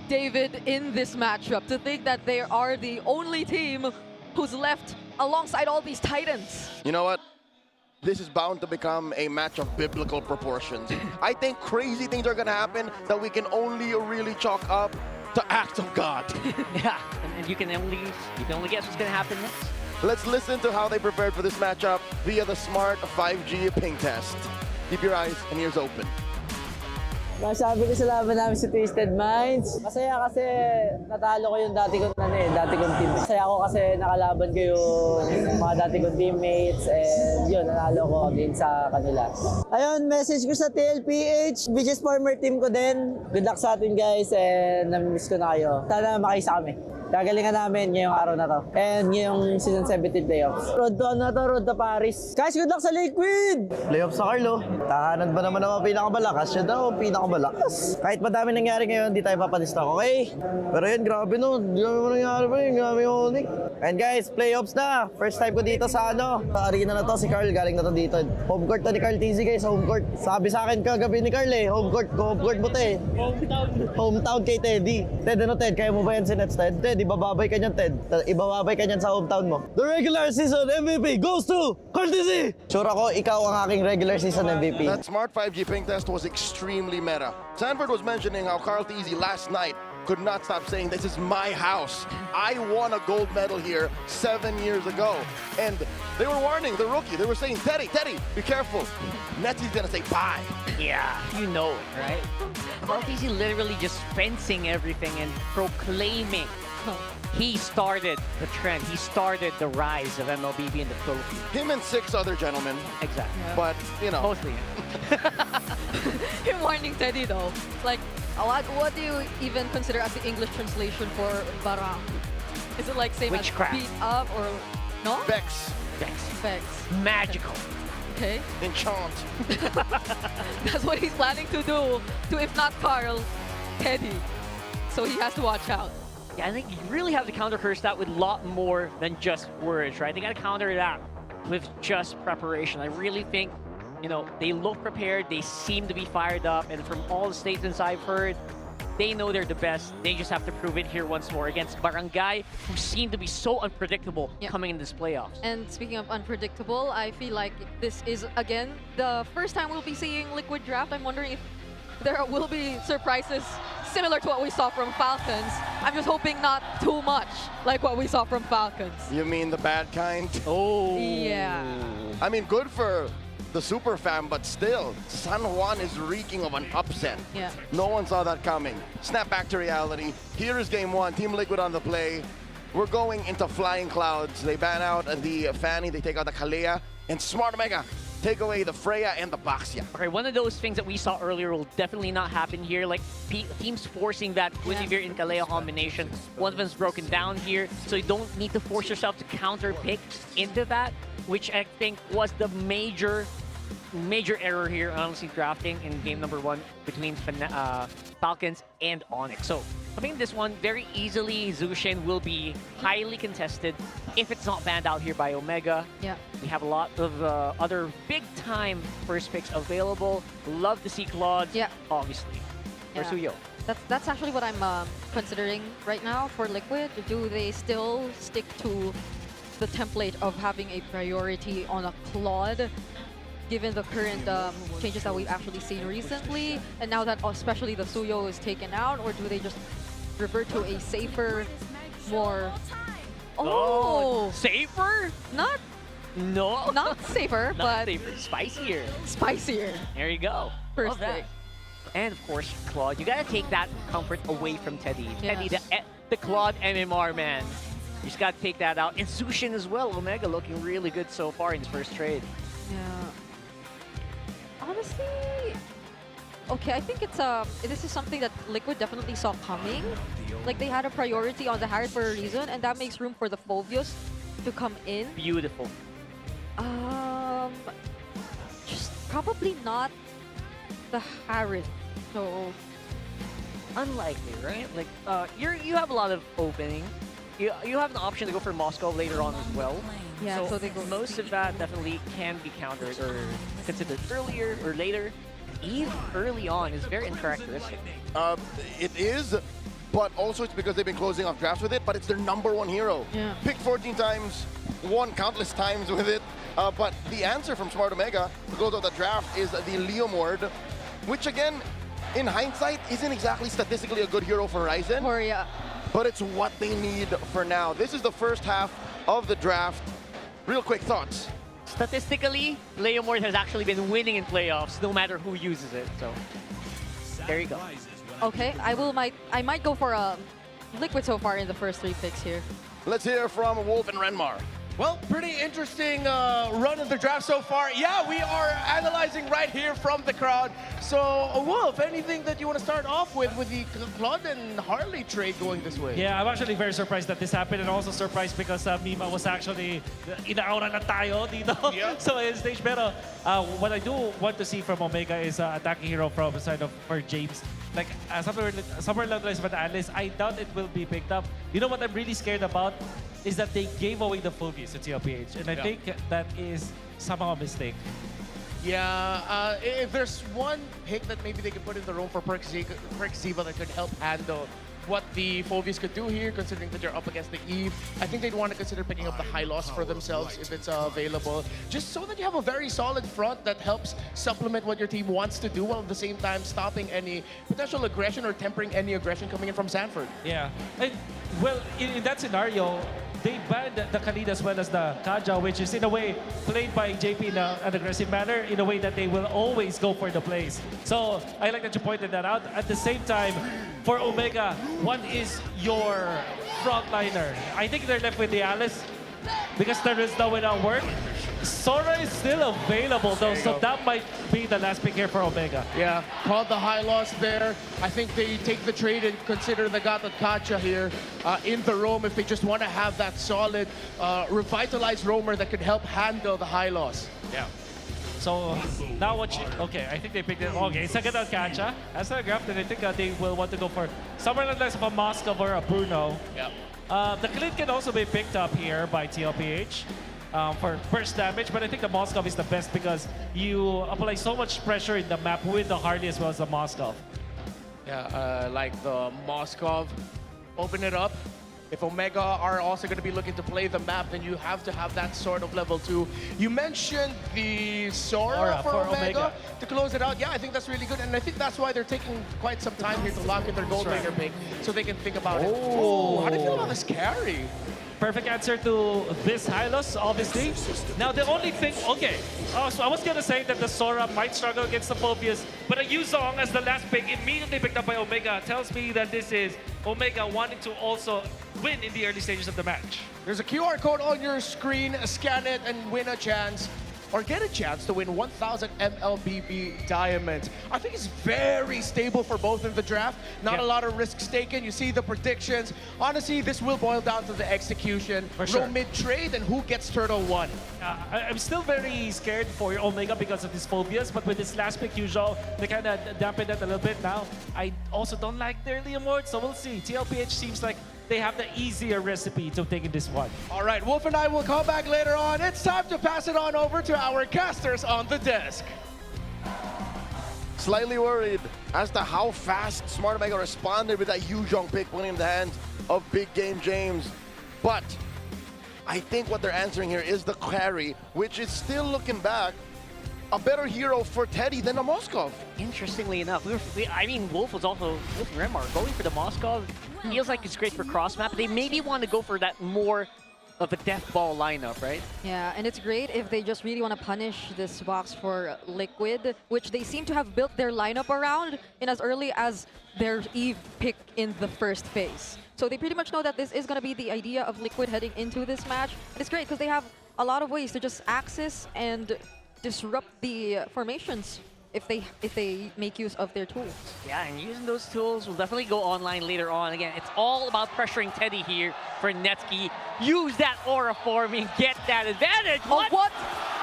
David in this matchup, to think that they are the only team who's left alongside all these titans.
You know what? This is bound to become a match of biblical proportions. I think crazy things are going to happen that we can only really chalk up to acts of God.
Yeah, and you can only guess what's going to happen next.
Let's listen to how they prepared for this matchup via the Smart 5G ping test. Keep your eyes and ears open.
Masabi ko sa laban namin sa Twisted Minds. Masaya kasi natalo ko yung dati kong team. Masaya ako kasi nakalaban ko yung mga dati kong teammates and yun, nanalo ko din sa kanila. Ayun, message ko sa TLPH, biggest former team ko din. Good luck sa atin guys and namimiss ko na kayo. Sana makisa kami. Gagalingan namin ngayong araw na to. And ngayong season 17 playoffs. Road to Paris. Guys, good luck sa Liquid! Playoffs sa Carlo. Tahanan ba naman ang pinakamalakas? Siya daw, pinakamalakas. Kahit madami nangyari ngayon, di tayo papadista, okay? Pero yun, grabe no. Grabe mo nangyari pa yun. Grabe yung ONIC. And guys, playoffs na. First time ko dito sa sa arena na to. Si Carl, galing na to dito. Home court to ni Carl TZ guys, home court. Sabi sa akin kagabi ni Carl home court mo to eh. Hometown kay Teddy. Ted, ano Ted? Kaya mo ba yan si Nets, Ted? Ted, ibababay ka niyan, Ted. Ibababay ka niyan sa hometown mo. The regular season MVP goes to Carl TZ! Sure ako, ikaw ang aking regular season MVP.
That smart 5G ping test was extremely meta. Sanford was mentioning how Carl TZ last night could not stop saying, this is my house. I won a gold medal here 7 years ago. And they were warning the rookie. They were saying, Teddy, be careful. Netsy's gonna say bye.
Yeah, you know it, right? Carl-TZ literally just fencing everything and proclaiming he started the trend. He started the rise of MLBB in the Philippines.
Him and 6 other gentlemen.
Exactly.
Yeah. But, you know.
Mostly
him warning Teddy though. Like, what do you even consider as the English translation for barang? Is it like same
Witchcraft.
as beat up or no?
Vex.
Vex.
Magical.
Okay.
Enchant.
That's what he's planning to do to, if not Carl, Teddy. So he has to watch out.
Yeah, I think you really have to counter curse that with a lot more than just words, right? They got to counter that with just preparation. I really think, you know, they look prepared. They seem to be fired up. And from all the statements I've heard, they know they're the best. They just have to prove it here once more against Barangay, who seem to be so unpredictable coming in this playoffs.
And speaking of unpredictable, I feel like this is, again, the first time we'll be seeing Liquid Draft. I'm wondering if there will be surprises similar to what we saw from Falcons. I'm just hoping not too much like what we saw from Falcons.
You mean the bad kind?
Oh.
Yeah.
I mean, good for the super fan, but still, San Juan is reeking of an upset.
Yeah.
No one saw that coming. Snap back to reality. Here is game 1. Team Liquid on the play. We're going into flying clouds. They ban out the Fanny, they take out the Kalea, and Smart Omega take away the Freya and the Baxia.
Okay, one of those things that we saw earlier will definitely not happen here. Like, teams forcing that Guinevere and Kalea combination. One of them's broken down here, so you don't need to force yourself to counter pick into that, which I think was the major error here, honestly, drafting in game number 1 between Falcons and ONIC. So, I think this one, very easily, Zushin will be highly contested if it's not banned out here by Omega.
Yeah.
We have a lot of other big-time first picks available. Love to see Claude, obviously. Or Suyo.
That's actually what I'm considering right now for Liquid. Do they still stick to the template of having a priority on a Claude, given the current changes that we've actually seen recently, and now that especially the Suyo is taken out, or do they just revert to a safer, more...
Oh! Safer?
Not safer,
not
but...
safer. Spicier.
Spicier.
There you go.
First
pick. And of course, Claude. You gotta take that comfort away from Teddy.
Yes.
Teddy, the Claude MMR man. You just gotta take that out. And Zushin as well. Omega looking really good so far in his first trade.
Yeah. Honestly, okay, I think it's this is something that Liquid definitely saw coming. Like, they had a priority on the Harriet for a reason, and that makes room for the Phobios to come in.
Beautiful.
Just probably not the Harriet. So
unlikely, right? Like, you have a lot of opening. You have an option to go for Moscow later on as well.
Yeah, so they go
most of that definitely can be countered or considered earlier or later. Eve early on is very uncharacteristic.
It is, but also it's because they've been closing off drafts with it, but it's their #1 hero.
Yeah.
Picked 14 times, won countless times with it, but the answer from Smart Omega to close out the draft is the Leomord, which again, in hindsight, isn't exactly statistically a good hero for Ryzen. But it's what they need for now. This is the first half of the draft. Real quick thoughts.
statistically, Leomord has actually been winning in playoffs no matter who uses it. So there you go.
Okay, I might go for a Liquid so far in the first 3 picks here.
Let's hear from Wolf and Renmar.
Well, pretty interesting run of the draft so far. Yeah, we are analyzing right here from the crowd. So, Wolf, anything that you want to start off with the Claude and Harley trade going this way?
Yeah, I'm actually very surprised that this happened, and also surprised because Mima was actually inaaura na tayo dito.
Yeah.
So in stage, pero what I do want to see from Omega is attacking hero from the side of for James. Like somewhere along the lines of the analyst, I doubt it will be picked up. You know what I'm really scared about is that they gave away the Phobies to TLPH, and I think that is somehow a mistake.
Yeah, if there's one pick that maybe they could put in the room for Perk Ziva that could help handle what the Phobies could do here, considering that you're up against the Eve, I think they'd want to consider picking up the high loss for themselves if it's available, just so that you have a very solid front that helps supplement what your team wants to do, while at the same time stopping any potential aggression or tempering any aggression coming in from Sanford.
Yeah, and well, in that scenario, they banned the Khalid as well as the Kaja, which is in a way played by JP in an aggressive manner, in a way that they will always go for the plays. So I like that you pointed that out. At the same time, for Omega, what is your frontliner? I think they're left with the Alice because there is no way to work. Sora is still available though, so that might be the last pick here for Omega.
Yeah, called the high loss there. I think they take the trade and consider the Gata Kacha here in the roam if they just want to have that solid, revitalized roamer that could help handle the high loss.
Yeah. So now what you, okay, I think they picked it. Okay, second on Kacha. As a graph, then I think they will want to go for somewhere along the lines of a Moskov or a Bruno.
Yeah.
The Khalid can also be picked up here by TLPH. For burst damage, but I think the Moskov is the best because you apply so much pressure in the map with the Harley as well as the Moskov.
Yeah, like the Moskov, open it up. If Omega are also going to be looking to play the map, then you have to have that sort of level too. You mentioned the Sora for Omega to close it out. Yeah, I think that's really good, and I think that's why they're taking quite some time here to lock in their Gold Ranger pick, so they can think about it. Oh, how do you feel about this carry?
Perfect answer to this Hylos, obviously. Now, the only thing, okay, so I was gonna say that the Sora might struggle against the Phobias, but a Yuzong as the last pick, immediately picked up by Omega, tells me that this is Omega wanting to also win in the early stages of the match.
There's a QR code on your screen, scan it and win a chance, or get a chance to win 1,000 MLBB diamonds. I think it's very stable for both in the draft. Not a lot of risks taken. You see the predictions. Honestly, this will boil down to the execution.
For sure.
Row mid-trade and who gets Turtle 1.
I'm still very scared for Omega because of these Phobias, but with this last pick, usual, they kind of dampened it a little bit now. I also don't like their Leomord, so we'll see. TLPH seems like they have the easier recipe to taking this one.
All right, Wolf and I will come back later on. It's time to pass it on over to our casters on the desk.
Slightly worried as to how fast Smart Omega responded with that Yuzhong pick, putting in the hands of Big Game James. But I think what they're answering here is the carry, which is still looking back a better hero for Teddy than a Moskov.
Interestingly enough, I mean, Wolf and Remar going for the Moskov. Feels like it's great for cross map. They maybe want to go for that more of a death ball lineup, right?
Yeah, and it's great if they just really want to punish this box for Liquid, which they seem to have built their lineup around in as early as their Eve pick in the first phase. So they pretty much know that this is going to be the idea of Liquid heading into this match. And it's great because they have a lot of ways to just access and disrupt the formations if they make use of their tools.
Yeah, and using those tools will definitely go online later on. Again, it's all about pressuring Teddy here for Netsky. Use that aura forming, get that advantage.
What?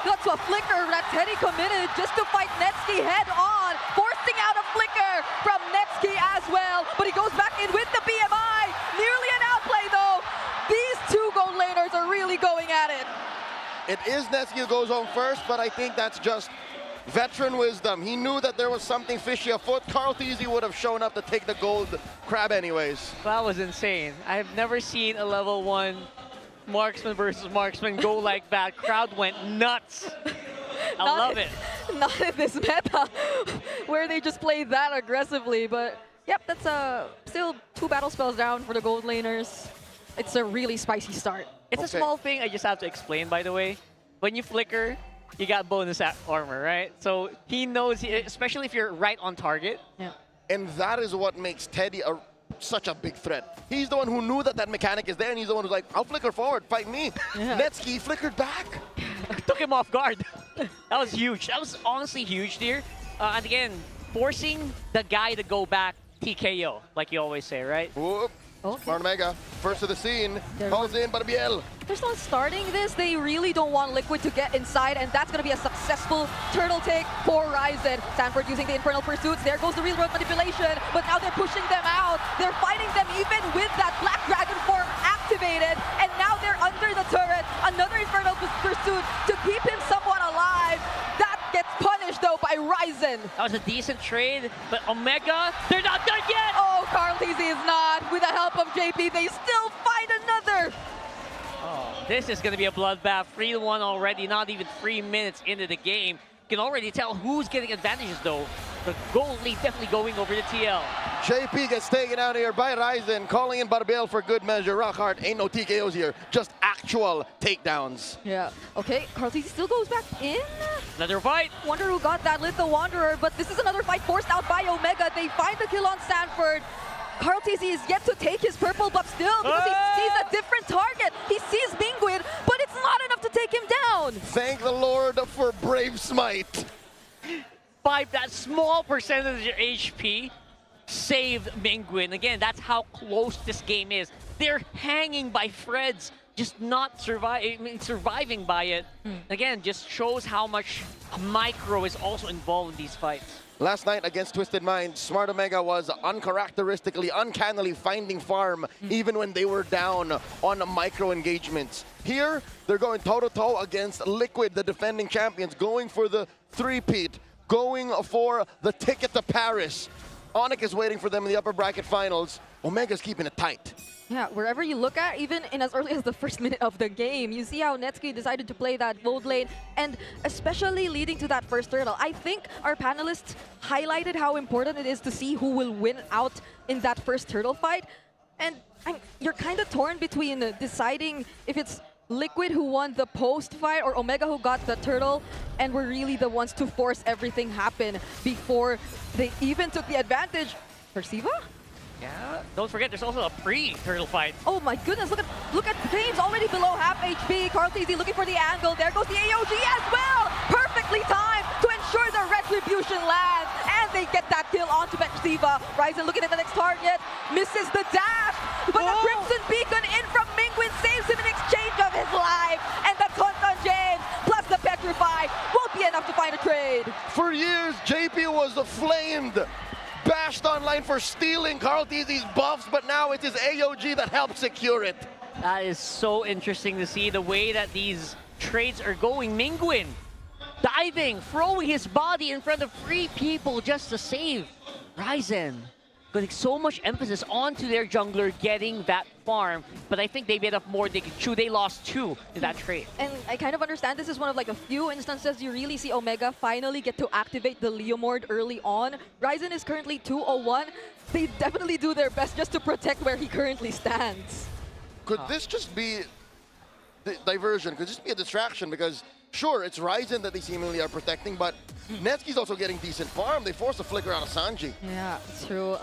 That's a flicker that Teddy committed just to fight Netsky head on, forcing out a flicker from Netsky as well. But he goes back in with the BMI. Nearly an outplay though. These two gold laners are really going at it.
It is Netsky who goes home first, but I think that's just veteran wisdom. He knew that there was something fishy afoot. Carl Theasy would have shown up to take the gold crab anyways.
That was insane. I've never seen a level 1 marksman versus marksman go like that. Crowd went nuts. I love it.
Not in this meta, where they just play that aggressively. But yep, that's still 2 battle spells down for the gold laners. It's a really spicy start.
It's a small thing I just have to explain, by the way. when you flicker, you got bonus armor, right? So he knows, especially if you're right on target.
Yeah.
And that is what makes Teddy such a big threat. He's the one who knew that mechanic is there, and he's the one who's like, I'll flicker forward, fight me.
Yeah.
Netsky flickered back.
Took him off guard. That was huge. That was honestly huge here. And again, forcing the guy to go back TKO, like you always say, right?
Whoop.
Okay.
Smart Omega, first to the scene, calls in Barbiel.
They're still starting this. They really don't want Liquid to get inside, and that's going to be a successful turtle take for Ryzen. Sanford using the Infernal Pursuits. There goes the real world manipulation, but now they're pushing them out. They're fighting them even with that Black Dragon form activated, and now they're under the turret. Another Infernal Pursuit to keep him somewhat alive. That gets punished, though, by Ryzen.
That was a decent trade, but Omega, they're not done yet!
Oh, Carl TZ is not. With the help of JP, they still fight another.
Oh, this is going to be a bloodbath. 3-1 already, not even 3 minutes into the game. You can already tell who's getting advantages, though. The goal lead definitely going over to TL.
JP gets taken out here by Ryzen, calling in Barbiel for good measure. Rockhart, ain't no TKOs here, just actual takedowns.
Yeah. Okay, Carl TZ still goes back in.
Another fight.
Wonder who got that, Lit the Wanderer, but this is another fight forced out by Omega. They find the kill on Sanford. Carl TZ is yet to take his purple buff still because he sees a different target. He sees Mingwin, but it's not enough to take him down.
Thank the Lord for Brave Smite.
By that small percentage of HP, saved Mingwin. Again, that's how close this game is. They're hanging by threads, just not surviving by it. Again, just shows how much micro is also involved in these fights.
Last night against Twisted Minds, Smart Omega was uncharacteristically, uncannily finding farm even when they were down on micro engagements. Here, they're going toe-to-toe against Liquid, the defending champions, going for the three-peat, going for the ticket to Paris. ONIC is waiting for them in the upper bracket finals. Omega's keeping it tight.
Yeah, wherever you look at, even in as early as the first minute of the game, you see how Netsky decided to play that gold lane, and especially leading to that first turtle. I think our panelists highlighted how important it is to see who will win out in that first turtle fight. And you're kind of torn between deciding if it's Liquid who won the post fight or Omega who got the turtle, and were really the ones to force everything happen before they even took the advantage. Persiva?
Yeah, don't forget there's also a pre-turtle fight.
Oh my goodness, look at James already below half HP. Carl TZ looking for the angle. There goes the AOG as well. Perfectly timed to ensure the retribution lands. And they get that kill onto Persiva. Ryzen looking at the next target. Misses the dash. But the Crimson Beacon in from Mingwin saves him in exchange of his life. And the taunt on James plus the Petrify won't be enough to find a trade.
For years, JP was flamed, bashed online for stealing Carl TZ's buffs, but now it's his AOG that helped secure it.
That is so interesting to see the way that these trades are going. Mingwin diving, throwing his body in front of 3 people just to save Ryzen. Putting so much emphasis onto their jungler getting that farm, but I think they made up more they could chew. They lost 2 in that trade.
And I kind of understand this is one of like a few instances you really see Omega finally get to activate the Leomord early on. Ryzen is currently 201. They definitely do their best just to protect where he currently stands.
Could this just be diversion? Could this be a distraction? Because sure, it's Ryzen that they seemingly are protecting, but Netsky's also getting decent farm. They forced a flicker out of Sanji.
Yeah, it's true.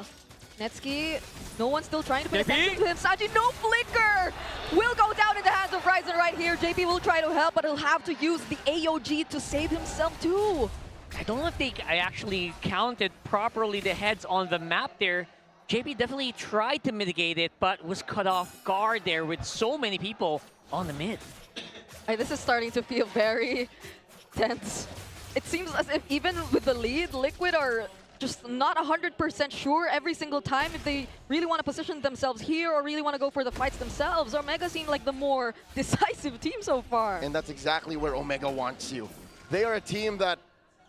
Netsky, no one's still trying to pay attention to him. Sanji, no flicker! Will go down in the hands of Ryzen right here. JP will try to help, but he'll have to use the AOG to save himself too.
I don't know if I actually counted properly the heads on the map there. JP definitely tried to mitigate it, but was cut off guard there with so many people on the mid.
This is starting to feel very tense. It seems as if even with the lead, Liquid are just not 100% sure every single time if they really want to position themselves here or really want to go for the fights themselves. Omega seem like the more decisive team so far.
And that's exactly where Omega wants you. They are a team that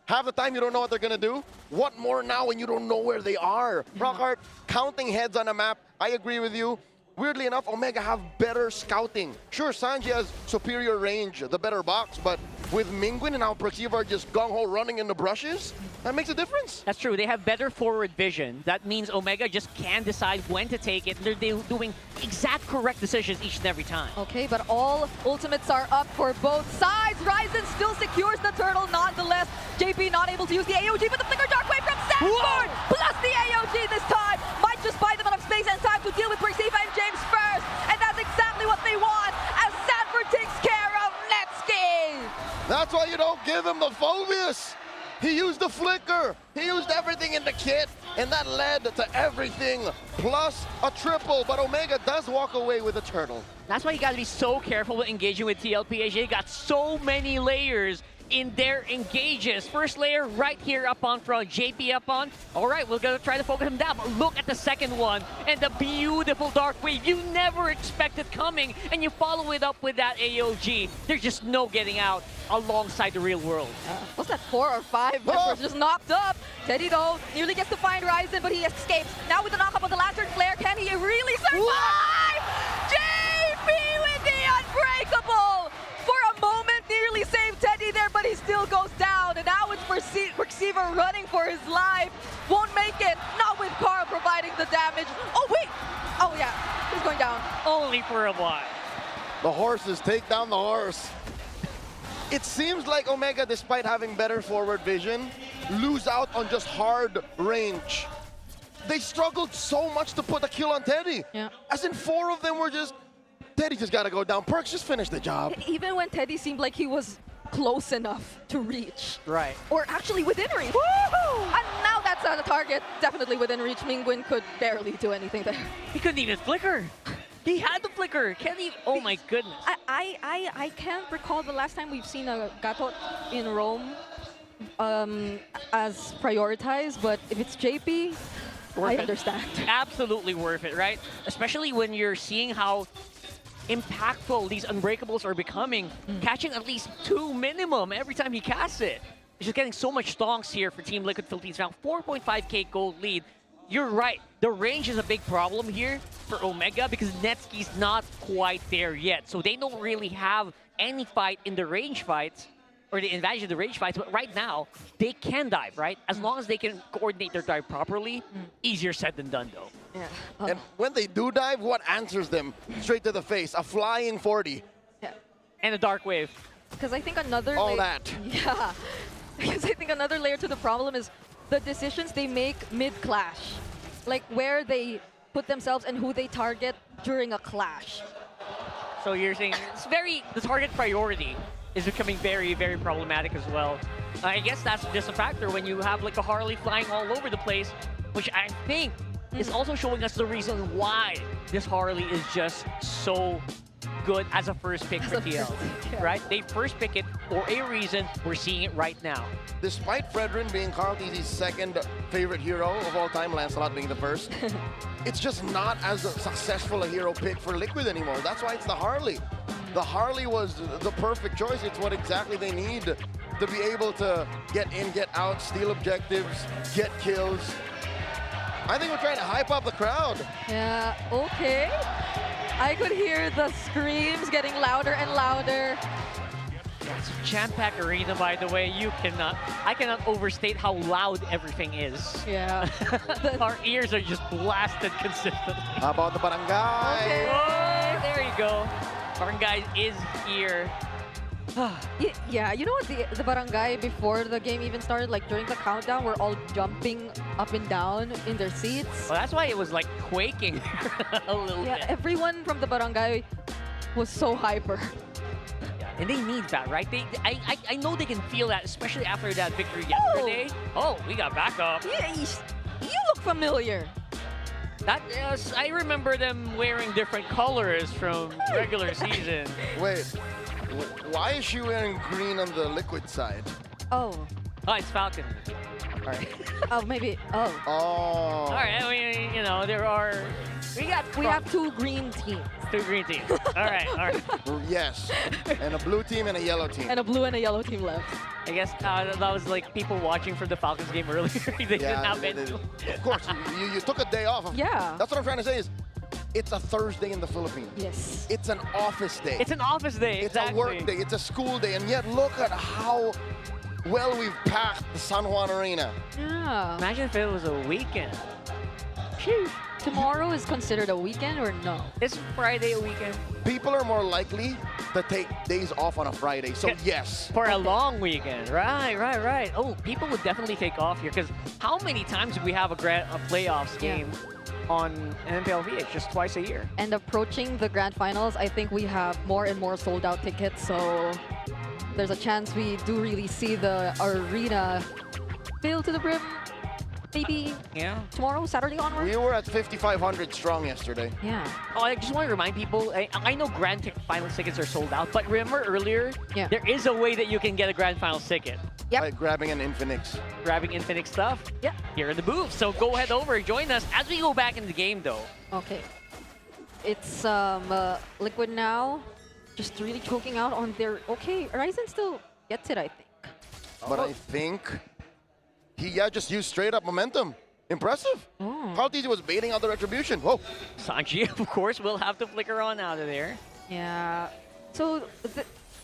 half the time you don't know what they're going to do. What more now when you don't know where they are? Rockhart, counting heads on a map, I agree with you. Weirdly enough, Omega have better scouting. Sure, Sanji has superior range, the better box, but with Mingwin and how Perceiver are just gung-ho running in the brushes, that makes a difference.
That's true. They have better forward vision. That means Omega just can decide when to take it. They're doing exact correct decisions each and every time.
Okay, but all ultimates are up for both sides. Ryzen still secures the turtle nonetheless. JP not able to use the AOG, but the Flicker Dark Wave from Sanford! Plus the AOG this time might just buy them enough space and time to deal with Perceiver and James first. And that's exactly what they want as Sanford takes care of Netsky.
That's why you don't give him the Phobius. He used the Flicker. He used everything in the kit, and that led to everything, plus a triple. But Omega does walk away with a turtle.
That's why you got to be so careful with engaging with TLPH. They got so many layers in their engages. First layer right here up on front, JP up on. All right, we're gonna try to focus him down, but look at the second one and the beautiful Dark Wave. You never expect it coming, and you follow it up with that AOG. There's just no getting out alongside the real world.
What's that, 4 or 5 members just knocked up? Teddy though nearly gets to find Ryzen, but he escapes. Now with the knockup of the Lantern Flare, can he really survive? JP with the unbreakable! For a moment, nearly saved Teddy there, but he still goes down. And now it's Perceiver running for his life. Won't make it. Not with Carl providing the damage. Oh, wait. Oh, yeah. He's going down.
Only for a while.
The horses take down the horse. It seems like Omega, despite having better forward vision, lose out on just hard range. They struggled so much to put a kill on Teddy.
Yeah.
As in 4 of them were just, Teddy just gotta go down. Perks just finish the job.
Even when Teddy seemed like he was close enough to reach.
Right.
Or actually within reach. Woohoo! And now that's on the target. Definitely within reach. Mingwin could barely do anything there.
He couldn't even flicker. He had the flicker. Can't even, oh my goodness.
I can't recall the last time we've seen a Gatot in Rome as prioritized, but if it's JP, I understand.
Absolutely worth it, right? Especially when you're seeing how impactful these unbreakables are becoming, catching at least 2 minimum every time he casts it. He's just getting so much stonks here for Team Liquid Philippines now. 4.5k gold lead. You're right, the range is a big problem here for Omega because Netsky's not quite there yet. So they don't really have any fight in the range fights, or the advantage of the range fights, but right now, they can dive, right? As long as they can coordinate their dive properly, easier said than done though.
Yeah.
And when they do dive, what answers them straight to the face? A flying 40.
Yeah.
And a Dark Wave.
Because I think another
All
layer,
that.
Yeah. Because I think another layer to the problem is the decisions they make mid-clash. Like where they put themselves and who they target during a clash.
So you're saying it's the target priority is becoming very, very problematic as well. I guess that's just a factor when you have like a Harley flying all over the place, which I think is also showing us the reason why this Harley is just so good as a first pick for TL, right? They first pick it for a reason. We're seeing it right now.
Despite Fredrin being Carl TZ's second favorite hero of all time, Lancelot being the first, it's just not as successful a hero pick for Liquid anymore. That's why it's the Harley. The Harley was the perfect choice. It's what exactly they need to be able to get in, get out, steal objectives, get kills. I think we're trying to hype up the crowd.
Yeah, okay. I could hear the screams getting louder and louder.
It's Jam-Pack Arena, by the way. I cannot overstate how loud everything is.
Yeah.
Our ears are just blasted consistently.
How about the barangay?
Okay.
Oh, there you go. Barangay is here.
Yeah, you know what, the barangay before the game even started, like during the countdown, we're all jumping up and down in their seats.
Well, that's why it was like quaking a little bit.
Yeah, everyone from the barangay was so hyper.
Yeah, and they need that, right? I know they can feel that, especially after that victory yesterday. Oh, we got back up.
Yeah, you look familiar.
That is, I remember them wearing different colors from regular season.
Wait, why is she wearing green on the Liquid side?
Oh.
Oh, it's Falcon. All right.
Oh, maybe. Oh.
Oh.
All right. I mean, you know, we
have 2 green teams.
2 green teams. All right. All right.
Yes. And a blue team and a yellow team.
And a blue and a yellow team left.
I guess that was like people watching from the Falcons game earlier. They didn't have it.
Of course, you took a day off.
Yeah.
That's what I'm trying to say is, it's a Thursday in the Philippines.
Yes.
It's an office day.
It's an office day,
It's a work day. It's a school day. And yet, look at how well we've packed the San Juan Arena.
Yeah.
Imagine if it was a weekend.
Tomorrow is considered a weekend or no?
Is Friday a weekend?
People are more likely to take days off on a Friday, so yes.
For a long weekend, right. Oh, people would definitely take off here because how many times do we have a playoffs game on MPL PH? Just twice a year.
And approaching the grand finals, I think we have more and more sold out tickets, so there's a chance we do really see the arena fill to the brim. Maybe tomorrow, Saturday onward?
We were at 5,500 strong yesterday.
Yeah.
Oh, I just want to remind people, I know grand finals tickets are sold out, but remember earlier, there is a way that you can get a grand finals ticket.
By grabbing an Infinix.
Grabbing Infinix stuff?
Yeah.
Here in the booth. So go head over, join us as we go back in the game though.
Okay. It's Liquid now, just really choking out on their... Okay, Ryzen still gets it, I think.
But I think he just used straight up momentum. Impressive. How easy was baiting out the retribution. Whoa.
Sanji, of course, will have to flicker on out of there.
Yeah. So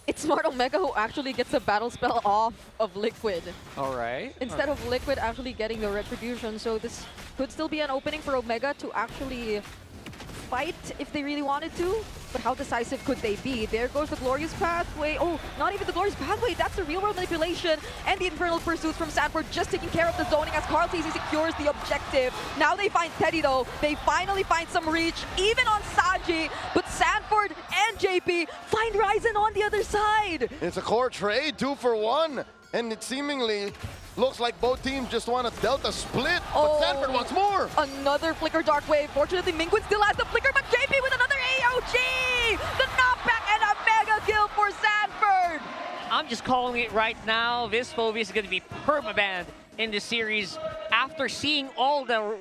it's Smart Omega who actually gets a battle spell off of Liquid.
All right.
Instead of Liquid actually getting the retribution. So this could still be an opening for Omega to actually fight if they really wanted to. But how decisive could they be? There goes the Glorious Pathway. Oh, not even the Glorious Pathway. That's the real-world manipulation. And the Infernal Pursuits from Sanford just taking care of the zoning as Carl TZ secures the objective. Now they find Teddy, though. They finally find some reach, even on Sanji. But Sanford and JP find Ryzen on the other side.
It's a core trade, 2 for 1. And it seemingly looks like both teams just want a Delta split. But Sanford wants more.
Another Flicker Dark Wave. Fortunately, Mingwin still has the Flicker, but JP with another AOG! The knockback and a mega kill for Sanford!
I'm just calling it right now. This Phobius is going to be permabanned in this series after seeing all the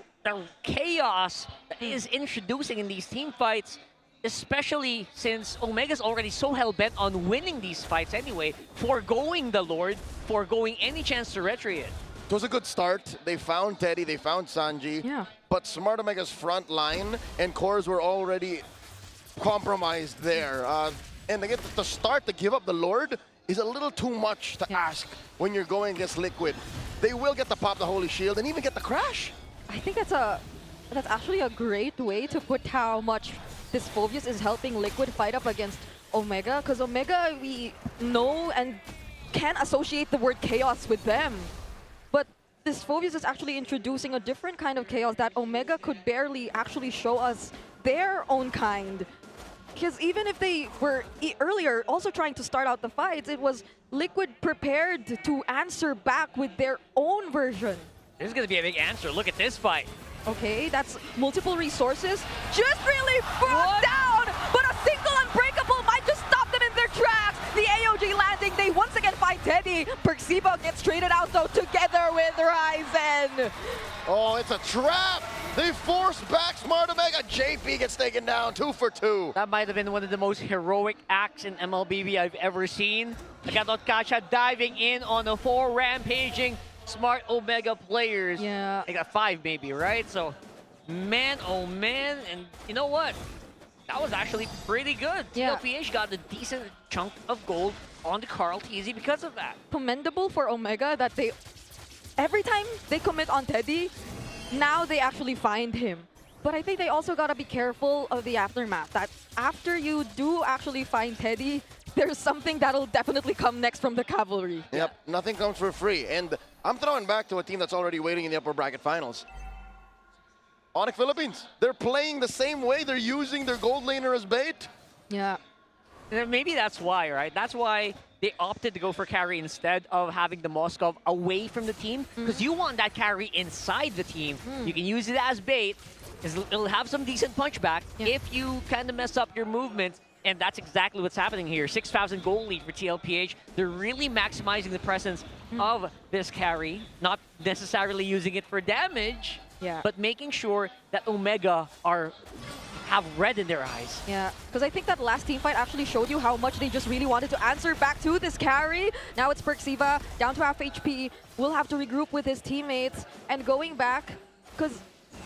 chaos that is introducing in these team fights, especially since Omega's already so hell-bent on winning these fights anyway, foregoing the Lord, foregoing any chance to retry it.
It was a good start. They found Teddy, they found Sanji.
Yeah.
But Smart Omega's front line and cores were already compromised there. And again, to start to give up the Lord is a little too much to ask when you're going against Liquid. They will get to pop the Holy Shield and even get the crash.
I think that's actually a great way to put how much this Phobius is helping Liquid fight up against Omega, because Omega, we know and can associate the word chaos with them. But this Phobius is actually introducing a different kind of chaos that Omega could barely actually show us their own kind. Because even if they were earlier also trying to start out the fights, it was Liquid prepared to answer back with their own version.
This is going to be a big answer. Look at this fight.
Okay, that's multiple resources. Just really brought down, but a single unbreakable might just stop them in their tracks. The AOG landing, they once again find Teddy. Perxiba gets traded out though together with Ryzen.
Oh, it's a trap. They force back Smart Omega. JP gets taken down, 2 for 2.
That might have been one of the most heroic acts in MLBB I've ever seen. Agatot Kacha diving in on the 4 rampaging Smart Omega players.
Yeah.
They got 5 maybe, right? So, man, oh man. And you know what? That was actually pretty good.
Yeah.
TLPH got a decent chunk of gold on the Carl TZ because of that.
Commendable for Omega that they, every time they commit on Teddy, now they actually find him. But I think they also gotta be careful of the aftermath. That after you do actually find Teddy, there's something that'll definitely come next from the Cavalry.
Yep, nothing comes for free. And I'm throwing back to a team that's already waiting in the upper bracket finals. ONIC Philippines, they're playing the same way. They're using their gold laner as bait.
Yeah.
And maybe that's why, right? That's why they opted to go for carry instead of having the Moskov away from the team. Because you want that carry inside the team. You can use it as bait. It'll have some decent punchback if you kind of mess up your movements. And that's exactly what's happening here. 6,000 goal lead for TLPH. They're really maximizing the presence of this carry, not necessarily using it for damage, but making sure that Omega have red in their eyes.
Yeah, because I think that last team fight actually showed you how much they just really wanted to answer back to this carry. Now it's Perxiva down to half HP. Will have to regroup with his teammates and going back, because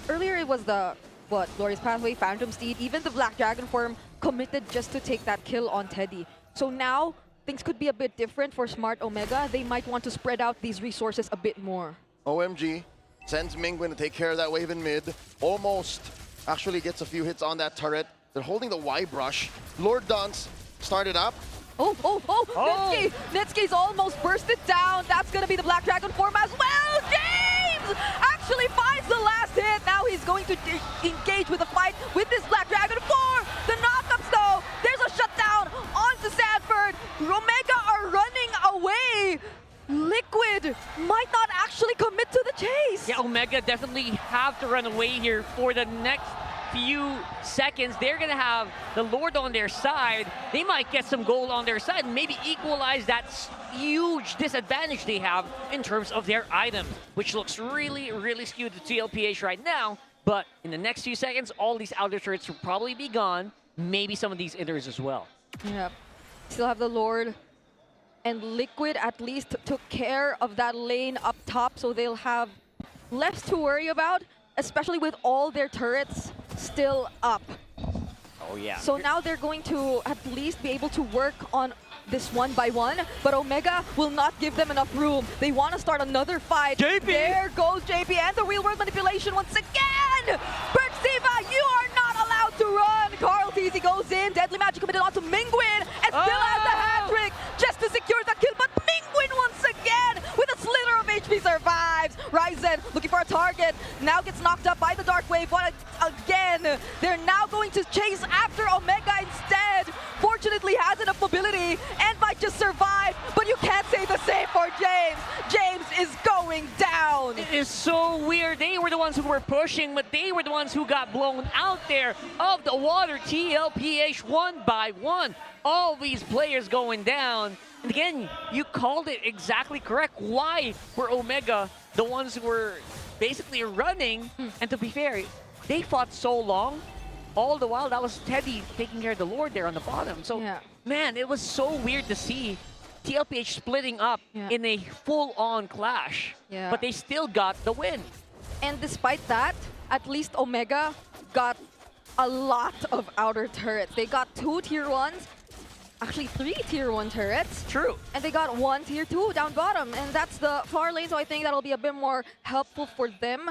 earlier it was the what, Glorious Pathway, Phantom Steed, even the Black Dragon form committed just to take that kill on Teddy. So now, things could be a bit different for Smart Omega. They might want to spread out these resources a bit more.
OMG sends Mingwin to take care of that wave in mid. Almost actually gets a few hits on that turret. They're holding the Y brush. Lord Dance started up.
Oh! Netsky's almost bursted down. That's gonna be the Black Dragon form as well. James actually finds the last hit. Now he's going to engage with a fight with this Black Dragon form. The knockups though, there's a shutdown onto Sanford. Omega are running away. Liquid might not actually commit to the chase.
Yeah, Omega definitely have to run away here for the next few seconds. They're gonna have the Lord on their side. They might get some gold on their side and maybe equalize that huge disadvantage they have in terms of their item, which looks really, really skewed to TLPH right now. But in the next few seconds, all these outer turrets will probably be gone. Maybe some of these inners as well.
Yeah, still have the Lord. And Liquid at least took care of that lane up top, so they'll have less to worry about, especially with all their turrets still up.
Oh yeah.
So now they're going to at least be able to work on this one by one, but Omega will not give them enough room. They want to start another fight.
JP!
There goes JP and the real world manipulation once again! Perxiva, you are not allowed to run! Carl TZ goes in, Deadly Magic committed onto Mingwin, and still has the hat-trick just to secure the kill, but Mingwin once again with a slither of HP survives. Ryzen looking for a target, now gets knocked up by the Dark Wave, but again, they're now going to chase after Omega instead. Fortunately has enough mobility and might just survive, but you can't say the same for James. James is going down.
It is so weird. They were the ones who were pushing, but they were the ones who got blown out there of the water. TLPH one by one. All these players going down. And again, you called it exactly correct. Why were Omega the ones who were basically running? And to be fair, they fought so long. All the while, that was Teddy taking care of the Lord there on the bottom. So, man, it was so weird to see TLPH splitting up in a full-on clash.
Yeah.
But they still got the win.
And despite that, at least Omega got a lot of outer turrets. They got 2 tier 1s, actually 3 tier 1 turrets.
True.
And they got 1 tier 2 down bottom. And that's the far lane, so I think that'll be a bit more helpful for them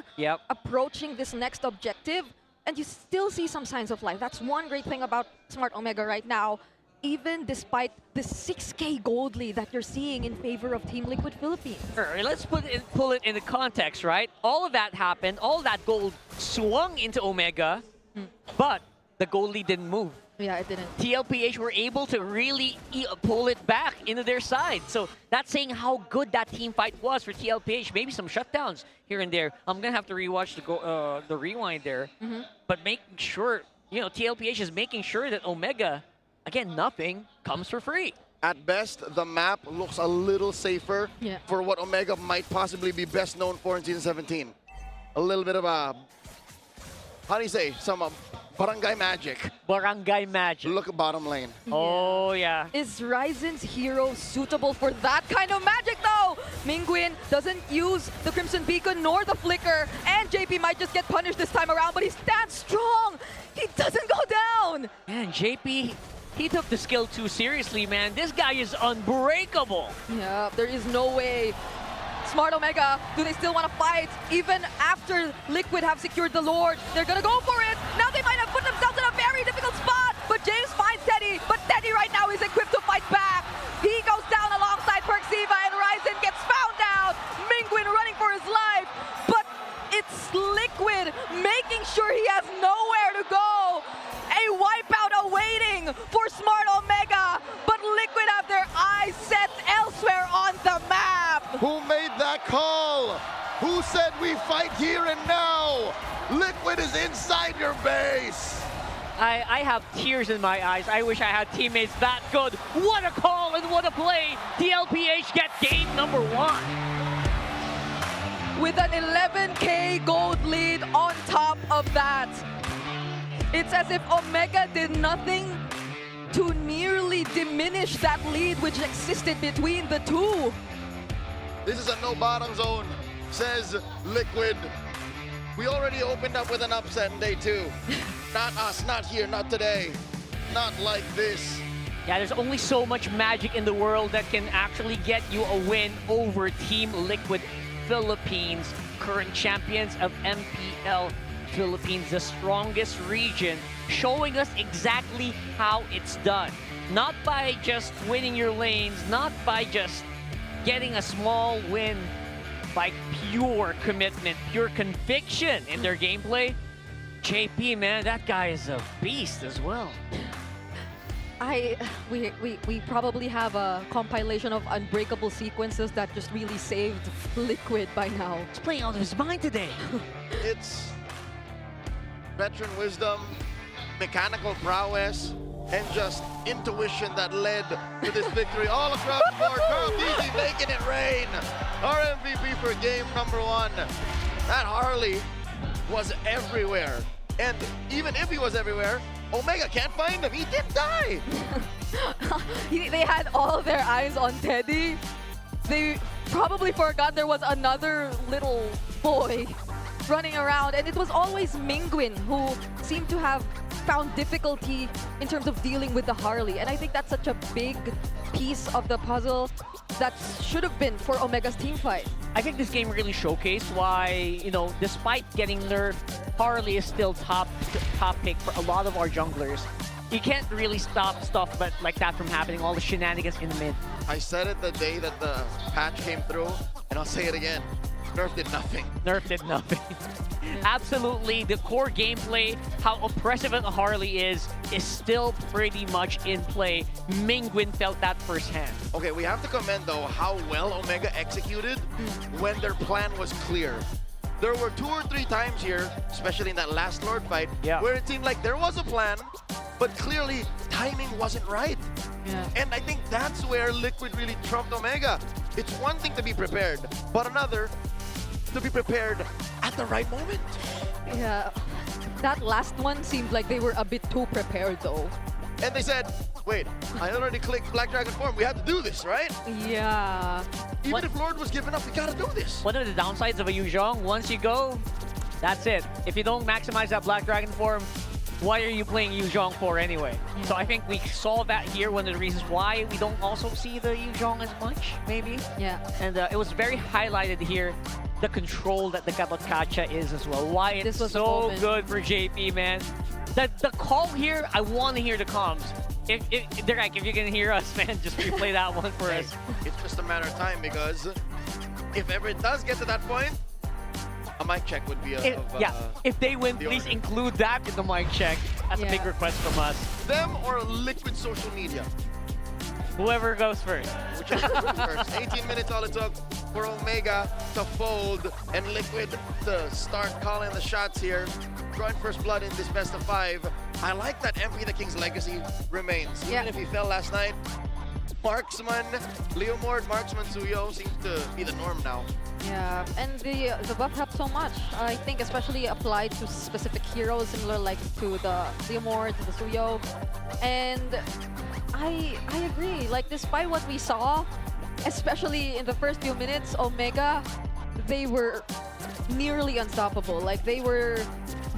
approaching this next objective. And you still see some signs of life. That's one great thing about Smart Omega right now, even despite the 6K gold lead that you're seeing in favor of Team Liquid Philippines.
Let's pull it into context, right? All of that happened, all that gold swung into Omega, but the gold lead didn't move.
Yeah, it didn't.
TLPH were able to really pull it back into their side. So that's saying how good that team fight was for TLPH. Maybe some shutdowns here and there. I'm going to have to rewatch the rewind there. But making sure, you know, TLPH is making sure that Omega, again, nothing comes for free.
At best, the map looks a little safer for what Omega might possibly be best known for in Season 17. A little bit of a, how do you say, some barangay magic.
Barangay magic.
Look at bottom lane.
Oh, yeah.
Is Ryzen's hero suitable for that kind of magic, though? Mingwin doesn't use the Crimson Beacon nor the Flicker, and JP might just get punished this time around, but he stands strong. He doesn't go down.
Man, JP, he took the skill too seriously, man. This guy is unbreakable.
Yeah, there is no way. Smart Omega, do they still want to fight? Even after Liquid have secured the Lord, they're gonna go for it. Now they might have put themselves in a very difficult spot, but James finds Teddy, but Teddy right now is equipped to fight back. He goes down alongside Perxiva, and Ryzen gets found out. Mingwin running for his life, but it's Liquid making sure he has nowhere to go. A wipeout awaiting for Smart Omega, but Liquid have their eyes set elsewhere on the map.
Who made that call? Who said we fight here and now? Liquid is inside your base.
I have tears in my eyes. I wish I had teammates that good. What a call and what a play. TLPH get game number 1.
With an 11K gold lead on top of that. It's as if Omega did nothing to nearly diminish that lead which existed between the two.
This is a no bottom zone, says Liquid. We already opened up with an upset in day 2. Not us, not here, not today. Not like this.
Yeah, there's only so much magic in the world that can actually get you a win over Team Liquid Philippines, current champions of MPL Philippines, the strongest region, showing us exactly how it's done. Not by just winning your lanes, not by just getting a small win, by pure commitment, pure conviction in their gameplay. JP, man, that guy is a beast as well.
We probably have a compilation of unbreakable sequences that just really saved Liquid by now.
He's playing out of his mind today.
It's veteran wisdom, mechanical prowess, and just intuition that led to this victory all across the board. Carl Easy making it rain. Our MVP for game number 1. That Harley was everywhere. And even if he was everywhere, Omega can't find him. He didn't die.
They had all their eyes on Teddy. They probably forgot there was another little boy running around, and it was always Mingwin who seemed to have found difficulty in terms of dealing with the Harley. And I think that's such a big piece of the puzzle that should have been for Omega's team fight.
I think this game really showcased why, you know, despite getting nerfed, Harley is still top pick for a lot of our junglers. You can't really stop stuff like that from happening, all the shenanigans in the mid.
I said it the day that the patch came through, and I'll say it again. Nerf did nothing.
Nerf did nothing. Absolutely, the core gameplay, how oppressive a Harley is still pretty much in play. Mingwin felt that firsthand.
Okay, we have to commend, though, how well Omega executed when their plan was clear. There were 2 or 3 times here, especially in that last Lord fight, where it seemed like there was a plan, but clearly timing wasn't right.
Yeah.
And I think that's where Liquid really trumped Omega. It's one thing to be prepared, but another to be prepared at the right moment.
Yeah, that last one seemed like they were a bit too prepared though.
And they said, wait, I already clicked Black Dragon form. We had to do this, right?
Yeah.
Even if Lord was giving up, we gotta do this.
One of the downsides of a Yuzhong, once you go, that's it. If you don't maximize that Black Dragon form, what are you playing Yuzhong for anyway? So I think we saw that here, one of the reasons why we don't also see the Yuzhong as much, maybe.
Yeah.
And it was very highlighted here, the control that the Kabotkacha is as well. Why it's so good for JP, man. The call here, I want to hear the comms. If you're gonna hear us, man, just replay that one for us.
It's just a matter of time, because if ever it does get to that point, a mic check would be
if they win, please include that in the mic check. That's a big request from us.
Them or Liquid social media?
Whoever goes first.
Whichever goes first. 18 minutes all it took for Omega to fold and Liquid to start calling the shots here. Drawing first blood in this best of 5. I like that MP the King's legacy remains. Even if he fell last night, Marksman, Leomord, Marksman, Suyo seems to be the norm now.
Yeah, and the buff helped so much. I think especially applied to specific heroes, similar like to the Leomord, to the Suyo. And I agree, like despite what we saw, especially in the first few minutes, Omega, they were nearly unstoppable. Like they were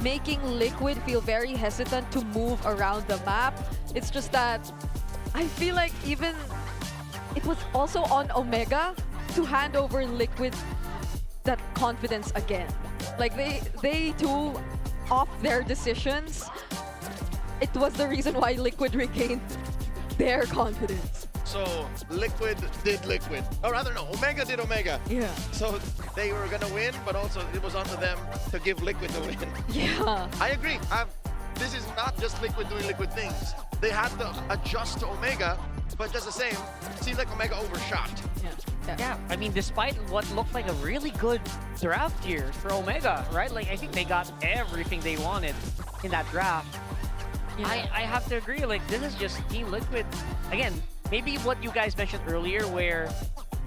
making Liquid feel very hesitant to move around the map. It's just that I feel like even it was also on Omega to hand over Liquid that confidence again. Like they too, off their decisions, it was the reason why Liquid regained their confidence.
So Liquid did Liquid. Or rather, no, Omega did Omega.
Yeah.
So they were gonna win, but also it was onto them to give Liquid the win.
Yeah.
I agree. This is not just Liquid doing Liquid things. They had to adjust to Omega, but just the same, it seems like Omega overshot.
Yeah, I mean, despite what looked like a really good draft here for Omega, right? Like, I think they got everything they wanted in that draft. Yeah. I have to agree, like, this is just Team Liquid. Again, maybe what you guys mentioned earlier, where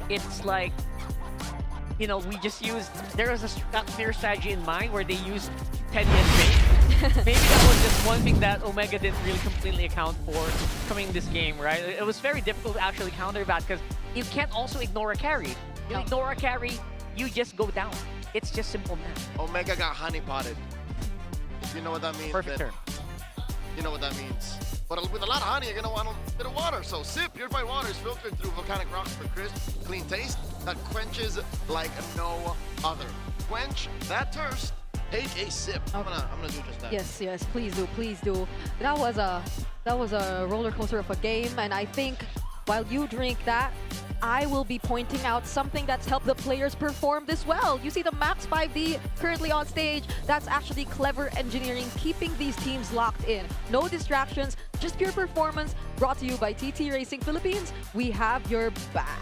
it's like, you know, we just used, there was a clear strategy in mind where they used Teddy and Bait. Maybe that was just one thing that Omega didn't really completely account for coming this game, right? It was very difficult to actually counter that because you can't also ignore a carry. You ignore a carry, you just go down. It's just simple math.
Omega got honeypotted. If you know what that means.
Perfect
then
term.
You know what that means. But with a lot of honey, you're gonna want a bit of water. So sip. Purified water is filtered through volcanic rocks for crisp, clean taste that quenches like no other. Quench that thirst. Take a sip. I'm gonna do just that.
Yes, yes, please do, please do. That was a roller coaster of a game, and I think while you drink that, I will be pointing out something that's helped the players perform this well. You see the Max 5D currently on stage. That's actually clever engineering, keeping these teams locked in. No distractions, just pure performance. Brought to you by TT Racing Philippines. We have your back.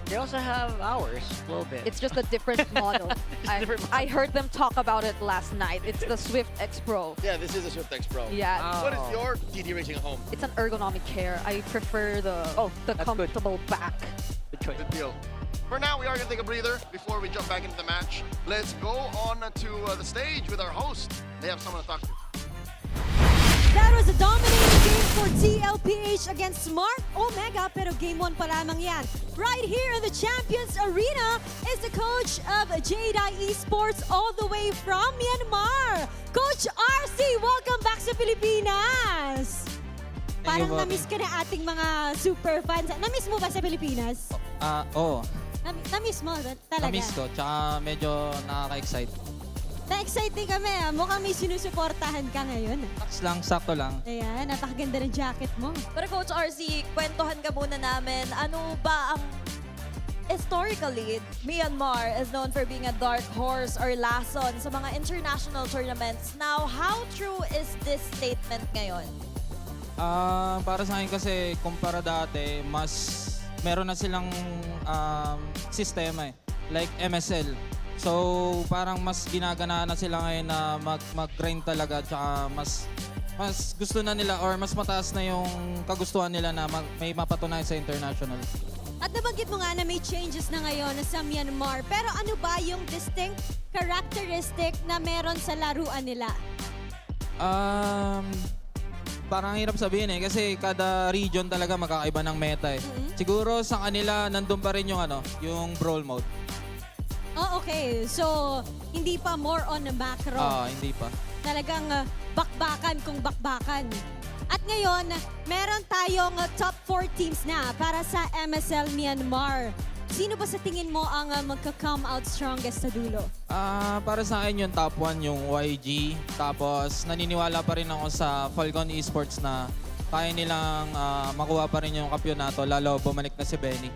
They also have ours a little bit.
It's just a different model. I heard them talk about it last night. It's the Swift X Pro.
Yeah, this is a Swift X Pro.
Yeah.
What is your TT Racing at home?
It's an ergonomic chair. I prefer the comfortable back.
Good deal. For now, we are going to take a breather before we jump back into the match. Let's go on to the stage with our host. They have someone to talk to.
That was a dominating game for TLPH against Smart Omega, pero game 1 pa lamang yan. Right here in the Champions Arena is the coach of Jedi Esports all the way from Myanmar. Coach RC, welcome back sa Pilipinas! Parang na-miss ka na ating mga super fans. Na-miss mo ba sa Pilipinas?
Oo.
Na-miss mo talaga?
Na-miss ko, tsaka medyo nakaka-excite.
Na-exciting kami. Mukhang may sinusuportahan ka ngayon.
Sakto lang.
Ayan, napakaganda ng jacket mo.
Pero Coach RC, kwentuhan ka muna namin. Ano ba ang... Historically, Myanmar is known for being a dark horse or lason sa mga international tournaments. Now, how true is this statement ngayon?
Para sa akin kasi, kumpara dati, mas meron na silang sistema eh. Like MSL. So, parang mas ginagana na sila ngayon na mag-grind talaga, tsaka mas gusto na nila or mas mataas na yung kagustuhan nila na may mapatunayan sa international.
At nabanggit mo nga na may changes na ngayon sa Myanmar. Pero ano ba yung distinct characteristic na meron sa laruan nila?
Parang hirap sabihin eh kasi kada region talaga magkakaiba ng meta eh. Siguro sa kanila nandun pa rin yung yung brawl mode.
Oh, okay. So, hindi pa more on macro.
Hindi pa.
Talagang bakbakan kung bakbakan. At ngayon, meron tayong top 4 teams na para sa MSL Myanmar. Sino ba sa tingin mo ang magka-come out strongest sa dulo?
Para sa akin yung top 1 yung YG. Tapos naniniwala pa rin ako sa Falcon Esports na kaya nilang makuha pa rin yung kampyonato lalo bumalik na si Benny.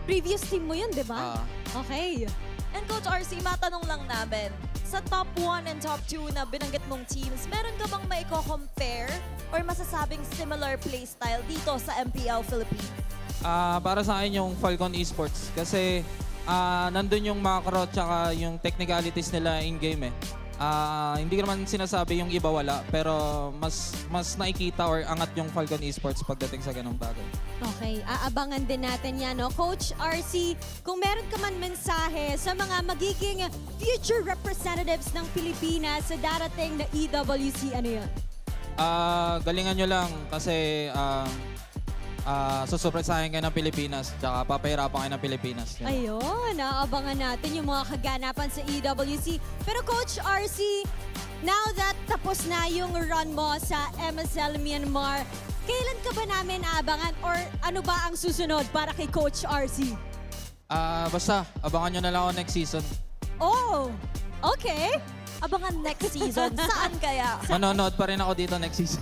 Previous team mo yun, di ba? Okay.
And Coach RC, matanong lang namin, sa top 1 and top 2 na binanggit mong teams, meron ka bang maiko-compare or masasabing similar playstyle dito sa MPL Philippines?
Para sa akin yung Falcon Esports kasi nandun yung macro tsaka yung technicalities nila in-game eh. Hindi ko naman sinasabi yung iba wala pero mas nakikita or angat yung Falcon Esports pagdating sa ganung bagay.
Okay, aabangan din natin yan, no? Coach RC, kung meron ka man mensahe sa mga magiging future representatives ng Pilipinas sa darating na EWC, ano yun?
Galingan nyo lang kasi susurpresahin kayo ng Pilipinas tsaka papahirapan kayo ng Pilipinas.
Ayun, aabangan natin yung mga kaganapan sa EWC. Pero Coach RC, now that tapos na yung run mo sa MSL Myanmar, kailan ka ba namin aabangan or ano ba ang susunod para kay Coach RC?
Basta, abangan nyo na lang ako next season.
Oh, okay.
Abangan next season. Saan kaya?
Manonood pa rin ako dito next season.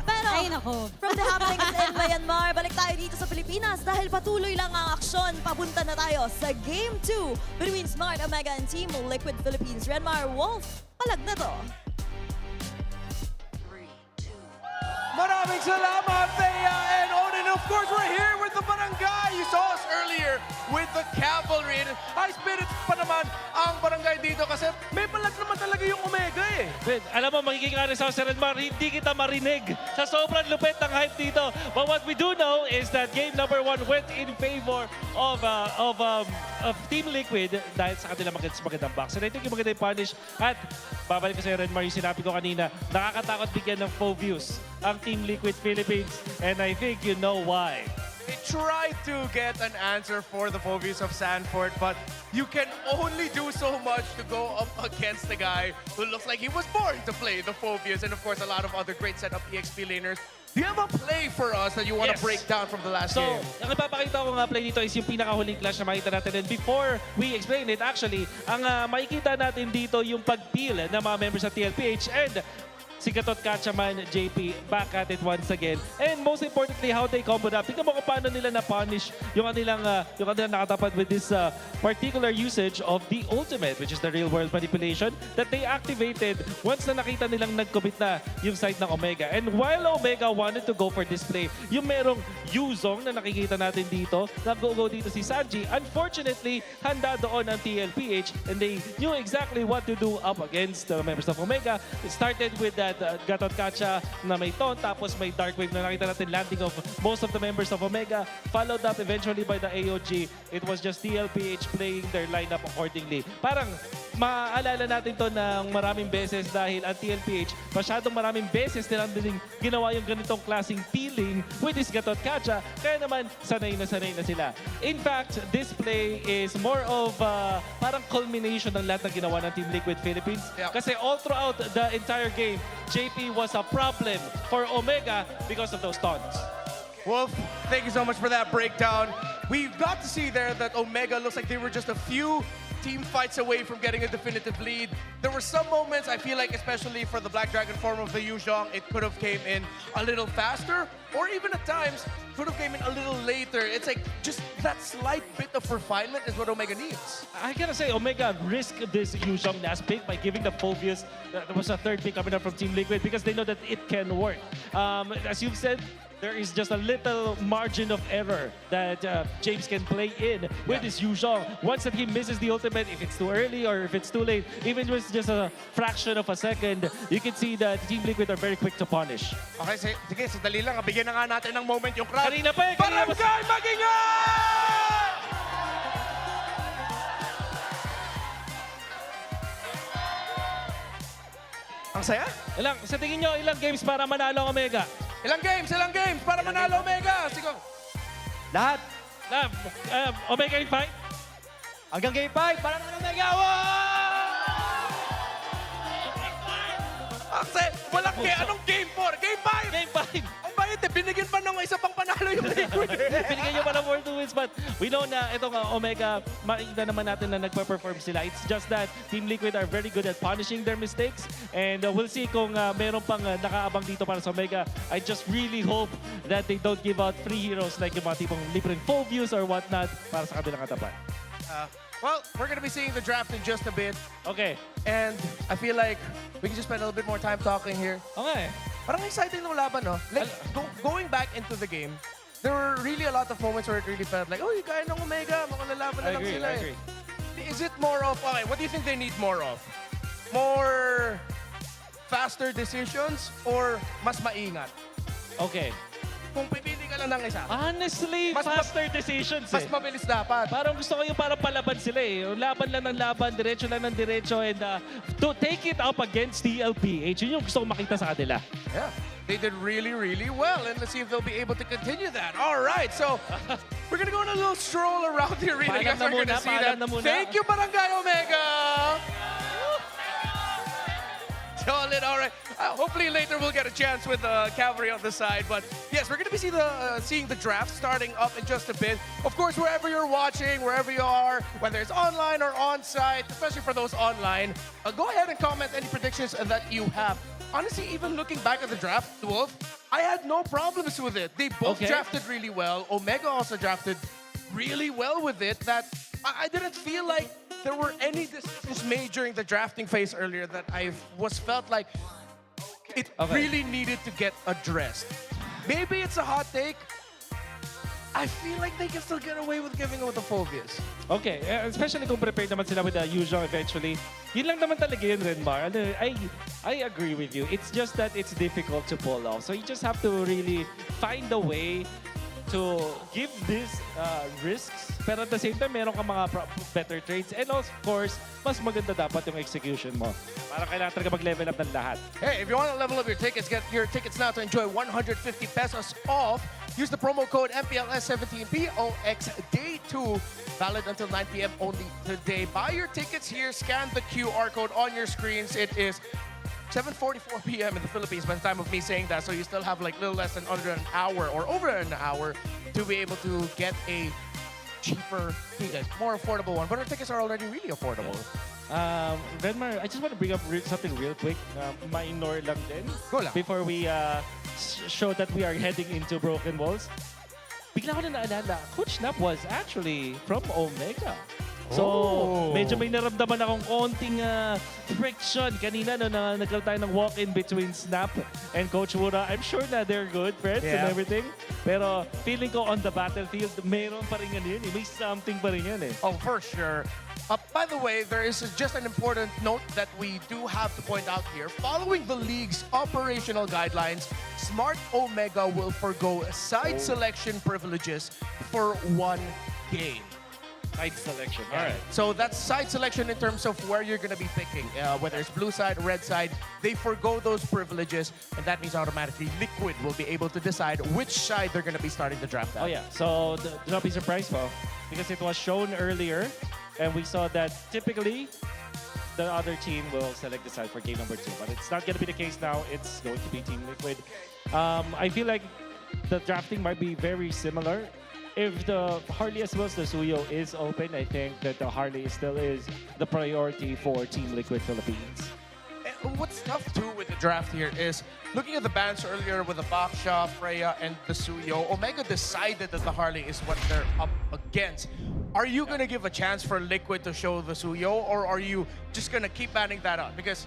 Pero, from the happenings in Myanmar, balik tayo dito sa Pilipinas dahil patuloy lang ang aksyon. Papunta na tayo sa Game 2 between Smart Omega and Team Liquid Philippines. Renmar, Wolf, palag na to.
Maraming salamat, Thea and Onin. Of course, we're here with the barangay. You saw us earlier with the cavalry. And high spirits pa naman ang barangay dito kasi may palag naman talaga yung Omega eh.
Ben, alam mo, magiging honest ako sa Renmar, hindi kita marinig sa sobrang lupit ng hype dito. But what we do know is that game number 1 went in favor of Team Liquid dahil sa kanila magandang box. And I think yung magandang punish at babalik ko sa Renmar yung sinabi ko kanina, nakakatakot bigyan ng faux views ang Team Liquid Philippines. And I think you know why.
They tried to get an answer for the Phobius of Sanford, but you can only do so much to go up against the guy who looks like he was born to play the Phobius, and of course a lot of other great setup EXP laners. Do you have a play for us that you want to break down from the last game?
So, ang ipapakita ko nga play dito is yung pinakahuling clash na makita natin. And before we explain it, actually, ang makikita natin dito yung pag-peel ng mga members ng TLPH and si Gatot Kachaman, JP, back at it once again. And most importantly, how they comboed up. Tingnan mo kung paano nila na-punish yung kanilang nakatapat with this particular usage of the ultimate, which is the real-world manipulation that they activated once na nakita nilang nag-commit na yung side ng Omega. And while Omega wanted to go for display, yung merong Yuzong na nakikita natin dito, nag-go dito si Sanji. Unfortunately, handa doon ang TLPH and they knew exactly what to do up against the members of Omega. It started with that Gatot Kacha na may taunt, tapos may Dark Wave na nakita natin landing of most of the members of Omega, followed up eventually by the AOG. It was just TLPH playing their lineup accordingly. Parang maaalala natin to ng maraming beses dahil ang TLPH, masyadong maraming beses nilang din ginawa yung ganitong klaseng peeling with this Gatot Kacha, kaya naman sanay na sila. In fact, this play is more of parang culmination ng lahat ng ginawa ng Team Liquid Philippines. Kasi all throughout the entire game, JP was a problem for Omega because of those taunts.
Wolf, thank you so much for that breakdown. We've got to see there that Omega looks like they were just a few team fights away from getting a definitive lead. There were some moments, I feel like, especially for the Black Dragon form of the Yuzhong, it could have came in a little faster, or even at times, could have came in a little later. It's like, just that slight bit of refinement is what Omega needs.
I gotta say, Omega risked this Yuzhong last pick by giving the Phobius, that was a third pick coming up from Team Liquid, because they know that it can work. As you've said, there is just a little margin of error that James can play in with this Yuzhong. Once that he misses the ultimate, if it's too early or if it's too late, even if it's just a fraction of a second, you can see that Team Liquid are very quick to punish.
Okay, sige, sadali lang. Bigyan na nga natin ng moment yung crowd.
Kanina pa eh.
Barangay Mag-ingat! Ang saya?
Sa tingin nyo, ilang games para manalo ang Omega?
Ilang games para manalo Omega? Siguro.
Lahat. Omega in 5?
Hanggang game 5, para naman Omega!
Kasi walang anong game 4? Game 5!
Game 5!
Ang bait binigyan pa ng isa pang panalo yung Liquid.
Binigyan nyo pa ng 4 wins, but we know na itong Omega, makikita naman natin na nagpa-perform sila. It's just that Team Liquid are very good at punishing their mistakes, and we'll see kung meron pang nakaabang dito para sa Omega. I just really hope that they don't give out free heroes like yung mga tipong libreng Phobius or whatnot para sa kabilang katapat.
Well, we're going to be seeing the draft in just a bit.
Okay.
And I feel like we can just spend a little bit more time talking here.
Okay.
Parang exciting ng laban, no? Like, going back into the game, there were really a lot of moments where it really felt like, oh, yung kaya ng Omega, makalalaban na lang sila.
I agree.
Is it more of, okay, what do you think they need more of? More faster decisions or mas maingat?
Okay.
Kung pipili ka lang ng isa.
Honestly, faster decisions
Mas mabilis dapat.
Parang gusto ko yung parang palaban sila eh. Laban lang ng laban, diretso lang ng diretso, and to take it up against TLPH, yun yung gusto ko makita sa kanila.
Yeah, they did really, really well, and let's see if they'll be able to continue that. All right, so we're gonna go on a little stroll around the arena.
Paalam na
We're gonna
muna,
see that. Thank you, Barangay Omega! Solid, all right. Hopefully later we'll get a chance with the cavalry on the side. But yes, we're going to be seeing the draft starting up in just a bit. Of course, wherever you're watching, wherever you are, whether it's online or on-site, especially for those online, go ahead and comment any predictions that you have. Honestly, even looking back at the draft, Wolf, I had no problems with it. They both drafted really well. Omega also drafted really well with it. That I didn't feel like there were any decisions made during the drafting phase earlier that I felt like it really needed to get addressed. Maybe it's a hot take. I feel like they can still get away with giving out the Phobius.
Okay, especially kung prepared naman sila with the Yuzhong eventually. Yun lang naman talaga yun, Renmar. I agree with you. It's just that it's difficult to pull off. So you just have to really find a way to give these risks, pero at the same time, meron ka mga better trades. And also, of course, mas maganda dapat yung execution mo. Para kailangan talaga mag-level up ng lahat.
Hey, if you want to level up your tickets, get your tickets now to enjoy 150 pesos off. Use the promo code MPL S17 POX Day 2, valid until 9 p.m. only today. Buy your tickets here, scan the QR code on your screens. It is 7:44 p.m. in the Philippines by the time of me saying that, so you still have like little less than under an hour or over an hour to be able to get a cheaper ticket, more affordable one. But our tickets are already really affordable.
Renmar, I just want to bring up something real quick. Minor lang din.
Go lang.
Before we show that we are heading into Broken Walls. Bigla ko na naalala, Coach Snap was actually from Omega. So, medyo may naramdaman akong konting friction kanina no, na nagkaroon tayo ng walk-in between Snap and Coach Mura. I'm sure na they're good friends and everything. Pero feeling ko on the battlefield, meron pa rin yan. May something pa rin yan eh.
Oh, for sure. By the way, there is just an important note that we do have to point out here. Following the league's operational guidelines, Smart Omega will forgo side selection privileges for 1 game.
Side selection. All right.
So that's side selection in terms of where you're going to be picking. Whether it's blue side, red side, they forgo those privileges, and that means automatically Liquid will be able to decide which side they're going to be starting the draft at.
Oh yeah, so do not be surprised, Paul, because it was shown earlier, and we saw that typically the other team will select the side for game number 2, but it's not going to be the case now. It's going to be Team Liquid. I feel like the drafting might be very similar. If the Harley as well as the Suyo is open, I think that the Harley still is the priority for Team Liquid Philippines.
And what's tough too with the draft here is looking at the bans earlier with the Baksha, Freya, and the Suyo, Omega decided that the Harley is what they're up against. Are you going to give a chance for Liquid to show the Suyo, or are you just going to keep banning that out? Because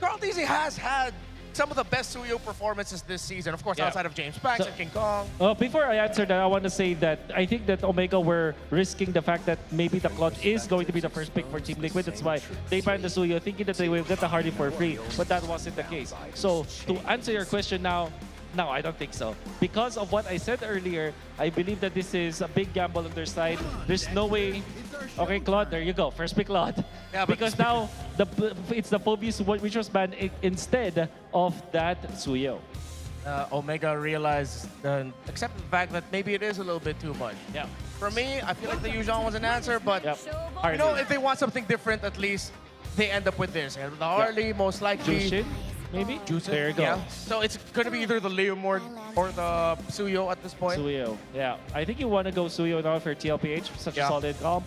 Carl TZ has had some of the best Suyo performances this season, of course, outside of James Pax and King Kong.
Before I answer that, I want to say that I think that Omega were risking the fact that maybe the Cloud is going to be the first pick for Team Liquid. That's why they banned the Suyo, thinking that they will get the Hardy for free, but that wasn't the case. So to answer your question now, no, I don't think so. Because of what I said earlier, I believe that this is a big gamble on their side. There's no way. Okay, Claude, there you go. First pick, Claude.
Yeah,
because now it's the Phobius which was banned instead of that Suyo.
Omega realized and accepted the fact that maybe it is a little bit too much.
Yeah.
For me, I feel like the Yuuzhan was an answer, but you know, if they want something different, at least they end up with this. And the Harley, most likely.
Jushin, maybe? There you go.
Yeah. So it's going to be either the Leomord or the Suyo at this point.
Suyo, yeah. I think you want to go Suyo now for TLPH, such a solid comp.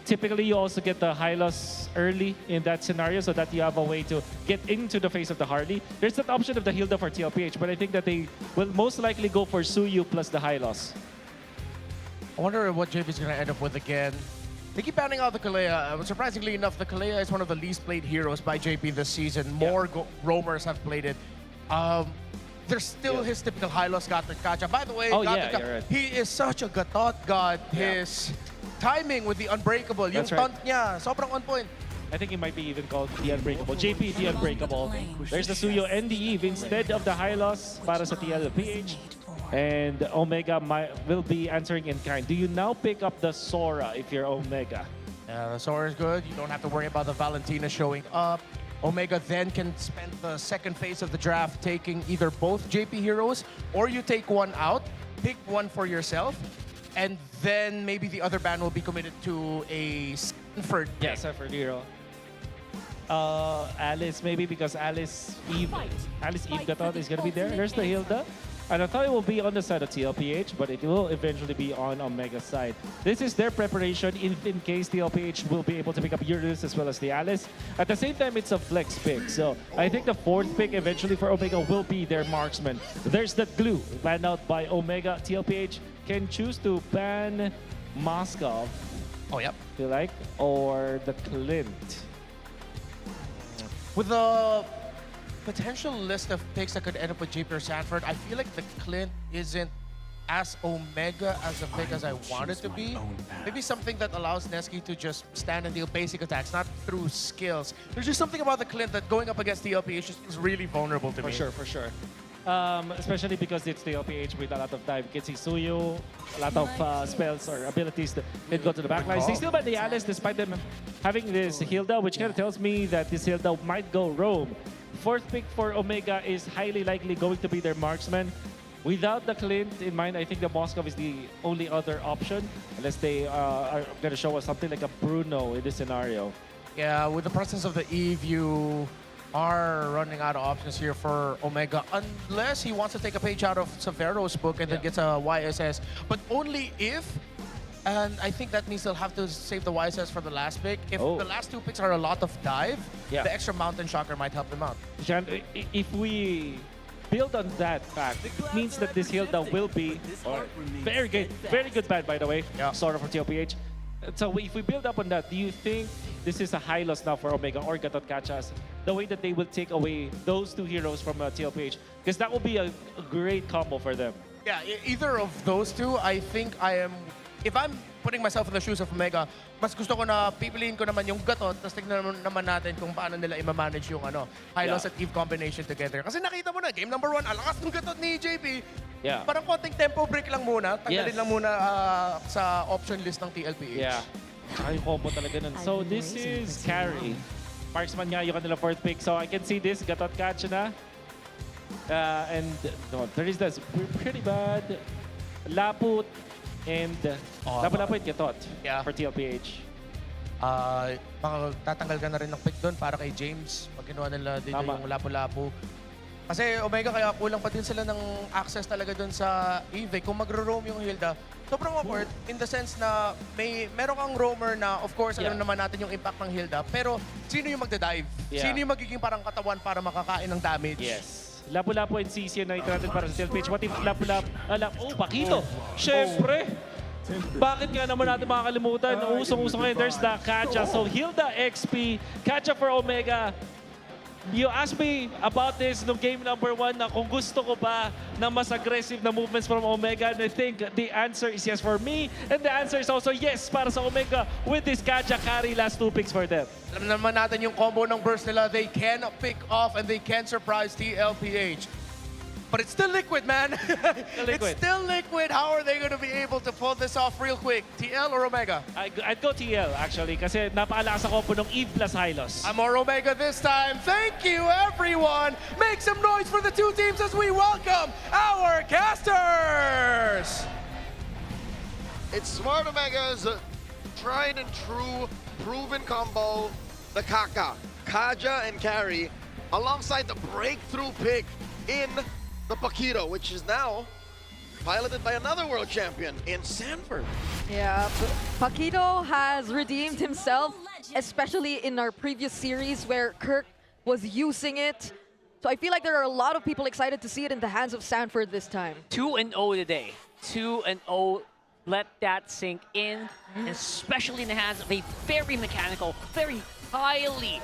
Typically, you also get the high loss early in that scenario so that you have a way to get into the face of the Harley. There's that option of the Hilda for TLPH, but I think that they will most likely go for Suyu plus the high loss.
I wonder what JP's going to end up with again. They keep banning out the Kalea. Surprisingly enough, the Kalea is one of the least played heroes by JP this season. More roamers have played it. There's still his typical high loss Gacha. By the way,
you're right.
He is such a gatot god. His timing with the Unbreakable, yung taunt niya, sobrang on point.
I think it might be even called the Unbreakable. JP, the Unbreakable. There's the Suyo and the Eve instead of the high loss para sa TLPH. And Omega will be answering in kind. Do you now pick up the Sora if you're Omega?
The Sora is good. You don't have to worry about the Valentina showing up. Omega then can spend the second phase of the draft taking either both JP heroes, or you take one out, pick one for yourself, and then maybe the other band will be committed to a Sanford.
Yeah, Sanford hero. Alice maybe, because Alice Eve Gatot is gonna be there. There's the Hilda. And I thought it will be on the side of TLPH, but it will eventually be on Omega's side. This is their preparation in case TLPH will be able to pick up Uranus as well as the Alice. At the same time, it's a flex pick. So I think the fourth pick eventually for Omega will be their marksman. There's that glue banned out by Omega. TLPH can choose to ban Moskov.
Oh, yep.
If you like, or the Clint.
With the potential list of picks that could end up with JP or Sanford, I feel like the Clint isn't as Omega as a pick as I want it to be. Maybe something that allows Neski to just stand and deal basic attacks, not through skills. There's just something about the Clint that going up against TLPH is really vulnerable to me.
For sure. Especially because it's TLPH with a lot of time. You can see Suyo, a lot of spells or abilities that can go to the backlines. They still ban the Alice despite them having this Hilda, which kind of tells me that this Hilda might go roam. Fourth pick for Omega is highly likely going to be their marksman. Without the Clint in mind, I think the Moskov is the only other option, unless they are going to show us something like a Bruno in this scenario.
Yeah, with the presence of the Eve, you are running out of options here for Omega, unless he wants to take a page out of Severo's book and then gets a YSS, but only if, and I think that means they'll have to save the YSS for the last pick. If the last two picks are a lot of dive, the extra Mountain Shocker might help them out.
Jan, if we build on that fact, it means that this Hilda will be very good ban, by the way, sort of for TLPH. So if we build up on that, do you think this is a high loss now for Omega or Gatot Kachas, the way that they will take away those two heroes from TLPH? Because that will be a great combo for them.
Yeah, either of those two, I think if I'm putting myself in the shoes of Omega, mas gusto ko na pipiliin ko naman yung Gatot, tapos tignan naman natin kung paano nila i-manage yung high loss at Eve combination together. Kasi nakita mo na, game number 1, alakas ng Gatot ni JP.
Yeah.
Parang konting tempo break lang muna. Tanggalin lang muna sa option list ng TLPH.
Yeah. Ay, combo talaga nun. So this is carry. Marksman nga yung kanila fourth pick. So I can see this, Gatot catch na. And no, there is this pretty bad Laput and Lapu-Lapu and Gatot for TLPH.
Tatanggal ka na rin ng pick doon para kay James. Pag kinuha nila dito yung Lapu-Lapu. Kasi Omega, kaya kulang pa din sila ng access talaga doon sa Eve. Kung magro-roam yung Hilda, sobrang awkward in the sense na meron kang roamer na, of course, alam naman natin yung impact ng Hilda, pero sino yung magda-dive? Sino yung magiging parang katawan para makakain ng damage?
Yes. Lapu-Lapu and CC na natin para sa TLPH. What if Lapu-Lapu? Pakito! Siyempre! Bakit nga naman natin makakalimutan? Usong-usong ngayon, there's the Kacha. So Hilda XP, Kacha for Omega. You asked me about this no game number 1 na kung gusto ko ba na mas aggressive na movements from Omega, and I think the answer is yes for me, and the answer is also yes para sa Omega with this Kaja carry last 2 picks for them.
Alam naman natin yung combo ng burst nila, they can pick off and they can surprise TLPH. But it's still Liquid, man. It's still Liquid. How are they going to be able to pull this off real quick? TL or Omega?
I'd go TL, actually, kasi napakalakas ang combo ng Eve plus Hylos.
I'm more Omega this time. Thank you, everyone. Make some noise for the two teams as we welcome our casters.
It's Smart Omega's tried and true, proven combo, the Kaka, Kaja and Carry, alongside the breakthrough pick in the Pakito, which is now piloted by another world champion in Sanford.
Yeah, Pakito has redeemed himself, especially in our previous series where Kirk was using it. So I feel like there are a lot of people excited to see it in the hands of Sanford this time.
2-0 today. 2-0. Let that sink in, especially in the hands of a very mechanical, very highly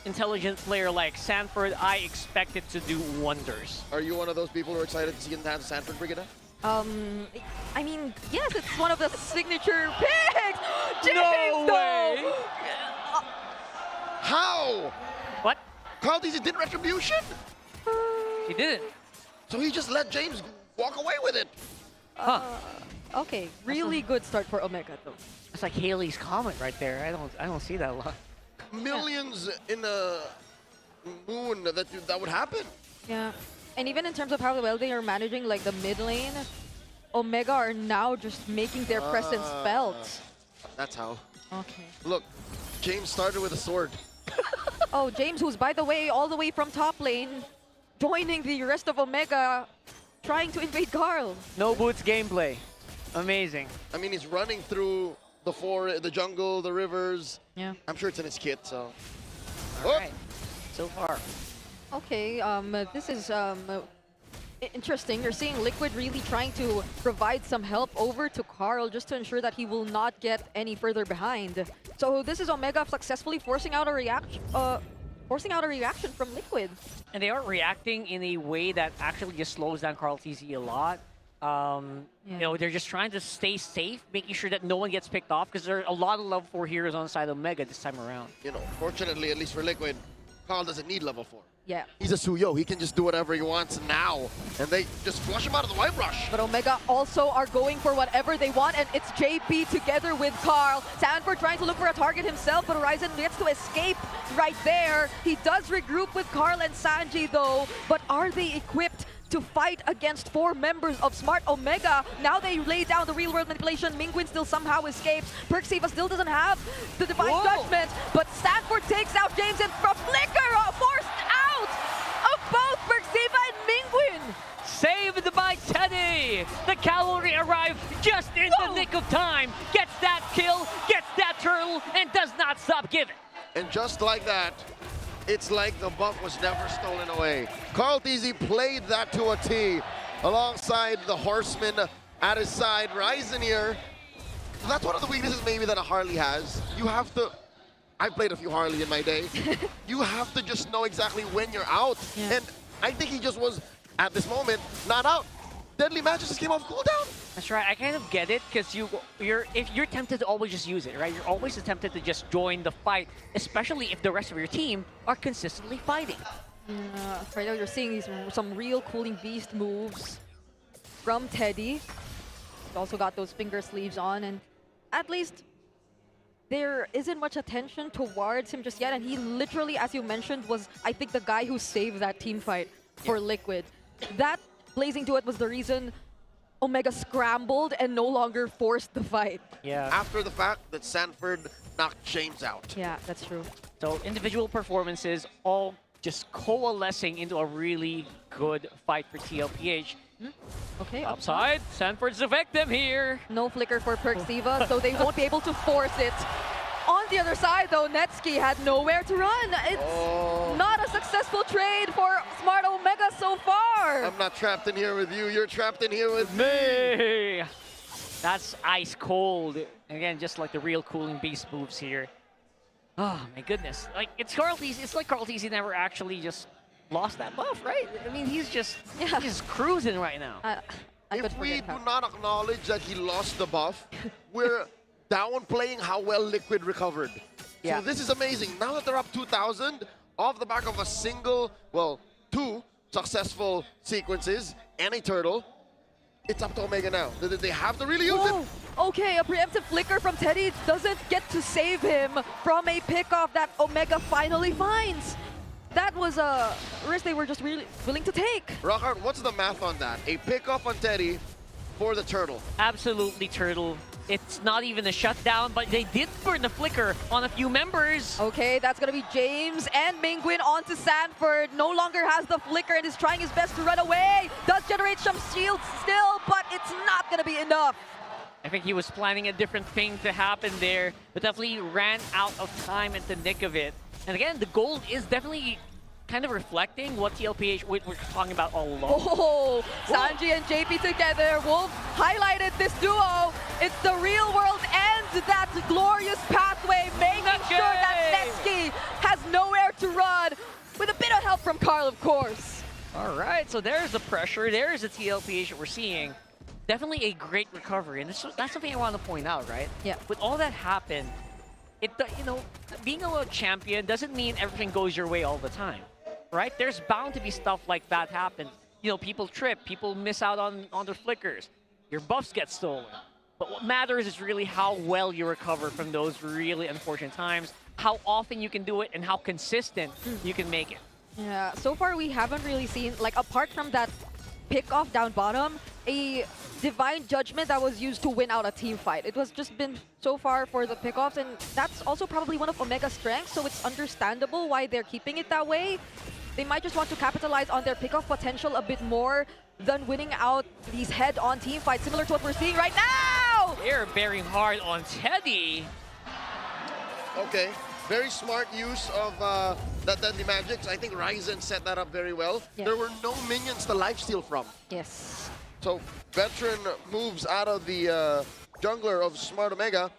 intelligent player like Sanford. I expect it to do wonders.
Are you one of those people who are excited to see in the hands of Sanford, Brigida?
I mean, yes, it's one of the signature picks.
No way!
How?
What?
Carl Deasy did retribution?
He didn't.
So he just let James walk away with it.
Okay, really good start for Omega though.
It's like Haley's comment right there. I don't see that a lot.
Millions in the moon that would happen.
Yeah, and even in terms of how well they are managing like the mid lane, Omega are now just making their presence felt.
That's how.
Okay.
Look, James started with a sword.
Oh, James, who's by the way all the way from top lane, joining the rest of Omega, trying to invade Carl.
No boots gameplay. Amazing.
I mean, he's running through the jungle, the rivers.
Yeah.
I'm sure it's in his kit, so.
All right. So far.
Okay, this is interesting. You're seeing Liquid really trying to provide some help over to Carl just to ensure that he will not get any further behind. So this is Omega successfully forcing out a reaction from Liquid.
And they are reacting in a way that actually just slows down Carl TZ a lot. You know, they're just trying to stay safe, making sure that no one gets picked off, because there are a lot of level 4 heroes on the side of Omega this time around.
You know, fortunately, at least for Liquid, Carl doesn't need level 4.
Yeah.
He's a Suyo. He can just do whatever he wants now. And they just flush him out of the White Rush.
But Omega also are going for whatever they want, and it's JP together with Carl. Sanford trying to look for a target himself, but Horizon gets to escape right there. He does regroup with Carl and Sanji though, but are they equipped to fight against 4 members of Smart Omega? Now they lay down the real world manipulation. Mingwin still somehow escapes. Perksiva still doesn't have the Divine Judgment, but Sanford takes out James, and from Flicker forced out of both Perksiva and Mingwin.
Saved by Teddy! The cavalry arrived just in the nick of time. Gets that kill, gets that turtle, and does not stop giving.
And just like that, it's like the buff was never stolen away. Carl TZ played that to a T alongside the Horseman at his side. Ryzen here, that's one of the weaknesses maybe that a Harley has. You have to, I've played a few Harley in my day. You have to just know exactly when you're out.
Yeah.
And I think he just was, at this moment, not out. Deadly Matches just came off cooldown.
That's right. I kind of get it because if you're tempted to always just use it, right? You're always tempted to just join the fight, especially if the rest of your team are consistently fighting.
Right now you're seeing some real cooling beast moves from Teddy. He's also got those finger sleeves on, and at least there isn't much attention towards him just yet. And he literally, as you mentioned, was, I think, the guy who saved that team fight for Liquid. That Blazing Duet was the reason Omega scrambled and no longer forced the fight.
Yeah.
After the fact that Sanford knocked James out.
Yeah, that's true.
So individual performances all just coalescing into a really good fight for TLPH.
Okay,
Upside, Sanford's the victim here.
No flicker for Perksiva, so they won't be able to force it. On the other side, though, Netsky had nowhere to run. It's not a successful trade for Smart Omega so far.
I'm not trapped in here with you. You're trapped in here with me.
Me. That's ice cold. Again, just like the real cooling beast moves here. Oh my goodness! Like it's Carl TZ. It's like Carl TZ never actually just lost that buff, right? I mean, he's just cruising right now.
If we do not acknowledge that he lost the buff, we're downplaying how well Liquid recovered.
Yeah.
So this is amazing. Now that they're up 2,000, off the back of a single, well, 2 successful sequences and a turtle, it's up to Omega now. They have to really use it.
Okay, a preemptive flicker from Teddy doesn't get to save him from a pickoff that Omega finally finds. That was a risk they were just really willing to take.
Rockhart, what's the math on that? A pickoff on Teddy for the turtle.
Absolutely, turtle. It's not even a shutdown, but they did burn the flicker on a few members.
Okay, that's gonna be James and Mingwin onto Sanford. No longer has the flicker and is trying his best to run away. Does generate some shields still, but it's not gonna be enough.
I think he was planning a different thing to happen there, but definitely ran out of time at the nick of it. And again, the gold is definitely kind of reflecting what TLPH we're talking about all along.
Oh, Sanji and JP together. Wolf highlighted this duo. It's the real world and that glorious pathway, making sure that Netsky has nowhere to run, with a bit of help from Carl, of course.
All right, so there's the pressure. There's the TLPH that we're seeing. Definitely a great recovery, and that's something I want to point out, right?
Yeah.
With all that happened, being a champion doesn't mean everything goes your way all the time, right? There's bound to be stuff like that happen. People trip, people miss out on their flickers, your buffs get stolen. But what matters is really how well you recover from those really unfortunate times, how often you can do it, and how consistent you can make it.
Yeah, so far we haven't really seen, like, apart from that pick-off down bottom, a divine judgment that was used to win out a team fight. It was just been so far for the pick-offs, and that's also probably one of Omega's strengths, so it's understandable why they're keeping it that way. They might just want to capitalize on their pick-off potential a bit more than winning out these head-on team fights, similar to what we're seeing right now!
They're bearing hard on Teddy.
Okay, very smart use of that Deadly Magics. I think Ryzen set that up very well.
Yeah.
There were no minions to lifesteal from.
Yes.
So veteran moves out of the jungler of Smart Omega.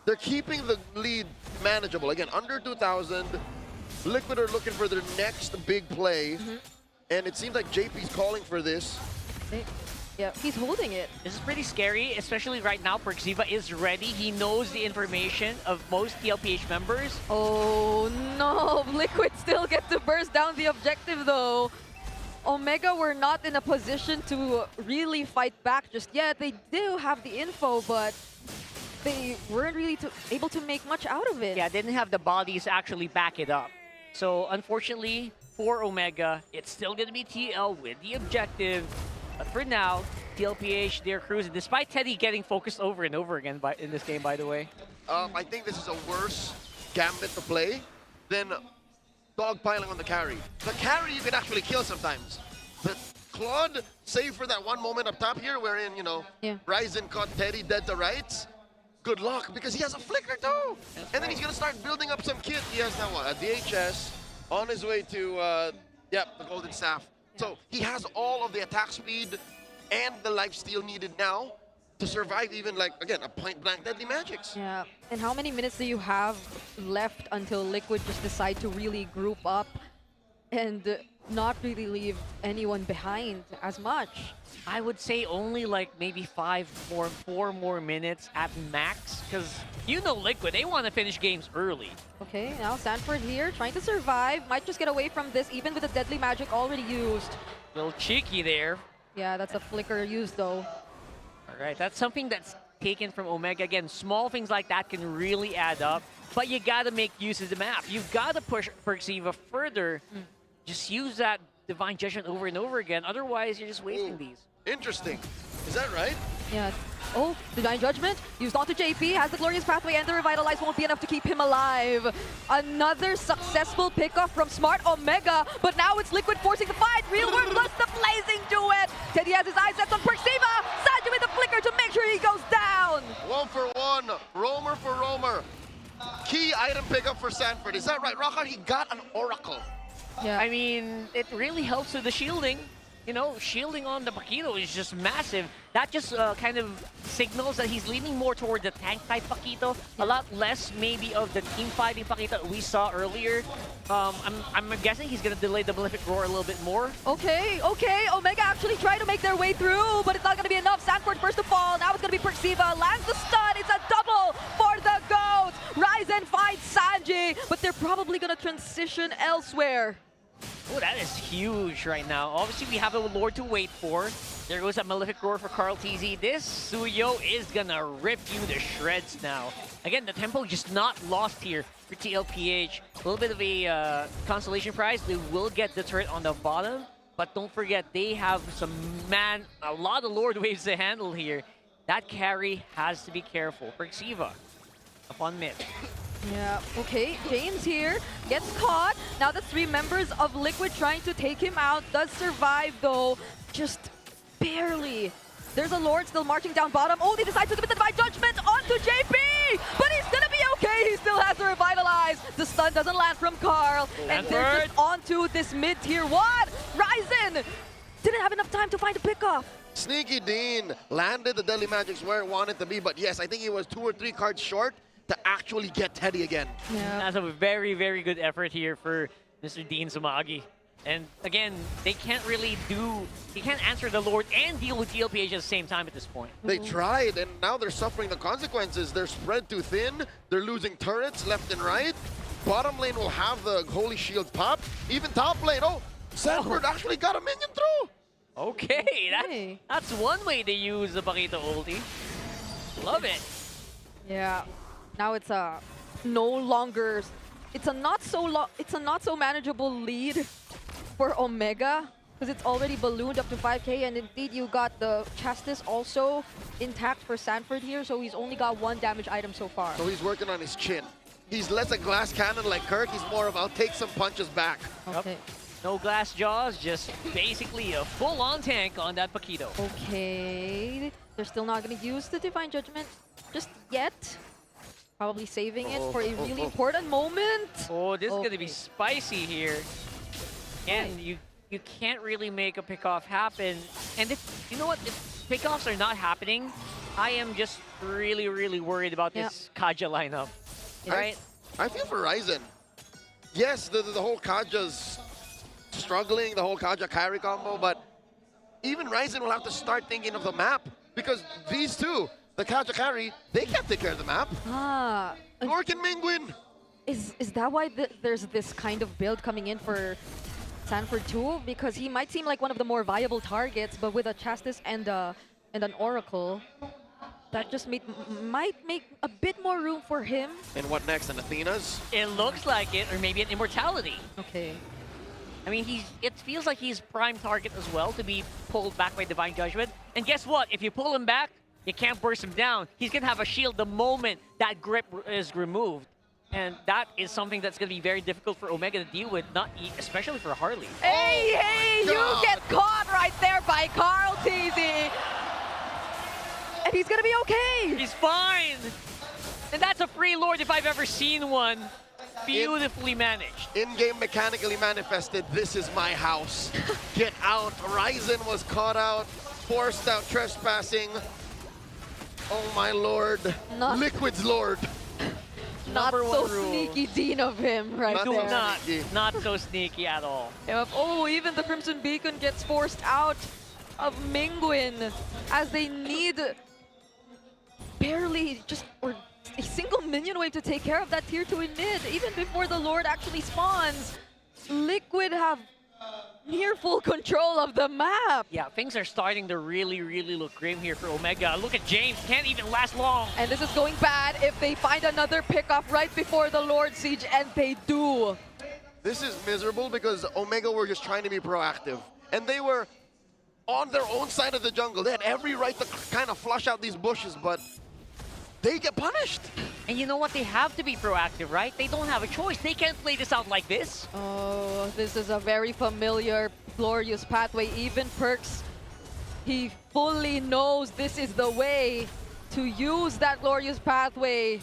They're keeping the lead manageable. Again, under 2,000. Liquid are looking for their next big play. And it seems like JP's calling for this.
Yeah, he's holding it.
This is pretty scary, especially right now. Perxiva is ready. He knows the information of most TLPH members.
Oh no, Liquid still get to burst down the objective though. Omega were not in a position to really fight back just yet. They do have the info, but they weren't really able to make much out of it.
Yeah, didn't have the bodies actually back it up. So unfortunately for Omega, it's still going to be TL with the objective. But for now, TLPH, they're cruising. Despite Teddy getting focused over and over again in this game, by the way.
I think this is a worse gambit to play than dogpiling on the carry. The carry you can actually kill sometimes. But Claude, save for that one moment up top here wherein, you know, Ryzen caught Teddy dead to rights. Good luck, because he has a flicker too. And then he's gonna start building up some kit. He has now what? A DHS on his way to, the Golden Staff. So he has all of the attack speed and the lifesteal needed now to survive even, like, again, a point-blank deadly magics.
Yeah, and how many minutes do you have left until Liquid just decide to really group up and not really leave anyone behind as much?
I would say only like maybe 4 more minutes at max, because you know Liquid, they want to finish games early.
Okay, now Sanford here trying to survive, might just get away from this even with the deadly magic already used.
Little cheeky there.
Yeah, that's a flicker used though.
All right, that's something that's taken from Omega. Again, small things like that can really add up, but you got to make use of the map. You've got to push Perxiva further. Just use that Divine Judgment over and over again. Otherwise, you're just wasting these.
Interesting. Is that right?
Yeah. Oh, Divine Judgment used onto JP, has the Glorious Pathway, and the Revitalize won't be enough to keep him alive. Another successful pickoff from Smart Omega, but now it's Liquid forcing the fight. Real World plus the Blazing Duet. Teddy has his eyes set on Perxiva. Sanji with a flicker to make sure he goes down.
1 for 1. Roamer for Roamer. Key item pickup for Sanford. Is that right? Rockard, he got an Oracle.
Yeah.
I mean, it really helps with the shielding. You know, shielding on the Paquito is just massive. That just kind of signals that he's leaning more toward the tank-type Paquito, a lot less maybe of the team-fighting Paquito we saw earlier. I'm guessing he's going to delay the Malefic Roar a little bit more.
Okay, Omega actually trying to make their way through, but it's not going to be enough. Sanford first to fall, now it's going to be Perxiva, lands the stun, it's a double for the GOAT! Ryzen finds Sanji, but they're probably going to transition elsewhere.
Oh, that is huge right now. Obviously, we have a Lord to wait for. There goes that Malefic Roar for Carl TZ. This Suyo is gonna rip you to shreds now. Again, the tempo just not lost here for TLPH. A little bit of a consolation prize. They will get the turret on the bottom, but don't forget, they have a lot of Lord waves to handle here. That carry has to be careful. Perxiva up on mid.
Yeah, okay, James here gets caught. Now the 3 members of Liquid trying to take him out. Does survive though, just barely. There's a Lord still marching down bottom. Oh, they decide to commit the Divine Judgment onto JP! But he's gonna be okay, he still has to Revitalize. The stun doesn't land from Carl. And they're just onto this mid-tier 1. Ryzen didn't have enough time to find a pickoff.
Sneaky Dean landed the Deadly Magics where it wanted to be, but yes, I think he was 2 or 3 cards short to actually get Teddy again.
Yeah.
That's a very, very good effort here for Mr. Dean Sumagi. And again, they can't really he can't answer the Lord and deal with TLPH at the same time at this point.
They tried, and now they're suffering the consequences. They're spread too thin. They're losing turrets left and right. Bottom lane will have the Holy Shield pop. Even top lane, Sanford actually got a minion through.
Okay, that's one way to use the Paquito ulti. Love it.
Yeah. Now it's a no longer. It's a not so manageable lead for Omega because it's already ballooned up to 5k, and indeed you got the Chastis also intact for Sanford here, so he's only got 1 damage item so far.
So he's working on his chin. He's less a glass cannon like Kirk. He's more of I'll take some punches back.
Okay.
Yep. No glass jaws, just basically a full-on tank on that Paquito.
Okay. They're still not going to use the Divine Judgment just yet. Probably saving it for a really important moment.
Oh, this is going to be spicy here. And you can't really make a pickoff happen. And if you know what, if pickoffs are not happening, I am just really, really worried about this Kaja lineup. Right?
I feel for Ryzen. Yes, the whole Kaja's struggling, the whole Kaja carry combo, but even Ryzen will have to start thinking of the map because these two, the Kajakari, they can't take care of the map. Nor can Mingwin.
Is that why there's this kind of build coming in for Sanford too? Because he might seem like one of the more viable targets, but with a Chastis and an Oracle, that just might make a bit more room for him.
And what next? An Athena's?
It looks like it, or maybe an Immortality.
Okay.
I mean, it feels like he's prime target as well to be pulled back by Divine Judgment. And guess what? If you pull him back, you can't burst him down. He's going to have a shield the moment that grip is removed. And that is something that's going to be very difficult for Omega to deal with, especially for Harley.
Hey, you get caught right there by Carl TZ. And he's going to be okay.
He's fine. And that's a free Lord if I've ever seen one. Beautifully managed.
In-game mechanically manifested, this is my house. Get out. Ryzen was caught out, forced out trespassing. Oh my lord. Liquid's lord.
Not so sneaky Dean of him right there.
Not so sneaky at all.
Oh, even the Crimson Beacon gets forced out of Mingwin as they need barely just a single minion wave to take care of that tier 2 in mid, even before the Lord actually spawns. Liquid have near full control of the map.
Yeah, things are starting to really, really look grim here for Omega. Look at James, can't even last long.
And this is going bad if they find another pickoff right before the Lord Siege, and they do.
This is miserable because Omega were just trying to be proactive. And they were on their own side of the jungle. They had every right to kind of flush out these bushes, but they get punished.
And you know what? They have to be proactive, right? They don't have a choice. They can't play this out like this.
Oh, this is a very familiar glorious pathway. Even Perks, he fully knows this is the way to use that glorious pathway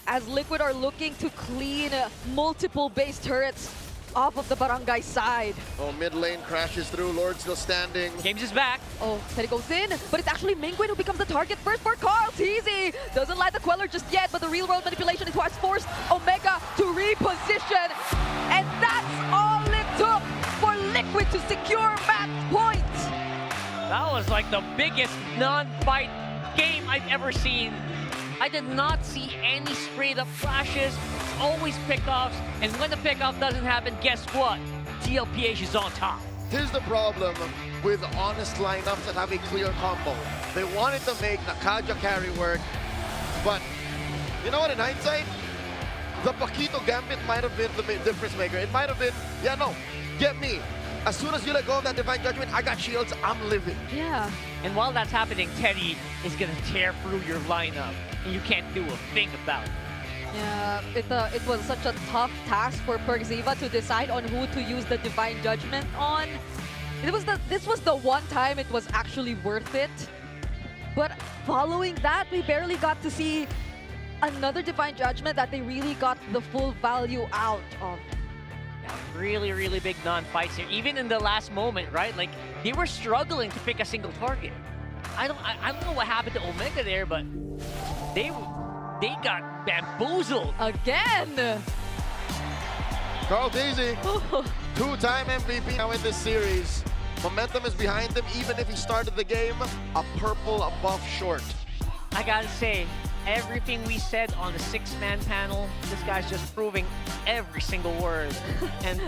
as Liquid are looking to clean multiple base turrets off of the barangay side.
Oh, mid lane crashes through, Lord still standing.
James is back.
Oh, Teddy goes in, but it's actually Mingwin who becomes the target first for Carl TZ. Doesn't light the Queller just yet, but the real world manipulation is what has forced Omega to reposition. And that's all it took for Liquid to secure match point.
That was like the biggest non-fight game I've ever seen. I did not see any straight up flashes, always pickoffs, and when the pickoff doesn't happen, guess what? TLPH is on top.
Here's the problem with honest lineups that have a clear combo. They wanted to make Nakaja carry work, but you know what, in hindsight, the Paquito Gambit might have been the difference maker. It might have been, yeah, no, get me. As soon as you let go of that Divine Judgment, I got shields, I'm living.
Yeah.
And while that's happening, Teddy is going to tear through your lineup, and you can't do a thing about it.
Yeah, it was such a tough task for Perkziva to decide on who to use the Divine Judgment on. This was the one time it was actually worth it. But following that, we barely got to see another Divine Judgment that they really got the full value out of.
Really, really big non-fights here. Even in the last moment, right? Like, they were struggling to pick a single target. I don't know what happened to Omega there, but they got bamboozled.
Again!
Carl Daisy, two-time MVP now in this series. Momentum is behind him, even if he started the game a purple buff short.
I gotta say, everything we said on the six-man panel, this guy's just proving every single word. And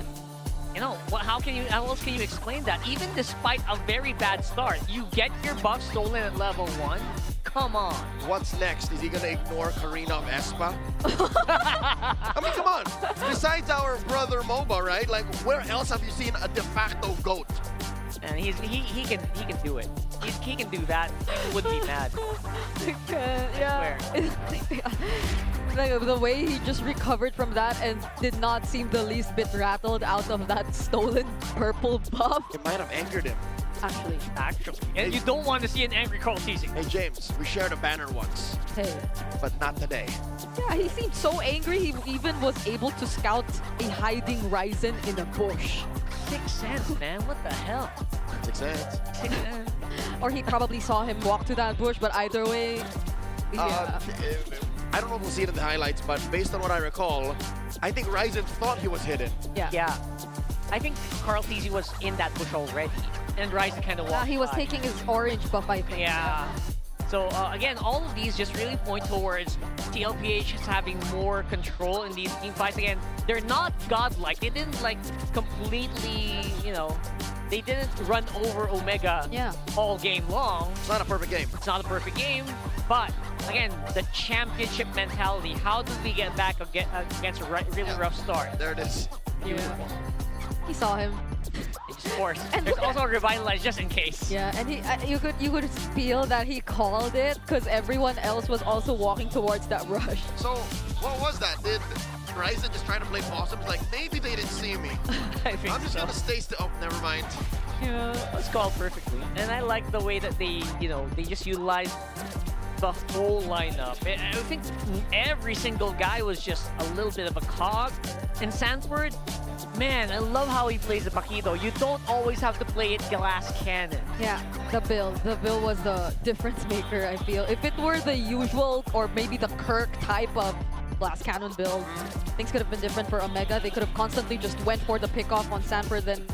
you know, how else can you explain that? Even despite a very bad start, you get your buff stolen at level 1. Come on.
What's next? Is he gonna ignore Karina of Espa? I mean, come on. Besides our brother MOBA, right? Like, where else have you seen a de facto GOAT?
And he can do it. He can do that. He wouldn't be mad.
Yeah. Like, the way he just recovered from that and did not seem the least bit rattled out of that stolen purple buff.
It might have angered him.
Actually. And you don't want to see an angry Carl teasing.
Hey, James, we shared a banner once.
Hey.
But not today.
Yeah, he seemed so angry he even was able to scout a hiding Ryzen in a bush.
6 cents, man. What the hell?
6 cents.
6 cents.
Or he probably saw him walk to that bush, but either way, yeah.
I don't know if we'll see it in the highlights, but based on what I recall, I think Ryzen thought he was hidden.
Yeah.
I think Carl TZ was in that bush already, and Ryzen kind of walked
He was
by.
taking his orange buff, I think.
Yeah. So again, all of these just really point towards TLPH is having more control in these team fights. Again, they're not godlike. They didn't like completely, they didn't run over Omega all game long.
It's not a perfect game.
It's not a perfect game, but again, the championship mentality. How do we get back against a really rough start?
There it is.
Beautiful.
He saw him.
Of course. And there's also a revitalize just in case.
Yeah, and you could feel that he called it because everyone else was also walking towards that rush.
So, what was that? Did Ryzen just try to play possums? Like, maybe they didn't see me.
I'm
just gonna stay still. Oh, never mind.
Yeah, that's called perfectly. And I like the way that they, they just utilize the whole lineup. I think every single guy was just a little bit of a cog. And Sanford, man, I love how he plays the Paquito. You don't always have to play it glass cannon.
Yeah, the build was the difference maker, I feel. If it were the usual or maybe the Kirk type of glass cannon build, things could have been different for Omega. They could have constantly just went for the pickoff on Sanford then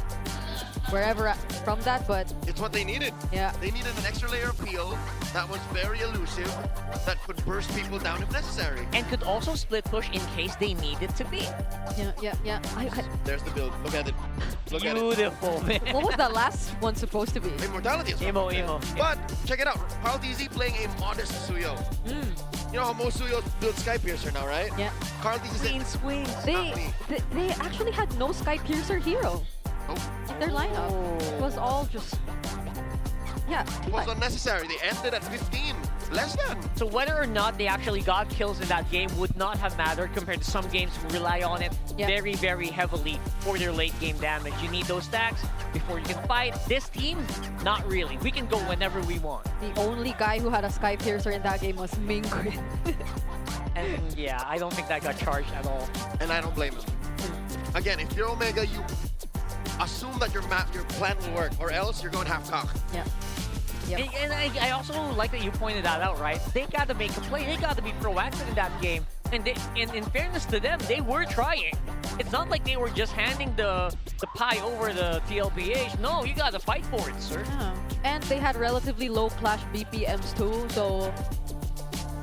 wherever from that, but
it's what they needed.
Yeah.
They needed an extra layer of peel that was very elusive, that could burst people down if necessary.
And could also split push in case they needed to be.
Yeah.
There's the build. Look at it. Look at it.
Beautiful, man.
What was that last one supposed to be?
Immortality is one.
Emo.
But check it out. Carl TZ playing a modest Suyo. You know how most Suyos build Sky Piercer now, right?
Yeah.
Carl TZ
Clean swings.
They actually had no Sky Piercer hero in their lineup. It was all just
it was unnecessary. They ended at 15. Less than.
So whether or not they actually got kills in that game would not have mattered compared to some games who rely on it very, very heavily for their late game damage. You need those stacks before you can fight. This team, not really. We can go whenever we want.
The only guy who had a Sky Piercer in that game was Mingrin.
And yeah, I don't think that got charged at all.
And I don't blame him. Again, if you're Omega, you assume that your plan will work, or else you're going half cock.
Yeah. Yep.
And I also like that you pointed that out, right? They got to make a play. They got to be proactive in that game. And in fairness to them, they were trying. It's not like they were just handing the pie over the TLPH. No, you got to fight for it, sir.
Yeah. And they had relatively low clash BPMs too, so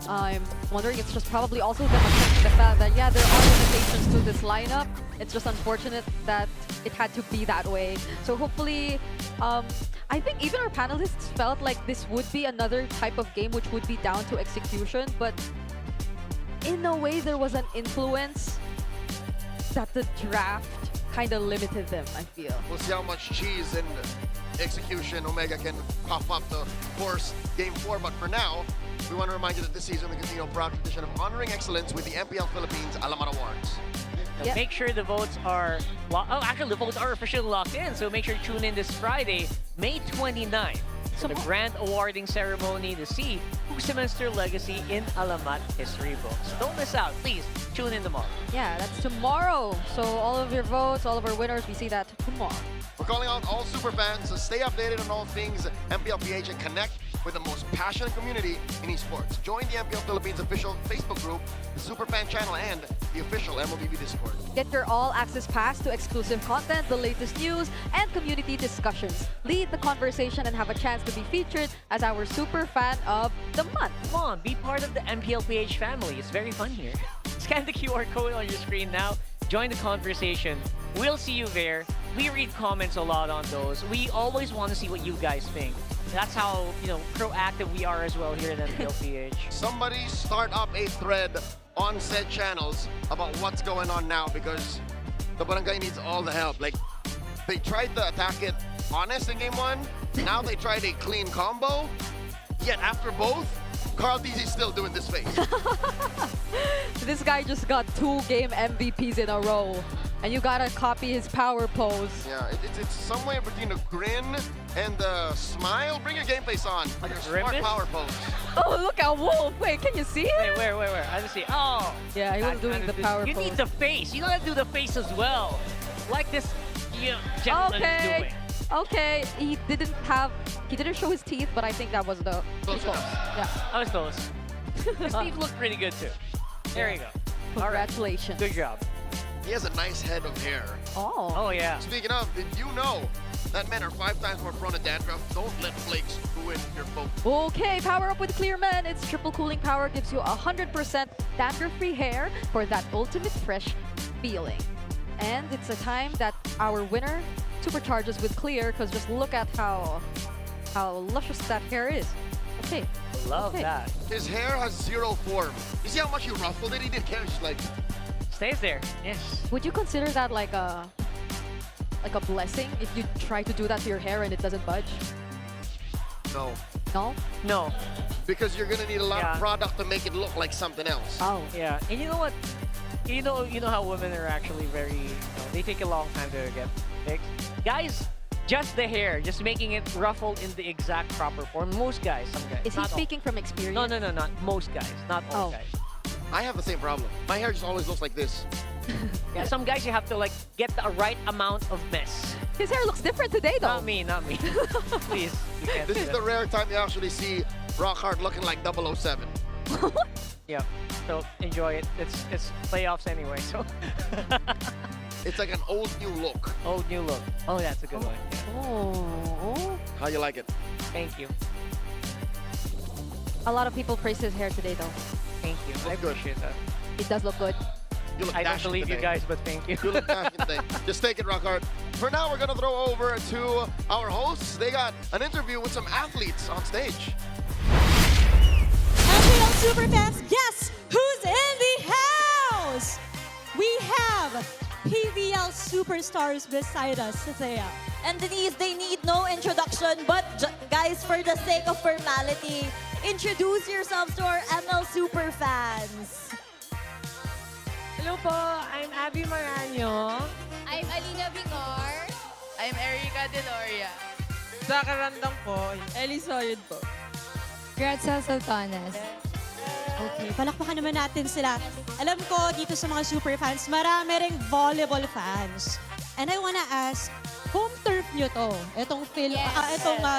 I'm wondering it's just probably also them accepting the fact that, yeah, there are limitations to this lineup. It's just unfortunate that it had to be that way. So hopefully, I think even our panelists felt like this would be another type of game which would be down to execution, but in a way there was an influence that the draft kind of limited them, I feel.
We'll see how much cheese and execution Omega can puff up the course game 4, but for now, we want to remind you that this season we continue a proud tradition of honoring excellence with the MPL Philippines Alamat Awards.
Now make sure the votes are actually the votes are officially locked in, so make sure to tune in this Friday, May 29th, to the grand awarding ceremony to see who's cements their legacy in Alamat history books. Don't miss out, please tune in tomorrow.
Yeah, that's tomorrow. So all of your votes, all of our winners, we see that tomorrow.
We're calling out all super fans to stay updated on all things MPL PH and connect with the most passionate community in esports. Join the MPL Philippines official Facebook group, the Superfan channel, and the official MLBB Discord.
Get your all-access pass to exclusive content, the latest news, and community discussions. Lead the conversation and have a chance to be featured as our super fan of the month.
Come on, be part of the MPL PH family. It's very fun here. Scan the QR code on your screen now. Join the conversation. We'll see you there. We read comments a lot on those. We always want to see what you guys think. That's how, proactive we are as well here at MPL PH.
Somebody start up a thread on said channels about what's going on now, because the barangay needs all the help. Like, they tried to attack it honest in game 1. Now they tried a clean combo. Yet after both, Carl TZ is still doing this face.
This guy just got 2 game MVPs in a row. And you gotta copy his power pose.
Yeah, it's somewhere between a grin and a smile. Bring your game face on. Like your smart power pose.
Oh, look at Wolf. Wait, can you see him?
Wait, where? I didn't see. Oh.
Yeah, he was doing the power pose.
You need the face. You gotta do the face as well. Like this gentleman is doing.
Okay, he didn't show his teeth, but I think that was the close. Yeah.
I was close. His teeth look pretty good too. There you go.
Congratulations.
All right. Good job.
he has a nice head of hair.
Oh,
yeah.
Speaking of, did you know that men are 5 times more prone to dandruff? Don't let flakes ruin your focus.
Okay, power up with Clear Men. Its triple cooling power gives you 100% dandruff-free hair for that ultimate fresh feeling. And it's a time that our winner supercharges with Clear, because just look at how luscious that hair is. Okay.
Love
okay.
that.
His hair has 0 form. You see how much he ruffled it? He didn't care. Just like,
Stays there. Yes.
Would you consider that like a blessing if you try to do that to your hair and it doesn't budge?
no.
No?
No.
Because you're gonna need a lot of product to make it look like something else.
Oh.
Yeah. And you know what? You know how women are actually very, they take a long time to get fixed. Guys, just the hair, just making it ruffled in the exact proper form. Most guys, some guys.
Is he
not all.
speaking from experience?
No, not most guys, not all guys.
I have the same problem. My hair just always looks like this.
Yeah, some guys you have to like get the right amount of mess.
His hair looks different today, though.
Not me. Please, you can't
This
do
is
that.
the rare time you actually see Rockhart looking like 007.
Yeah. So enjoy it. It's playoffs anyway, so.
It's like an old new look.
Old new look. Oh, that's a good one. Yeah.
Oh.
How you like it?
Thank you.
A lot of people praise his hair today, though.
Thank you. I appreciate that.
It does look good.
You look
I don't
dashing
believe you
today.
guys, but thank you.
You look dashing today. Just take it, Rockhart. For now, we're gonna throw over to our hosts. They got an interview with some athletes on stage.
MPL Superfans, guess who's in the house? We have PVL superstars beside us, Thea.
And Denise, they need no introduction, but guys, for the sake of formality, introduce yourselves to our ML Superfans.
Hello po, I'm Abby Maranyo.
I'm Alina Bingor.
I'm Erica Deloria.
Zaka Randang po.
Ellie Soyud po.
Gratza Sultanas. Okay, palakpakan naman natin sila. Alam ko, dito sa mga superfans, marami ring volleyball fans. And I wanna ask, home turf nyo to. Itong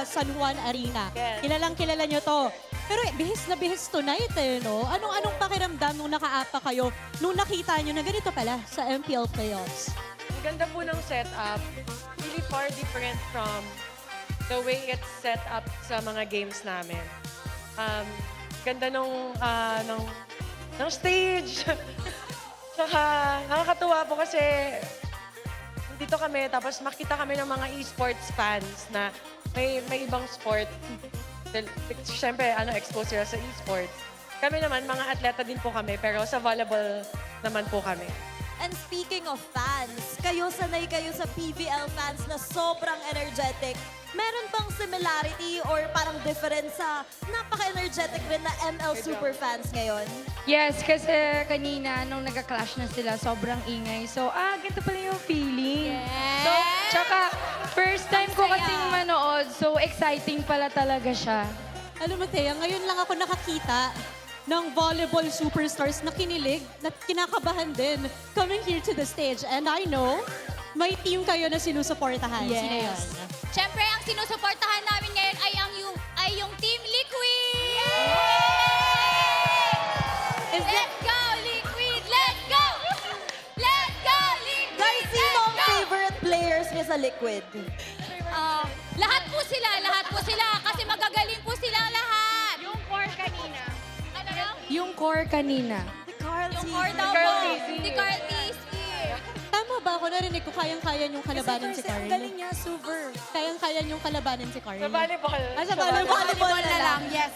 San Juan Arena.
Yes.
Kilalang kilala nyo to. Pero bihis na bihis tonight no? Anong pakiramdam nung nakaapa kayo, nung nakita nyo na ganito pala sa MPL playoffs?
Ang ganda po ng setup. Really far different from the way it's set up sa mga games namin. Ganda ng stage. Tsaka nakakatuwa po kasi dito kami, tapos makita kami ng mga esports fans na may ibang sport. Siyempre, expose sila sa esports. Kami naman, mga atleta din po kami, pero sa volleyball naman po kami.
And speaking of fans, sanay kayo sa PVL fans na sobrang energetic. Meron bang similarity or parang difference sa napaka-energetic rin na ML Superfans ngayon?
Yes, kasi kanina nung nagka-clash na sila, sobrang ingay. So, ganito pala yung feeling.
Yes!
So, tsaka first time ko kasing manood, so exciting pala talaga siya.
Alam mo, Thea, ngayon lang ako nakakita ng volleyball superstars na kinilig, na kinakabahan din coming here to the stage. And I know, may team kayo na sinusuportahan.
Yes.
Sino yun?
Siyempre, ang sinusuportahan namin ngayon ay yung Team Liquid! Let's go, Liquid! Let's go! Let's go, Liquid!
Guys, sino ang favorite players niya sa Liquid?
Lahat po sila, kasi magagaling po sila lahat. Yung core kanina. Ano lang?
Yung core kanina.
Yung core daw po. Si Carl TC.
Tama ba ako? Narinig ko kayang-kaya niyong kalabanan si Carl.
Ang galing niya, super.
Kayang-kaya niyong kalabanan si Carl.
Sa volleyball.
Sa volleyball
na lang, yes.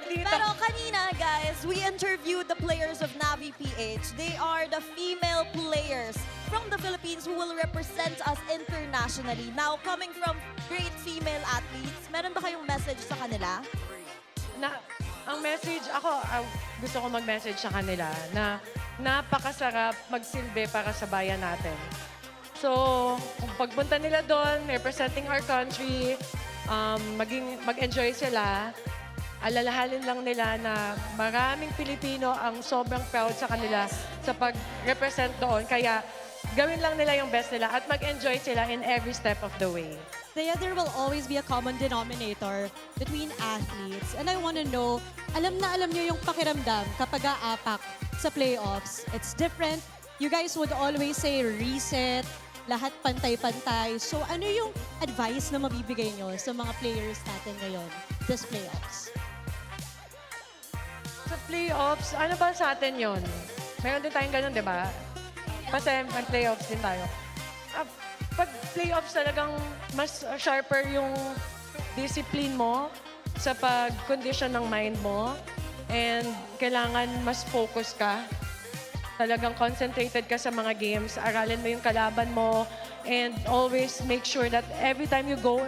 Dito.
Pero kanina, guys, we interviewed the players of Navi PH. They are the female players from the Philippines who will represent us internationally. Now, coming from great female athletes, meron ba kayong message sa kanila?
Ang message, gusto ko mag-message sa kanila na napakasarap magsilbi para sa bayan natin. So, kung pagpunta nila doon, representing our country, mag-enjoy sila, alalahanin lang nila na maraming Pilipino ang sobrang proud sa kanila sa pag-represent doon. Kaya gawin lang nila yung best nila at mag-enjoy sila in every step of the way.
There will always be a common denominator between athletes. And I want to know, alam na alam niyo yung pakiramdam kapag aapak sa playoffs. It's different you guys would always say reset, lahat pantay-pantay. So ano yung advice na mabibigay nyo sa mga players natin ngayon, this playoffs?
Sa playoffs, ano ba sa atin yon? Meron din tayong ganun, di ba? Kasi mag-playoffs din tayo. Pag playoffs talagang mas sharper yung discipline mo sa pag-condition ng mind mo and kailangan mas focus ka. Talagang concentrated ka sa mga games, aralin mo yung kalaban mo and always make sure that every time you go,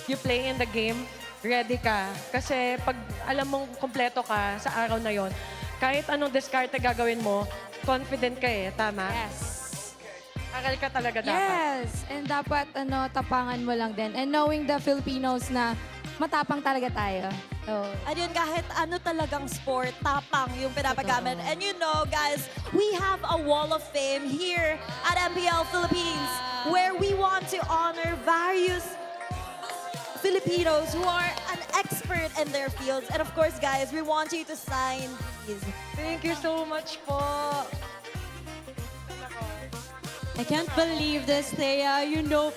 you play in the game, ready ka. Kasi pag alam mong kompleto ka sa araw na yon, kahit anong diskarte gagawin mo, confident ka eh, tama?
Yes.
Aral ka talaga dapat.
Yes. And dapat tapangan mo lang din. And knowing the Filipinos na matapang talaga tayo. So,
At yun, kahit ano talagang sport, tapang yung pinapagamit. And you know, guys, we have a wall of fame here at MPL Philippines where we want to honor various Filipinos who are an expert in their fields. And of course, guys, we want you to sign these.
Thank you so much po.
I can't believe this, Thea. You know,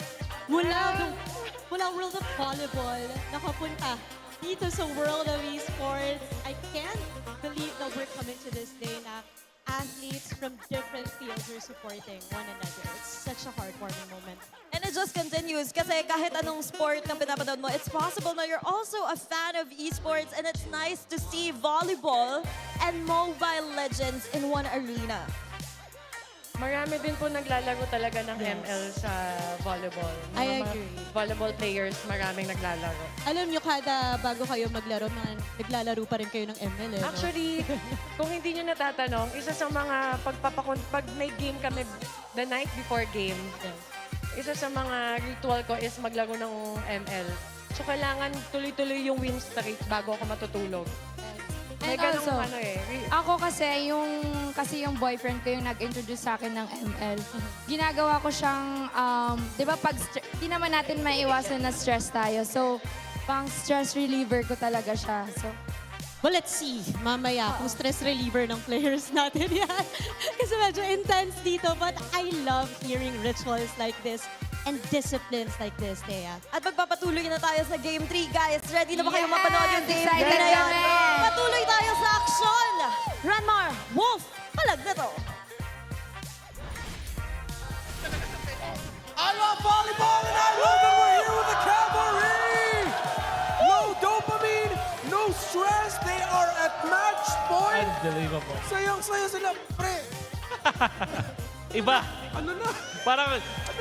mula World of Volleyball, nakapunta dito sa World of Esports. I can't believe that we're coming to this day na athletes from different fields are supporting one another. It's such a heartwarming moment.
And it just continues kasi kahit anong sport na pinapanood mo, it's possible na you're also a fan of esports and it's nice to see volleyball and Mobile Legends in one arena.
Marami din po naglalaro talaga ng ML sa volleyball.
I
Mga
agree.
Volleyball players, maraming naglalaro.
Alam nyo, kada bago kayo maglaro, naglalaro pa rin kayo ng ML, eh, no?
Actually, kung hindi nyo natatanong, isa sa mga pag may game kami the night before game, isa sa mga ritual ko is maglaro ng ML. So, kailangan tuloy-tuloy yung win streak bago ako matutulog. May
And
ganong
also,
ano eh.
ako kasi yung boyfriend ko yung nag-introduce sa akin ng ML. Ginagawa ko siyang, di ba pag, di naman natin maiwasan na stress tayo. So, pang stress reliever ko talaga siya. So,
well, let's see mamaya kung stress reliever ng players natin yan. Kasi medyo intense dito. But I love hearing rituals like this and disciplines like this, Thea.
At magpapatuloy na tayo sa Game 3, guys. Ready na ba kayo mapanood yung Game 3
excited
na yan?
kami!
Patuloy tayo sa aksyon! Ranmar, Wolf, Palag Na To!
I love volleyball and I love that we're here with the cavalry! No dopamine, no stress. They are at match point.
Unbelievable.
Sayang-saya sila, pre.
Iba.
Ano na?
Parang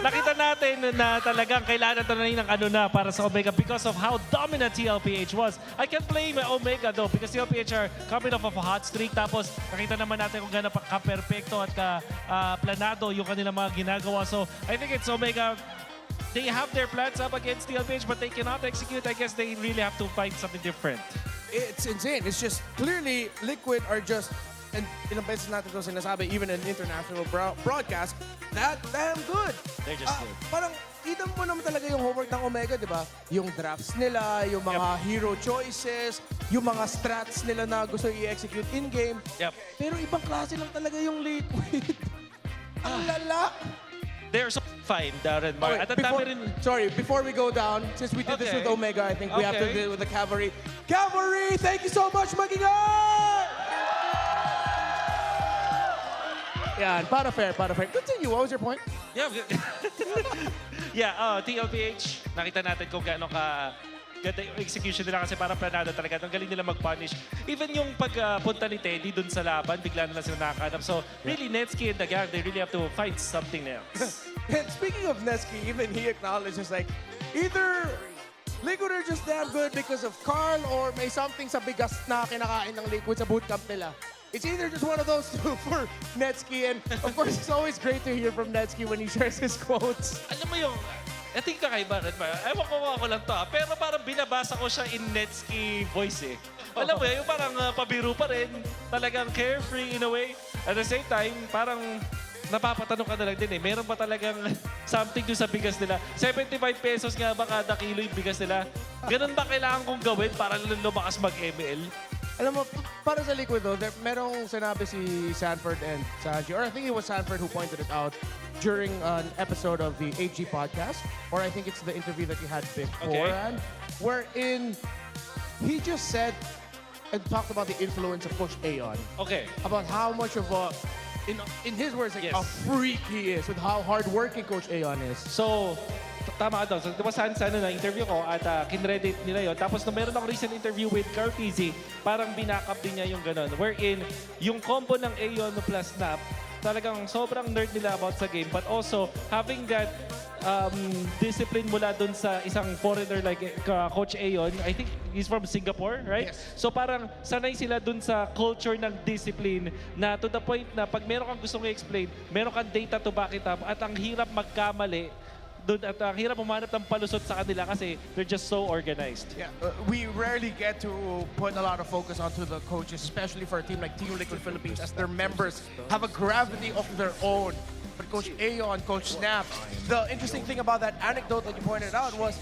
nakita natin na talagang kailangan na ng ano na para sa Omega because of how dominant TLPH was. I can't blame Omega though because TLPH are coming off of a hot streak. Tapos nakita naman natin kung gano'n ka-perfecto at ka-planado yung kanilang mga ginagawa. So I think it's Omega. They have their plans up against TLPH but they cannot execute. I guess they really have to find something different.
It's insane. It's just clearly Liquid are just, and ilang beses natin ito sinasabi, even in international broadcast, that damn good.
They're just good.
Parang, kita mo naman talaga yung homework ng Omega, di ba? Yung drafts nila, yung mga hero choices, yung mga strats nila na gusto i-execute in-game.
Yep.
Pero ibang klase lang talaga yung Liquid. Ang lala.
They're so fine, Darren Mar.
Okay,
At the time
sorry, before we go down, since we did this with Omega, I think we have to do it with the Cavalry. Cavalry, thank you so much, Mag-ingat! Yan, para fair. Continue, what was your point?
Yeah, yeah. TLPH, nakita natin kung gaano ka ganda yung execution nila kasi parang planado talaga. Ang galing nila mag-punish. Even yung pagpunta ni Teddy dun sa laban, bigla na lang sila nakakahanap. So, really, Netsky and the gang, they really have to find something else.
And speaking of Netsky, even he acknowledges like, either Liquid are just damn good because of Carl or may something sa bigas na kinakain ng Liquid sa bootcamp nila. It's either just one of those two for Netsky. And of course, it's always great to hear from Netsky when he shares his quotes.
Alam mo yung, I think kakaiba rin ba? Ewan ko ako lang to pero parang binabasa ko siya in Netsky voice eh. Alam mo yung parang pabiro pa rin. Talagang carefree in a way. At the same time, parang napapatanong ka na lang din eh. Meron ba talagang something doon sa bigas nila? 75 pesos nga ba kada kilo yung bigas nila? Ganun ba kailangan kong gawin para lumakas mag-ML?
Alam mo, para sa Liquid though, merong sinabi si Sanford and Sanji, or I think it was Sanford who pointed it out during an episode of the HG podcast, or I think it's the interview that you had beforehand, wherein he just said and talked about the influence of Coach Aon.
Okay.
About how much of a, in his words, like, a freak he is with how hardworking Coach Aon is.
So, tama ka daw. So, diba sa na-interview ko at kinredit nila yon. Tapos nung meron akong recent interview with Carl Pizzi, parang binackup din niya yung ganun. Wherein, yung combo ng Aeon plus Snap, talagang sobrang nerd nila about sa game. But also, having that discipline mula dun sa isang foreigner like Coach Aeon, I think he's from Singapore, right?
Yes.
So parang sanay sila dun sa culture ng discipline na to the point na pag meron kang gustong i-explain, meron kang data to back it up at ang hirap magkamali doon at ang hirap umanap ng palusot sa kanila kasi they're just so organized.
Yeah, we rarely get to put a lot of focus onto the coaches, especially for a team like Team Liquid Philippines, as their members have a gravity of their own. But Coach Aeon, Coach Snap, the interesting thing about that anecdote that you pointed out was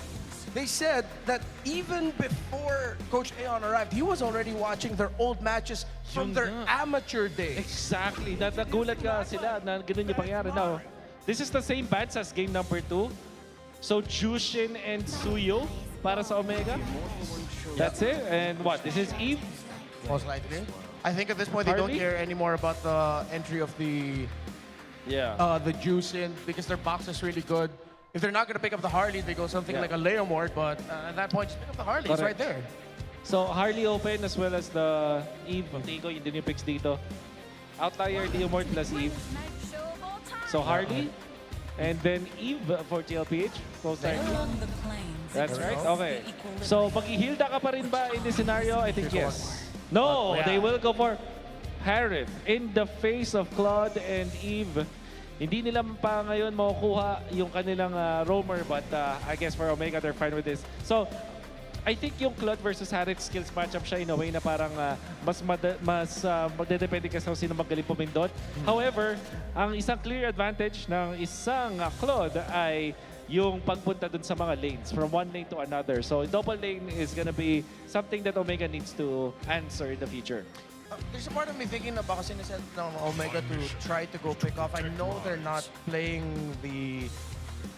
they said that even before Coach Aeon arrived, he was already watching their old matches from their amateur days.
Exactly. Nagulat ka sila na ganun yung pangyari. Now, this is the same batch as game number 2. So, Jushin and Suyo para sa Omega. That's it. And what? This is Eve?
Most likely. I think at this point, they don't care anymore about the entry of the juice in because their box is really good. If they're not going to pick up the Harley, they go something like a Leomord, but at that point, just pick up the Harley. It's right there.
So, Harley open as well as the Eve. Tingko, yun din yung picks dito. Outlier, Leomord plus Eve. So, Harley. And then Eve for TLPH. That's right. Okay. So, mag-i-hilda ka pa rin ba in this scenario? I think yes. No, they will go for Harith in the face of Claude and Eve. Hindi nila pa ngayon makukuha yung kanilang roamer, but I guess for Omega, they're fine with this. So, I think yung Claude versus Harith skills matchup siya in a way na parang mas magdedepende ka sa sino magaling pumindot. However, ang isang clear advantage ng isang Claude ay yung pagpunta dun sa mga lanes from one lane to another. So, double lane is gonna be something that Omega needs to answer in the future.
There's a part of me thinking na baka sinesend ng Omega to try to go pick off. I know they're not playing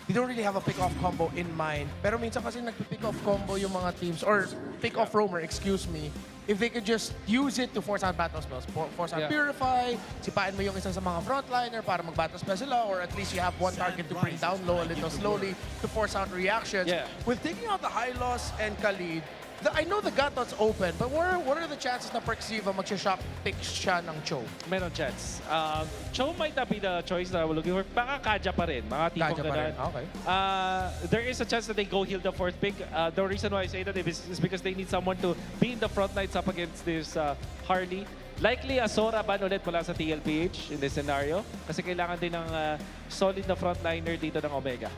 they don't really have a pick-off combo in mind. Pero minsan kasi nagpipick off combo yung mga teams, or pick-off roamer, excuse me. If they could just use it to force out battle spells. Force out Purify, sipain mo yung isa sa mga frontliner para mag-battle spell sila, or at least you have one target to bring down low a little slowly to force out reactions. With taking out the High Loss and Khalid, I know the Gatot's open, but what are the chances na Perxiva magsha-shop pick siya ng Cho?
Meron chance. Cho might not be the choice that we're looking for. Baka Kaja pa rin. Mga tipong ganun.
Okay.
There is a chance that they go heal the fourth pick. The reason why I say that is because they need someone to be in the front lines up against this Harley. Likely, Sora ban ulit mula sa TLPH in this scenario. Kasi kailangan din ng solid na frontliner dito ng Omega.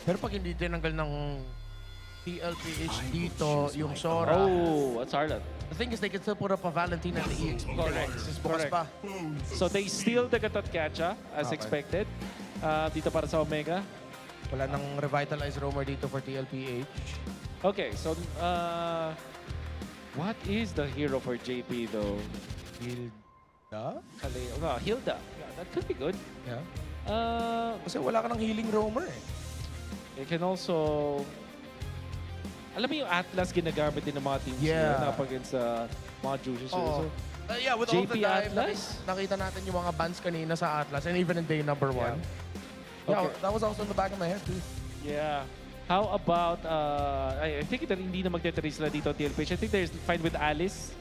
Pero pag hindi tinanggal ng TLPH dito, yung Sora.
Oh, what's Harlan?
The thing is, they can still put up a Valentine and the EXP.
Correct. So they steal the Gatot Catcha as expected. Dito para sa Omega.
Wala nang revitalized roamer dito for TLPH.
Okay, so what is the hero for JP though?
Hilda?
Hilda. Yeah, that could be good.
Yeah. Kasi wala ka ng healing roamer eh.
It can also... Alam mo yung Atlas ginagamit din ng mga teams na against mga juices. So,
with all the time, nakita natin yung mga bans kanina sa Atlas and even in day number 1. That was also in the back of my head too.
Yeah. How about, I think hindi na magtetry sila dito TLPH. I think they're fine with Alice.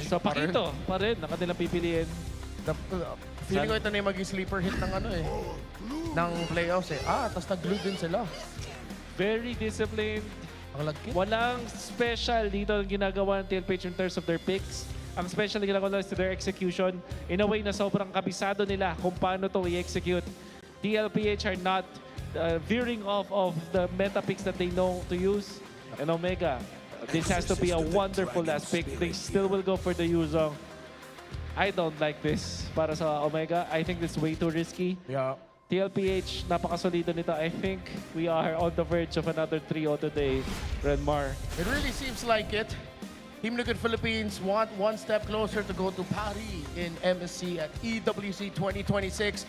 So Pakito pa rin, na kanilang pipiliin.
Feeling ko ito na yung maging sleeper hit ng ng playoffs eh. Tapos nag-glue din sila.
Very disciplined. Walang special dito ang ginagawa ng TLPH in terms of their picks. Ang special na ginagawa nila is their execution. In a way na sobrang kabisado nila kung paano ito i-execute. TLPH are not veering off of the meta picks that they know to use. And Omega, this has to be a wonderful last pick. They still will go for the Yuzong. I don't like this para sa Omega. I think this is way too risky.
Yeah.
TLPH, napakasolido nito. I think we are on the verge of another 3-0 today, Renmar.
It really seems like it.
Team Liquid Philippines want one step closer to go to Paris in MSC at EWC 2026.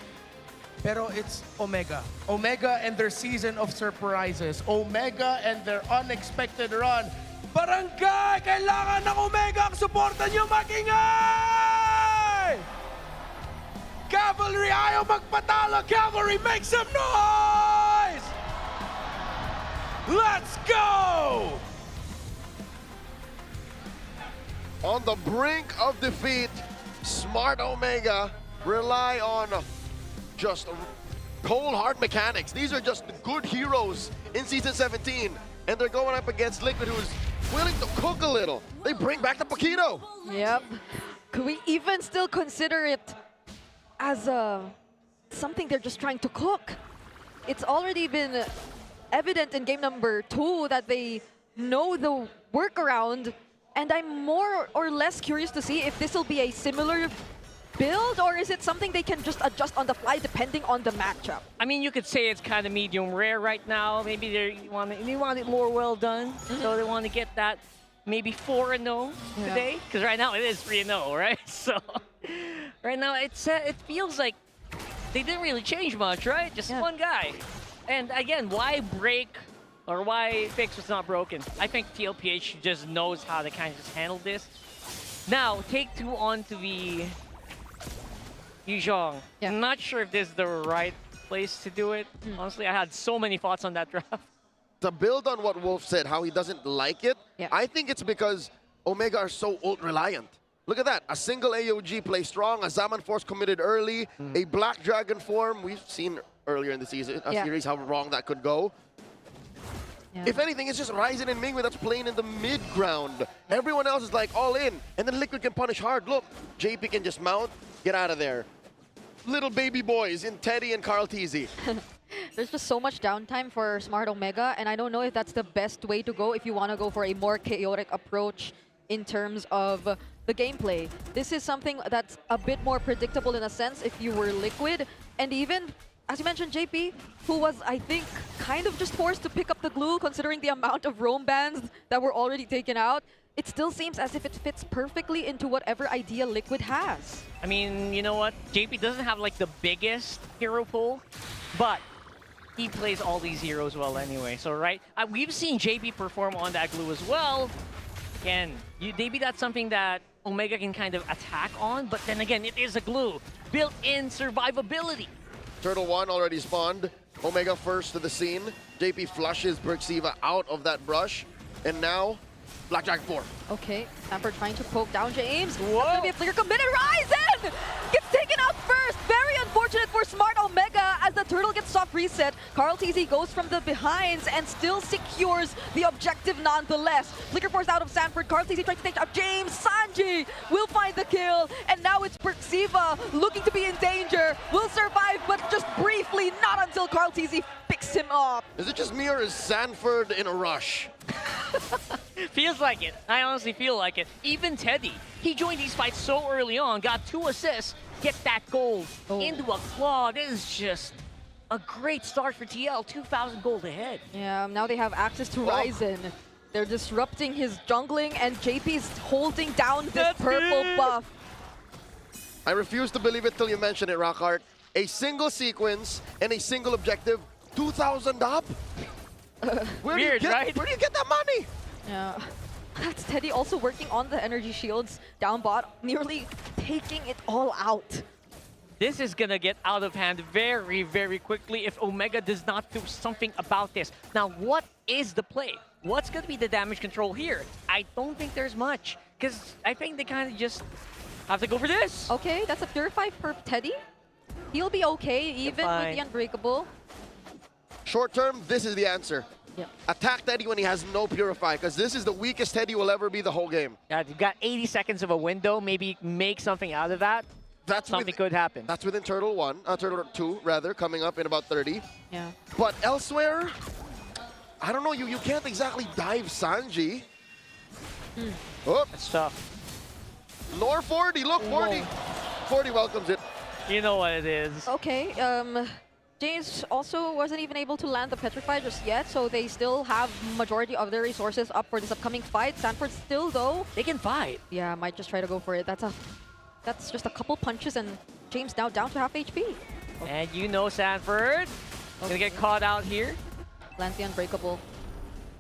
Pero it's Omega. Omega and their season of surprises. Omega and their unexpected run. Barangay! Kailangan ng Omega ang suporta nyo magingay! Cavalry ayaw magpatalo! Cavalry, make some noise! Let's go!
On the brink of defeat, Smart Omega rely on just cold hard mechanics. These are just good heroes in Season 17. And they're going up against Liquid, who's willing to cook a little. They bring back the Paquito.
Yep. Could we even still consider it as something they're just trying to cook? It's already been evident in game number 2 that they know the workaround, and I'm more or less curious to see if this will be a similar build, or is it something they can just adjust on the fly depending on the matchup?
I mean, you could say it's kind of medium rare right now. Maybe they want it more well done, so they want to get that maybe 4-0 today. Because right now it is 3-0, right? So right now it feels like they didn't really change much, right? Just one guy. And again, why break or why fix what's not broken? I think TLPH just knows how to kind of just handle this. Now, take 2 on to the Yuzhong. I'm not sure if this is the right place to do it. Honestly, I had so many thoughts on that draft.
To build on what Wolf said, how he doesn't like it, I think it's because Omega are so ult-reliant. Look at that. A single AOG play strong, a Zaman Force committed early, a Black Dragon form. We've seen earlier in the season, series, how wrong that could go. If anything, it's just Ryzen and Mingwei that's playing in the mid-ground. Everyone else is like all in, and then Liquid can punish hard. Look, JP can just mount, get out of there. Little baby boys in Teddy and Carl TZ.
There's just so much downtime for Smart Omega, and I don't know if that's the best way to go if you want to go for a more chaotic approach in terms of the gameplay. This is something that's a bit more predictable in a sense if you were Liquid, and even, as you mentioned, JP, who was, I think, kind of just forced to pick up the glue considering the amount of roam bans that were already taken out. It still seems as if it fits perfectly into whatever idea Liquid has.
I mean, you know what? JP doesn't have like the biggest hero pool, but he plays all these heroes well anyway. So, right, we've seen JP perform on that glue as well. Again, maybe that's something that Omega can kind of attack on, but then again, it is a glue. Built-in survivability.
Turtle 1 already spawned. Omega first to the scene. JP flushes Berxiva out of that brush. And now, Black Dragon 4.
Okay, Stanford trying to poke down James. That's gonna be a flicker committed. Ryzen gets taken out first. Very unfortunate for Smart Omega as the turtle gets soft reset. Carl TZ goes from the behinds and still secures the objective nonetheless. Flicker force out of Stanford. Carl TZ tries to take out James. Sanji will find the kill. And now it's Berxiva looking to be in danger. Will survive, but just briefly, not until Carl TZ picks him up.
Is it just me or is Sanford in a rush?
Feels like it. I honestly feel like it. Even Teddy, he joined these fights so early on, got 2 assists, get that gold into a claw. This is just a great start for TL, 2,000 gold ahead.
Yeah, now they have access to Ryzen. They're disrupting his jungling, and JP's holding down this purple buff.
I refuse to believe it till you mention it, Rockhart. A single sequence and a single objective, 2,000 up? Where do you get that money?
Yeah. That's Teddy also working on the energy shields down bot, nearly taking it all out.
This is gonna get out of hand very, very quickly if Omega does not do something about this. Now, what is the play? What's gonna be the damage control here? I don't think there's much, because I think they kind of just have to go for this.
Okay, that's a Purify for Teddy. He'll be okay, even with the Unbreakable.
Short term, this is the answer. Attack Teddy when he has no Purify, because this is the weakest Teddy will ever be the whole game.
Yeah, you've got 80 seconds of a window. Maybe make something out of that. Something could happen.
That's within Turtle 2, rather, coming up in about 30.
Yeah.
But elsewhere, I don't know, you can't exactly dive Sanji. Oh.
That's tough.
Nor 40, look, 40. 40 welcomes it.
You know what it is.
Okay, James also wasn't even able to land the Petrify just yet, so they still have majority of their resources up for this upcoming fight. Sanford still, though,
They can fight.
yeah, might just try to go for it. That's just a couple punches, and James now down to half HP.
And you know Sanford gonna get caught out here.
Lands the Unbreakable.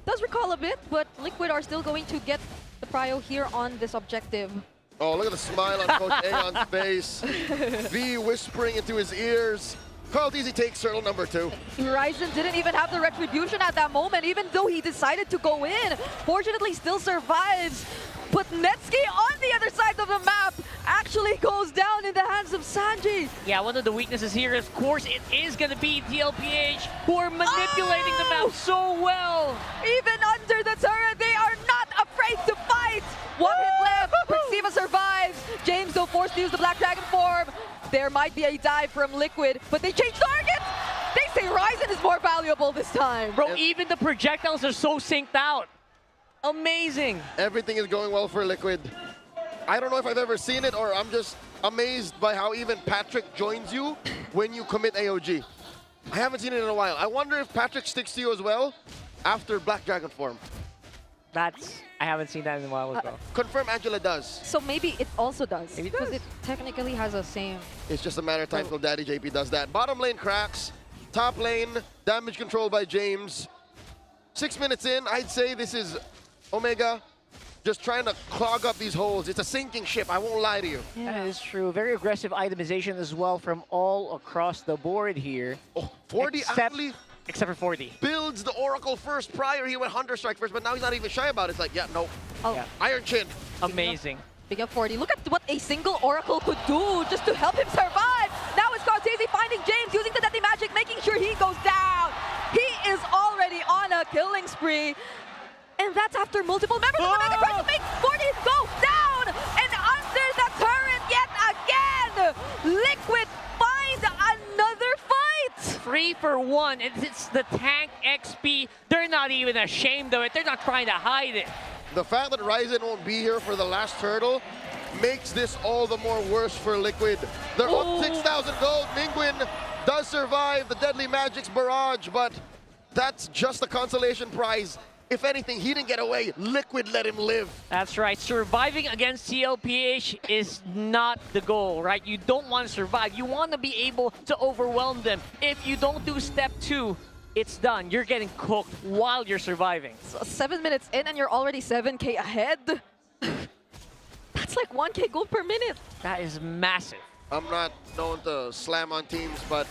Does recall a bit, but Liquid are still going to get the prio here on this objective.
Oh, look at the smile on Coach Aeon's face. V whispering into his ears. Carl Teasy takes turtle number 2.
Ryzen didn't even have the retribution at that moment, even though he decided to go in. Fortunately, still survives. But Netsky on the other side of the map actually goes down in the hands of Sanji.
Yeah, one of the weaknesses here, of course, it is going to be TLPH, who are manipulating the map so well.
Even under the turret, they are not afraid to fight. One hit left. Perxiva survives. James, though, forced to use the Black Dragon form. There might be a dive from Liquid, but they change targets. They say Ryzen is more valuable this time.
Bro, even the projectiles are so synced out. Amazing.
Everything is going well for Liquid. I don't know if I've ever seen it, or I'm just amazed by how even Patrick joins you when you commit AOG. I haven't seen it in a while. I wonder if Patrick sticks to you as well after Black Dragon form.
I haven't seen that in a while as well.
Confirm Angela does.
So maybe it also does.
Maybe it
because
does.
it technically has the same.
It's just a matter of time till Daddy JP does that. Bottom lane cracks. Top lane, damage control by James. 6 minutes in, I'd say this is Omega just trying to clog up these holes. It's a sinking ship, I won't lie to you.
That is true. Very aggressive itemization as well from all across the board here.
Oh, 40 actually
except for 40.
builds the Oracle first. Prior, he went Hunter Strike first, but now he's not even shy about it. It's like, yeah, no.
Oh.
Yeah.
Iron Chin.
Amazing.
Big up 40. Look at what a single Oracle could do just to help him survive. Now it's Scorsese finding James, using the Deadly Magic, making sure he goes down. He is already on a killing spree. And that's after multiple members of the Mega Press make 40 go down. And under the turret yet again, Liquid find another fight.
3 for 1. It's the tank XP. They're not even ashamed of it. They're not trying to hide it.
The fact that Ryzen won't be here for the last turtle makes this all the more worse for Liquid. They're up 6,000 gold. Mingwin does survive the Deadly Magic's barrage, but that's just a consolation prize. If anything, he didn't get away. Liquid let him live.
That's right. Surviving against TLPH is not the goal, right? You don't want to survive. You want to be able to overwhelm them. If you don't do step 2, it's done. You're getting cooked while you're surviving.
So 7 minutes in and you're already 7K ahead. That's like 1K gold per minute.
That is massive.
I'm not known to slam on teams, but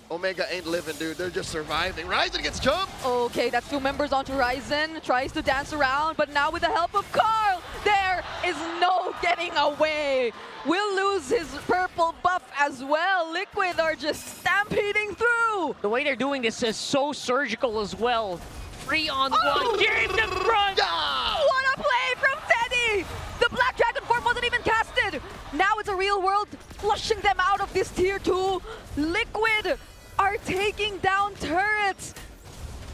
Omega ain't living, dude. They're just surviving. Ryzen gets jumped.
Okay, that's 2 members onto Ryzen. Tries to dance around, but now with the help of Carl, there is no getting away. Will lose his purple buff as well. Liquid are just stampeding through.
The way they're doing this is so surgical as well. 3 on 1. James in front.
What a play from Teddy! The Black Dragon form wasn't even casted. Now it's a real world flushing them out of this tier 2. Liquid are taking down turrets.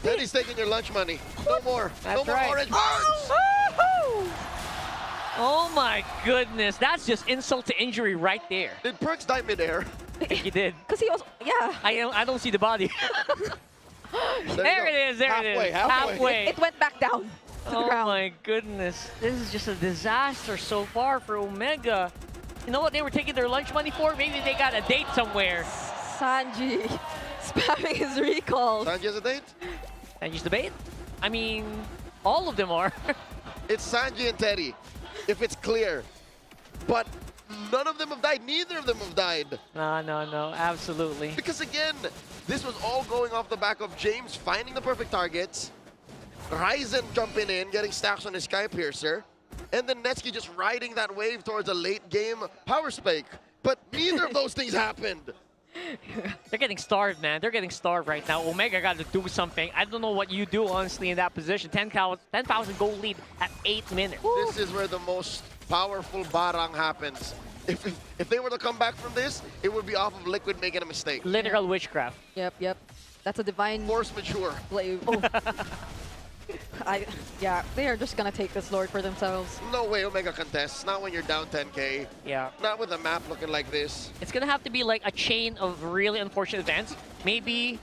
Teddy's taking your lunch money. No more.
That's
no more
right.
orange birds.
Oh my goodness. That's just insult to injury right there.
Did Perks die midair?
I think he did.
Because he also, yeah.
I don't see the body. There it is. There it is.
Halfway.
It went back down to the ground.
Oh my goodness. This is just a disaster so far for Omega. You know what they were taking their lunch money for? Maybe they got a date somewhere.
Sanji spamming his recall.
Sanji has a date?
Sanji's the bait? I mean, all of them are.
It's Sanji and Teddy, if it's clear. But none of them have died. Neither of them have died.
No, absolutely.
Because again, this was all going off the back of James finding the perfect targets, Ryzen jumping in, getting stacks on his Sky Piercer, and then Netsky just riding that wave towards a late game power spike. But neither of those things happened.
They're getting starved, man. They're getting starved right now. Omega got to do something. I don't know what you do, honestly, in that position. 10,000 goal lead at 8 minutes.
This is where the most powerful barang happens. If they were to come back from this, it would be off of Liquid making a mistake.
Literal witchcraft.
Yep. That's a divine
force majeure.
play. Oh. Yeah, they are just gonna take this Lord for themselves.
No way Omega contests. Not when you're down 10K.
Yeah.
Not with the map looking like this.
It's gonna have to be like a chain of really unfortunate events. Maybe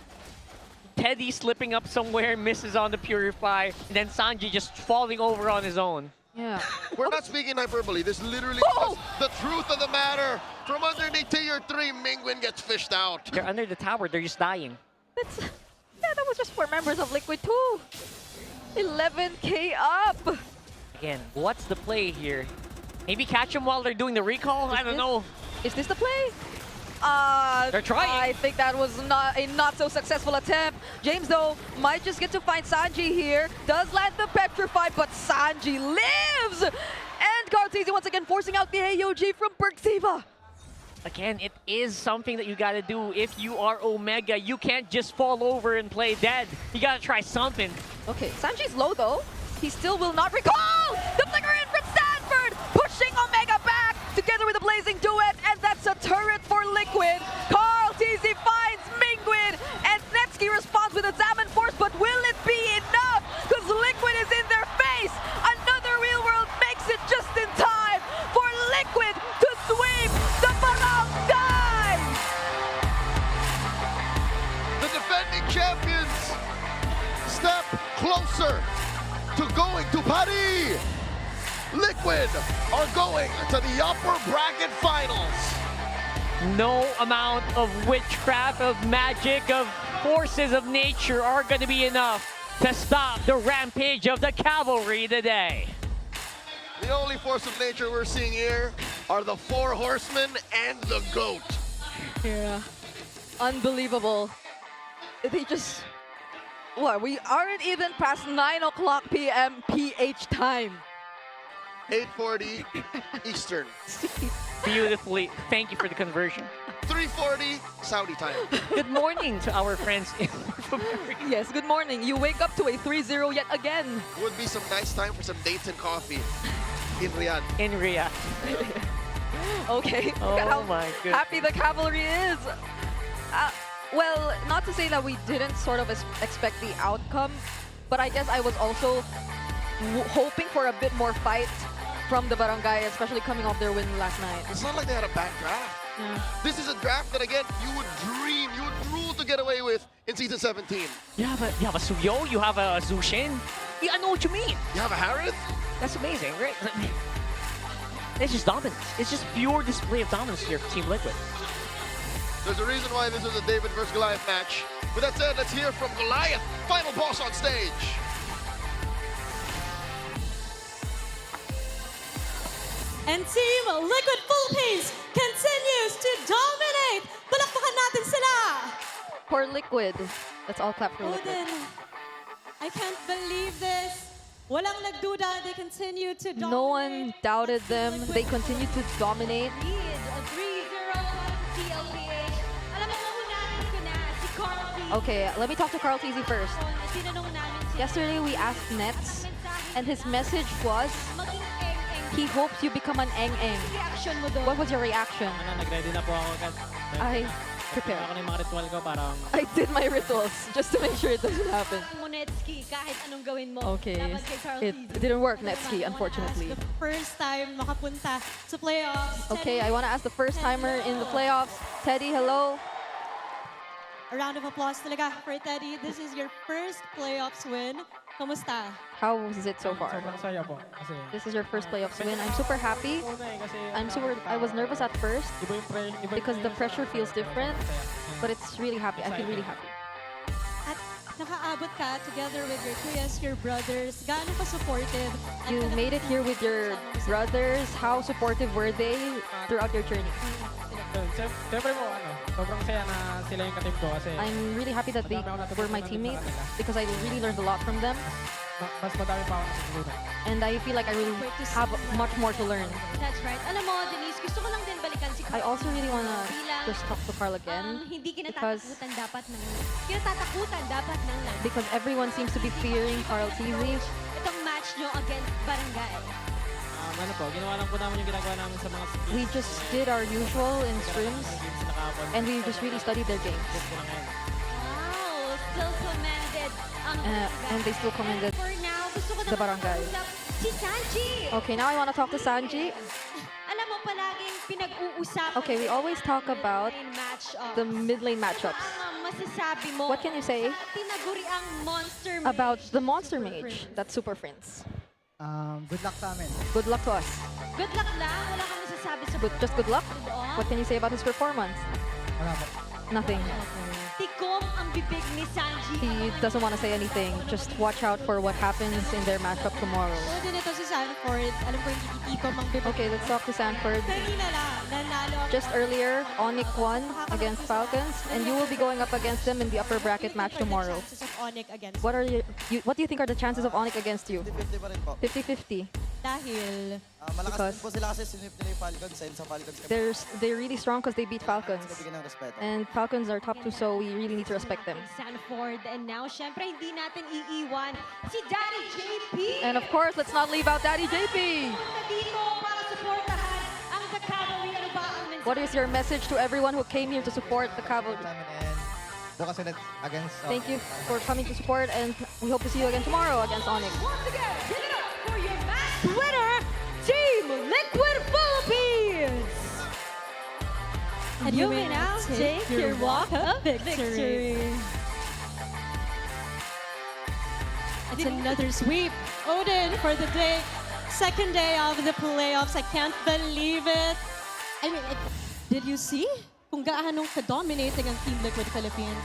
Teddy slipping up somewhere, misses on the Purify, and then Sanji just falling over on his own.
Yeah.
We're not speaking hyperbole. This literally is the truth of the matter. From underneath tier 3, Mingwin gets fished out.
They're under the tower, they're just dying.
Yeah, that was just 4 members of Liquid too. 11K up.
Again, what's the play here? Maybe catch them while they're doing the recall? I don't know.
Is this the play?
They're trying.
I think that was not a not so successful attempt. James, though, might just get to find Sanji here. Does land the Petrify, but Sanji lives! And Cartesi once again forcing out the AOG from Berxiva.
Again, it is something that you gotta do. If you are Omega, you can't just fall over and play dead. You gotta try something.
Okay, Sanji's low, though. He still will not recall! The flicker in from Stanford! Pushing Omega back together with a blazing duet, and that's a turret for Liquid. Cartesi finds Mingwin, and Netsky responds with a Zaman Force, but will it be enough? Because Liquid is in their face! Another Real World makes it just in time for Liquid to sweep the barangay!
The defending champions step closer to going to Paris. Liquid are going to the upper bracket finals.
No amount of witchcraft, of magic, of forces of nature are going to be enough to stop the rampage of the cavalry today.
The only force of nature we're seeing here are the 4 horsemen and the goat.
Yeah. Unbelievable. They just... What? We aren't even past 9 o'clock p.m. PH time.
8:40 Eastern.
Beautifully. Thank you for the conversion.
3:40 Saudi time.
Good morning to our friends in North America.
Yes, good morning. You wake up to a 3-0 yet again.
Would be some nice time for some dates and coffee in Riyadh.
In Riyadh.
Okay.
Oh
Look at how
my goodness.
happy the cavalry is. Well, not to say that we didn't sort of expect the outcome, but I guess I was also hoping for a bit more fight from the barangay, especially coming off their win last night.
It's not like they had a bad draft. This is a draft that, again, you would dream, you would drool to get away with in Season 17.
Yeah, but you have a Suyo, you have a Zushin. Yeah, I know what you mean.
You have a Harith?
That's amazing, right? It's just dominance. It's just pure display of dominance here for Team Liquid.
There's a reason why this is a David versus Goliath match. With that said, let's hear from Goliath, final boss on stage.
And Team Liquid Philippines continues to dominate. Palakpakan natin sila.
For Liquid. Let's all clap for Liquid.
Odin, I can't believe this. Walang nagduda, they continue to dominate.
No one doubted them. They continue to dominate.
Lead, 3-0 TLPH. Alam mo, naunahan ko na si Carl.
Okay, let me talk to Carl Teasy first.
Tinanong namin si
Yesterday we asked Nets, and his message was, he hopes you become an eng-eng.
reaction mo doon.
What was your reaction?
Nag-ready na po ako agad.
I prepared.
Ako na yung mga ritual ko para...
I did my rituals just to make sure it doesn't happen.
Monetsky, kahit anong gawin mo.
Okay,
Dapat kay Carl
it
Teasy.
didn't work, Netsky, unfortunately.
The first time makapunta sa playoffs.
Okay, I want to ask the first timer in the playoffs. Teddy, hello.
A round of applause talaga for Teddy. This is your first playoffs win. Kamusta?
How was it so far?
Sobrang saya po. Kasi
This is your first playoffs win. I'm super happy. I was nervous at first because the pressure feels different, but it's really happy. I feel really happy.
At nakaabot ka together with your kuyas, your brothers. Gaano pa supportive? At
You made it here with your brothers. How supportive were they throughout your journey?
Siyempre po, sobrang saya na sila yung ka-team ko kasi
I'm really happy that they were my teammates because I really learned a lot from them.
mas madami pa ako natutunan.
And I feel like I really have much more to learn.
That's right. Alam mo, Denise, gusto ko lang din balikan si Carl.
I also really want to
Bilang,
just talk to Carl again
hindi
because
kinatatakutan dapat ng lahat.
because everyone seems to be fearing Carl Teasy.
Itong match nyo against Barangay.
Ano po, ginawa lang po namin yung ginagawa namin sa mga
We just did our usual in scrims
games na kahapon.
and we just really studied their games.
Wow, still commended ang
And they still commended.
For now, gusto ko
The barangay.
si Sanji.
Okay, now I want to talk to Sanji.
Alam mo, palaging pinag-uusapan
Okay, we always talk about the mid lane matchups.
masasabi mo.
What can you say
Tinaguri ang monster
about the Monster Mage? That's Super Prince.
Good luck sa amin.
Good luck to us.
Good luck lang. Wala kang masasabi sa
Just good luck.
doon.
What can you say about his performance?
Wala po.
Nothing.
Tikom ang bibig ni Sanji.
He doesn't want to say anything. Just watch out for what happens in their matchup tomorrow.
Pwede nito si Sanford. Alam ko hindi tikom ang bibig.
Okay, let's talk to Sanford.
Kanina lang, nanalo ang
Just earlier, ONIC won against Falcons, and you will be going up against them in the upper bracket match tomorrow.
chances of ONIC against
What are what do you think are the chances of ONIC against you?
50-50 pa rin po.
50-50.
dahil
Malakas
Because
din po sila kasi sinip nila yung Falcons. Ayun sa Falcons kami.
they're really strong because they beat Falcons.
Bigyan ng respeto.
And Falcons are top 2, so we really need to respect them.
Sanford. And now, syempre, hindi natin iiwan si Daddy JP.
And of course, let's not leave out Daddy JP.
Nandito para supportahan ang The Cavalry. Ano ba ang mensahe?
What is your message to everyone who came here to support the Cavalry?
Doon kasi against...
Thank you for coming to support, and we hope to see you again tomorrow against ONIC.
Once again, give it up for your match winner, Team Liquid Philippines. And you may now take your walk of victory. It's another sweep. Odin for the day. Second day of the playoffs. I can't believe it. I mean, did you see kung gaano ka-dominating ang Team Liquid Philippines?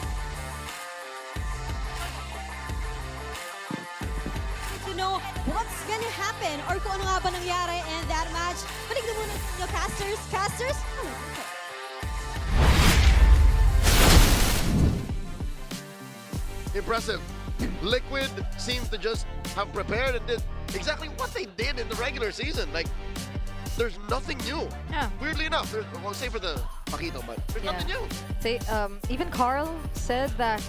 To know what's gonna happen or kung ano nga ba nangyari in that match. Balik na muna yung casters. Casters?
Impressive. Liquid seems to just have prepared and did exactly what they did in the regular season. Like, there's nothing new.
Yeah.
Weirdly enough, there's, well, say for the Paquito, but there's nothing new.
Even Carl said that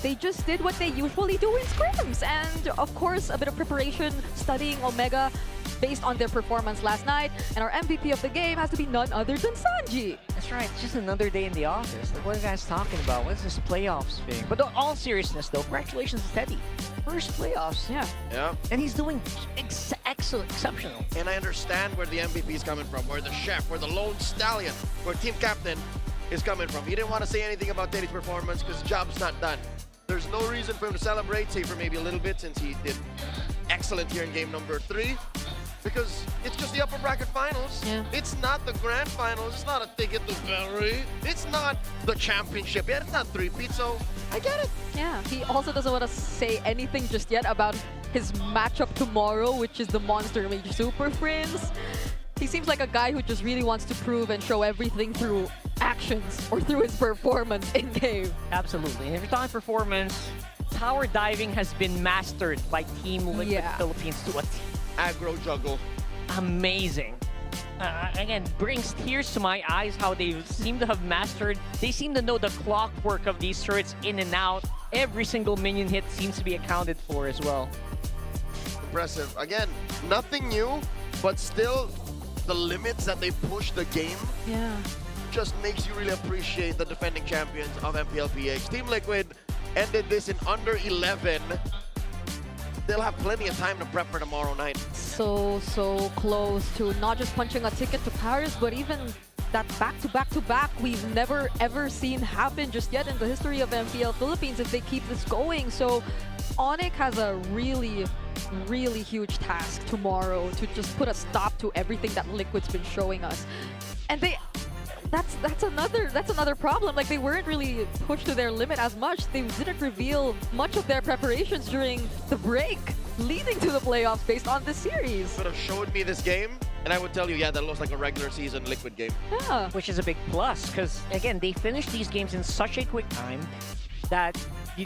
they just did what they usually do in scrims. And of course, a bit of preparation, studying Omega based on their performance last night. And our MVP of the game has to be none other than Sanji.
That's right. It's just another day in the office. Like, what are you guys talking about? What's this playoffs thing? But all seriousness, though, congratulations to Teddy. First playoffs.
Yeah.
Yeah.
And he's doing excellent, exceptional.
And I understand where the MVP is coming from, where the chef, where the lone stallion, where team captain is coming from. He didn't want to say anything about Teddy's performance because the job's not done. There's no reason for him to celebrate, save for maybe a little bit since he did excellent here in game number 3. Because it's just the upper bracket finals.
Yeah.
It's not the grand finals. It's not a ticket to Valerie. It's not the championship yet. It's not 3-peat, so I get it.
Yeah. He also doesn't want to say anything just yet about his matchup tomorrow, which is the Monster Mage Super Prince. He seems like a guy who just really wants to prove and show everything through actions or through his performance in game.
Absolutely. And if you're talking performance, tower diving has been mastered by Team Liquid Philippines to a T.
Aggro juggle.
Amazing. Again, brings tears to my eyes how they seem to have mastered. They seem to know the clockwork of these turrets in and out. Every single minion hit seems to be accounted for as well.
Impressive. Again, nothing new, but still the limits that they push the game just makes you really appreciate the defending champions of MPL PH. Team Liquid ended this in under 11. They'll have plenty of time to prep for tomorrow night.
So close to not just punching a ticket to Paris, but even that back-to-back we've never ever seen happen just yet in the history of MPL Philippines if they keep this going. So ONIC has a really huge task tomorrow to just put a stop to everything that Liquid's been showing us. And that's another problem. Like, they weren't really pushed to their limit as much. They didn't reveal much of their preparations during the break leading to the playoffs based on this series.
Could have showed me this game, and I would tell you, yeah, that looks like a regular season Liquid game.
Yeah.
Which is a big plus, because again, they finished these games in such a quick time that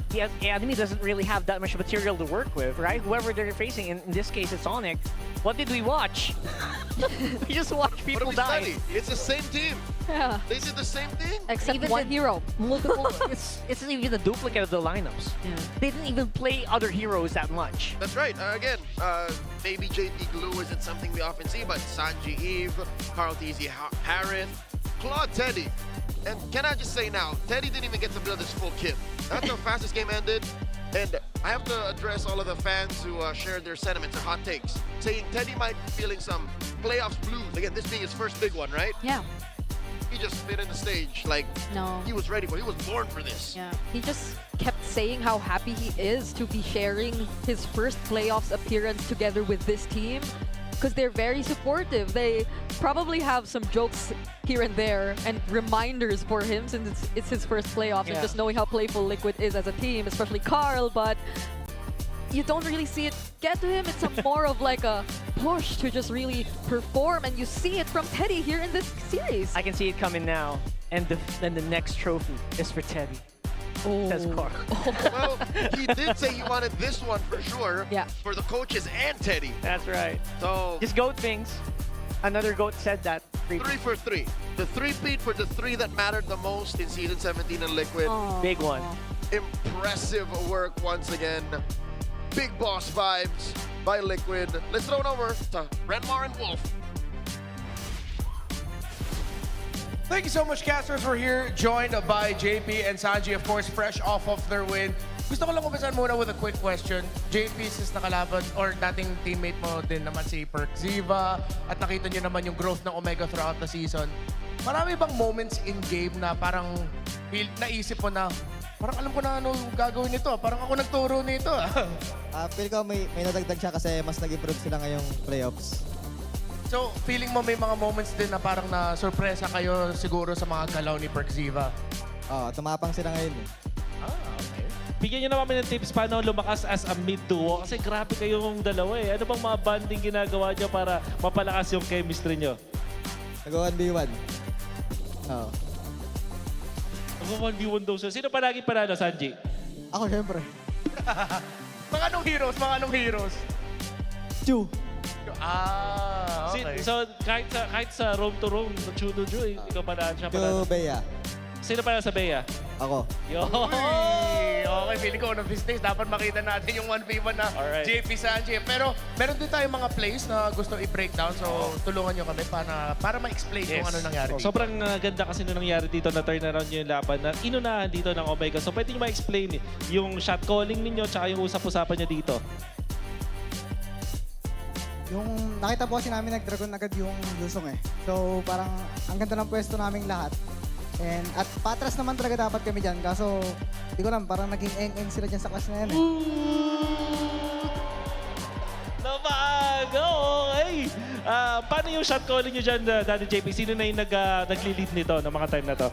the enemy doesn't really have that much material to work with, right? Whoever they're facing, in this case, it's ONIC. What did we watch? We just watched people die.
Study? It's the same team.
Yeah.
They did the same thing.
Except
Even
one hero.
Multiple. it's even a duplicate of the lineups.
Yeah.
They didn't even play other heroes that much.
That's right. Again, maybe JP Glue isn't something we often see, but Sanji Eve, Carl TZ Harith, Claude Teddy. And can I just say now, Teddy didn't even get to build his full kit. That's how fast this game ended. And I have to address all of the fans who shared their sentiments and hot takes, saying Teddy might be feeling some playoffs blues. Again, this being his first big one, right?
Yeah.
He just spit in the stage like
No.
he was ready for it. He was born for this.
Yeah. He just kept saying how happy he is to be sharing his first playoffs appearance together with this team because they're very supportive. They probably have some jokes here and there and reminders for him since it's his first playoffs and
Yeah.
just knowing how playful Liquid is as a team, especially Carl, but you don't really see it get to him. It's a more of like a push to just really perform, and you see it from Teddy here in this series.
I can see it coming now. And the next trophy is for Teddy. Says Carl.
Well, he did say he wanted this one for sure.
Yeah.
For the coaches and Teddy.
That's right.
So
Just GOAT things. Another GOAT said that.
3 for 3. The 3-peat for the 3 that mattered the most in Season 17 in Liquid.
Big one.
Impressive work once again. Big boss vibes by Liquid. Let's throw it over to Renmar and Wolf.
Thank you so much, casters. We're here joined by JP and Sanji, of course, fresh off of their win. Gusto ko lang umpisan muna with a quick question. JP, since nakalaban or dating teammate mo din naman si Perk Ziva at nakita nyo naman yung growth ng Omega throughout the season, marami bang moments in game na parang naisip mo na parang alam ko na ano gagawin nito. Parang ako nagturo nito.
Feel ko may nadagdag siya kasi mas nag-improve sila ngayong playoffs.
So, feeling mo may mga moments din na parang na-surpresa kayo siguro sa mga galaw ni Perk Ziva?
Oo, tumapang sila ngayon eh.
Okay.
Bigyan nyo naman ng tips paano lumakas as a mid-duo kasi grabe kayong dalawa eh. Ano bang mga banding ginagawa nyo para mapalakas yung chemistry nyo?
Nag-1v1. Oo.
Nag-1v1 daw siya. Sino palagi panalo, Sanji?
Ako syempre.
Mga anong heroes? Mga anong heroes?
Chu.
Okay.
So kahit sa room to room, chudo-ju, ikaw panalo siya panalo.
Chu Bea.
Sino panalo sa Bea?
Ako.
Yo!
Okay, feeling ko on of these days, dapat makita natin yung 1v1 na
Alright.
JP Sanji. Pero meron din tayong mga plays na gusto i-breakdown. So, tulungan nyo kami para ma-explain kung ano nangyari dito.
Sobrang ganda kasi nung nangyari dito na turn around nyo yung laban na inunahan dito ng Omega. So pwede nyo ma-explain yung shot calling ninyo tsaka yung usap-usapan nyo dito.
Yung nakita po kasi namin nag-dragon agad yung lusong eh. So parang ang ganda ng pwesto naming lahat. At patras naman talaga dapat kami dyan. Kaso, di ko alam, parang naging eng-eng sila dyan sa clash na yan eh.
Nabago! Okay! Paano yung shot calling nyo dyan, Daddy JP? Sino na yung nagli-lead nito ng mga time na to?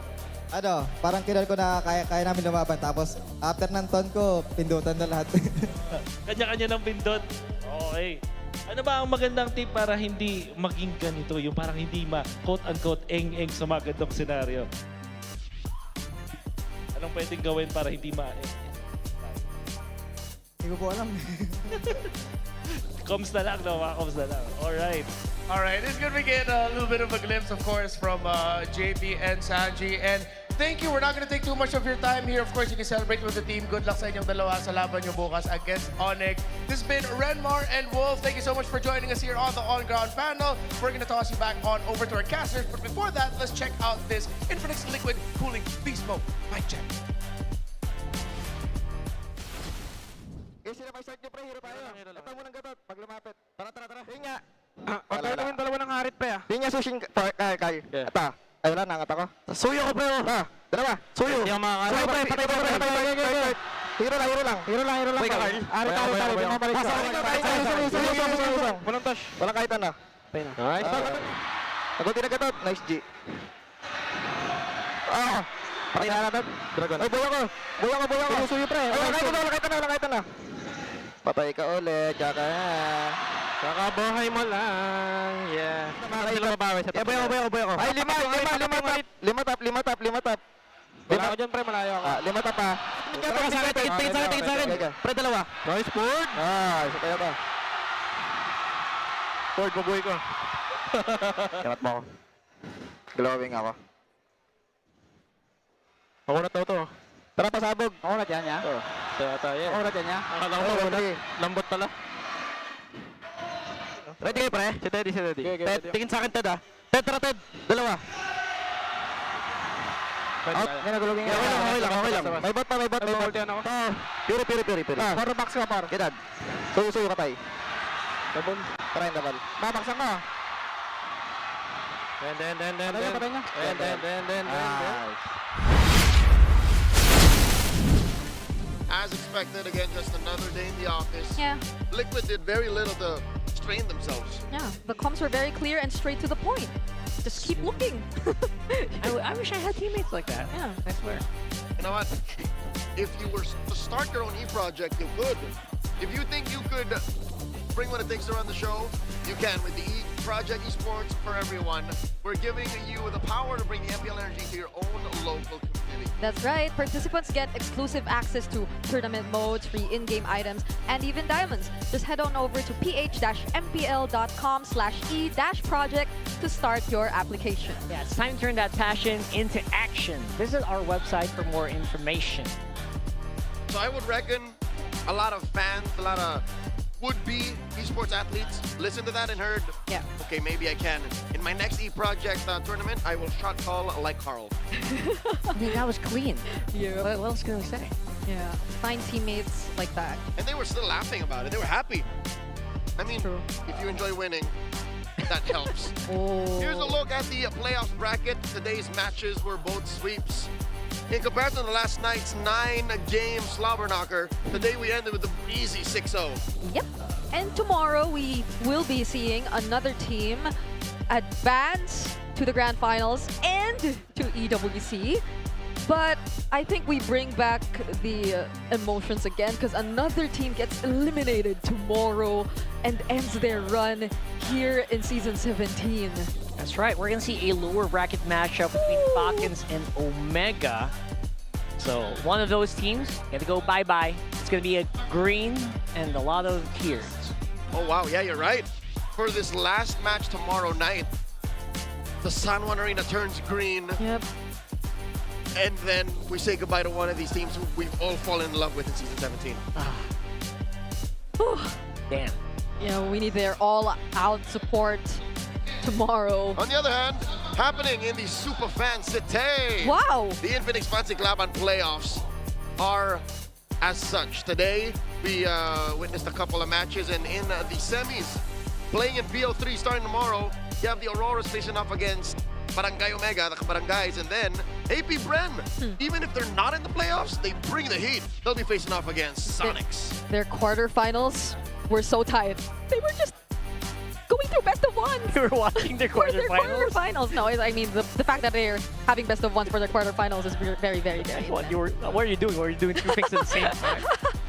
Parang kilala ko na kaya namin lumaban. Tapos, after ng ton ko, pindutan na lahat.
Kanya-kanya ng pindot. Okay. Ano ba ang magandang tip para hindi maging ganito? Yung parang hindi quote-unquote eng-eng sa mga gandong senaryo. Anong pwedeng gawin para hindi
Hindi ko po alam.
Comms na lang, no? Mga comms na lang. Alright.
Alright, it's good we get a little bit of a glimpse, of course, from JP and Sanji. And thank you. We're not going to take too much of your time here. Of course, you can celebrate with the team. Good luck sa inyong dalawa sa laban nyo bukas against ONIC. This has been Renmar and Wolf. Thank you so much for joining us here on the on-ground panel. We're going to toss you back on over to our casters. But before that, let's check out this Infinix Liquid Cooling Beast Mode. Mic check.
Sino may start nyo, pre? Hero tayo. Ito mo ng gatot. Pag lumapit. Tara. Hinga. Pagkain namin dalawa ng harit, pre. Hinga, sushin. Kay. Ito. Ay, wala. Nangat ako. Suyo ko, pre. Dalawa. Suyo. Hindi ako makakala. Suyo, pre. Patay. Hero lang. Wait, Carl. Harit. Mabalik ka. Suyo. Walang touch. Walang kahitan na. Nice. Nagunti na gatot. Nice, G. Patay na natin. Dragon. Ay, buya ko. Suyo, pre. Walang kahitan na. Patay ka ulit, tsaka yan. Kakabuhay mo lang, yeah. Sila mabawi sa top. Buya ko. Ay, lima tap. Wala ako dyan, pre, malayo ako. Lima tap, ha. Tingin sa akin. Pre, dalawa. Nice, Ford. Isa tayo to. Ford, babuhay ko. Yamat mo ako. Glowing ako. Ako na to. Tara, pasabog. Ako na dyan, ya? Ako na dyan, ya? Akala ko lambot pala. Ready kayo, pre? Si Teddy. Ted, tingin sa akin, Ted, ha? Ted, tara, Ted. Dalawa. Okay lang. May bot pa. Piri. Para box ka, par. Edad. Suyo ka, tay. Double. Try and double. Babaksan ka.
As expected, again, just another day in the office.
Yeah.
Liquid did very little to strain themselves.
Yeah, the comms were very clear and straight to the point. Just keep looking.
I wish I had teammates like that.
Yeah.
I swear.
You know what? If you were to start your own e-project, you could. If you think you could bring what it takes to run the show, you can with the e-project esports for everyone. We're giving you the power to bring the MPL energy to your own local community.
That's right. Participants get exclusive access to tournament modes, free in-game items, and even diamonds. Just head on over to ph-mpl.com/e-project to start your application.
Yeah, it's time to turn that passion into action. Visit our website for more information.
So I would reckon a lot of fans, a lot of would-be esports athletes listen to that and heard,
yeah,
okay, maybe I can. In my next e-project tournament, I will shot call like Carl.
I mean, that was clean.
Yeah.
What else can we say?
Yeah. Find teammates like that.
And they were still laughing about it. They were happy. I mean, if you enjoy winning, that helps. Here's a look at the playoffs bracket. Today's matches were both sweeps. In comparison to last night's 9-game slobber knocker, today we ended with an easy 6-0.
Yep. And tomorrow we will be seeing another team advance to the grand finals and to EWC. But I think we bring back the emotions again because another team gets eliminated tomorrow and ends their run here in Season 17.
That's right. We're going to see a lower bracket matchup between Falcons and Omega. So one of those teams got to go bye-bye. It's going to be a green and a lot of tears.
Oh, wow. Yeah, you're right. For this last match tomorrow night, the San Juan Arena turns green.
Yep.
And then we say goodbye to one of these teams who we've all fallen in love with in Season 17.
Damn.
Yeah, we need their all-out support tomorrow.
On the other hand, happening in the Super Fan City.
Wow!
The Infinix Fancy Laban playoffs are as such. Today, we witnessed a couple of matches, and in the semis, playing in BO3 starting tomorrow, you have the Auroras facing off against Barangay Omega, the Barangays, and then AP Bren. Even if they're not in the playoffs, they bring the heat. They'll be facing off against Sonics.
Their quarterfinals were so tight. They were just going through best of ones.
You were watching their quarterfinals?
No, I mean, the fact that they're having best of ones for their quarterfinals is very, very, very
what are you doing? Were you doing two things at the same time?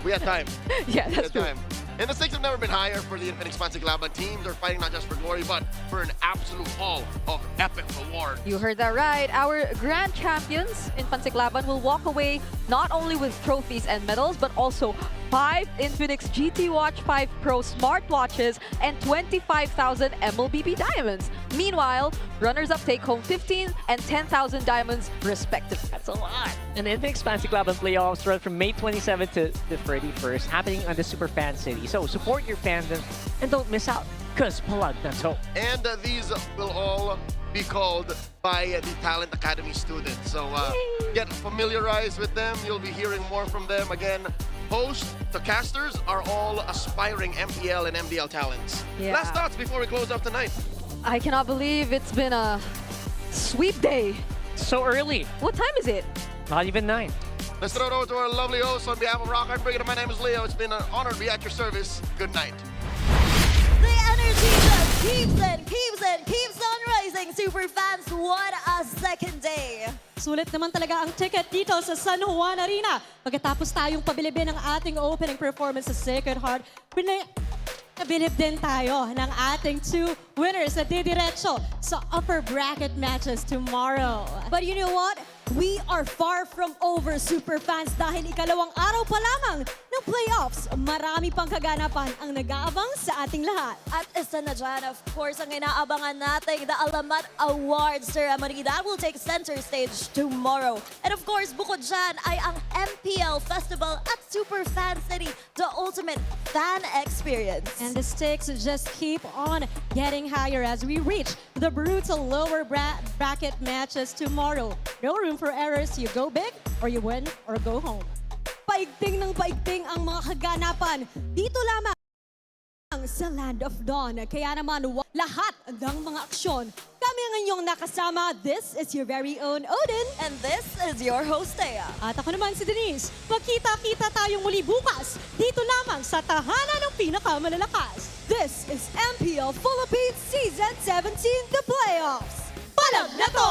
We had time.
Yeah, that's true.
Time. And the stakes have never been higher for the Infinix Fancy Laban. Teams are fighting not just for glory, but for an absolute haul of epic rewards.
You heard that right. Our grand champions in Pansiklaban will walk away not only with trophies and medals, but also 5 Infinix GT Watch 5 Pro smartwatches and 25,000 MLBB diamonds. Meanwhile, runners-up take home 15 and 10,000 diamonds respectively.
That's a lot. And the Infinix Fancy Laban playoffs run from May 27th to the 31st, happening on the Super Fan City. So support your fandom and don't miss out, because Palag Na To.
And these will all be called by the Talent Academy students. So get familiarized with them. You'll be hearing more from them. Again, hosts, the casters are all aspiring MPL and MDL talents.
Yeah.
Last thoughts before we close off tonight.
I cannot believe it's been a sweep day.
So early.
What time is it?
Not even 9.
Let's throw it over to our lovely host on behalf of Rock Hard Brigade. My name is Leo. It's been an honor to be at your service. Good night.
The energy just keeps on rising. Super fans, what a second day.
Sulit naman talaga ang ticket dito sa San Juan Arena. Pagkatapos tayong pabilibin ang ating opening performance sa Sacred Heart, nabilib din tayo ng ating 2 winners na didiretso sa upper bracket matches tomorrow. But you know what? We are far from over, super fans, dahil ikalawang araw pa lamang ng playoffs. Marami pang kaganapan ang nag-aabang sa ating lahat.
At isa na dyan, of course, ang inaabangan natin, the Alamat Awards ceremony that will take center stage tomorrow. And of course, bukod dyan ay ang MPL Festival at Super Fan City, the ultimate fan experience.
And the stakes just keep on getting higher as we reach the brutal lower bracket matches tomorrow. No room for errors. You go big, or you win, or go home. Paigting ng paigting ang mga kaganapan. Dito lamang sa Land of Dawn. Kaya naman lahat ng mga aksyon. Kami ang inyong nakasama. This is your very own Odin.
And this is your host, Thea.
At ako naman si Denise. Magkita-kita tayong muli bukas. Dito lamang sa tahanan ng pinakamalalakas. This is MPL Philippines Season 17, the playoffs. Palag na to!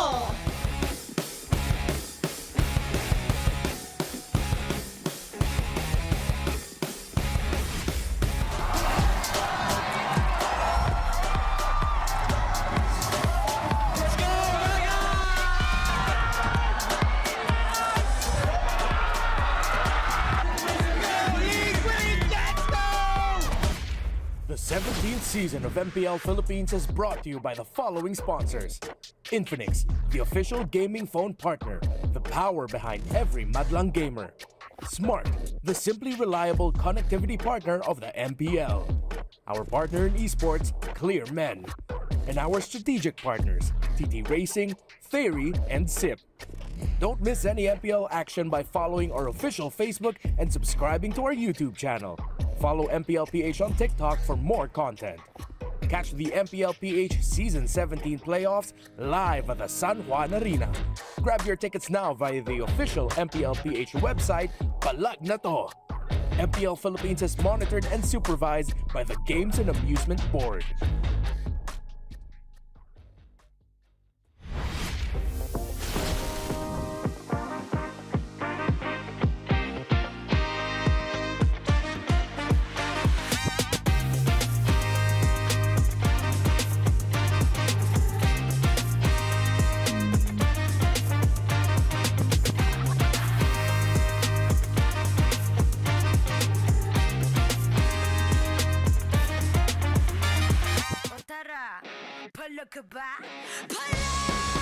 The 17th season of MPL Philippines is brought to you by the following sponsors. Infinix, the official gaming phone partner, the power behind every madlang gamer. Smart, the simply reliable connectivity partner of the MPL. Our partner in esports, Clear Men. And our strategic partners, TT Racing, Theory, and SIP. Don't miss any MPL action by following our official Facebook and subscribing to our YouTube channel. Follow MPL PH on TikTok for more content. Catch the MPL PH Season 17 playoffs live at the San Juan Arena. Grab your tickets now via the official MPL PH website, Palag Na To. MPL Philippines is monitored and supervised by the Games and Amusement Board.
Palag ka ba? Palag!